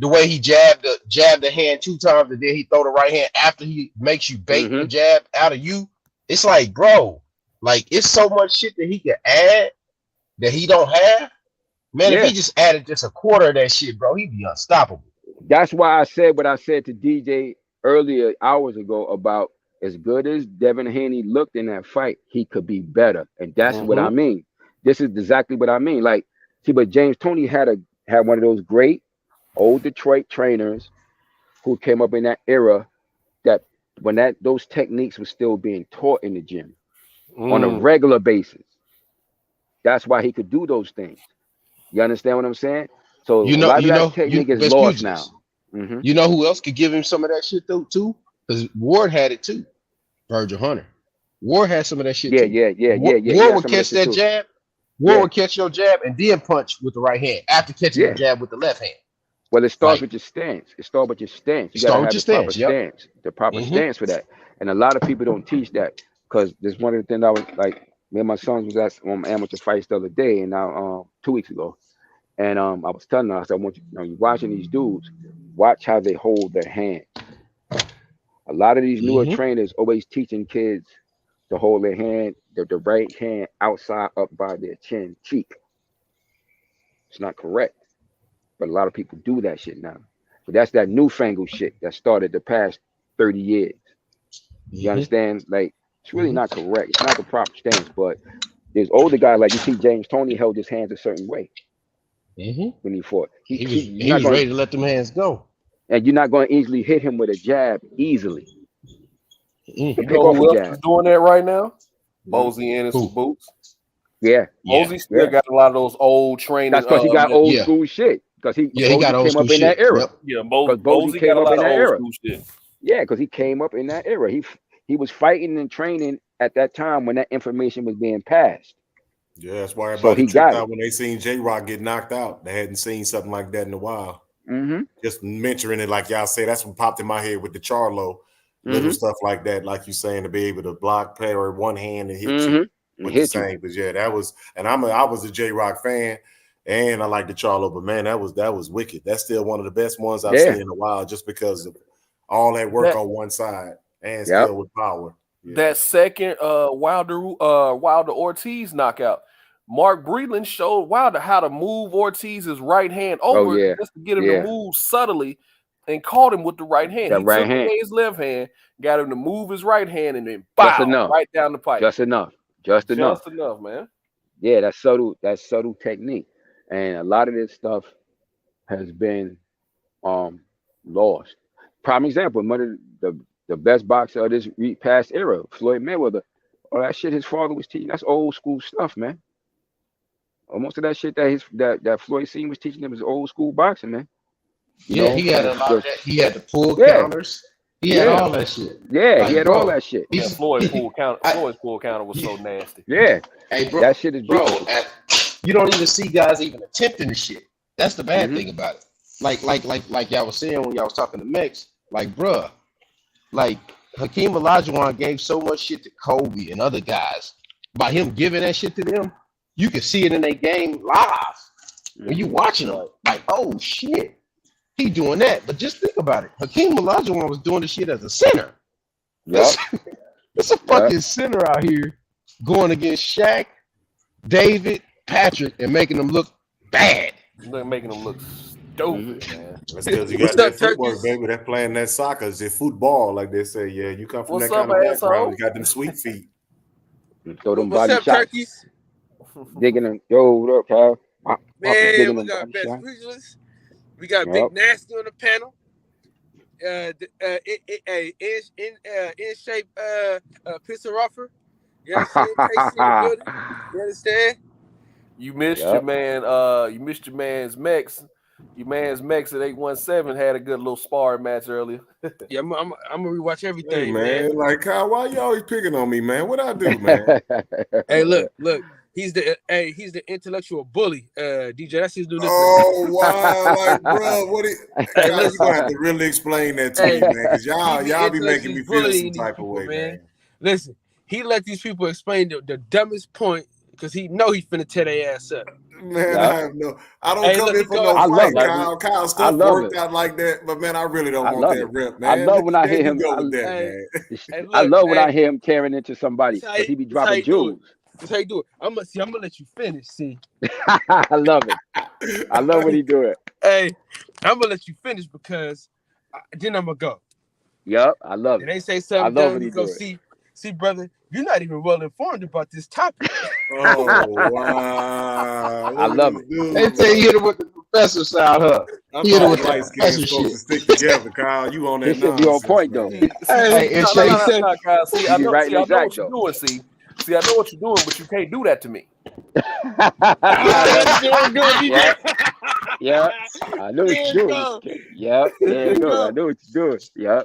way he jabbed the hand 2 times and then he throw the right hand after he makes you bait the jab out of you. It's like, bro, like it's so much shit that he can add that he don't have. Man, if he just added just a quarter of that shit, bro, he'd be unstoppable. That's why I said what I said to DJ earlier hours ago about as good as Devin Haney looked in that fight, he could be better. And that's what I mean. This is exactly what I mean. Like, see, but James Toney had one of those great old Detroit trainers who came up in that era that when those techniques were still being taught in the gym. on a regular basis. That's why he could do those things. You understand what I'm saying? So a lot of that technique is lost now. You know who else could give him some of that shit though too? Because Ward had it too. Virgil Hunter. Ward had some of that shit too. Yeah. Ward would catch that jab. Ward would catch your jab and then punch with the right hand after catching your jab with the left hand. Well, it starts with your stance. You gotta have the proper stance. The proper stance for that. And a lot of people don't teach that, because there's one of the things I was like, me and my sons was at amateur fights the other day, and now 2 weeks ago, and I was telling them, I said, I want you, you're watching these dudes, watch how they hold their hand. A lot of these newer trainers always teaching kids to hold their hand, the right hand outside up by their chin cheek. It's not correct, but a lot of people do that shit now. But that's that newfangled shit that started the past 30 years. You understand? Like, it's really not correct. It's not the proper stance. But there's older guys, like you see James Toney held his hands a certain way when he fought. He was ready to let them hands go. And you're not going to easily hit him with a jab easily. You know who else is doing that right now? Mosey and his boots. Yeah. Mosey still got a lot of those old training. That's because he got old school shit. Because he got old school shit. Came up in that era. Yeah, Mosey came up in that era. Yeah, because he came up in that era. He was fighting and training at that time when that information was being passed. Yeah, that's why everybody tripped out when they seen J-Rock get knocked out. They hadn't seen something like that in a while. Just mentioning it, like y'all say, that's what popped in my head with the Charlo, little stuff like that, like you saying, to be able to block, parry one hand and hit you with the same. But yeah, that was, and I was a J-Rock fan, and I like the Charlo, but man, that was wicked. That's still one of the best ones I've seen in a while, just because of all that work on one side and still with power. Yeah. That second Wilder Ortiz knockout, Mark Breland showed Wilder how to move Ortiz's right hand over just to get him to move subtly, and caught him with the right hand. He took away his left hand, got him to move his right hand, and then right down the pipe. Just enough, man. Yeah, that's subtle technique, and a lot of this stuff has been lost. Prime example, one of the best boxer of this past era, Floyd Mayweather. All that shit his father was teaching, that's old school stuff, man. Most of that shit that Floyd seen was teaching him is old school boxing, man. He had a lot of that. He had the pull counters. He had all that shit. Yeah, like, he had all that shit. Floyd's pull counter was so nasty. Yeah. Hey, bro, that shit is you don't even see guys even attempting the shit. That's the bad thing about it. Like y'all was saying when y'all was talking to Mex, like, bruh, like Hakeem Olajuwon gave so much shit to Kobe and other guys. By him giving that shit to them, you can see it in their game live. When you watching them, like, oh shit, he doing that. But just think about it. Hakeem Olajuwon was doing the shit as a center. It's a fucking center out here going against Shaq, David, Patrick, and making them look bad. Making them look stupid, man. That's because you got that footwork, baby. They're playing that soccer. It's football, like they say. Yeah, you come from that kind of background. You got them sweet feet. Throw them body shots. Turkeys? Digging them. Yo, what up, pal? Man, we got best regionals. We got Big Nasty on the panel. In shape pisser offer. You understand? You understand? You missed your man. You missed your man's Mex. Your man's Mex at 817 had a good little sparring match earlier. Yeah, I'm gonna rewatch everything, hey, man. Like, Kyle, why you always picking on me, man? What I do, man? Hey, look. He's the intellectual bully, DJ. That's his new nickname. Oh wow, like, bro, what? You're gonna have to really explain that to me, man, because y'all be making me feel some type of way, man. Listen, he let these people explain the dumbest point because he know he's finna tear their ass up. Man, I don't come in for no fight, Kyle. Kyle stuff worked out like that, but man, I really don't want that rip, man. I love when I hear him. I love when I hear him tearing into somebody because he be dropping jewels. That's how you do it. I'm gonna let you finish. See, I love it. I love when he do it. Hey, I'm gonna let you finish because then I'm gonna go. Yep, I love it. And they say something. I love when you go see, brother. You're not even well informed about this topic. Oh wow! I love it. They say you hit him with the professor side, huh? I'm talking light skin supposed to stick together, Kyle. You on that? This should be on point though. Hey, Kyle. See, I know what you're doing. See. See, I know what you're doing, but you can't do that to me. Yeah, I know what you're doing. Yeah, there you go. I know what you're doing. Yeah,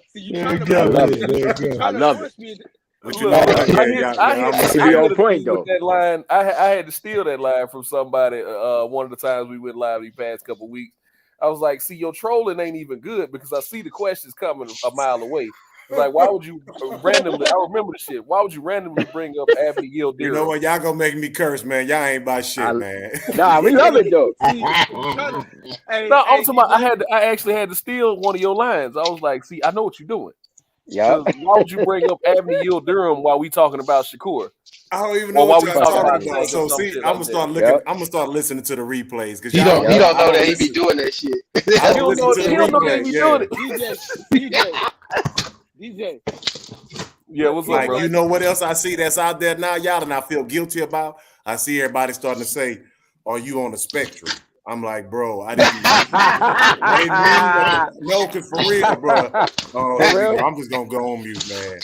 I love it. But you know what? I'm gonna say on point though. That line, I had to steal that line from somebody. One of the times we went live these past couple weeks, I was like, "See, your trolling ain't even good because I see the questions coming a mile away." It's like, why would you randomly? I remember the shit. Why would you randomly bring up Abney Yield? You know what? Y'all gonna make me curse, man. Y'all ain't about shit, man. Nah, we love it though. No, I'm talking about. I actually had to steal one of your lines. I was like, "See, I know what you're doing." Yeah. Why would you bring up Abney Yield Durham while we talking about Shakur? I don't even know what y'all talking about. So see, I'm gonna start looking. I'm gonna start listening to the replays because he don't know that he be doing that shit. He don't know that he be doing it. DJ. Yeah, what's up, bro? You know what else I see that's out there now, y'all, and I feel guilty about? I see everybody starting to say, "Are you on the spectrum?" I'm like, bro, I didn't no, because for real, bro. I'm just gonna go on mute, man.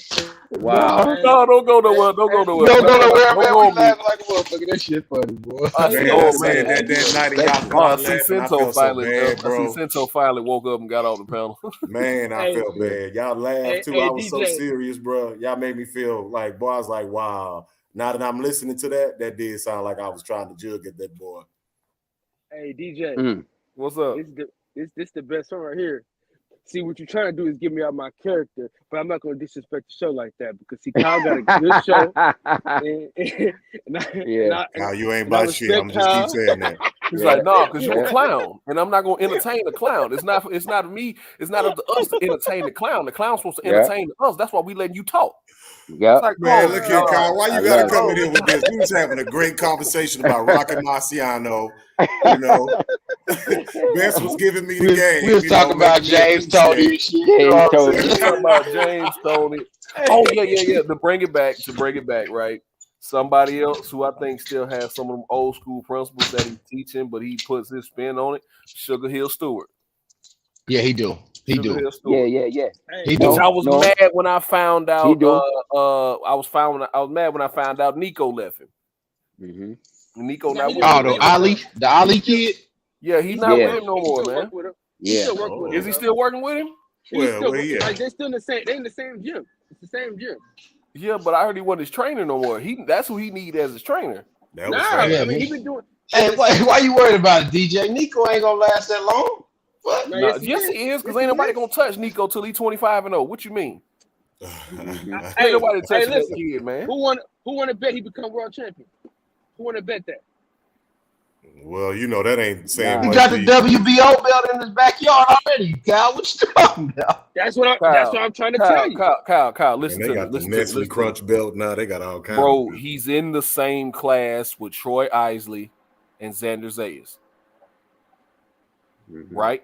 Wow. No, don't go nowhere. Don't go nowhere. Don't go nowhere, man. We laughing like a motherfucker. That shit funny, boy. I said that night and y'all started laughing. I felt so bad, bro. Cinto finally woke up and got off the panel. Man, I felt bad. Y'all laughed too. I was DJ. So serious, bro. Y'all made me feel like, boy, I was like, wow. Now that I'm listening to that did sound like I was trying to jug at that boy. Hey DJ, what's up? This the best one right here. See, what you're trying to do is give me out my character, but I'm not going to disrespect the show like that because see, Kyle got a good show. Kyle, you ain't about shit. I'm just keep saying that. He's like, no, because you're a clown, and I'm not going to entertain a clown. It's not me. It's not up to us to entertain the clown. The clown's supposed to entertain us. That's why we letting you talk. Yeah, like, man, look here, Kyle. Why you gotta come in here with this? We was having a great conversation about Rocky Marciano. You know, Vince was giving me the game. We was talking about James Tony and shit. Talking about James Tony. Oh yeah. To bring it back, right? Somebody else who I think still has some of them old school principles that he's teaching, but he puts his spin on it. Sugar Hill Stewart. Yeah, he do. He do. Yeah. He do. I was mad when I found out. I was mad when I found out Nico left him. Mm-hmm. Nico not with him. The Ali kid. Yeah, he's not with him no more, man. Yeah. Is he still working with him? Like they're still in the same. They in the same gym. It's the same gym. Yeah, but I heard he wasn't his trainer no more. That's who he need as his trainer. I mean, he been doing. Hey, why you worried about it, DJ? Nico ain't gonna last that long. What? No, yes, he is, because ain't nobody gonna touch Nico till he's 25-0. What you mean? Ain't nobody touching that kid, man. Who want to bet he become world champion? Who want to bet that? Well, you know that ain't saying he much. got the WBO belt in his backyard already, Kyle. What you talking about? That's what I'm trying to tell you. Kyle, listen to me. They got the Nestle Crunch belt now. They got all kinds. Bro, he's in the same class with Troy Isley and Xander Zayas. Right?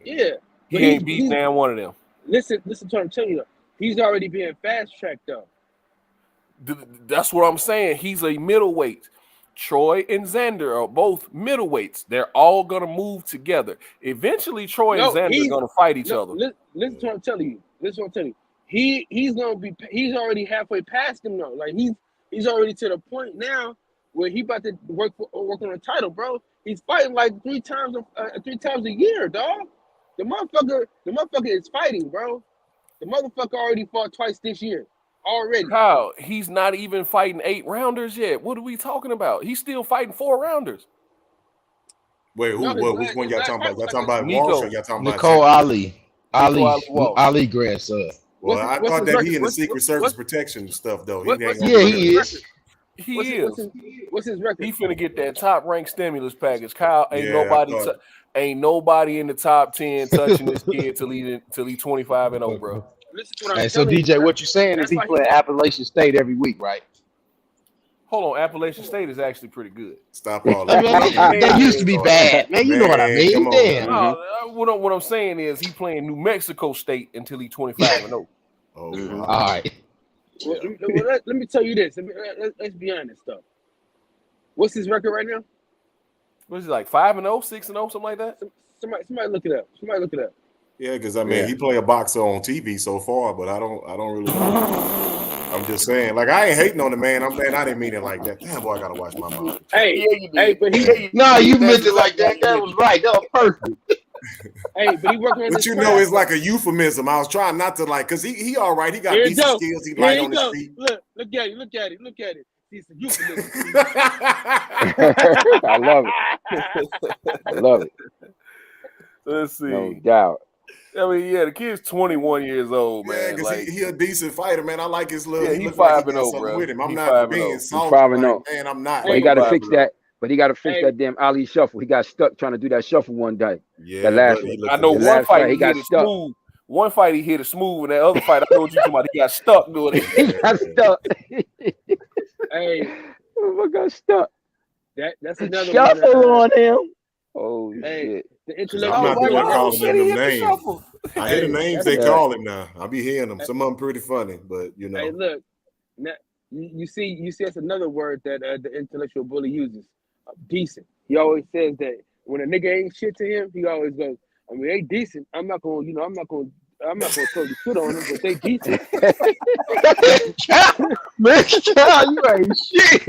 Yeah. He ain't beating down one of them. Listen to what I'm telling you. He's already being fast-tracked, though. That's what I'm saying. He's a middleweight. Troy and Xander are both middleweights. They're all going to move together. Eventually, Troy and Xander are going to fight each other. Listen to what I'm telling you. He's already halfway past him, though. Like, he's already to the point now where he about to work on a title, bro. He's fighting like three times a year, dog. The motherfucker is fighting, bro. The motherfucker already fought twice this year. Already. Kyle, he's not even fighting 8-rounders yet. What are we talking about? He's still fighting 4-rounders. Wait, which one y'all talking about? Y'all talking about Walsh or y'all talking about Nicole Ali grandson. Well, I thought that he in the Secret Service protection stuff though. He is. What's his record? He finna get that top ranked stimulus package. Kyle ain't nobody in the top 10 touching this kid till he 25-0, bro. So DJ, what you saying is he playing Appalachian State every week, right? Hold on, Appalachian State is actually pretty good. Stop all that. They used to be bad, man. You know what I mean? Damn. What I'm saying is he playing New Mexico State until he's 25-0. All right. Well, let me tell you this. Let's be honest, though. What's his record right now? What is it, like 5-0, 6-0, something like that? Somebody look it up. Yeah, because I mean, he play a boxer on TV so far, but I don't really know. I'm just saying, like I ain't hating on the man. I didn't mean it like that. Damn, boy, I gotta watch my mouth. Hey, but he. No, you meant it like that. That was right. That was perfect. Hey, but he working on But this. you know, it's like a euphemism. I was trying not to like, cause he all right. He got decent skills. He light on the street. Look at it. He's a euphemism. I love it. Let's see. No doubt. I mean, yeah, the kid's 21 years old, man. Yeah, because like, he a decent fighter, man. I like his little. Yeah, he he's 5-0 bro. With him. I'm He not being 5-0. salty. 5-0. Man, I'm not. But he got to fix that. But he got to fix that damn Ali shuffle. He got stuck trying to do that shuffle one day. Yeah, the last one. I know one fight he got stuck. Smooth. One fight he hit it smooth, and that other fight I know what you talking about. He got stuck doing it. He got stuck. Hey, I got stuck. That's another shuffle on him. Oh shit! The intellectual. I'm not the one calling them the names. I hear the names they call him now. I be hearing them. Some of them pretty funny, but you know. Hey, look, now, you see, that's another word that the intellectual bully uses. Decent. He always says that when a nigga ain't shit to him, he always goes, I mean, they decent. I'm not gonna throw the shit on them, but they decent. Man, you ain't shit.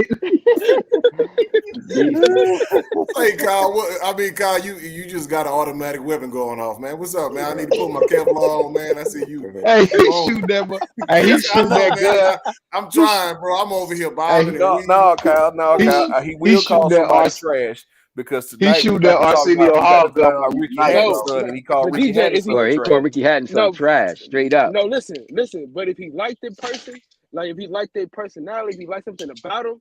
Hey, Kyle, Kyle, you just got an automatic weapon going off, man. What's up, man? I need to put my Kevlar on, man. I see you. Hey, he shoot that. Hey, he shoot that gun. I'm trying, bro. I'm over here bobbing. No, Kyle. He will call somebody trash. Because tonight he shoot that Arsenio Hall gun. Ricky Hatton, and he called Ricky Hatton. He called Ricky Hatton trash, straight up. No, listen. But if he liked the person, like if he liked their personality, if he liked something about him,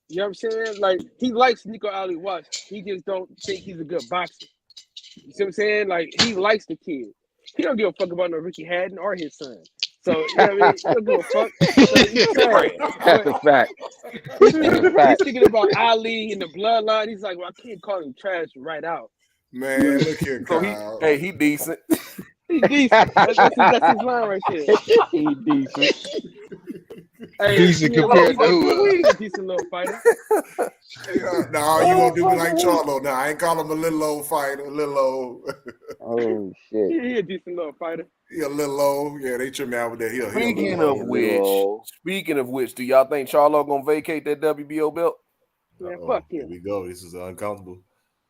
you know what I'm saying? Like he likes Nico Ali Watts. He just don't think he's a good boxer. You see what I'm saying? Like he likes the kid. He don't give a fuck about no Ricky Hatton or his son. So you know what I mean? He don't give a fuck. That's a fact. He's thinking about Ali and the bloodline. He's like, well, I can't call him trash right out. Man, look here, Kyle. He decent. He decent. That's his line right there. He decent. Hey, decent compared to who? He's a decent little fighter. No, you won't do me like Charlo. Now I ain't call him a little old fighter, a little old. Oh shit. He a decent little fighter. He a little old. Yeah, they trim me out with that. Speaking of which, do y'all think Charlo gonna vacate that WBO belt? Man, fuck him. Here we go. This is uncomfortable.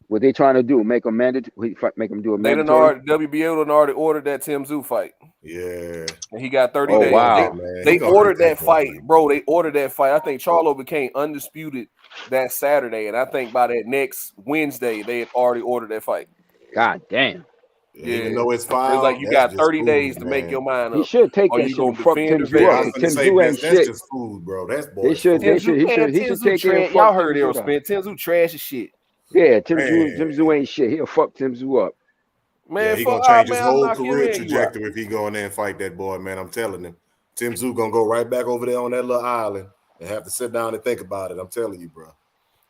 What they trying to do? Make him mandatory? Make him do a mandatory? WBO done already ordered that Tim Tszyu fight. Yeah, and he got 30 days. Wow, they ordered that fight, bro. They ordered that fight. I think Charlo became undisputed that Saturday, and I think by that next Wednesday they had already ordered that fight. God damn. Yeah. Even though it's filed, it's like you got 30 days to make your mind up. He should take that shit and fuck Tim Tszyu. Tim Tszyu ain't shit. That's just food, bro. That's bullshit. He should take it. Y'all heard it, Spin. Tim Tszyu trash as shit. Yeah, Tim Tszyu ain't shit. He'll fuck Tim Tszyu up. Man, he gonna change his whole career trajectory if he go in there and fight that boy, man. I'm telling him. Tim Tszyu gonna go right back over there on that little island and have to sit down and think about it. I'm telling you, bro.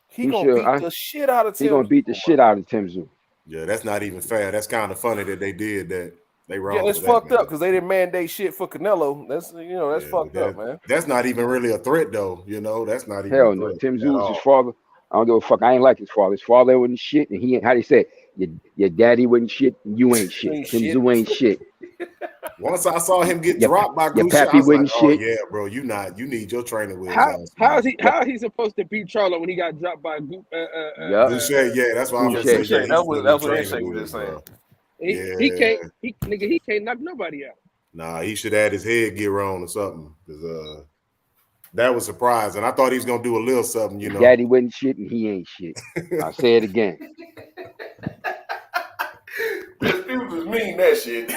He gonna beat the shit out of Tim. He gonna beat the shit out of Tim Tszyu. Yeah, that's not even fair. That's kind of funny that they did that. They wrong. Yeah, it's fucked up because they didn't mandate shit for Canelo. That's that's fucked up, man. That's not even really a threat, though. You know, that's not even. Hell no. Tim Tszyu is his father. I don't give a fuck. I ain't like his father. His father wasn't shit, and he ain't. How they say your daddy wasn't shit, and you ain't shit. Tim Tszyu ain't shit. Once I saw him get dropped by your Gucci, pappy wasn't shit. Oh yeah, bro, you need your training with. How is he supposed to beat Charlo when he got dropped by Gucci? Yeah, that's what I'm gonna say. That's what they was saying. He can't knock nobody out. Nah, he should add his headgear on or something because that was surprising. I thought he was gonna do a little something, you know. Daddy wasn't shit and he ain't shit. I'll say it again. People just mean that shit.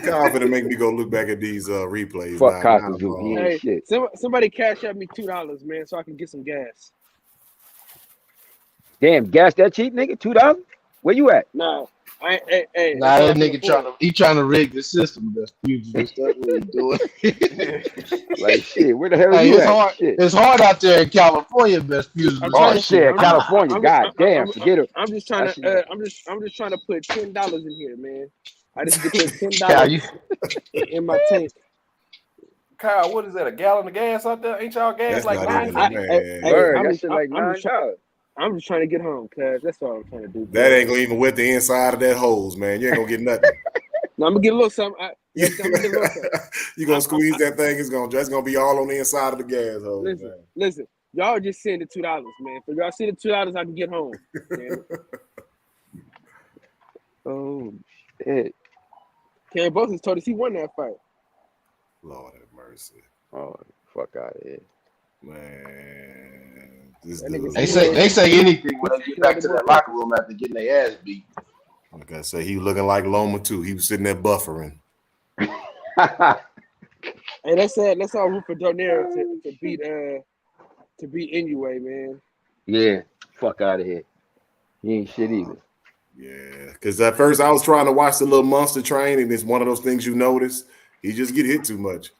Confident make me go look back at these replays. Fuck Cosmo, he ain't shit. Somebody cash out me $2, man, so I can get some gas. Damn, gas that cheap, nigga? $2? Where you at? No. That nigga trying to rig the system. That's what he's doing. Like shit, where the hell are you at? It's hard out there in California, best music. Oh shit, California. God damn, forget it. I'm just trying to put $10 in here, man. I just get $10 in my tank. Kyle, what is that? A gallon of gas out there? Ain't y'all gas like $9? I'm just trying to get home, cuz that's all I'm trying to do. That ain't gonna even wet the inside of that hose, man. You ain't gonna get nothing. No, I'm gonna get a little something. You're gonna squeeze that thing. It's gonna be all on the inside of the gas hole. Listen. Y'all just send the $2, man. If y'all send the $2, I can get home. Oh shit! Cam Boston told us he won that fight. Lord have mercy. Oh, fuck out of here, man. They say anything when they get back to that locker room after getting their ass beat. Like I say, he was looking like Loma too. He was sitting there buffering. Hey, let's all root for Donaire to beat anyway, man. Yeah, fuck out of here. He ain't shit either. Yeah, because at first I was trying to watch the little monster train, and it's one of those things you notice. He just get hit too much.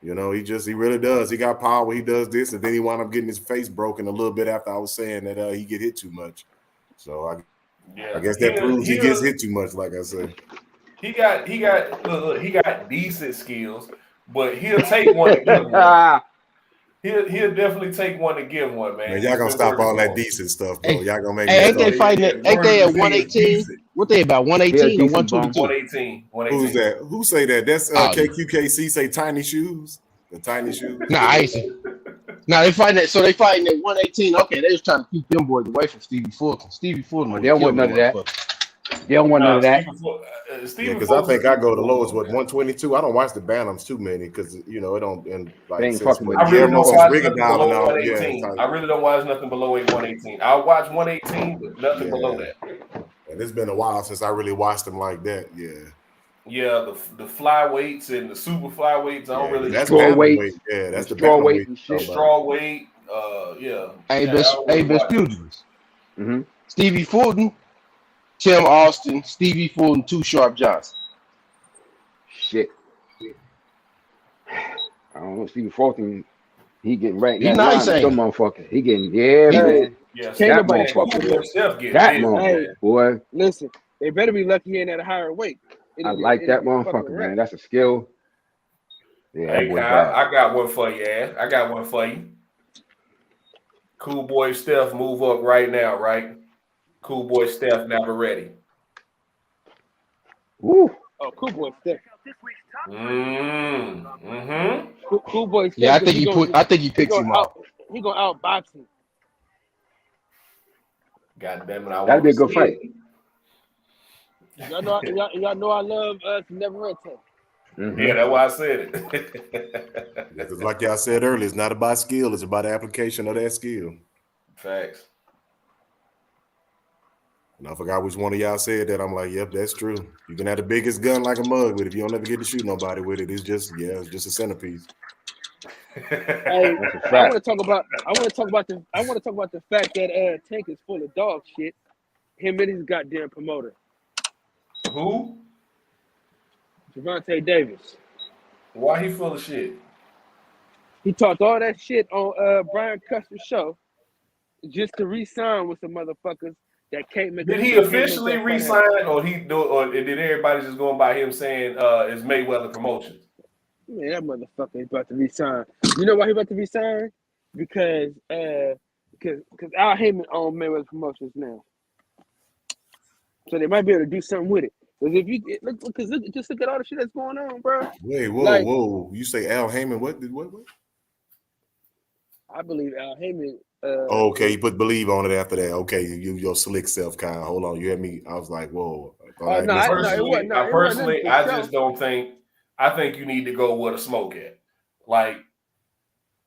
You know, he really does. He got power. He does this, and then he wound up getting his face broken a little bit after I was saying that he get hit too much. So I guess that proves he gets hit too much. Like I said, he got decent skills, but he'll take one to give one. He'll definitely take one to give one, man. Y'all gonna stop all that decent stuff, bro. Y'all gonna make me. Ain't they fighting it? Ain't they at 118? What they about 118 or 122? 118. Who's that? Who say that? That's KQKC say tiny shoes. The tiny shoes. Nah, I ain't see. Nah, they fighting it. So they fighting at 118. Okay, they was trying to keep them boys away from Stevie Fulton. Stevie Fulton. They don't want none of that. They don't want none of that. Because I think I go the lowest with 122. I don't watch the Bantams too many because it don't. And like, I really don't watch nothing below 118. I really don't watch nothing below 118. I'll watch 118, but nothing below that. And it's been a while since I really watched them like that. Yeah, the flyweights and the super flyweights. I don't really. That's straw weight. Yeah, that's the straw weight. Straw weight. Yeah. Hey, best pugilists. Stevie Fulton, Tim Austin, Stevie Fulton, Too Sharp Johnson. Shit. I don't know. Stevie Fulton, he getting right. He's nice, ain't he? Motherfucker. He getting man. Yeah, that motherfucker. That motherfucker, boy. Listen, they better be lucky he ain't at a higher weight. I like that motherfucker, man. That's a skill. Yeah, hey, Kyle, I got one for you, I got one for you. Cool boy Steph, move up right now, right? Cool boy Steph, never ready. Woo. Oh, cool boy Steph. Cool boy Steph. Yeah, I think he picked him up. He gonna outbox him. God damn it! That'd be a good fight. Y'all know I love Never Yeah, that's why I said it. Because like y'all said earlier, it's not about skill; it's about the application of that skill. Facts. And I forgot which one of y'all said that. I'm like, yep, that's true. You can have the biggest gun like a mug, but if you don't ever get to shoot nobody with it, it's just a centerpiece. Hey, I want to talk about the fact that Tank is full of dog shit. Him and his goddamn promoter. Who? Gervonta Davis. Why he full of shit? He talked all that shit on Brian Custer's show just to re-sign with some motherfuckers that can't make. Did he officially re-sign, or did everybody just going by him saying it's Mayweather Promotions? Man, that motherfucker is about to re-sign. You know why he about to re-sign? Because Al Heyman owns Mayweather Promotions now, so they might be able to do something with it. Because if you just look at all the shit that's going on, bro. Wait, whoa! You say Al Heyman? What? I believe Al Heyman. Okay, you put believe on it after that. Okay, your slick self kind. Hold on, you had me. I was like, whoa. Personally, I just don't think. I think you need to go where the smoke at. Like,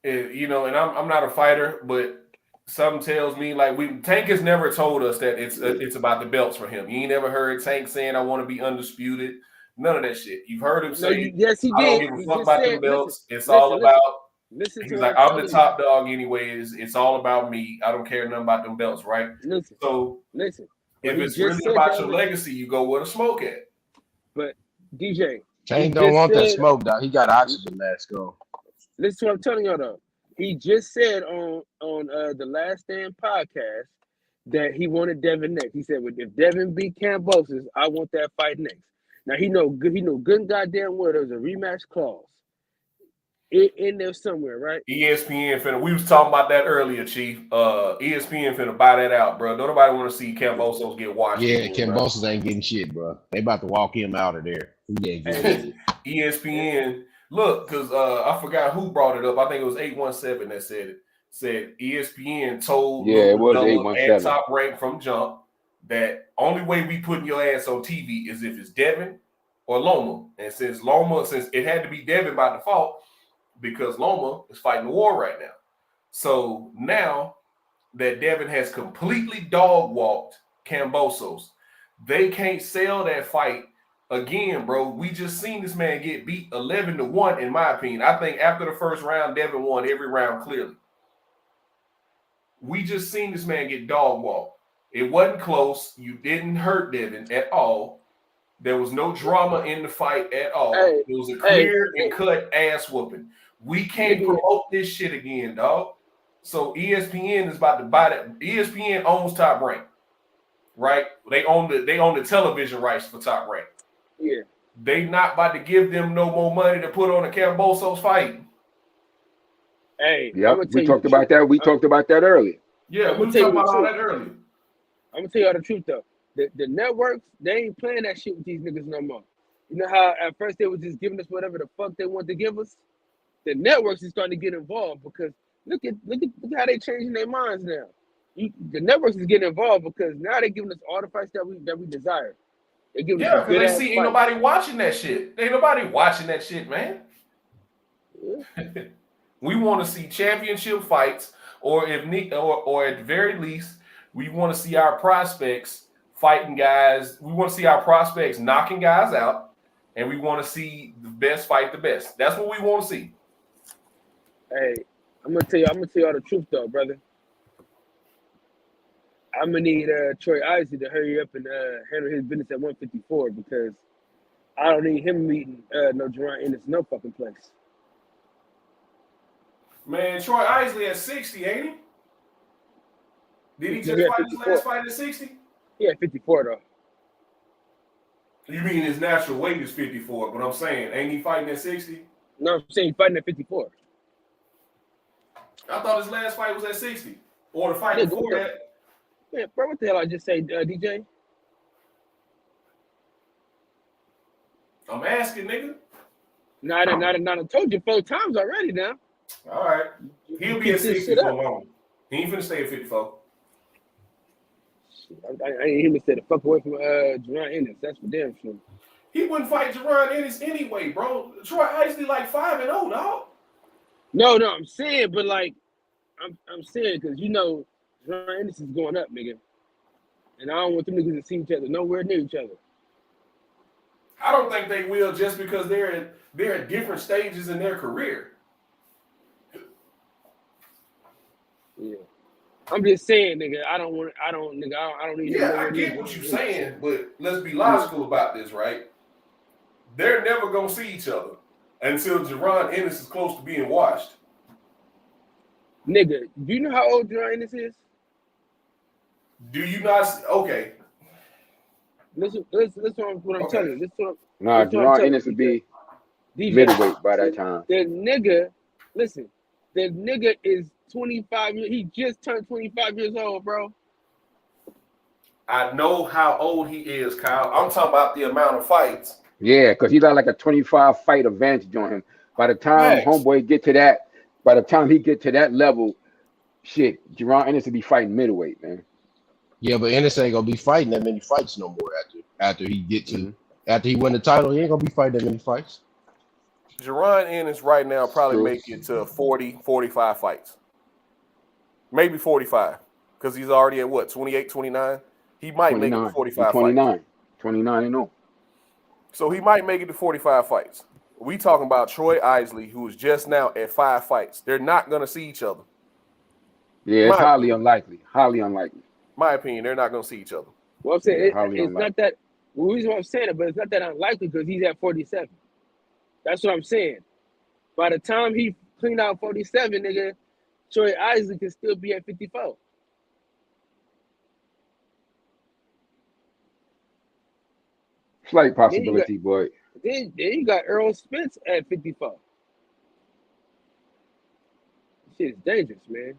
and I'm not a fighter, but something tells me Tank has never told us that it's about the belts for him. You ain't never heard Tank saying I want to be undisputed. None of that shit. You've heard him say, yes, he did. I don't give a fuck about the belts. It's all about. He's like, I'm the top dog anyways. It's all about me. I don't care nothing about them belts, right? Listen. If it's really about your legacy, you go where the smoke at. But DJ, Tank don't want that smoke, dog. He got oxygen mask on. Listen to what I'm telling y'all though. He just said on the Last Stand podcast that he wanted Devin next. He said, if Devin beat Kambosos, I want that fight next. Now he know good goddamn well there's a rematch clause in there somewhere, right? ESPN finna. We was talking about that earlier, Chief. ESPN finna buy that out, bro. Don't nobody want to see Kambosos get washed. Yeah, Kambosos ain't getting shit, bro. They about to walk him out of there. ESPN. Look, because I forgot who brought it up. I think it was 817 that said it. Said ESPN told it was 817 and Top Rank from jump that only way we putting your ass on TV is if it's Devin or Loma. And since it had to be Devin by default, because Loma is fighting the war right now. So now that Devin has completely dog walked Kambosos, they can't sell that fight again, bro. We just seen this man get beat 11-1, in my opinion. I think after the first round, Devin won every round clearly. We just seen this man get dog walked. It wasn't close. You didn't hurt Devin at all. There was no drama in the fight at all. It was a clear and cut ass whooping. We can't promote this shit again, dog. So ESPN is about to buy that. ESPN owns Top Rank, right? They own the television rights for Top Rank. Yeah. They not about to give them no more money to put on a Kambosos fight. Hey, yep, we talked about that. We talked about that earlier. Yeah, we talked about all that earlier. I'm gonna tell you all the truth though. The networks, they ain't playing that shit with these niggas no more. You know how at first they were just giving us whatever the fuck they want to give us? The networks is starting to get involved because look at how they changing their minds now. The networks is getting involved because now they're giving us all the fights that we desire. Because they see ain't nobody watching that shit. Ain't nobody watching that shit, man. Yeah. We want to see championship fights, or at the very least, we want to see our prospects fighting guys. We want to see our prospects knocking guys out, and we want to see the best fight the best. That's what we want to see. Hey, I'm gonna tell you all the truth though, brother. I'm gonna need Troy Isley to hurry up and handle his business at 154 because I don't need him meeting no Jerron Ennis no fucking place. Man, Troy Isley at 60, ain't he? Did he just fight his last fight at 60? Yeah, 54 though. You mean his natural weight is 54, but I'm saying, ain't he fighting at 60? No, I'm saying he's fighting at 54. I thought his last fight was at 60. Or the fight before that. Yeah, bro, what the hell I just say, DJ? I'm asking, nigga. Nah, I told you 4 times already now. All right. He'll be at 60 for long. He ain't finna stay at 54. I ain't hear him say the fuck away from Jerron Ennis. That's for damn sure. He wouldn't fight Jerron Ennis anyway, bro. Troy Isley like 5-0, dog. No, I'm saying, but like, I'm saying because you know Jerron Ennis is going up, nigga, and I don't want them niggas to see each other nowhere near each other. I don't think they will just because they're at different stages in their career. Yeah. I'm just saying, nigga, I don't need. Yeah, I get what you're saying, but let's be logical about this, right? They're never gonna see each other until Jerron Ennis is close to being washed. Nigga, do you know how old Jerron Ennis is? Do you not? Okay. Listen what I'm telling you. Jerron Ennis would be middleweight by that time. The nigga is 25 years. He just turned 25 years old, bro. I know how old he is, Kyle. I'm talking about the amount of fights. Yeah, because he got like a 25 fight advantage on him. By the time homeboy get to that, by the time he get to that level, shit, Jerron Ennis will be fighting middleweight, man. Yeah, but Ennis ain't gonna be fighting that many fights no more after he get to after he win the title. He ain't gonna be fighting that many fights. Jerron Ennis right now probably make it to 40, 45 fights. Maybe 45. Because he's already at what, 28, 29? He might make it to 45 fights. 29 and 0. So he might make it to 45 fights. We talking about Troy Isley, who is just now at 5 fights. They're not going to see each other. Yeah, it's highly unlikely. Highly unlikely. My opinion, they're not going to see each other. Well, I'm saying it's not that. Well, the reason why I'm saying it, but it's not that unlikely because he's at 47. That's what I'm saying. By the time he cleaned out 47, nigga, Troy Isley can still be at 54. Slight possibility, boy. Then you got Earl Spence at 54. Shit is dangerous, man.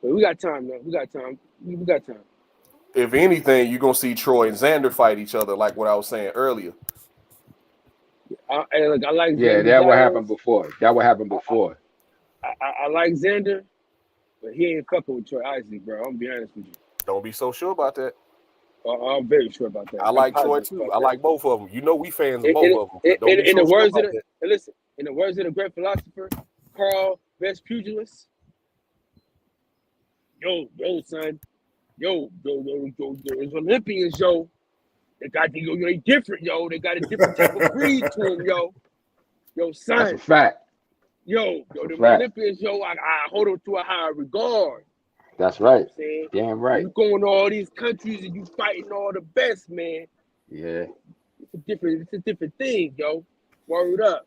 But we got time, though. We got time. If anything, you're gonna see Troy and Xander fight each other, like what I was saying earlier. I like. Yeah, Xander that what Giles. happened before. I like Xander, but he ain't fucking with Troy Isley, bro. I'm gonna be honest with you. Don't be so sure about that. I'm very sure about that. I like Troy too. I like both of them. You know, we fans of both of them. Don't be so sure about that. Listen, in the words of the great philosopher Carl Best Pugilist, yo, son, yo, those Olympians, yo, they different, yo. They got a different type of breed to them, yo, son. That's a fact. The Olympians, yo, I hold them to a higher regard. That's right. You know Damn right. You going to all these countries and you fighting all the best, man. Yeah. It's a different thing, yo. Word up.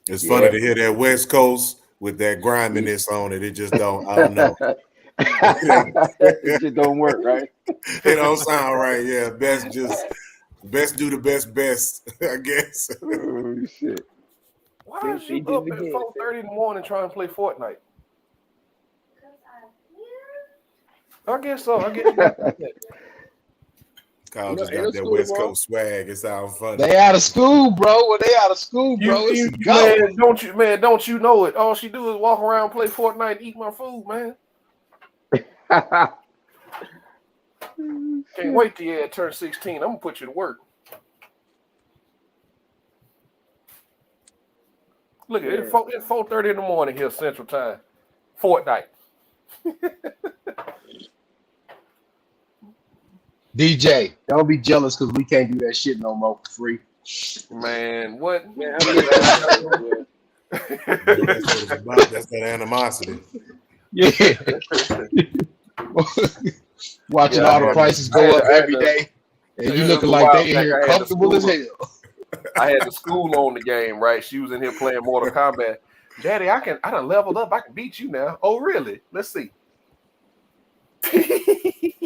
It's funny to hear that West Coast with that griminess on it. It just don't. I don't know. It just don't work, right? It don't sound right. Yeah, best do the best. I guess. Oh shit. Why is she up at 4:30 in the morning trying to play Fortnite? I guess so. Kyle just got that West Coast swag. It sounds funny. They out of school, bro. When they out of school, bro, man, don't you know it? All she do is walk around, play Fortnite, eat my food, man. Can't wait till you turn 16. I'm gonna put you to work. Look at it. It's 4:30 in the morning here, Central Time. Fortnite. DJ, don't be jealous because we can't do that shit no more for free. Man, what? Man, That's that animosity. Yeah. Watching all the prices go up every day. And you looking like they in here comfortable as hell. I had the school on the game, right? She was in here playing Mortal Kombat. Daddy, I done leveled up. I can beat you now. Oh, really? Let's see.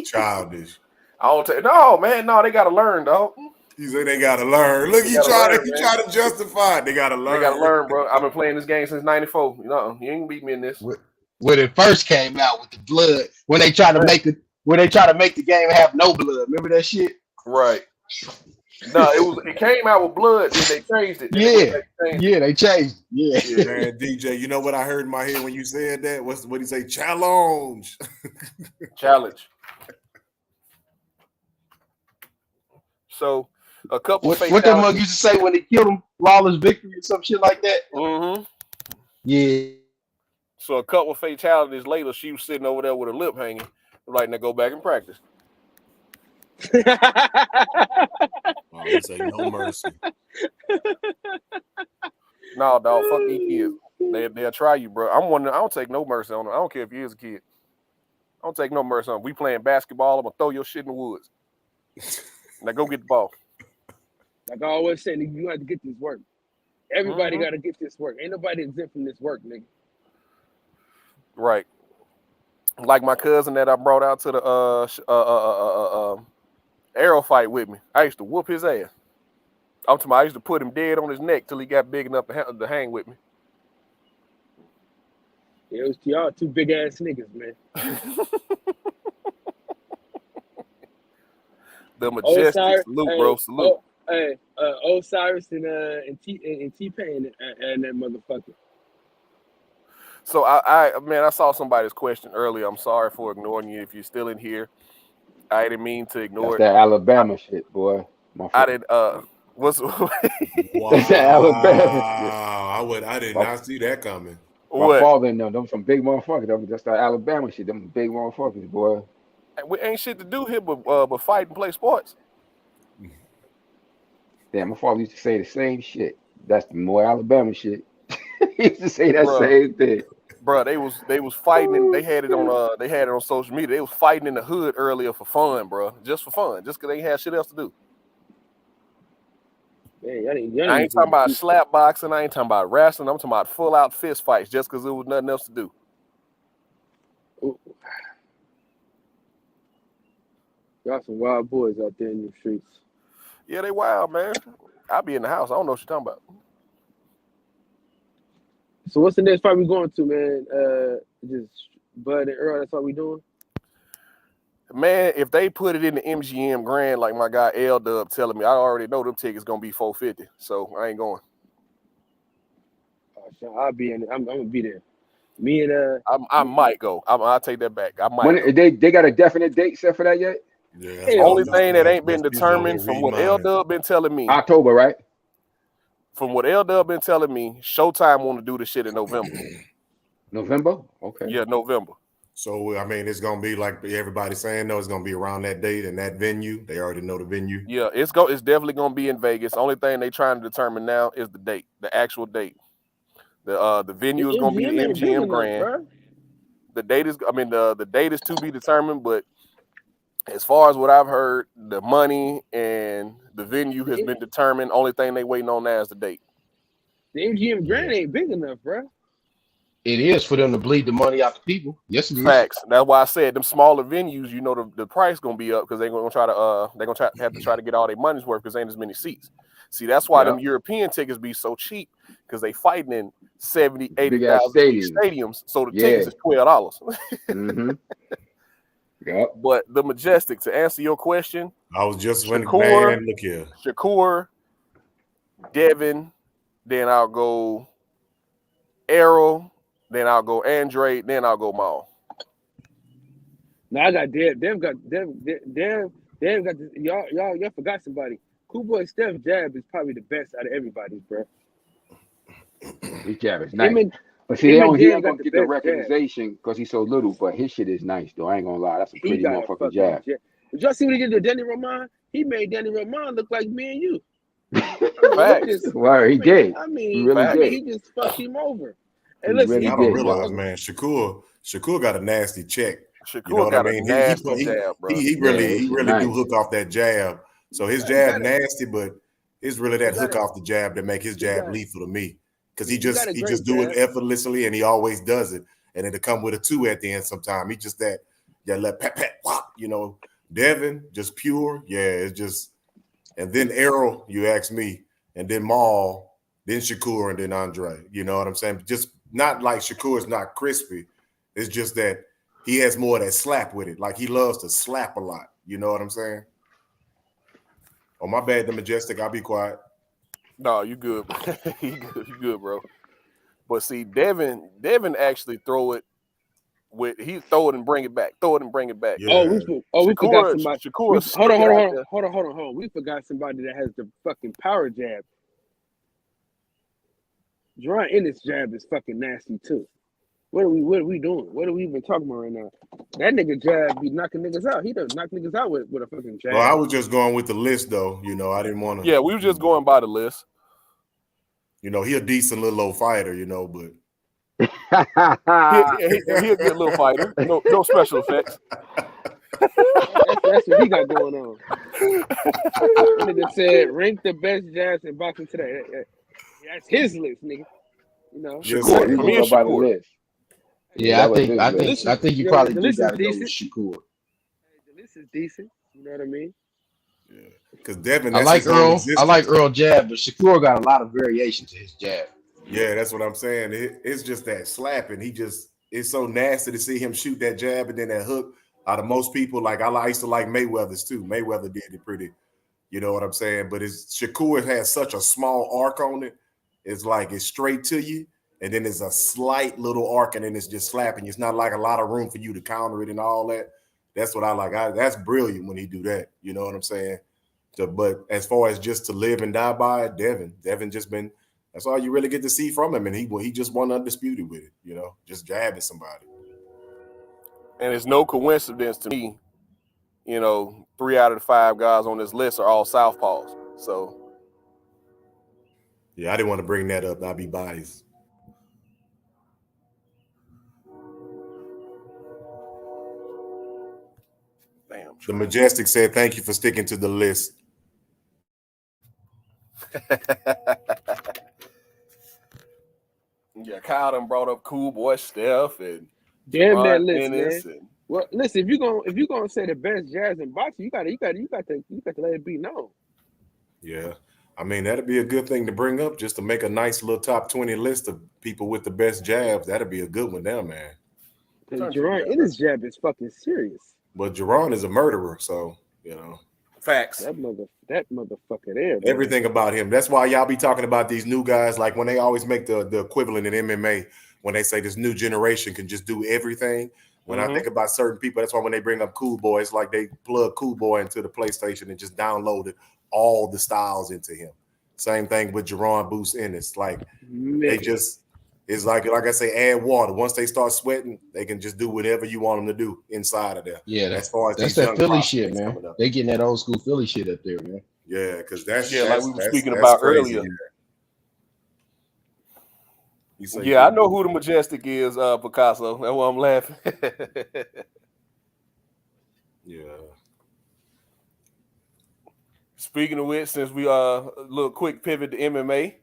Childish. I don't take no, man. No, they gotta learn, dog. You say they gotta learn. Look, you try to justify it. They gotta learn. They gotta learn, bro. I've been playing this game since '94. You know, you ain't beat me in this. When it first came out with the blood, when they try to make the game have no blood. Remember that shit? Right. No, it came out with blood, then they changed it. They changed. Yeah. Man, DJ, you know what I heard in my head when you said that? What did he say? Challenge. Challenge. So a couple. What that mug used to say when they killed him, flawless victory or some shit like that. Mm-hmm. Yeah. So a couple fatalities later, she was sitting over there with her lip hanging, like, now go back and practice. Oh, he say no mercy. No, dog, fuck these kids. They'll try you, bro. I'm wondering. I don't take no mercy on them. I don't care if you is a kid. I don't take no mercy on them. We playing basketball. I'm gonna throw your shit in the woods. Now go get the ball. Like I always say, nigga, you have to get this work. Everybody got to get this work. Ain't nobody exempt from this work, nigga. Right. Like my cousin that I brought out to the arrow fight with me. I used to whoop his ass. I'm talking about I used to put him dead on his neck till he got big enough to hang with me. Yeah, it was y'all two big ass niggas, man. The majestic salute, bro. Salute. Osiris and T-Pain and that motherfucker. So I saw somebody's question earlier. I'm sorry for ignoring you. If you're still in here, I didn't mean to ignore That's that Alabama shit, boy. I did. What's wow. That's that Alabama shit. I did not see that coming. My father and them some big motherfuckers. That's that Alabama shit. Them big motherfuckers, boy. We ain't shit to do here but fight and play sports. Damn, my father used to say the same shit. That's the more Alabama shit. He used to say that same thing. Bro, they was fighting and they had it on social media. They was fighting in the hood earlier for fun, bro. Just for fun. Just because they had shit else to do. Man, I ain't talking about slap boxing. I ain't talking about wrestling. I'm talking about full out fist fights just because there was nothing else to do. Ooh. Y'all some wild boys out there in the streets. Yeah, they wild, man. I be in the house. I don't know what you're talking about. So what's the next fight we going to, man? Just Bud and Earl. That's all we doing. Man, if they put it in the MGM Grand, like my guy L Dub telling me, I already know them tickets gonna be $450, so I ain't going. I'll be in it. I'm gonna be there. Me and I might go. I'll take that back. I might. When they got a definite date set for that yet? Yeah. The only thing that ain't been determined from what L Dub been telling me. October, right? From what L Dub been telling me, Showtime want to do the shit in November. November? Okay. Yeah, November. So I mean, it's gonna be like everybody's saying, no, it's gonna be around that date and that venue. They already know the venue. Yeah, it's definitely gonna be in Vegas. Only thing they trying to determine now is the date, the actual date. The venue is gonna be the MGM Grand. The date is, the date is to be determined, but as far as what I've heard, the money and the venue has been determined. Only thing they waiting on now is the date. The MGM Grand ain't big enough, bro. It is for them to bleed the money out the people. Yes, it is. Facts. That's why I said them smaller venues, you know, the price gonna be up because they're gonna try to have to try to get all their money's worth because ain't as many seats. See, that's why them European tickets be so cheap because they fighting in 70, 80,000 stadiums. So the tickets is $12. Mm-hmm. Yep. But the Majestic, to answer your question, I was just when Shakur, look here. Shakur, Devin, then I'll go Errol, then I'll go Andre, then I'll go Maul. Now I got Dev. Dev got this, y'all forgot somebody. Cool boy Steph jab is probably the best out of everybody, bro. His jab is nice. But see, he ain't gonna get the recognition because he's so little, but his shit is nice though. I ain't gonna lie. That's a pretty motherfucking jab. Did y'all see what he did to Danny Roman? He made Danny Roman look like me and you. He did. I mean, he really did. He just fucked him over. And listen, I don't realize, man, Shakur got a nasty check. Shakur, you know what I mean? He really nice. do hook off that jab. So his jab nasty, but it's really that hook off the jab that make his jab lethal to me. Because he just do it effortlessly and he always does it. And it'll come with a 2 at the end sometime. He just that let pat whop, you know. Devin, just pure. Yeah, it's just, and then Errol, you ask me, and then Maul, then Shakur, and then Andre. You know what I'm saying? Just not like Shakur's not crispy. It's just that he has more of that slap with it. Like he loves to slap a lot. You know what I'm saying? Oh, my bad, the Majestic. I'll be quiet. No, you good. You good, bro. But see, Devin actually throw it and bring it back. Throw it and bring it back. Yeah. We forgot somebody. Hold on. We forgot somebody that has the fucking power jab. Jerron Ennis jab is fucking nasty too. What are we doing? What are we even talking about right now? That nigga jab be knocking niggas out. He does knock niggas out with a fucking jab. Well, I was just going with the list though. You know, I didn't want to. Yeah, we were just going by the list. You know, he a decent little old fighter, you know, but he a good little fighter. No special effects. That's what he got going on. That nigga said, rank the best jabs in boxing today. That's his list, nigga. You know, Shakur. Yeah, I think you probably do gotta go with Shakur. The list is decent. You know what I mean? Yeah, because Devin. I like Earl jab, but Shakur got a lot of variation to his jab. Yeah, that's what I'm saying. It's just that slapping. It's so nasty to see him shoot that jab and then that hook. Out of most people, like I used to like Mayweather's too. Mayweather did it pretty, you know what I'm saying? But Shakur has such a small arc on it. It's like it's straight to you, and then there's a slight little arc, and then it's just slapping you. It's not like a lot of room for you to counter it and all that. That's what I like. That's brilliant when he do that. You know what I'm saying? But as far as just to live and die by it, Devin just been. That's all you really get to see from him, and he just won undisputed with it. You know, just jabbing somebody. And it's no coincidence to me. You know, 3 out of the 5 guys on this list are all southpaws. So. Yeah, I didn't want to bring that up. I'd be biased. Damn. The Majestic said, "Thank you for sticking to the list." Yeah, Kyle done brought up Cool Boy Steph and damn that list, man. Well, listen, if you gonna say the best jazz in boxing, you got to let it be known. Yeah. I mean, that'd be a good thing to bring up, just to make a nice little top 20 list of people with the best jabs. That'd be a good one there, man. Jerron Ennis jab is fucking serious. But Jerron is a murderer, so Facts. That motherfucker there. Man. Everything about him. That's why y'all be talking about these new guys. Like when they always make the equivalent in MMA, when they say this new generation can just do everything. When I think about certain people, that's why when they bring up Cool Boy, it's like they plug Cool Boy into the PlayStation and just downloaded all the styles into him. Same thing with Jerron Boost Ennis. Like they just, it's like I say, add water. Once they start sweating, they can just do whatever you want them to do inside of there. Yeah, as far as that's that Philly shit, man. They getting that old school Philly shit up there, man. Yeah, because that's like we were speaking about crazy. earlier. Yeah, I know who the Majestic is, Picasso. That's why I'm laughing. Yeah. Speaking of which, since we a little quick pivot to MMA,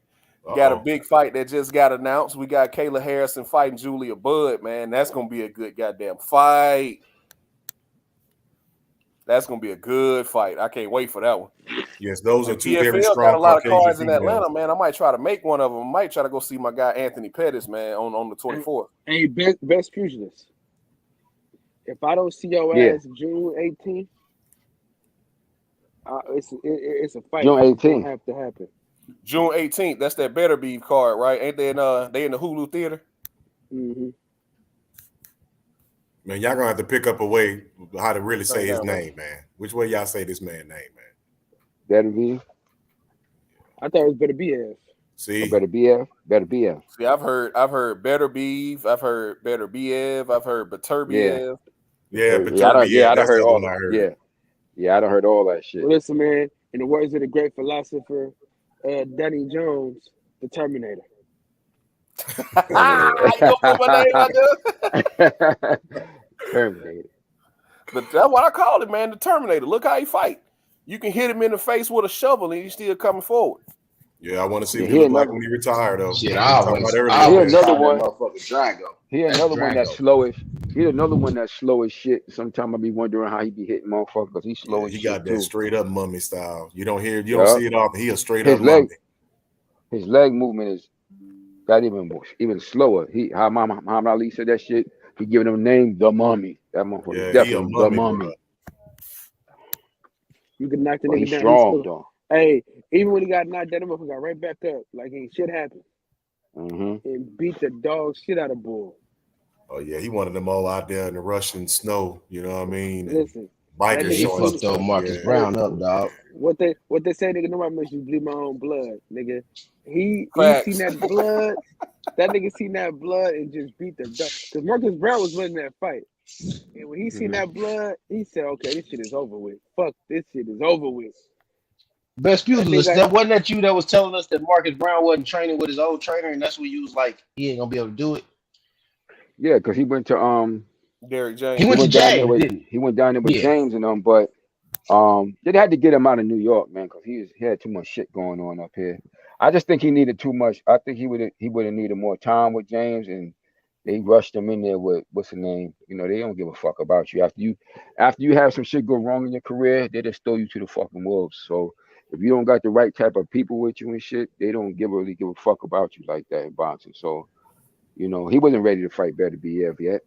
got a big fight that just got announced. We got Kayla Harrison fighting Julia Budd, man. That's gonna be a good goddamn fight. That's gonna be a good fight. I can't wait for that one. Yes, those are two PFL very strong. Got a lot of Caucasian cards in females. Atlanta, man. I might try to make one of them. I might try to go see my guy Anthony Pettis, man, on the 24th. Hey, best pugilist. If I don't see your ass June 18th, it's a fight. June 18th have to happen. June 18th. That's that Better Beef card, right? Ain't they in the Hulu Theater? Mm-hmm. Man, y'all gonna have to pick up a way how to really say his name, man. Which way y'all say this man's name, man? Better be. I thought it was Better BF. See, Better BF. Better BF. See, I've heard Better Beef. I've heard Better BF. I've heard Beterbiev. Yeah, I done heard all that. Yeah, I done heard all that shit. Well, listen, man. In the words of the great philosopher Danny Jones, the Terminator. Terminator. But that's what I call it, man. The Terminator. Look how he fight. You can hit him in the face with a shovel and he's still coming forward. Yeah, I want to see what he look like when he retire, though. Shit, I always another one. Drago. He another one that's slow as. He another one that's slow as shit. Sometimes I be wondering how he be hitting motherfuckers because he's slow as shit. He got that too. straight up mummy style. You don't see it often. He a straight up mummy. Mummy. His leg movement is got even slower. How Muhammad Ali said that shit. He giving him a name, the Mummy. That motherfucker definitely the Mummy. You can knock the nigga down. Strong, though. Hey, even when he got knocked down, the motherfucker got right back up like ain't shit happened. And beat the dog shit out of Bull. Oh yeah, he wanted them all out there in the Russian snow. You know what I mean? Listen, biker he fucked up Marcus Brown up, dog. What they say, nigga? Nobody makes you bleed my own blood, nigga. He seen that blood. That nigga seen that blood and just beat the dog. Because Marcus Brown was winning that fight. And when he seen that blood, he said, okay, this shit is over with. Fuck, this shit is over with. Best pugilist, that wasn't that you that was telling us that Marcus Brown wasn't training with his old trainer, and that's when you was like, he ain't gonna be able to do it. Yeah, because he went to Derrick James. He went to James. He went down there with James and them, but they had to get him out of New York, man, because he had too much shit going on up here. I just think he needed too much. I think he would have needed more time with James, and they rushed him in there with what's the name? You know, they don't give a fuck about you after you have some shit go wrong in your career. They just throw you to the fucking wolves. So if you don't got the right type of people with you and shit, they don't really give a fuck about you like that in boxing. So, you know, he wasn't ready to fight Better BF yet.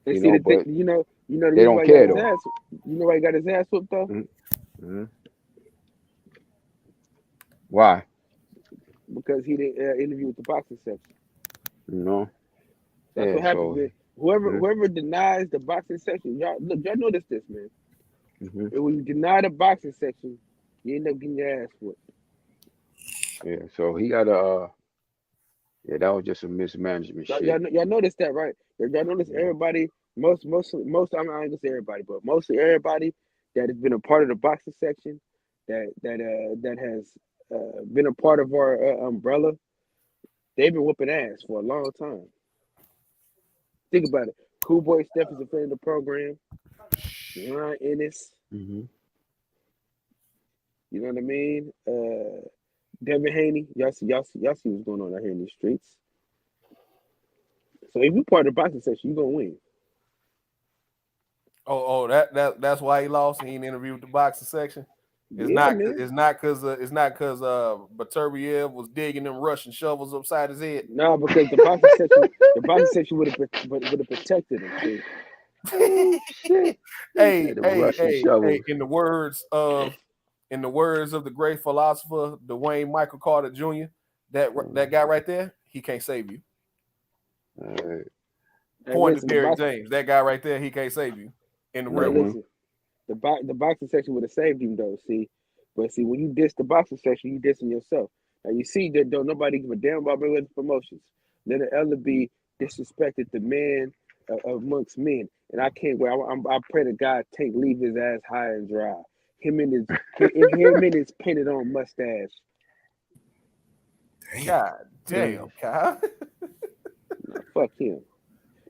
You know, they don't care though. You know why he got his ass whooped though? Mm-hmm. Why? Because he didn't interview with the boxing section. You know, that's what happens. Whoever denies the boxing section, y'all notice this, man. And when you deny the boxing section, you end up getting your ass whooped. Yeah, so he got a. Yeah, that was just a mismanagement shit. Y'all noticed that, right? Y'all notice everybody, most I'm not gonna say everybody, but mostly everybody that has been a part of the boxing section, that has been a part of our umbrella, they've been whooping ass for a long time. Think about it. Cool Boy Steph is a friend of the program. Jerron Ennis. You know what I mean? Devin Haney. Y'all see what's going on out here in these streets. So if you're part of the boxing section, you're gonna win. That's why he lost and he didn't interview with the boxing section. It's not because Baturbiev was digging them Russian shovels upside his head. No, because the boxing section would have protected him. Hey, in the words of the great philosopher Dwayne Michael Carter Jr., that guy right there, he can't save you. Point to Derrick James. That guy right there, he can't save you. In the real world. The boxing section would have saved him though. But when you diss the boxing section, you dissing yourself. Now you see that don't nobody give a damn about Mayweather promotions. Let an elder be disrespected the man amongst men, and I can't wait. I pray to God Tank leave his ass high and dry. Him and his painted on mustache. God damn, Kyle. No, fuck him.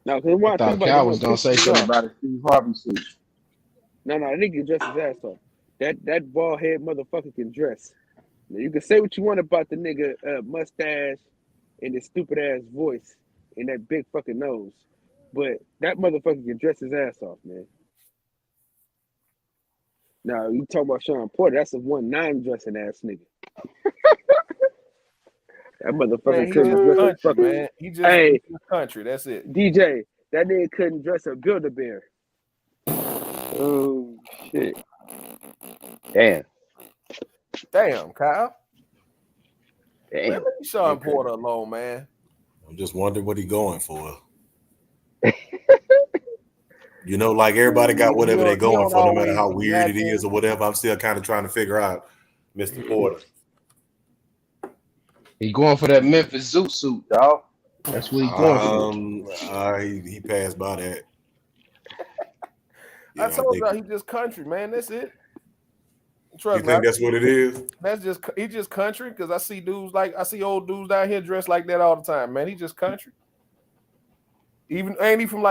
No, because I thought Kyle was gonna say something about a Steve Harvey suit. No, I think he can dress his ass off. That bald head motherfucker can dress. Now, you can say what you want about the nigga mustache and his stupid ass voice and that big fucking nose, but that motherfucker can dress his ass off, man. Now you talk about Sean Porter, that's a 1-9 dressing ass nigga. That motherfucker couldn't dress a fucking man. He just country. That's it. DJ, that nigga couldn't dress a Build-A-Bear. Oh shit! Damn, Kyle. Damn. Man, leave Sean Porter alone, man. I'm just wondering what he's going for. You know, like everybody got whatever they're going for, no matter how weird it is or whatever. I'm still kind of trying to figure out Mr. Porter. He going for that Memphis Zoo suit, dog. That's what he going for. He passed by that. Yeah, I told y'all he just country, man. That's it. Trust me. You think that's what it is? He just country because I see old dudes down here dressed like that all the time, man. He just country. Ain't he from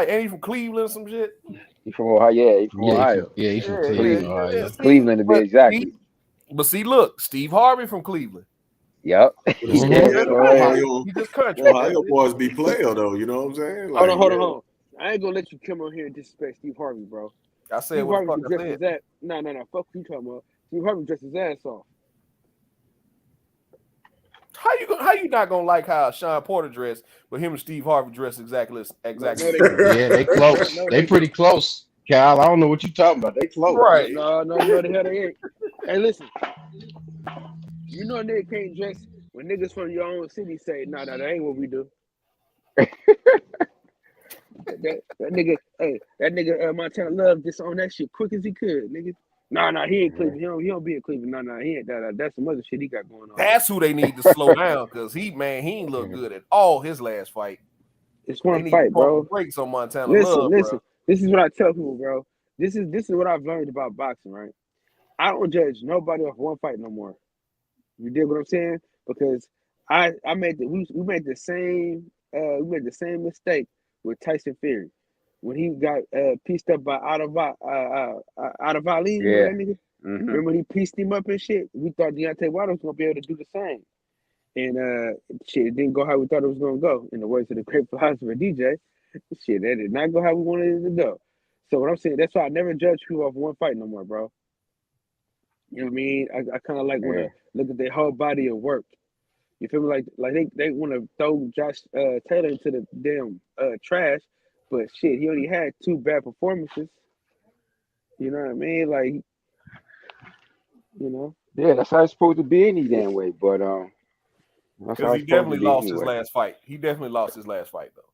Cleveland or some shit? He's from Ohio. Yeah, he's from Ohio. He's from Cleveland, Ohio. Cleveland to be exact. But see, look, Steve Harvey from Cleveland. Yep. Ohio boys be player though, you know what I'm saying? Like, hold on. I ain't gonna let you come on here and disrespect Steve Harvey, bro. I said what the fuck I said. No. Fuck you talking about. Steve Harvey dressed his ass off. How you not gonna like how Sean Porter dressed, but him and Steve Harvey dressed exactly? Yeah, they close. They pretty close, Kyle. I don't know what you talking about. They close, right? No, the hell they ain't. Hey, listen. You know nigga can't dress when niggas from your own city say, "Nah, that ain't what we do." that nigga Montana Love just on that shit quick as he could, nigga. Nah, he ain't Cleveland. He don't be in Cleveland. Nah, he ain't that. That's some other shit he got going on. That's who they need to slow down because he ain't look good at all his last fight. It's one fight, bro. Breaks on Montana Listen. Bro. This is what I tell people, bro. This is what I've learned about boxing, right? I don't judge nobody off one fight no more. You dig what I'm saying? Because we made the same mistake with Tyson Fury when he got pieced up by Adavali. Yeah. Remember when he pieced him up and shit? We thought Deontay Wilder was gonna be able to do the same, and shit, it didn't go how we thought it was gonna go. In the words of the great philosopher DJ, shit, that did not go how we wanted it to go. So what I'm saying, that's why I never judge people off one fight no more, bro. You know what I mean? I kind of like want to look at their whole body of work. You feel me? Like they want to throw Josh Taylor into the damn trash, but shit, he only had 2 bad performances. You know what I mean? Like, you know. Yeah, that's how it's supposed to be any damn way. But because he definitely lost his last fight. He definitely lost his last fight though.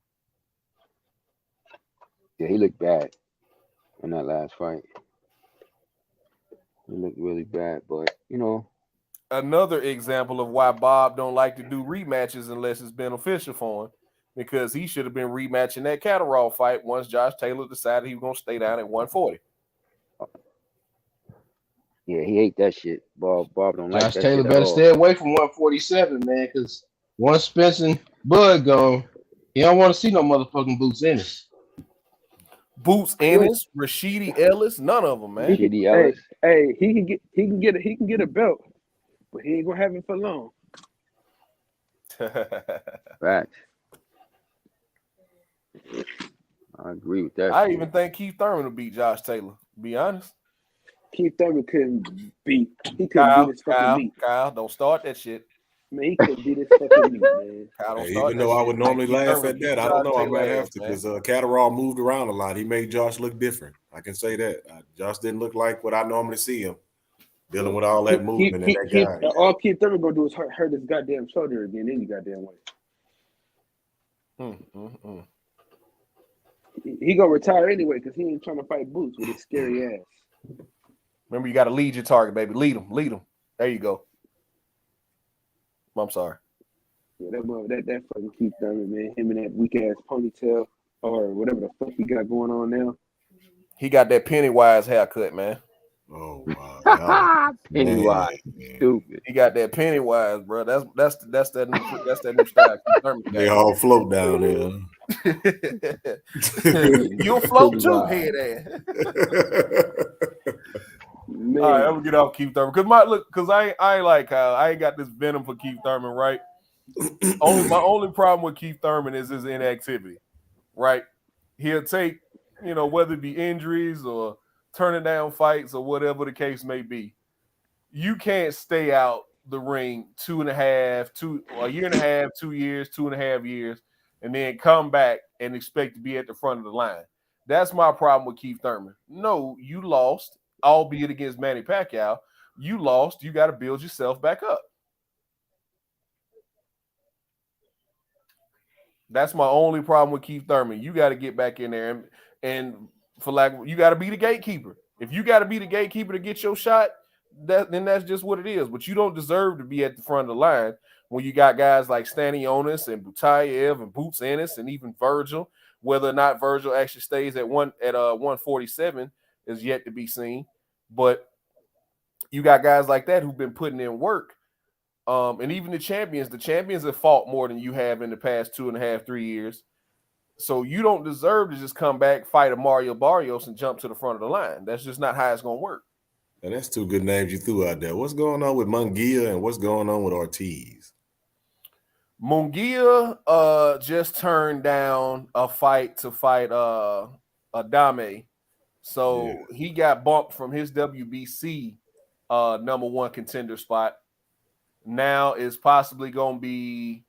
Yeah, he looked bad in that last fight. He looked really bad, but you know. Another example of why Bob don't like to do rematches unless it's beneficial for him, because he should have been rematching that Catterall fight once Josh Taylor decided he was going to stay down at 140. Yeah, he hate that shit. Bob don't like that shit. Josh Taylor better stay away from 147, man, because once Spence and Bud gone, he don't want to see no motherfucking Boots Ennis. Boots Ennis, Rashidi Ellis, none of them, man. Rashidi Ellis. Hey, he can get a belt. But he ain't gonna have it for long. Right. I agree with that. I even think Keith Thurman will beat Josh Taylor, to be honest. Keith Thurman couldn't beat. He couldn't beat his fucking meat. Kyle, don't start that shit. Man, he couldn't beat his fucking meat, man. Kyle, don't Hey, start even though I would normally laugh at that, I don't know. I might have to because Catterall moved around a lot. He made Josh look different. I can say that. Josh didn't look like what I normally see him dealing with all that movement and that guy. All Keith Thurman gonna do is hurt his goddamn shoulder again any goddamn way. He gonna retire anyway because he ain't trying to fight Boots with his scary ass. Remember, you got to lead your target, baby. Lead him. There you go. I'm sorry. Yeah, that fucking Keith Thurman, man. Him and that weak ass ponytail or whatever the fuck he got going on now. He got that Pennywise haircut, man. Oh wow, Pennywise, stupid. He got that Pennywise, bro. That's that new style. They all float down there. You'll float too, head ass. Man. All right, I'm gonna get off Keith Thurman because I ain't like Kyle. I ain't got this venom for Keith Thurman, right? My only problem with Keith Thurman is his inactivity, right? He'll take, whether it be injuries or turning down fights or whatever the case may be. You can't stay out the ring a year and a half, 2 years, 2.5 years, and then come back and expect to be at the front of the line. That's my problem with Keith Thurman. No, you lost. Albeit against Manny Pacquiao, you lost. You got to build yourself back up. That's my only problem with Keith Thurman. You got to get back in there and you got to be the gatekeeper. If you got to be the gatekeeper to get your shot, then that's just what it is. But you don't deserve to be at the front of the line when you got guys like Stanionis and Butayev and Boots Ennis and even Virgil. Whether or not Virgil actually stays at 147 is yet to be seen. But you got guys like that who've been putting in work. And even the champions have fought more than you have in the past 2.5, 3 years. So you don't deserve to just come back, fight a Mario Barrios, and jump to the front of the line. That's just not how it's going to work. And that's two good names you threw out there. What's going on with Munguia and what's going on with Ortiz? Munguia just turned down a fight to fight Adame. So he got bumped from his WBC number one contender spot. Now is possibly going to be,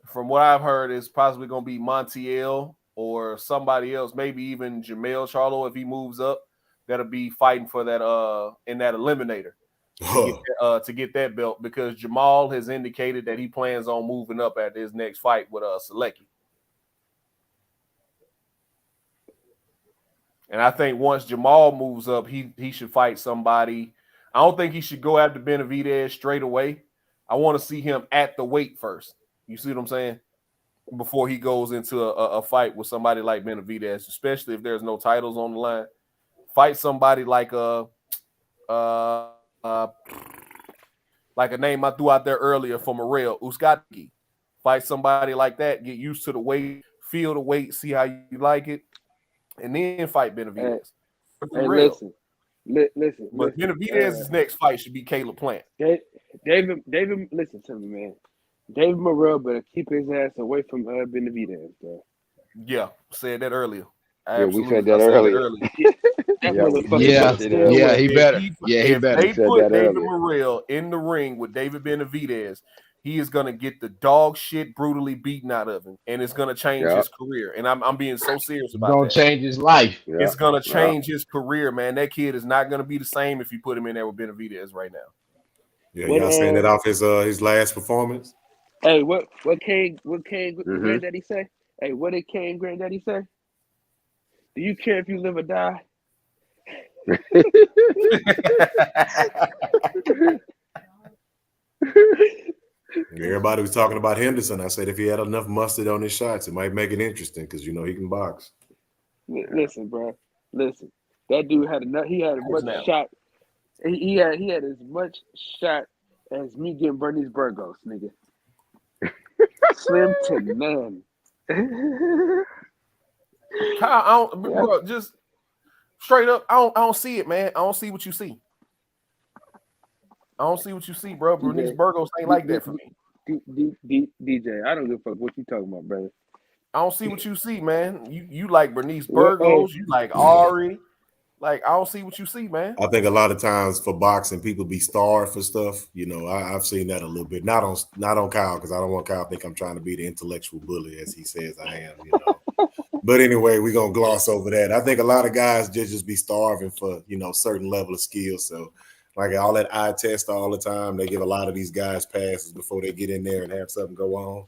from what I've heard, is possibly going to be Montiel or somebody else, maybe even Jamel Charlo if he moves up. That'll be fighting for that in that eliminator to get that belt because Jamal has indicated that he plans on moving up at his next fight with Selecki. And I think once Jamal moves up, he should fight somebody. I don't think he should go after Benavidez straight away. I want to see him at the weight first. You see what I'm saying? Before he goes into a fight with somebody like Benavidez, especially if there's no titles on the line. Fight somebody like a name I threw out there earlier for Morel, Uskatki. Fight somebody like that, get used to the weight, feel the weight, see how you like it, and then fight Benavidez. Listen. But Benavidez's next fight should be Caleb Plant. David, listen to me, man. David Morrell better keep his ass away from Benavidez, bro. Yeah, said that earlier. Yeah, we said that earlier. He better. He better. They put David Morrell in the ring with David Benavidez. He is gonna get the dog shit brutally beaten out of him, and it's gonna change his career. And I'm being so serious about it. It's gonna change his life. It's gonna change his career, man. That kid is not gonna be the same if you put him in there with Benavidez right now. Yeah, y'all saying that off his last performance. Hey, what Kane Granddaddy say? Hey, what did Kane Granddaddy say? Do you care if you live or die? Everybody was talking about Henderson. I said if he had enough mustard on his shots, it might make it interesting because he can box. Listen, bro. Listen, that dude had enough. He had as much shot. He had as much shot as me getting Bernice Burgos, nigga. Slim to none. Kyle, bro, just straight up, I don't see it, man. I don't see what you see. I don't see what you see, bro. Bernice Burgos ain't like that for me. DJ, I don't give a fuck what you talking about, brother. I don't see what you see, man. You like Bernice Burgos, you like Ari, Like, I don't see what you see, man. I think a lot of times for boxing, people be starved for stuff. You know, I've seen that a little bit. Not on Kyle, because I don't want Kyle to think I'm trying to be the intellectual bully as he says I am. You know. But anyway, we're gonna gloss over that. I think a lot of guys just be starving for, you know, certain level of skill. So like all that eye test all the time, they give a lot of these guys passes before they get in there and have something go on.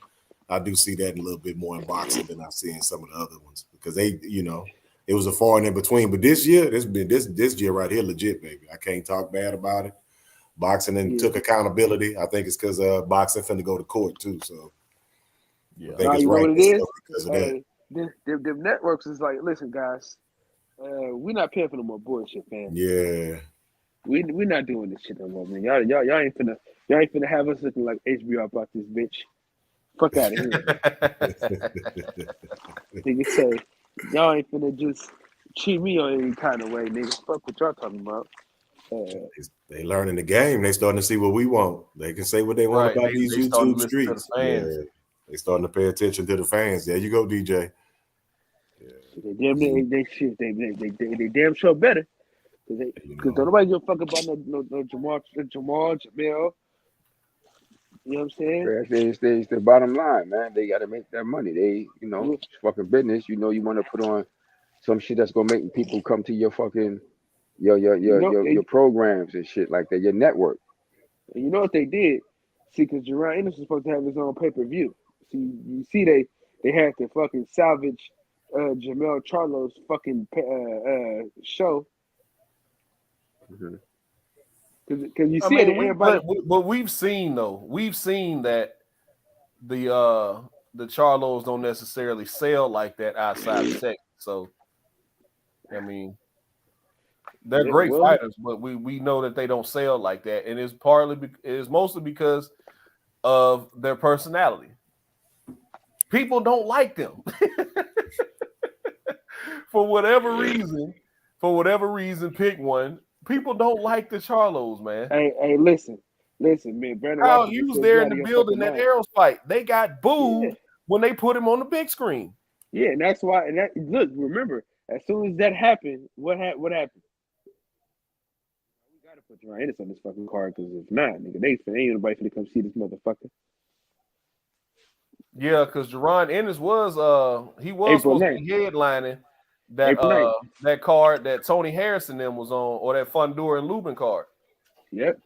I do see that a little bit more in boxing than I see in some of the other ones, because they, you know, it was a far and in between. But this year, this year right here, legit, baby. I can't talk bad about it. Boxing and took accountability. I think it's because boxing finna go to court too. So yeah, I think it's right because of that. The networks is like, listen, guys, we're not paying for no more bullshit, man. Yeah, we're not doing this shit no more, man. Y'all ain't finna have us looking like HBO about this bitch. Fuck out of here. Nigga say, y'all ain't finna just cheat me on any kind of way, nigga. Fuck what y'all talking about. They learning the game. They starting to see what we want. They can say what they want about these YouTube streets. Yeah. They starting to pay attention to the fans. There you go, DJ. Yeah. They damn sure better. Because don't nobody give a fuck about no Jamal, Jamel. You know what I'm saying? It's the bottom line, man. They got to make that money. They, you know, it's fucking business. You know, you want to put on some shit that's gonna make people come to your fucking your programs and shit like that, your network. And you know what they did? See, because Jerron Ennis was supposed to have his own pay-per-view. See, you see, they had to fucking salvage Jamel Charlo's fucking show. Because you see everybody. But we've seen that the Charlos don't necessarily sell like that outside the second. So, I mean, they're great fighters, but we know that they don't sell like that, and it's mostly because of their personality. People don't like them for whatever reason. Pick one. People don't like the Charlos, man. Hey, listen, man. Brandon, you was there in the building at Arrows fight. They got booed when they put him on the big screen. Yeah, and that's why. And look, remember, as soon as that happened, what happened? We gotta put Jerron Ennis on this fucking card, because if not, nigga, ain't nobody finna come see this motherfucker. Yeah, because Jerron Ennis was supposed to be headlining that card that Tony Harrison them was on, or that Fundura and Lubin card. Yep.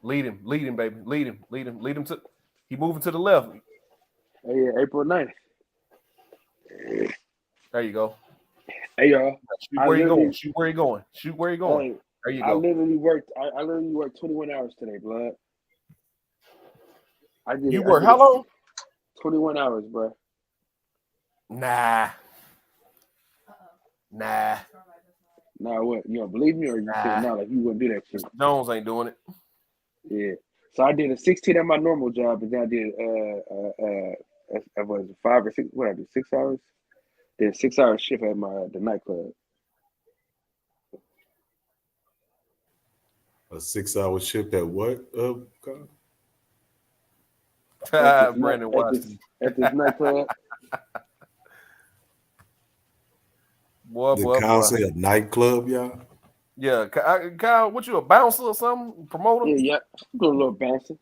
Lead him, baby. Lead him to. He moving to the left. Oh yeah, April 9th. There you go. Hey y'all. Shoot where you going. There you go. I literally worked 21 hours today, blood. You work how long? 21 hours, bro. Nah. Nah, what? You don't believe me, or you saying now like you wouldn't do that shit? Jones ain't doing it. Yeah. So I did a 16 at my normal job, and then I did was it 5 or 6? What I did 6 hours? Did a 6-hour shift at the nightclub. A 6-hour shift at what? Brandon Watson at this nightclub. Did Kyle say a nightclub, y'all? Yeah, Kyle, what you, a bouncer or something? Promoter? Yeah. I'm doing a little bouncing.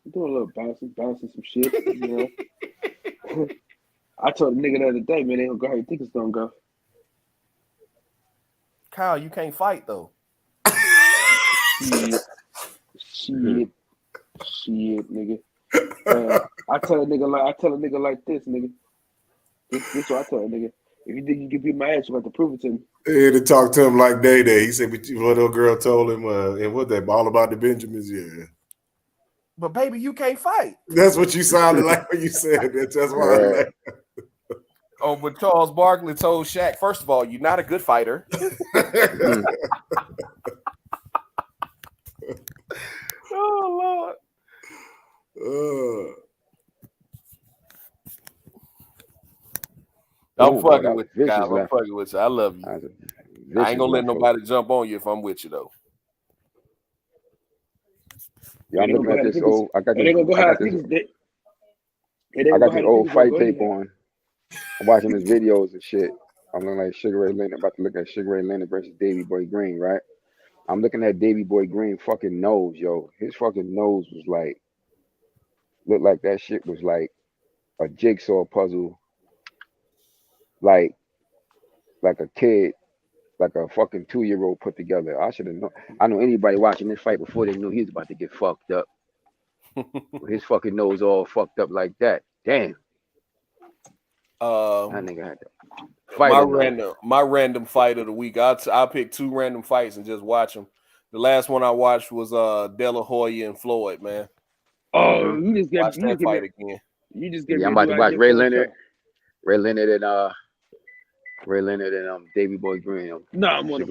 Bouncing some shit. You know. I told the nigga the other day, man, they don't go how you think it's gonna go. Kyle, you can't fight though. Shit, nigga. I tell a nigga like this, nigga. This what I tell a nigga. If you think you can beat my ass, you have to prove it to me. Yeah, to talk to him like Day. He said, what little girl told him, and what that all about the Benjamins, yeah. But baby, you can't fight. That's what you sounded like when you said that. That's why I laughed. Oh, but Charles Barkley told Shaq, first of all, you're not a good fighter. Oh, Lord. I'm fucking with you, Kyle. I'm fucking with you. I love you. I ain't gonna let nobody jump on you if I'm with you, though. Yeah, I'm looking at this old. I got this old fight tape on. I'm watching his videos and shit. I'm looking like Sugar Ray Leonard. About to look at Sugar Ray Leonard versus Davy Boy Green, right? I'm looking at Davy Boy Green fucking nose, yo. His fucking nose was like, looked like that shit was like a jigsaw puzzle, like a kid, like a fucking 2-year-old put together. I should have known. I know anybody watching this fight before they knew he was about to get fucked up. With his fucking nose all fucked up like that. Damn. That nigga had to. My random fight of the week. I'll pick 2 random fights and just watch them. The last one I watched was De La Hoya and Floyd, man. Oh, you just watch that fight again. You just get. Yeah, I'm about to watch Ray Leonard and Davy Boy Green. No, I'm on Hey,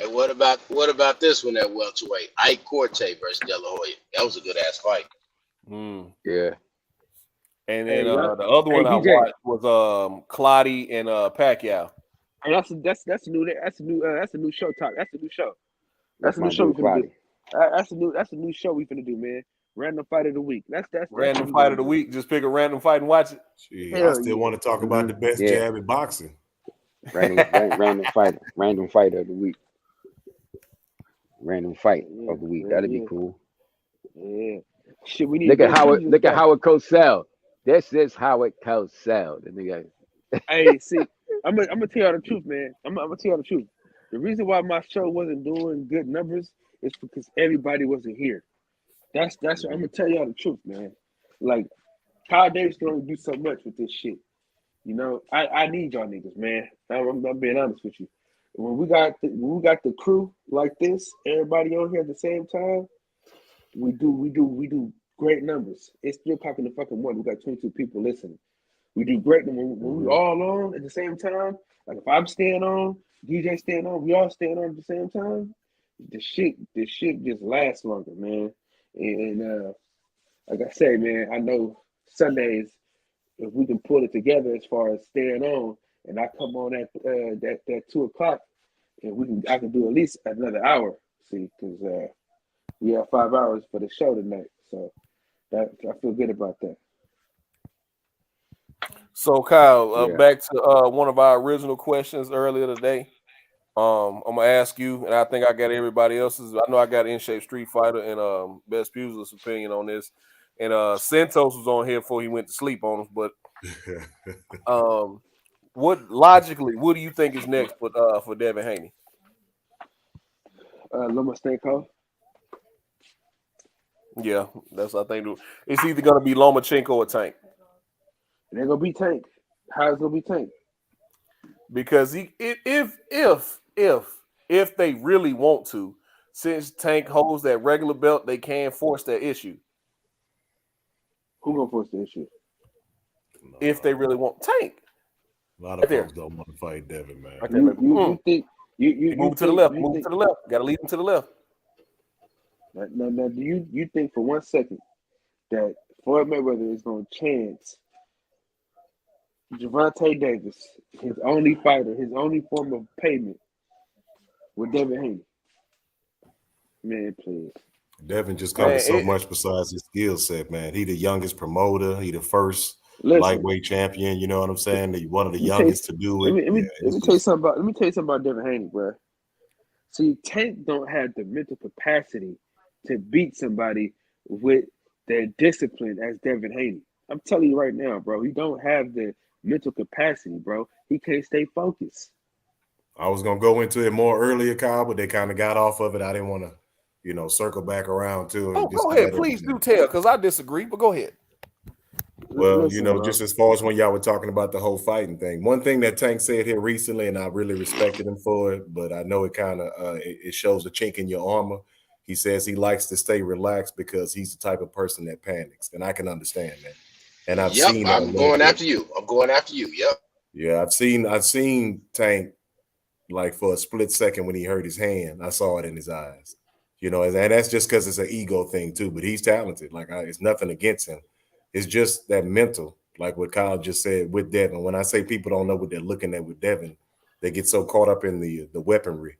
what about this one at welterweight? Ike Corte versus De La Hoya. That was a good ass fight. Yeah. And then the other one I watched was Clottey and Pacquiao. And that's a new show talk. That's a new show. That's a new show we finna do. That's a new show we finna do, man. Random fight of the week. That's random fight of the week. Just pick a random fight and watch it. Gee, I still want to talk about the best jab in boxing. Random fight of the week. Random fight of the week. That'd be cool. Yeah. Shit, we need look at Howard Cosell. This is Howard Cosell. The nigga. Hey, see, I'm gonna tell you the truth, man. I'm gonna tell you the truth. The reason why my show wasn't doing good numbers is because everybody wasn't here. That's what I'm gonna tell y'all the truth, man. Like Kyle Davis can only do so much with this shit. You know, I need y'all niggas, man. I'm being honest with you. When we got the crew like this, everybody on here at the same time, we do great numbers. It's 3:00 in the fucking morning. We got 22 people listening. We do great when we all on at the same time. Like if I'm staying on, DJ staying on, we all staying on at the same time. The shit just lasts longer, man. And like I say, man, I know Sundays if we can pull it together as far as staying on, and I come on at that 2:00, and I can do at least another hour. See, because we have 5 hours for the show tonight, so that I feel good about that. So Kyle, back to one of our original questions earlier today. I'm gonna ask you, and I think I got everybody else's. I know I got In Shape Street Fighter and Best Pugilist opinion on this. And Santos was on here before he went to sleep on us. But what do you think is next for Devin Haney? Lomachenko. Yeah, I think it's either gonna be Lomachenko or Tank. They're gonna be Tank. How is it gonna be Tank? Because if they really want to, since Tank holds that regular belt, they can force that issue. Who gonna force the issue? If they really want Tank. A lot of folks don't want to fight Devin, man. You think you move to the left? Move to the left. Got to lead him to the left. Now, do you think for 1 second that Floyd Mayweather is going to chance Gervonta Davis, his only fighter, his only form of payment, with Devin Haney? Man, please. Devin just covers so much besides his skill set, man. He the youngest promoter. He the first lightweight champion. You know what I'm saying? One of the youngest to do it. Let me tell you something about Devin Haney, bro. See, Tank don't have the mental capacity to beat somebody with their discipline as Devin Haney. I'm telling you right now, bro. He don't have the mental capacity, bro. He can't stay focused. I was gonna go into it more earlier, Kyle, but they kind of got off of it. I didn't want to, circle back around to it. Oh, go ahead, please do tell, because I disagree. But go ahead. Well, just as far as when y'all were talking about the whole fighting thing, one thing that Tank said here recently, and I really respected him for it, but I know it kind of it shows a chink in your armor. He says he likes to stay relaxed because he's the type of person that panics, and I can understand that. And I've seen. I'm going after you. Yep. Yeah, I've seen Tank like for a split second when he hurt his hand. I saw it in his eyes, and that's just because it's an ego thing too. But he's talented. Like it's nothing against him. It's just that mental, like what Kyle just said with Devin. When I say people don't know what they're looking at with Devin, they get so caught up in the weaponry.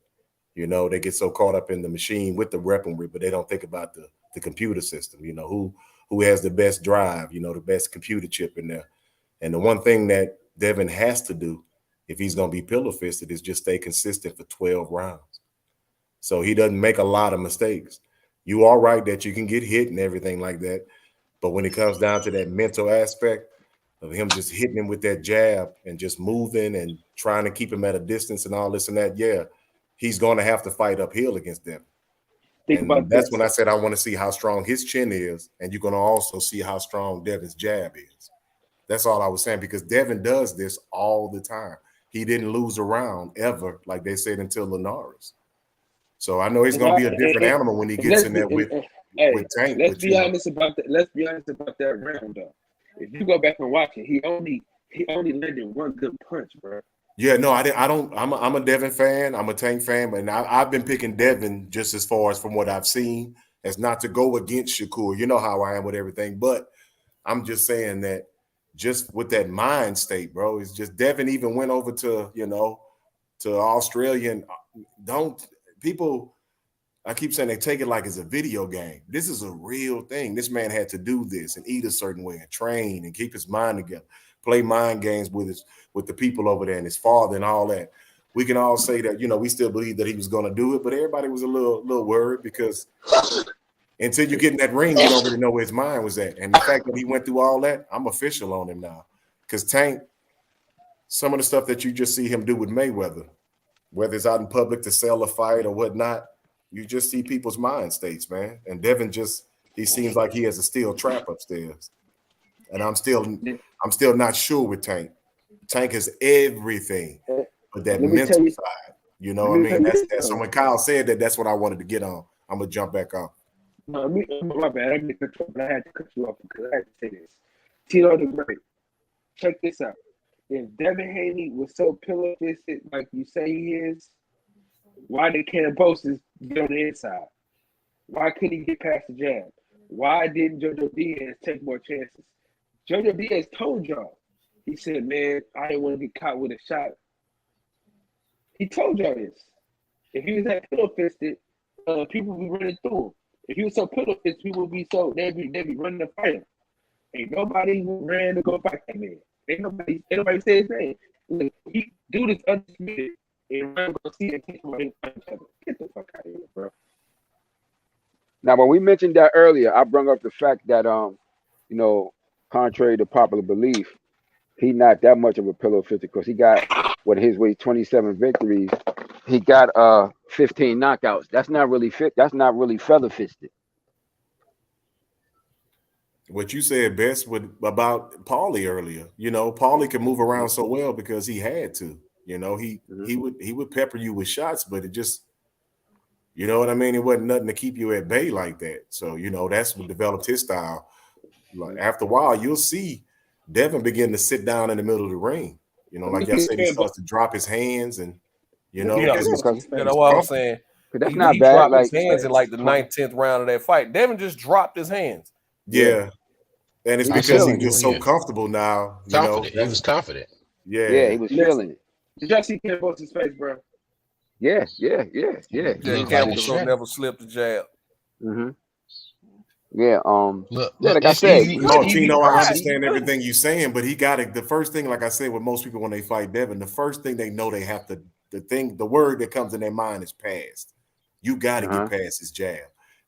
They get so caught up in the machine with the weaponry, but they don't think about the computer system. Who has the best drive? The best computer chip in there. And the one thing that Devin has to do if he's going to be pillow fisted, is just stay consistent for 12 rounds. So he doesn't make a lot of mistakes. You are right that you can get hit and everything like that. But when it comes down to that mental aspect of him just hitting him with that jab and just moving and trying to keep him at a distance and all this and that, yeah, he's going to have to fight uphill against them. And that's when I said I want to see how strong his chin is, and you're going to also see how strong Devin's jab is. That's all I was saying, because Devin does this all the time. He didn't lose a round ever, like they said, until Linares. So I know he's going to be a different animal when he gets in there with Tank. Let's be honest about that. Let's be honest about that round, though. If you go back and watch it, he only landed one good punch, bro. Yeah, no, I'm a Devin fan. I'm a Tank fan, but I've been picking Devin just as far as from what I've seen, as not to go against Shakur. You know how I am with everything, but I'm just saying that just with that mind state, bro, it's just Devin even went over to, to Australia, and I keep saying they take it like it's a video game. This is a real thing. This man had to do this and eat a certain way and train and keep his mind together, play mind games with the people over there and his father and all that. We can all say that, we still believe that he was going to do it, but everybody was a little worried, because until you get in that ring, you don't really know where his mind was at. And the fact that he went through all that, I'm official on him now. Because Tank, some of the stuff that you just see him do with Mayweather, whether it's out in public to sell a fight or whatnot, you just see people's mind states, man. And Devin he seems like he has a steel trap upstairs. And I'm still not sure with Tank. Tank has everything, but that mental side, you know what I mean? So when Kyle said that, that's what I wanted to get on. I'm gonna jump back on. No, my bad. I didn't cut you off, but I had to cut you off because I had to say this. Tito the Great, check this out. If Devin Haney was so pillow fisted like you say he is, why did Cambosis get on the inside? Why couldn't he get past the jab? Why didn't Jojo Diaz take more chances? Jojo Diaz told y'all. He said, man, I didn't want to get caught with a shot. He told y'all this. If he was that pillow fisted, people would be running through him. If he was so pillow fisted, people would be they'd be running to fight him. Ain't nobody ran to go fight that man. Ain't nobody say his name. Look, he do this undisputed and run go see and take somebody fight each other. Get the fuck out of here, bro. Now, when we mentioned that earlier, I brought up the fact that contrary to popular belief, he not that much of a pillow fisted, because he got 27 victories. He got 15 knockouts. That's not really feather fisted. What you said best about Paulie earlier. Paulie can move around so well because he had to. He would pepper you with shots, but it just, you know what I mean? It wasn't nothing to keep you at bay like that. So, that's what developed his style. Like after a while, you'll see Devin begin to sit down in the middle of the ring. Like I said, he starts to drop his hands, and that's what I was saying. That's he not bad. Dropped like his hands in like the 9th, 10th round of that fight. Devin just dropped his hands. Yeah. And it's because he's just so comfortable now. Confident. He was confident. Yeah, he was feeling it. Did y'all see Cambosis' face, bro? Yeah. Cambosis never slipped a jab. Mm-hmm. Yeah, look, like I said, Tino, I understand everything you're saying, but he got it. The first thing, like I said, with most people when they fight Devin, the first thing they know they have to, the word that comes in their mind is past. You got to get past his jab.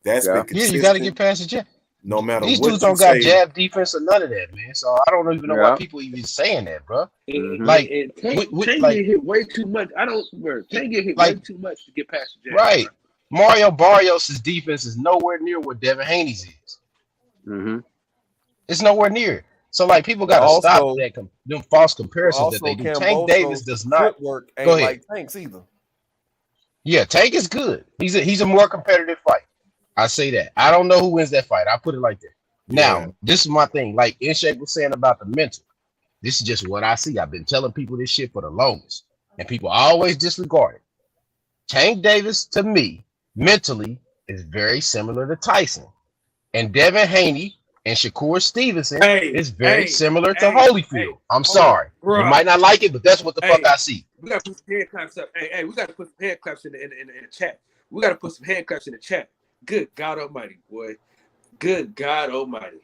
That's been consistent. You got to get past his jab. No matter these what dudes don't got jab defense or none of that, man. So I don't even know why people even saying that, bro. Tank get hit way too much. Tank get hit way too much to get past the jab. Right. Bro. Mario Barrios' defense is nowhere near what Devin Haney's is. Mm-hmm. It's nowhere near. So, people got to stop them false comparisons that they do. Tank Davis does not work. Go ahead. Like Tank's either. Yeah, Tank is good. He's a more competitive fight. I say that. I don't know who wins that fight. I put it like that. Now, this is my thing. Like Inshape was saying about the mental. This is just what I see. I've been telling people this shit for the longest, and people always disregard it. Tank Davis, to me, mentally is very similar to Tyson, and Devin Haney and Shakur Stevenson is very similar to Holyfield. I'm sorry, you might not like it, but that's what the fuck I see. We gotta put some hand claps up. Hey, we gotta put some hand claps in the chat. We gotta put some hand claps in the chat. Good God Almighty, boy! Good God Almighty,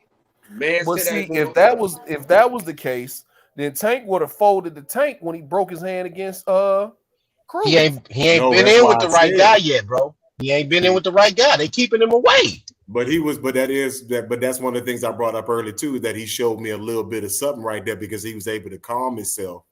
man. But see, if that was the case, then Tank would have folded the Tank when he broke his hand against Cruz. He ain't been in with the right guy yet, bro. He ain't been in with the right guy. They keeping him away. But that's one of the things I brought up earlier too, that he showed me a little bit of something right there because he was able to calm himself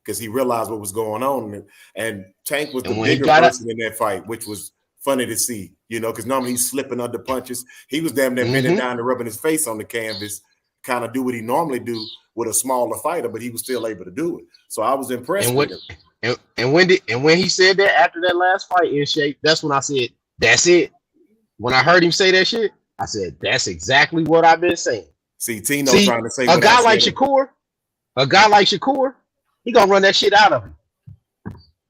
because he realized what was going on. And Tank was the bigger person in that fight, which was funny to see, because normally he's slipping under punches. He was damn near bending down and rubbing his face on the canvas, kind of do what he normally do with a smaller fighter, but he was still able to do it. So I was impressed with him. And when he said that after that last fight in shape, that's when I said, that's it. When I heard him say that shit, I said, that's exactly what I've been saying. See, Tino trying to say a guy like Shakur, he gonna run that shit out of him.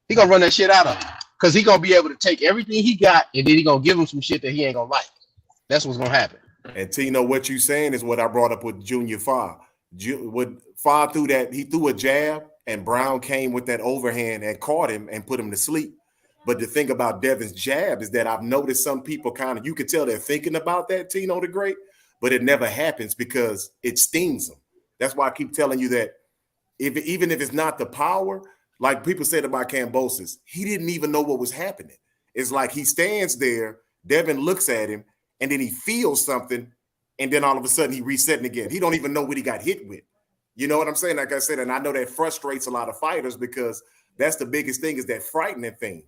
He gonna run that shit out of him. Because he gonna be able to take everything he got and then he gonna give him some shit that he ain't gonna like. That's what's gonna happen. And Tino, what you saying is what I brought up with Junior Fa. With Fa threw that, he threw a jab, and Brown came with that overhand and caught him and put him to sleep. But the thing about Devin's jab is that I've noticed some people you can tell they're thinking about that, Tino the Great, but it never happens because it stings them. That's why I keep telling you that even if it's not the power, like people said about Kambosos, he didn't even know what was happening. It's like he stands there, Devin looks at him, and then he feels something, and then all of a sudden he resetting again. He don't even know what he got hit with. You know what I'm saying? Like I said, and I know that frustrates a lot of fighters because that's the biggest thing, is that frightening thing.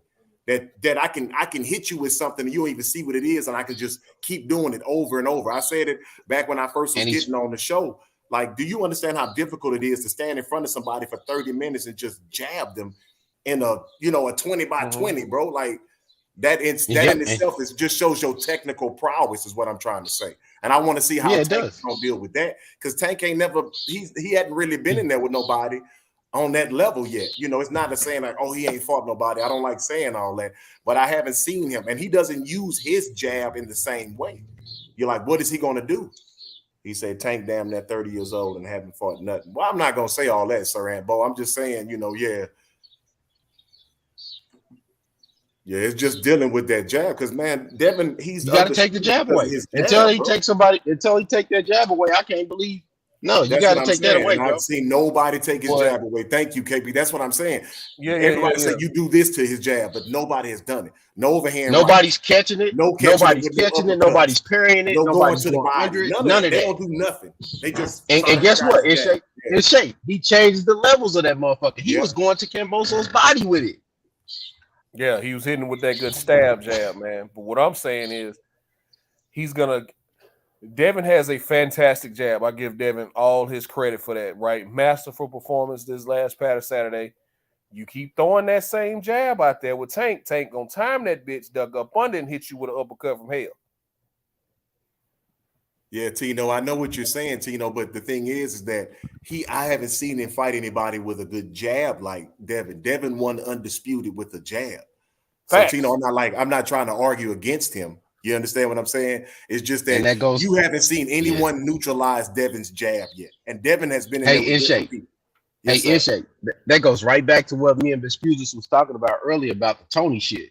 That I can hit you with something and you don't even see what it is, and I can just keep doing it over and over. I said it back when I first was getting on the show. Like, do you understand how difficult it is to stand in front of somebody for 30 minutes and just jab them in a 20 by 20, bro? Like that in itself just shows your technical prowess, is what I'm trying to say. And I want to see how Tank's gonna deal with that, because Tank ain't he hadn't really been in there with nobody on that level yet. It's not a saying like, oh, he ain't fought nobody. I don't like saying all that, but I haven't seen him, and he doesn't use his jab in the same way. You're like, what is he gonna do? He said, Tank damn near 30 years old and haven't fought nothing. Well, I'm not gonna say all that, Sir Ambo. I'm just saying, it's just dealing with that jab, because man, Devin, you got to take the jab away until he take that jab away. I can't believe. No, you got to take that away, bro. I've seen nobody take his jab away. Thank you, KP. That's what I'm saying. Everybody said you do this to his jab, but nobody has done it. No overhand. Nobody's catching it. Nobody's catching it. Nobody's parrying it. Nobody's going under it. None of that. They don't do nothing. They just and guess what? It's shape. He changed the levels of that motherfucker. He was going to Kambosos' body with it. Yeah, he was hitting with that good stab jab, man. But what I'm saying is, Devin has a fantastic jab. I give Devin all his credit for that, right? Masterful performance this last Saturday. You keep throwing that same jab out there with Tank. Tank gonna time that bitch, duck up under, and hit you with an uppercut from hell. Yeah, Tino, I know what you're saying, Tino, but the thing is that I haven't seen him fight anybody with a good jab like Devin. Devin won undisputed with a jab. So, Tino, I'm not trying to argue against him. You understand what I'm saying? It's just that you haven't seen anyone neutralize Devin's jab yet. And Devin has been in shape. In shape. That goes right back to what me and Disputed was talking about earlier about the Tony shit.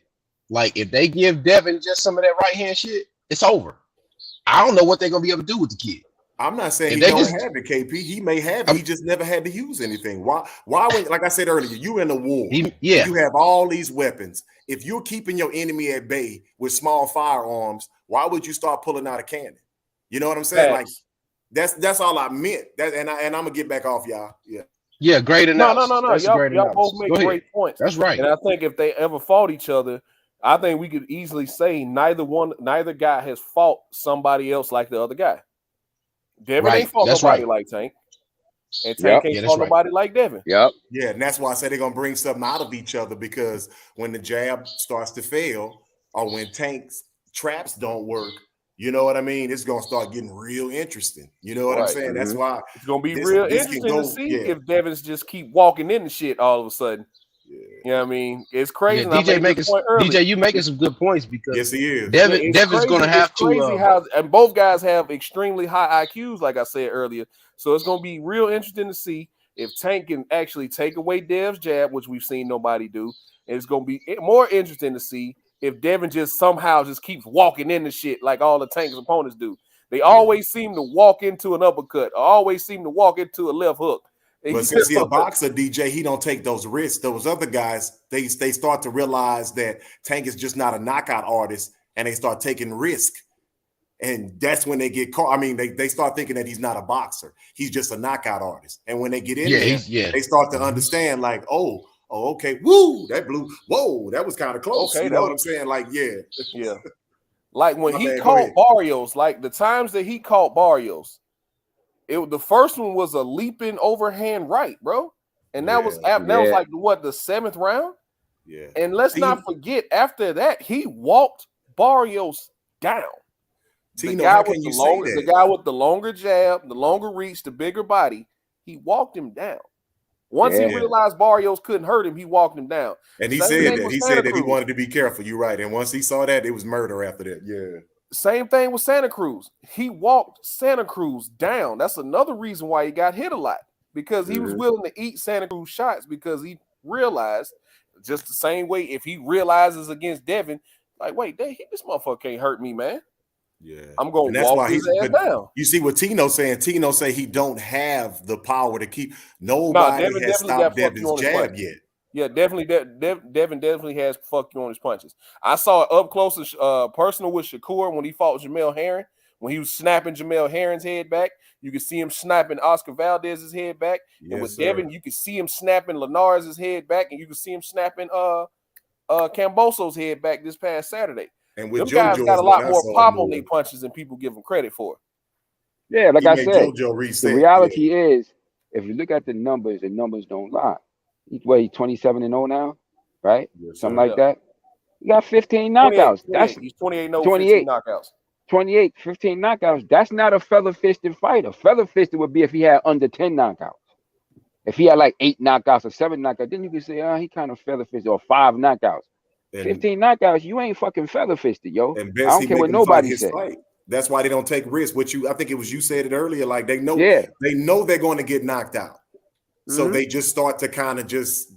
Like, if they give Devin just some of that right hand shit, it's over. I don't know what they're gonna be able to do with the kid. I'm not saying he don't have it, KP. He may have it. He just never had to use anything. Why when, like I said earlier, you in a war. You have all these weapons. If you're keeping your enemy at bay with small firearms, why would you start pulling out a cannon? You know what I'm saying? Like that's all I meant. And I'm gonna get back off y'all. Yeah, great enough. No. Y'all both make great points. That's right. And I think if they ever fought each other, I think we could easily say neither guy has fought somebody else like the other guy. Devin ain't fought nobody like Tank. And Tank ain't fought nobody like Devin. Yeah, and that's why I say they're gonna bring something out of each other, because when the jab starts to fail, or when Tank's traps don't work, you know what I mean? It's gonna start getting real interesting. You know what I'm saying? That's why it's gonna be real interesting to see if Devin's just keep walking into shit all of a sudden. You know what I mean? It's crazy. DJ, you making some good points, because yes, he is. Devin's going to have to. And both guys have extremely high IQs, like I said earlier. So it's going to be real interesting to see if Tank can actually take away Dev's jab, which we've seen nobody do. And it's going to be more interesting to see if Devin just somehow just keeps walking into shit like all the Tank's opponents do. They always seem to walk into an uppercut, or always seem to walk into a left hook. But since he's a boxer, DJ, he don't take those risks. Those other guys, they start to realize that Tank is just not a knockout artist, and they start taking risk. And that's when they get caught. I mean, they start thinking that he's not a boxer. He's just a knockout artist. And when they get in there, they start to understand, like, oh, okay, woo, that blew, whoa, that was kind of close. Okay, you know what I'm saying? Like, yeah. Like when he caught Barrios, like the times that he caught Barrios, the first one was a leaping overhand right, bro. And that was like the 7th round? Yeah. And let's not forget, after that, he walked Barrios down. The guy with the longer jab, the longer reach, the bigger body, he walked him down. Once he realized Barrios couldn't hurt him, he walked him down. And he said that. He said that he wanted to be careful. You're right. And once he saw that, it was murder after that. Yeah. Same thing with Santa Cruz. He walked Santa Cruz down. That's another reason why he got hit a lot, because he was willing to eat Santa Cruz shots, because he realized, just the same way if he realizes against Devin, like, wait, this motherfucker can't hurt me, man. Yeah, I'm going to walk his ass down. You see what Tino's saying? Tino say he don't have the power to keep. Nobody has stopped Devin's jab yet. Yeah, definitely. Devin definitely has fucked you on his punches. I saw it up close and personal with Shakur when he fought Jamel Herring. When he was snapping Jamel Herring's head back, you could see him snapping Oscar Valdez's head back. And with Devin, you could see him snapping Linares' head back, and you could see him snapping Camboso's head back this past Saturday. And with them guys got a lot more pop on their punches than people give them credit for. Yeah, like I said, the reality is, if you look at the numbers don't lie. He's 27-0 now, right? Yes, something like that. He got 15 knockouts. He's 28-0, 15 knockouts. 28, 15 knockouts. That's not a feather-fisted fighter. Feather-fisted would be if he had under 10 knockouts. If he had like 8 knockouts or 7 knockouts, then you could say, he kind of feather-fisted, or 5 knockouts. 15 knockouts, you ain't fucking feather-fisted, yo. I don't care what nobody said. That's why they don't take risks. I think it was you said it earlier. Like they know they're going to get knocked out. So they just start to kind of just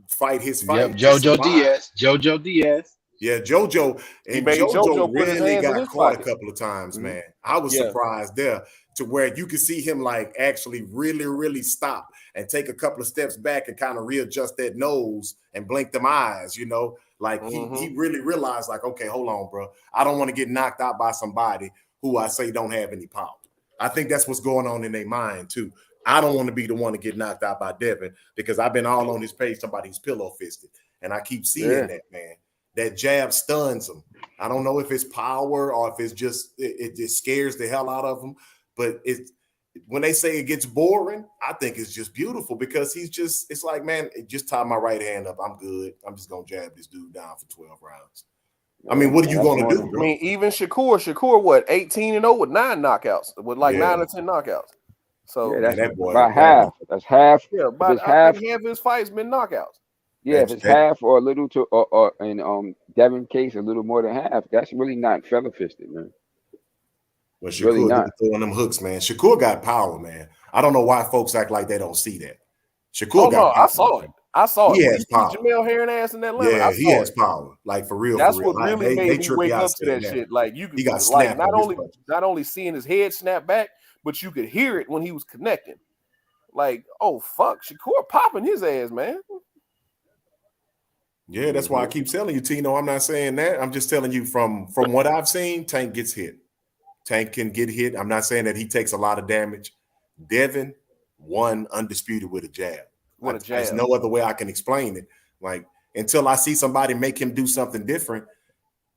fight his fight. Yep, Jojo Diaz. Yeah, Jojo. And Jojo really got caught a couple of times, man. I was surprised there, to where you could see him like actually really, really stop and take a couple of steps back and kind of readjust that nose and blink them eyes, you know. Like he really realized, like, okay, hold on, bro. I don't want to get knocked out by somebody who I say don't have any power. I think that's what's going on in their mind too. I don't want to be the one to get knocked out by Devin, because I've been all on his page, somebody's pillow fisted. And I keep seeing that, man. That jab stuns him. I don't know if it's power or if it's just, it just scares the hell out of him. But when they say it gets boring, I think it's just beautiful, because it's like, man, just tie my right hand up. I'm good. I'm just going to jab this dude down for 12 rounds. I mean, what are you going to do, bro? I mean, even Shakur, what, 18-0 with 9 knockouts, with like 9 or 10 knockoudevs. So that's about half. That's half. Yeah, about half of his fights been knockouts. Yeah, if it's half or a little to, or in Devin case, a little more than half, that's really not feather fisted, man. But Shakur really not throwing them hooks, man. Shakur got power, man. I don't know why folks act like they don't see that. Shakur got power. I saw it. I saw it. He has power. Jamel Herring ass in that line. Yeah, he has power. Like for real. That's what really made me wake up to that shit. Like you could, he got like not only seeing his head snap back, but you could hear it when he was connecting. Like, oh fuck, Shakur popping his ass, man. Yeah, that's why I keep telling you, Tino. I'm not saying that. I'm just telling you from what I've seen, Tank gets hit. Tank can get hit. I'm not saying that he takes a lot of damage. Devin won undisputed with a jab. There's no other way I can explain it. Like, until I see somebody make him do something different,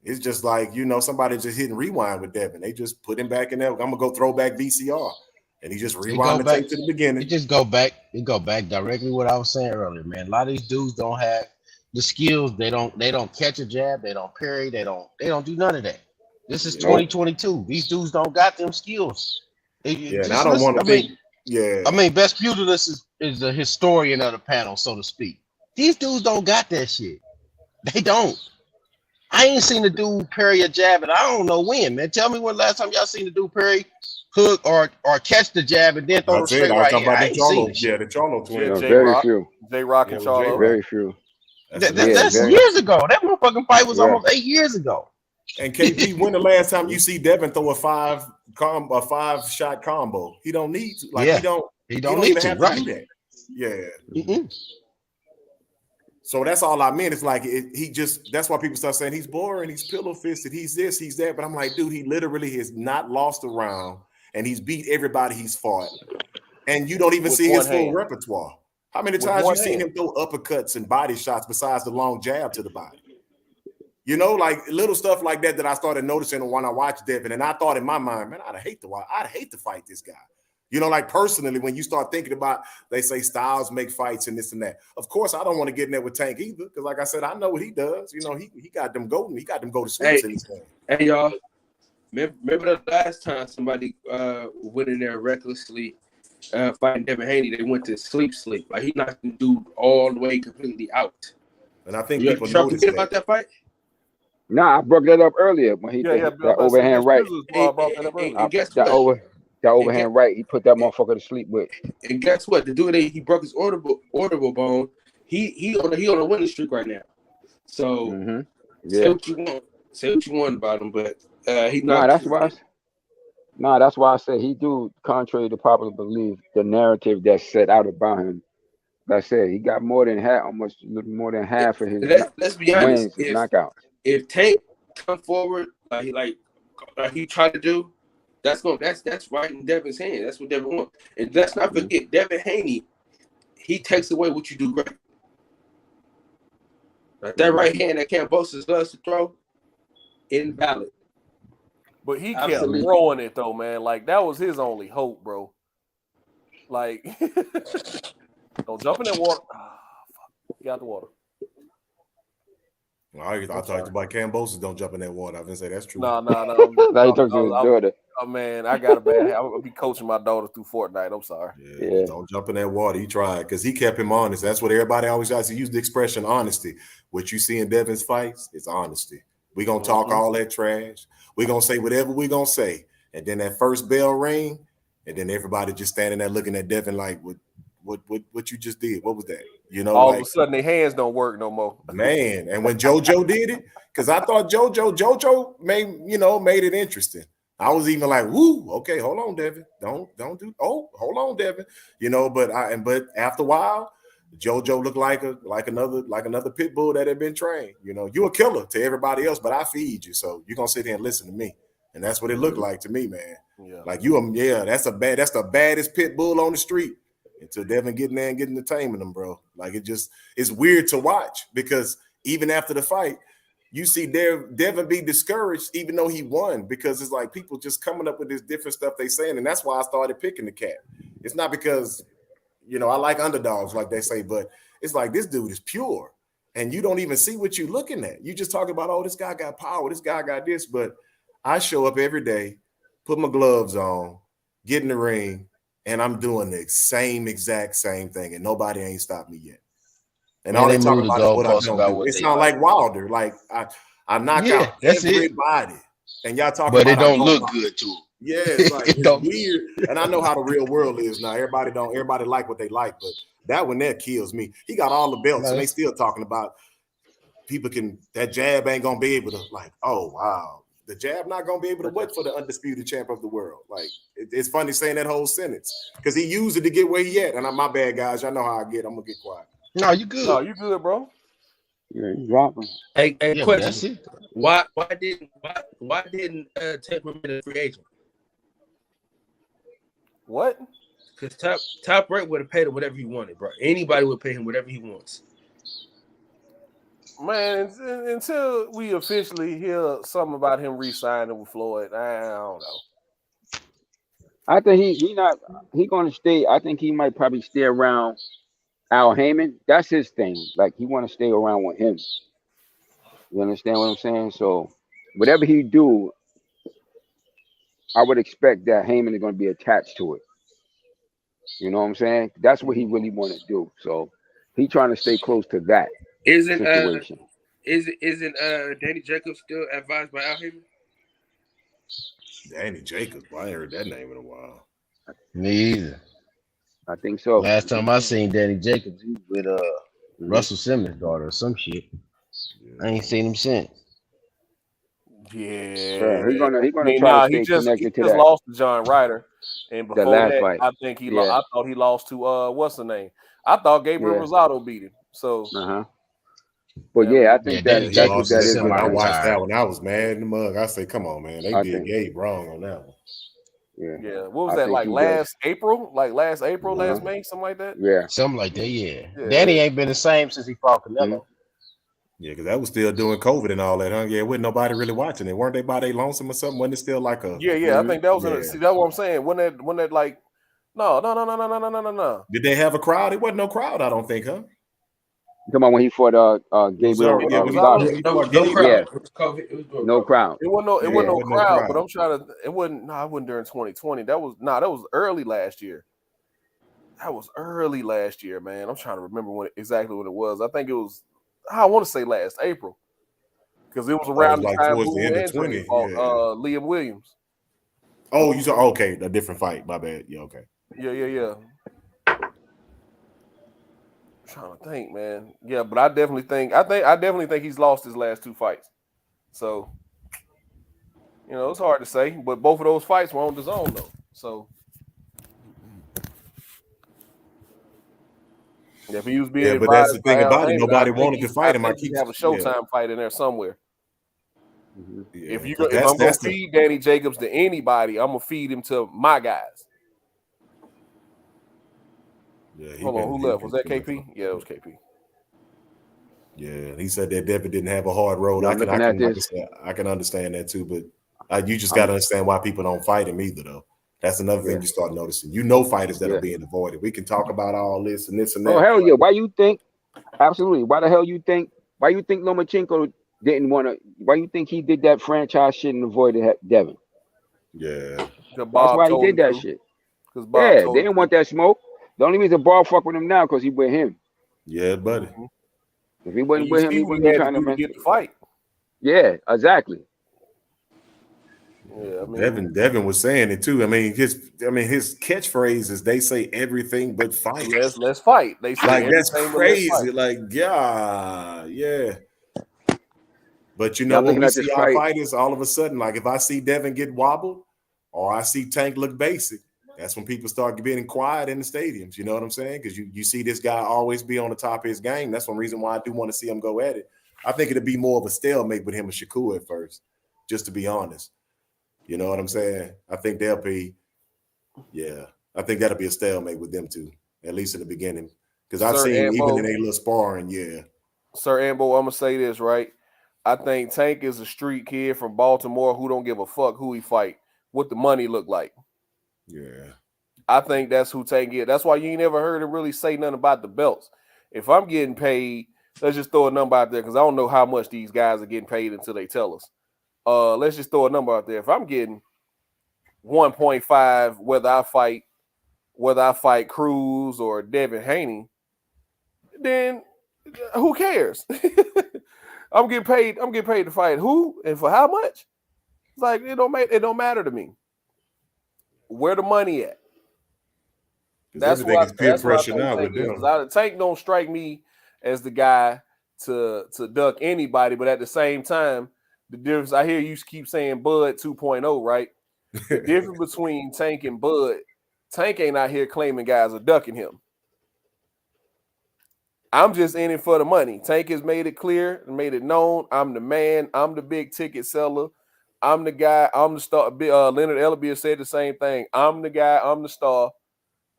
it's just like, you know, somebody just hitting rewind with Devin. They just put him back in there. I'm gonna go throw back VCR, and he just rewind the tape to the beginning. It just go back. It go back directly what I was saying earlier, man. A lot of these dudes don't have the skills. They don't catch a jab. They don't parry. They don't do none of that. This is 2022. These dudes don't got them skills. I don't want to think. I mean, Best Pugilist is the historian of the panel, so to speak. These dudes don't got that shit. They don't. I ain't seen the dude parry a jab, and I don't know when, man. Tell me when last time y'all seen the dude parry, hook, or catch the jab and then throw the straight right hand. I ain't seen it. Yeah, the Charlo twins. Very few. J-Rock and Charlo. Very few. That's years ago. That motherfucking fight was almost 8 years ago. And KP, when the last time you see Devin throw a 5-shot combo? He don't need to. Like he don't need to, right? Do that. Yeah. Mm-mm. So that's all I meant. It's like that's why people start saying he's boring, he's pillow fisted, he's this, he's that. But I'm like, dude, he literally has not lost a round and he's beat everybody he's fought. And you don't even see his full repertoire. How many times you seen him throw uppercuts and body shots besides the long jab to the body? You know, like little stuff like that I started noticing when I watched Devin. And I thought in my mind, man, I'd hate to fight this guy. You know, like personally, when you start thinking about, they say styles make fights and this and that. Of course, I don't want to get in there with Tank either, because like I said, I know what he does. You know, he got them golden, he got them go to sleep in his game. Hey, y'all, remember the last time somebody went in there recklessly fighting Devin Haney? They went to sleep. Like he knocked the dude all the way completely out. And I think people noticed that. About that fight. Nah, I brought that up earlier when he did that overhand right. And guess what? That overhand right, he put that motherfucker to sleep with. And guess what? The dude he broke his orbital bone. He on a winning streak right now. So say what you want about him, but he's not. That's why I said he do, contrary to popular belief, the narrative that's set out about him. Like I said, he got more than almost more than half of his let's be honest, wins knockouts. If Tank come forward like he tried to do, that's right in Devin's hand. That's what Devin wants. And let's not forget, Devin Haney, he takes away what you do great. Like that right hand that Kambosos loves to throw, invalid. But he kept throwing it though, man. Like that was his only hope, bro. Like, don't jump in that water. Get out the water. I talked about Kambosos. Don't jump in that water. I didn't say that's true. No. Oh man, I got a bad. I'm gonna be coaching my daughter through Fortnite. I'm sorry. Yeah. Don't jump in that water. He tried because he kept him honest. That's what everybody always has to use the expression honesty. What you see in Devin's fights is honesty. We gonna talk all that trash. We gonna say whatever we gonna say, and then that first bell ring, and then everybody just standing there looking at Devin like, what you just did? What was that? You know, all of a sudden their hands don't work no more. Man, and when JoJo did it, because I thought JoJo made it interesting. I was even like, woo, okay, hold on, Devin. Don't do hold on, Devin. You know, but after a while, JoJo looked like another pit bull that had been trained. You know, you a killer to everybody else, but I feed you. So you're gonna sit here and listen to me. And that's what it looked like to me, man. Yeah. Like that's the baddest pit bull on the street. Until Devin getting there and getting the taming them, bro. Like it's weird to watch because even after the fight, you see Devin be discouraged even though he won, because it's like people just coming up with this different stuff they saying, and that's why I started picking the cat. It's not because, I like underdogs like they say, but it's like this dude is pure, and you don't even see what you're looking at. You just talk about, this guy got power, this guy got this, but I show up every day, put my gloves on, get in the ring, and I'm doing the exact same thing, and nobody ain't stopped me yet. And all they talk about is what I don't do. It sounds like Wilder. Like I knock out everybody, and y'all talking about it don't look good to them. Yeah, it's like it's weird. And I know how the real world is now. Everybody like what they like, but that one there kills me. He got all the belts, and they still talking about that jab ain't gonna be able to, like, oh wow. The jab not gonna be able to wait for the undisputed champ of the world. Like it's funny saying that whole sentence because he used it to get where he at. And I'm my bad, guys. Y'all know how I get. I'm gonna get quiet. No, you good. No, you good, bro. Yeah, you dropping. Hey, question. Why didn't Tank remain a free agent? What? Because Top Rank would have paid him whatever he wanted, bro. Anybody would pay him whatever he wants. Man, until we officially hear something about him re-signing with Floyd, I don't know. I think he gonna stay. I think he might probably stay around Al Heyman. That's his thing. Like he want to stay around with him. You understand what I'm saying? So whatever he do, I would expect that Heyman is gonna be attached to it. You know what I'm saying? That's what he really want to do. So he trying to stay close to that. Isn't Danny Jacobs still advised by Al Heyman? Danny Jacobs, I ain't heard that name in a while. Me either. I think so. Last time I seen Danny Jacobs, he was with Russell Simmons' daughter or some shit. I ain't seen him since. Yeah, sure. He gonna try to stay connected to that. He just lost to John Ryder, and before that, fight. I think I thought he lost to what's the name? I thought Gabriel Rosado beat him. So, but I think that Jacobs that is. I watched that one. I was mad in the mug. I said, "Come on, man, they did Gabe wrong on that one." Yeah. What was that like last April? Like last April, last May, something like that? Yeah. Something like that, yeah. Danny ain't been the same since he fought Canelo. Yeah, because that was still doing COVID and all that, huh? Yeah, wasn't nobody really watching it. Weren't they by their lonesome or something? Wasn't it still like a I think that was see, that's what I'm saying. When that like no. Did they have a crowd? It wasn't no crowd, I don't think, huh? Come on, when he fought Gabriel Rosado. No crowd. It wasn't no crowd, but I'm trying to. It wasn't during 2020. That was early last year. That was early last year, man. I'm trying to remember exactly what it was. I think it was. I want to say last April, because it was around the time towards the end of 20 fought Liam Williams. Oh, you saw a different fight. My bad. Yeah, okay. Yeah. I'm trying to think, man. Yeah, but I definitely think he's lost his last 2 fights. So, it's hard to say, but both of those fights were on the zone though. So, if he was being but that's the thing about it. Nobody wanted to fight him. I keep have a Showtime fight in there somewhere. Yeah, if I'm gonna feed Danny Jacobs to anybody, I'm gonna feed him to my guys. Yeah, hold on, who left? Was that KP? Yeah, it was KP. Yeah, he said that Devin didn't have a hard road. I can understand that too, but you just got to understand why people don't fight him either, though. That's another thing you start noticing. Fighters that are being avoided. We can talk about all this and this and that. Oh hell yeah! Why you think? Absolutely. Why the hell you think? Why you think Lomachenko didn't want to? Why you think he did that franchise shit and avoided Devin? Yeah, that's why he did that shit. They didn't want that smoke. The only reason Bob fuck with him now because he with him. Yeah, buddy. If he wasn't with him, he wouldn't be trying to get the fight. Yeah, exactly. Yeah, I mean, Devin was saying it too. I mean, his catchphrase is "They say everything but fight." Yes, let's fight. They say like that's crazy. Like, yeah. But when we see our fighters, all of a sudden, like if I see Devin get wobbled or I see Tank look basic, that's when people start getting quiet in the stadiums. You know what I'm saying? Because you see this guy always be on the top of his game. That's one reason why I do want to see him go at it. I think it'd be more of a stalemate with him and Shakur at first, just to be honest. You know what I'm saying? I think I think that'll be a stalemate with them two, at least in the beginning. Because I've seen even in a little sparring, Sir Ambo, I'm gonna say this, right? I think Tank is a street kid from Baltimore who don't give a fuck who he fight, what the money look like. Yeah. I think that's who Tank is. That's why you ain't never heard him really say nothing about the belts. If I'm getting paid, let's just throw a number out there because I don't know how much these guys are getting paid until they tell us. Let's just throw a number out there. If I'm getting 1.5, whether I fight Cruz or Devin Haney, then who cares? I'm getting paid to fight who and for how much? It's like it don't matter to me. Where the money at? That's what peer pressure now with them. Tank don't strike me as the guy to duck anybody, but at the same time, the difference I hear you keep saying Bud 2.0, right? The difference between Tank and Bud, Tank ain't out here claiming guys are ducking him. I'm just in it for the money. Tank has made it clear and made it known. I'm the man. I'm the big ticket seller. I'm the guy. I'm the star. Leonard Ellerby has said the same thing. I'm the guy. I'm the star.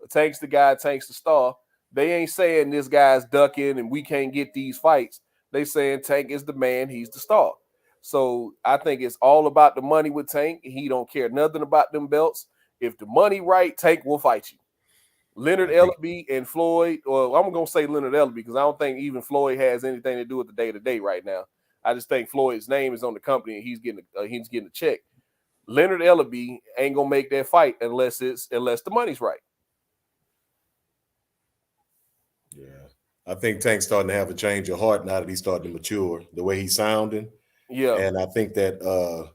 Tank's the guy. Tank's the star. They ain't saying this guy's ducking and we can't get these fights. They saying Tank is the man. He's the star. So I think it's all about the money with Tank. He don't care nothing about them belts. If the money right, Tank will fight you. Leonard Ellerby and Floyd, or I'm going to say Leonard Ellerby because I don't think even Floyd has anything to do with the day-to-day right now. I just think Floyd's name is on the company and he's getting a check. Leonard Ellerby ain't going to make that fight unless the money's right. Yeah. I think Tank's starting to have a change of heart now that he's starting to mature, the way he's sounding. Yeah. And I think that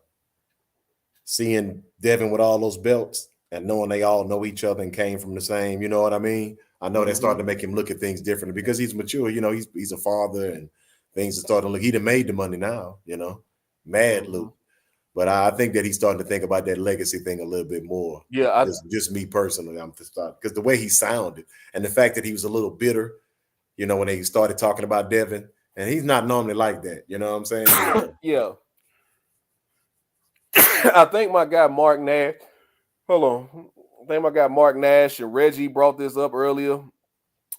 seeing Devin with all those belts and knowing they all know each other and came from the same, you know what I mean? I know that's starting to make him look at things differently because he's mature. You know, he's a father and things are starting to look. He done made the money now, you know. Mad Luke. But I think that he's starting to think about that legacy thing a little bit more. Yeah, just me personally, I'm just because the way he sounded and the fact that he was a little bitter, you know, when he started talking about Devin, and he's not normally like that. You know what I'm saying? Yeah. I think my guy Mark Nash. Hold on. I think my guy Mark Nash and Reggie brought this up earlier.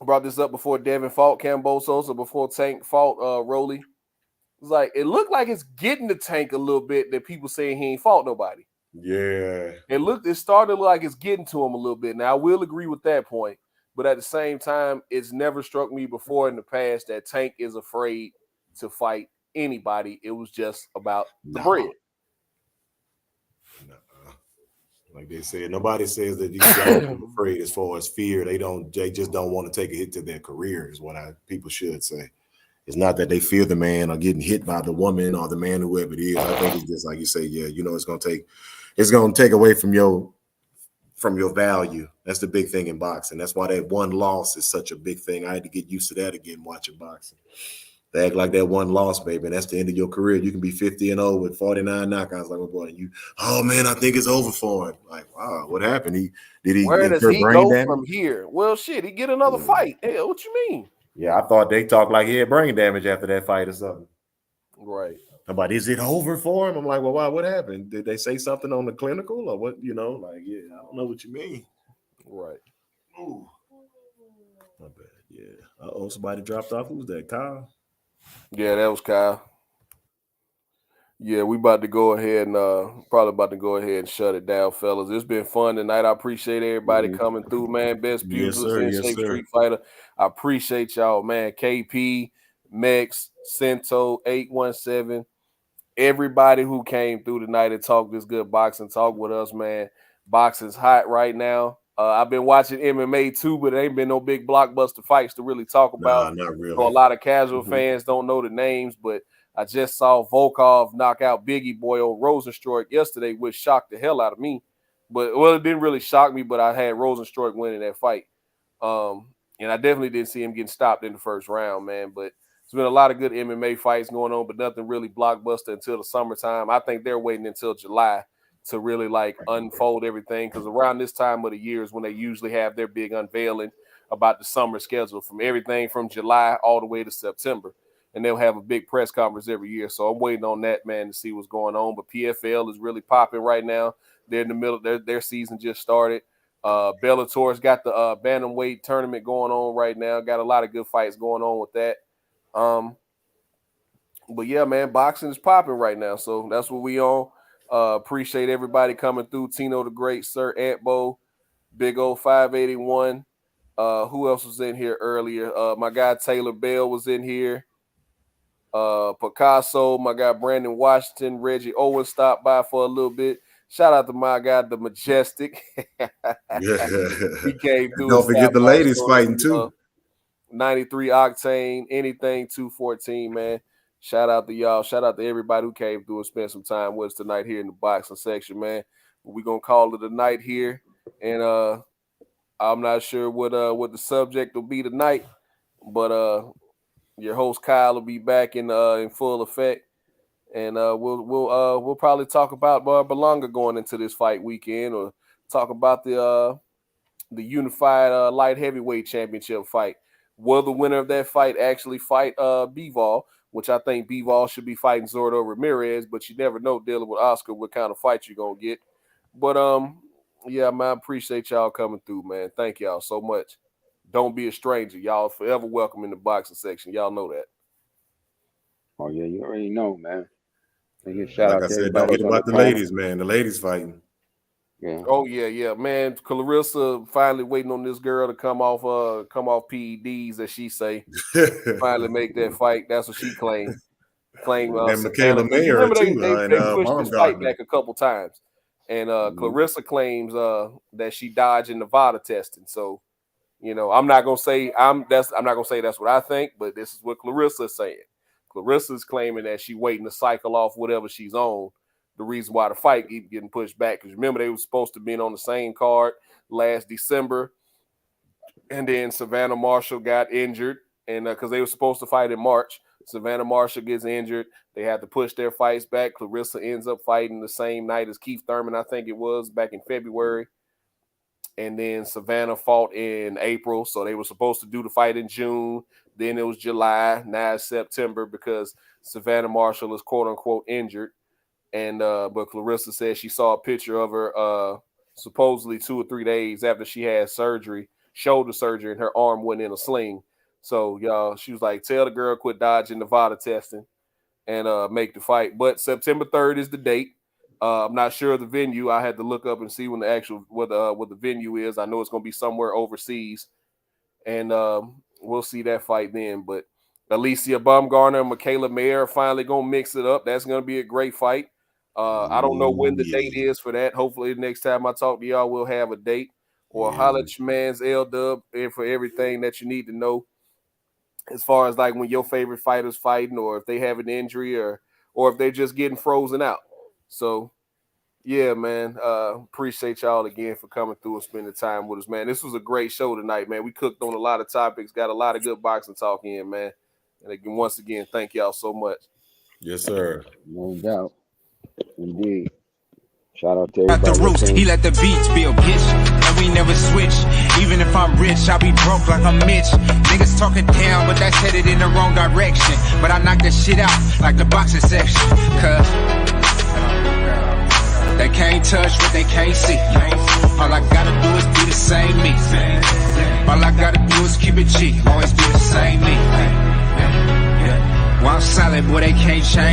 Brought this up before Devin fought Camboso, so before Tank fought Rolly. It's like it looked like it's getting the Tank a little bit that people saying he ain't fought nobody. Yeah. It started like it's getting to him a little bit. Now I will agree with that point, but at the same time, it's never struck me before in the past that Tank is afraid to fight anybody. It was just about the bread. Like they said, nobody says that these guys are afraid as far as fear. They just don't want to take a hit to their career, is what people should say. It's not that they fear the man or getting hit by the woman or the man, whoever it is. I think it's just like you say, yeah, you know, it's gonna take away from your value. That's the big thing in boxing. That's why that one loss is such a big thing. I had to get used to that again watching boxing. They act like that one loss, baby, and that's the end of your career. You can be 50-0 with 49 knockouts. Like, boy, oh man, I think it's over for him. Like, wow, what happened? Where does he go from here? Well, shit, he get another fight. Hey, what you mean? Yeah, I thought they talked like he had brain damage after that fight or something. Right. About, is it over for him? I'm like, well, why? What happened? Did they say something on the clinical or what? You know, like, yeah, I don't know what you mean. Right. Ooh. My bad. Yeah. Somebody dropped off. Who's that? Kyle? Yeah, that was Kyle. Yeah, we about to go ahead and shut it down, fellas. It's been fun tonight. I appreciate everybody coming through, man. Best pugilist in shape street fighter. I appreciate y'all, man. KP, Mex, Cento, 817. Everybody who came through tonight and talked this good boxing talk with us, man. Boxing's hot right now. I've been watching MMA too, but there ain't been no big blockbuster fights to really talk about. Nah, not really. So a lot of casual fans don't know the names, but I just saw Volkov knock out Biggie Boy on Rosenstruik yesterday, which shocked the hell out of me. But it didn't really shock me, but I had Rosenstruik winning that fight. And I definitely didn't see him getting stopped in the first round, man. But there's been a lot of good MMA fights going on, but nothing really blockbuster until the summertime. I think they're waiting until July to really like unfold everything, because around this time of the year is when they usually have their big unveiling about the summer schedule, from everything from July all the way to September. And they'll have a big press conference every year. So I'm waiting on that, man, to see what's going on. But PFL is really popping right now. They're in the middle. Their season just started. Bellator's got the bantamweight tournament going on right now. Got a lot of good fights going on with that. But yeah, man, boxing is popping right now. So that's what we on. Appreciate everybody coming through. Tino the Great, Sir Antbo, Big O 581. Who else was in here earlier? My guy Taylor Bell was in here. Picasso, my guy Brandon Washington, Reggie Owens stopped by for a little bit. Shout out to my guy, the Majestic. He came through. Don't forget the ladies fighting too. 93 Octane, anything 214, man. Shout out to y'all. Shout out to everybody who came through and spent some time with us tonight here in the boxing section, man. We're gonna call it a night here, and I'm not sure what the subject will be tonight, but your host Kyle will be back in full effect, and we'll probably talk about Berlanga going into this fight weekend, or talk about the unified light heavyweight championship fight. Will the winner of that fight actually fight Bivol, which I think Bivol should be fighting Zordo Ramirez, but you never know dealing with Oscar what kind of fight you're gonna get. But yeah, man, I appreciate y'all coming through, man. Thank y'all so much. Don't be a stranger. Y'all forever welcome in the boxing section. Y'all know that. Oh, yeah, you already know, man. Like I said, don't forget about the ladies, man. The ladies fighting. Yeah. Oh, yeah, man. Clarissa finally waiting on this girl to come off PEDs, as she say. Finally make that fight. That's what she claimed. And Michaela Mayer, remember too. They pushed this fight back a couple times. And Clarissa claims that she dodged in Nevada testing. So, you know, I'm not gonna say that's what I think, but this is what Clarissa's saying. Clarissa's claiming that she waiting to cycle off whatever she's on. The reason why the fight keep getting pushed back, because remember they were supposed to be on the same card last December, and then Savannah Marshall got injured, and because they were supposed to fight in March. Savannah Marshall gets injured. They had to push their fights back. Clarissa ends up fighting the same night as Keith Thurman, I think it was, back in February. And then Savannah fought in April, so they were supposed to do the fight in June. Then it was July. Now it's September because Savannah Marshall is quote unquote injured. And but Clarissa said she saw a picture of her supposedly 2 or 3 days after she had surgery, shoulder surgery, and her arm went in a sling. So y'all, she was like, "Tell the girl quit dodging Nevada testing and make the fight." But September 3rd is the date. I'm not sure of the venue. I had to look up and see when the actual what the venue is. I know it's going to be somewhere overseas, and we'll see that fight then. But Alicia Baumgartner and Michaela Mayer are finally going to mix it up. That's going to be a great fight. I don't know when the date is for that. Hopefully, the next time I talk to y'all, we'll have a date. Or holler at your man's L-Dub for everything that you need to know as far as like when your favorite fighter's fighting, or if they have an injury, or if they're just getting frozen out. So, yeah, man, appreciate y'all again for coming through and spending time with us, man. This was a great show tonight, man. We cooked on a lot of topics, got a lot of good boxing talk in, man. And again, once again, thank y'all so much. Yes, sir. No doubt. Indeed. Shout out to At the everybody. roots, he let the beats build bitch, and we never switch. Even if I'm rich, I'll be broke like I'm Mitch. Niggas talking down, but that's headed in the wrong direction. But I knock that shit out like the boxing section. Cause they can't touch what they can't see. All I gotta do is be the same me. All I gotta do is keep it G. Always be the same me. While I'm solid, boy, they can't change.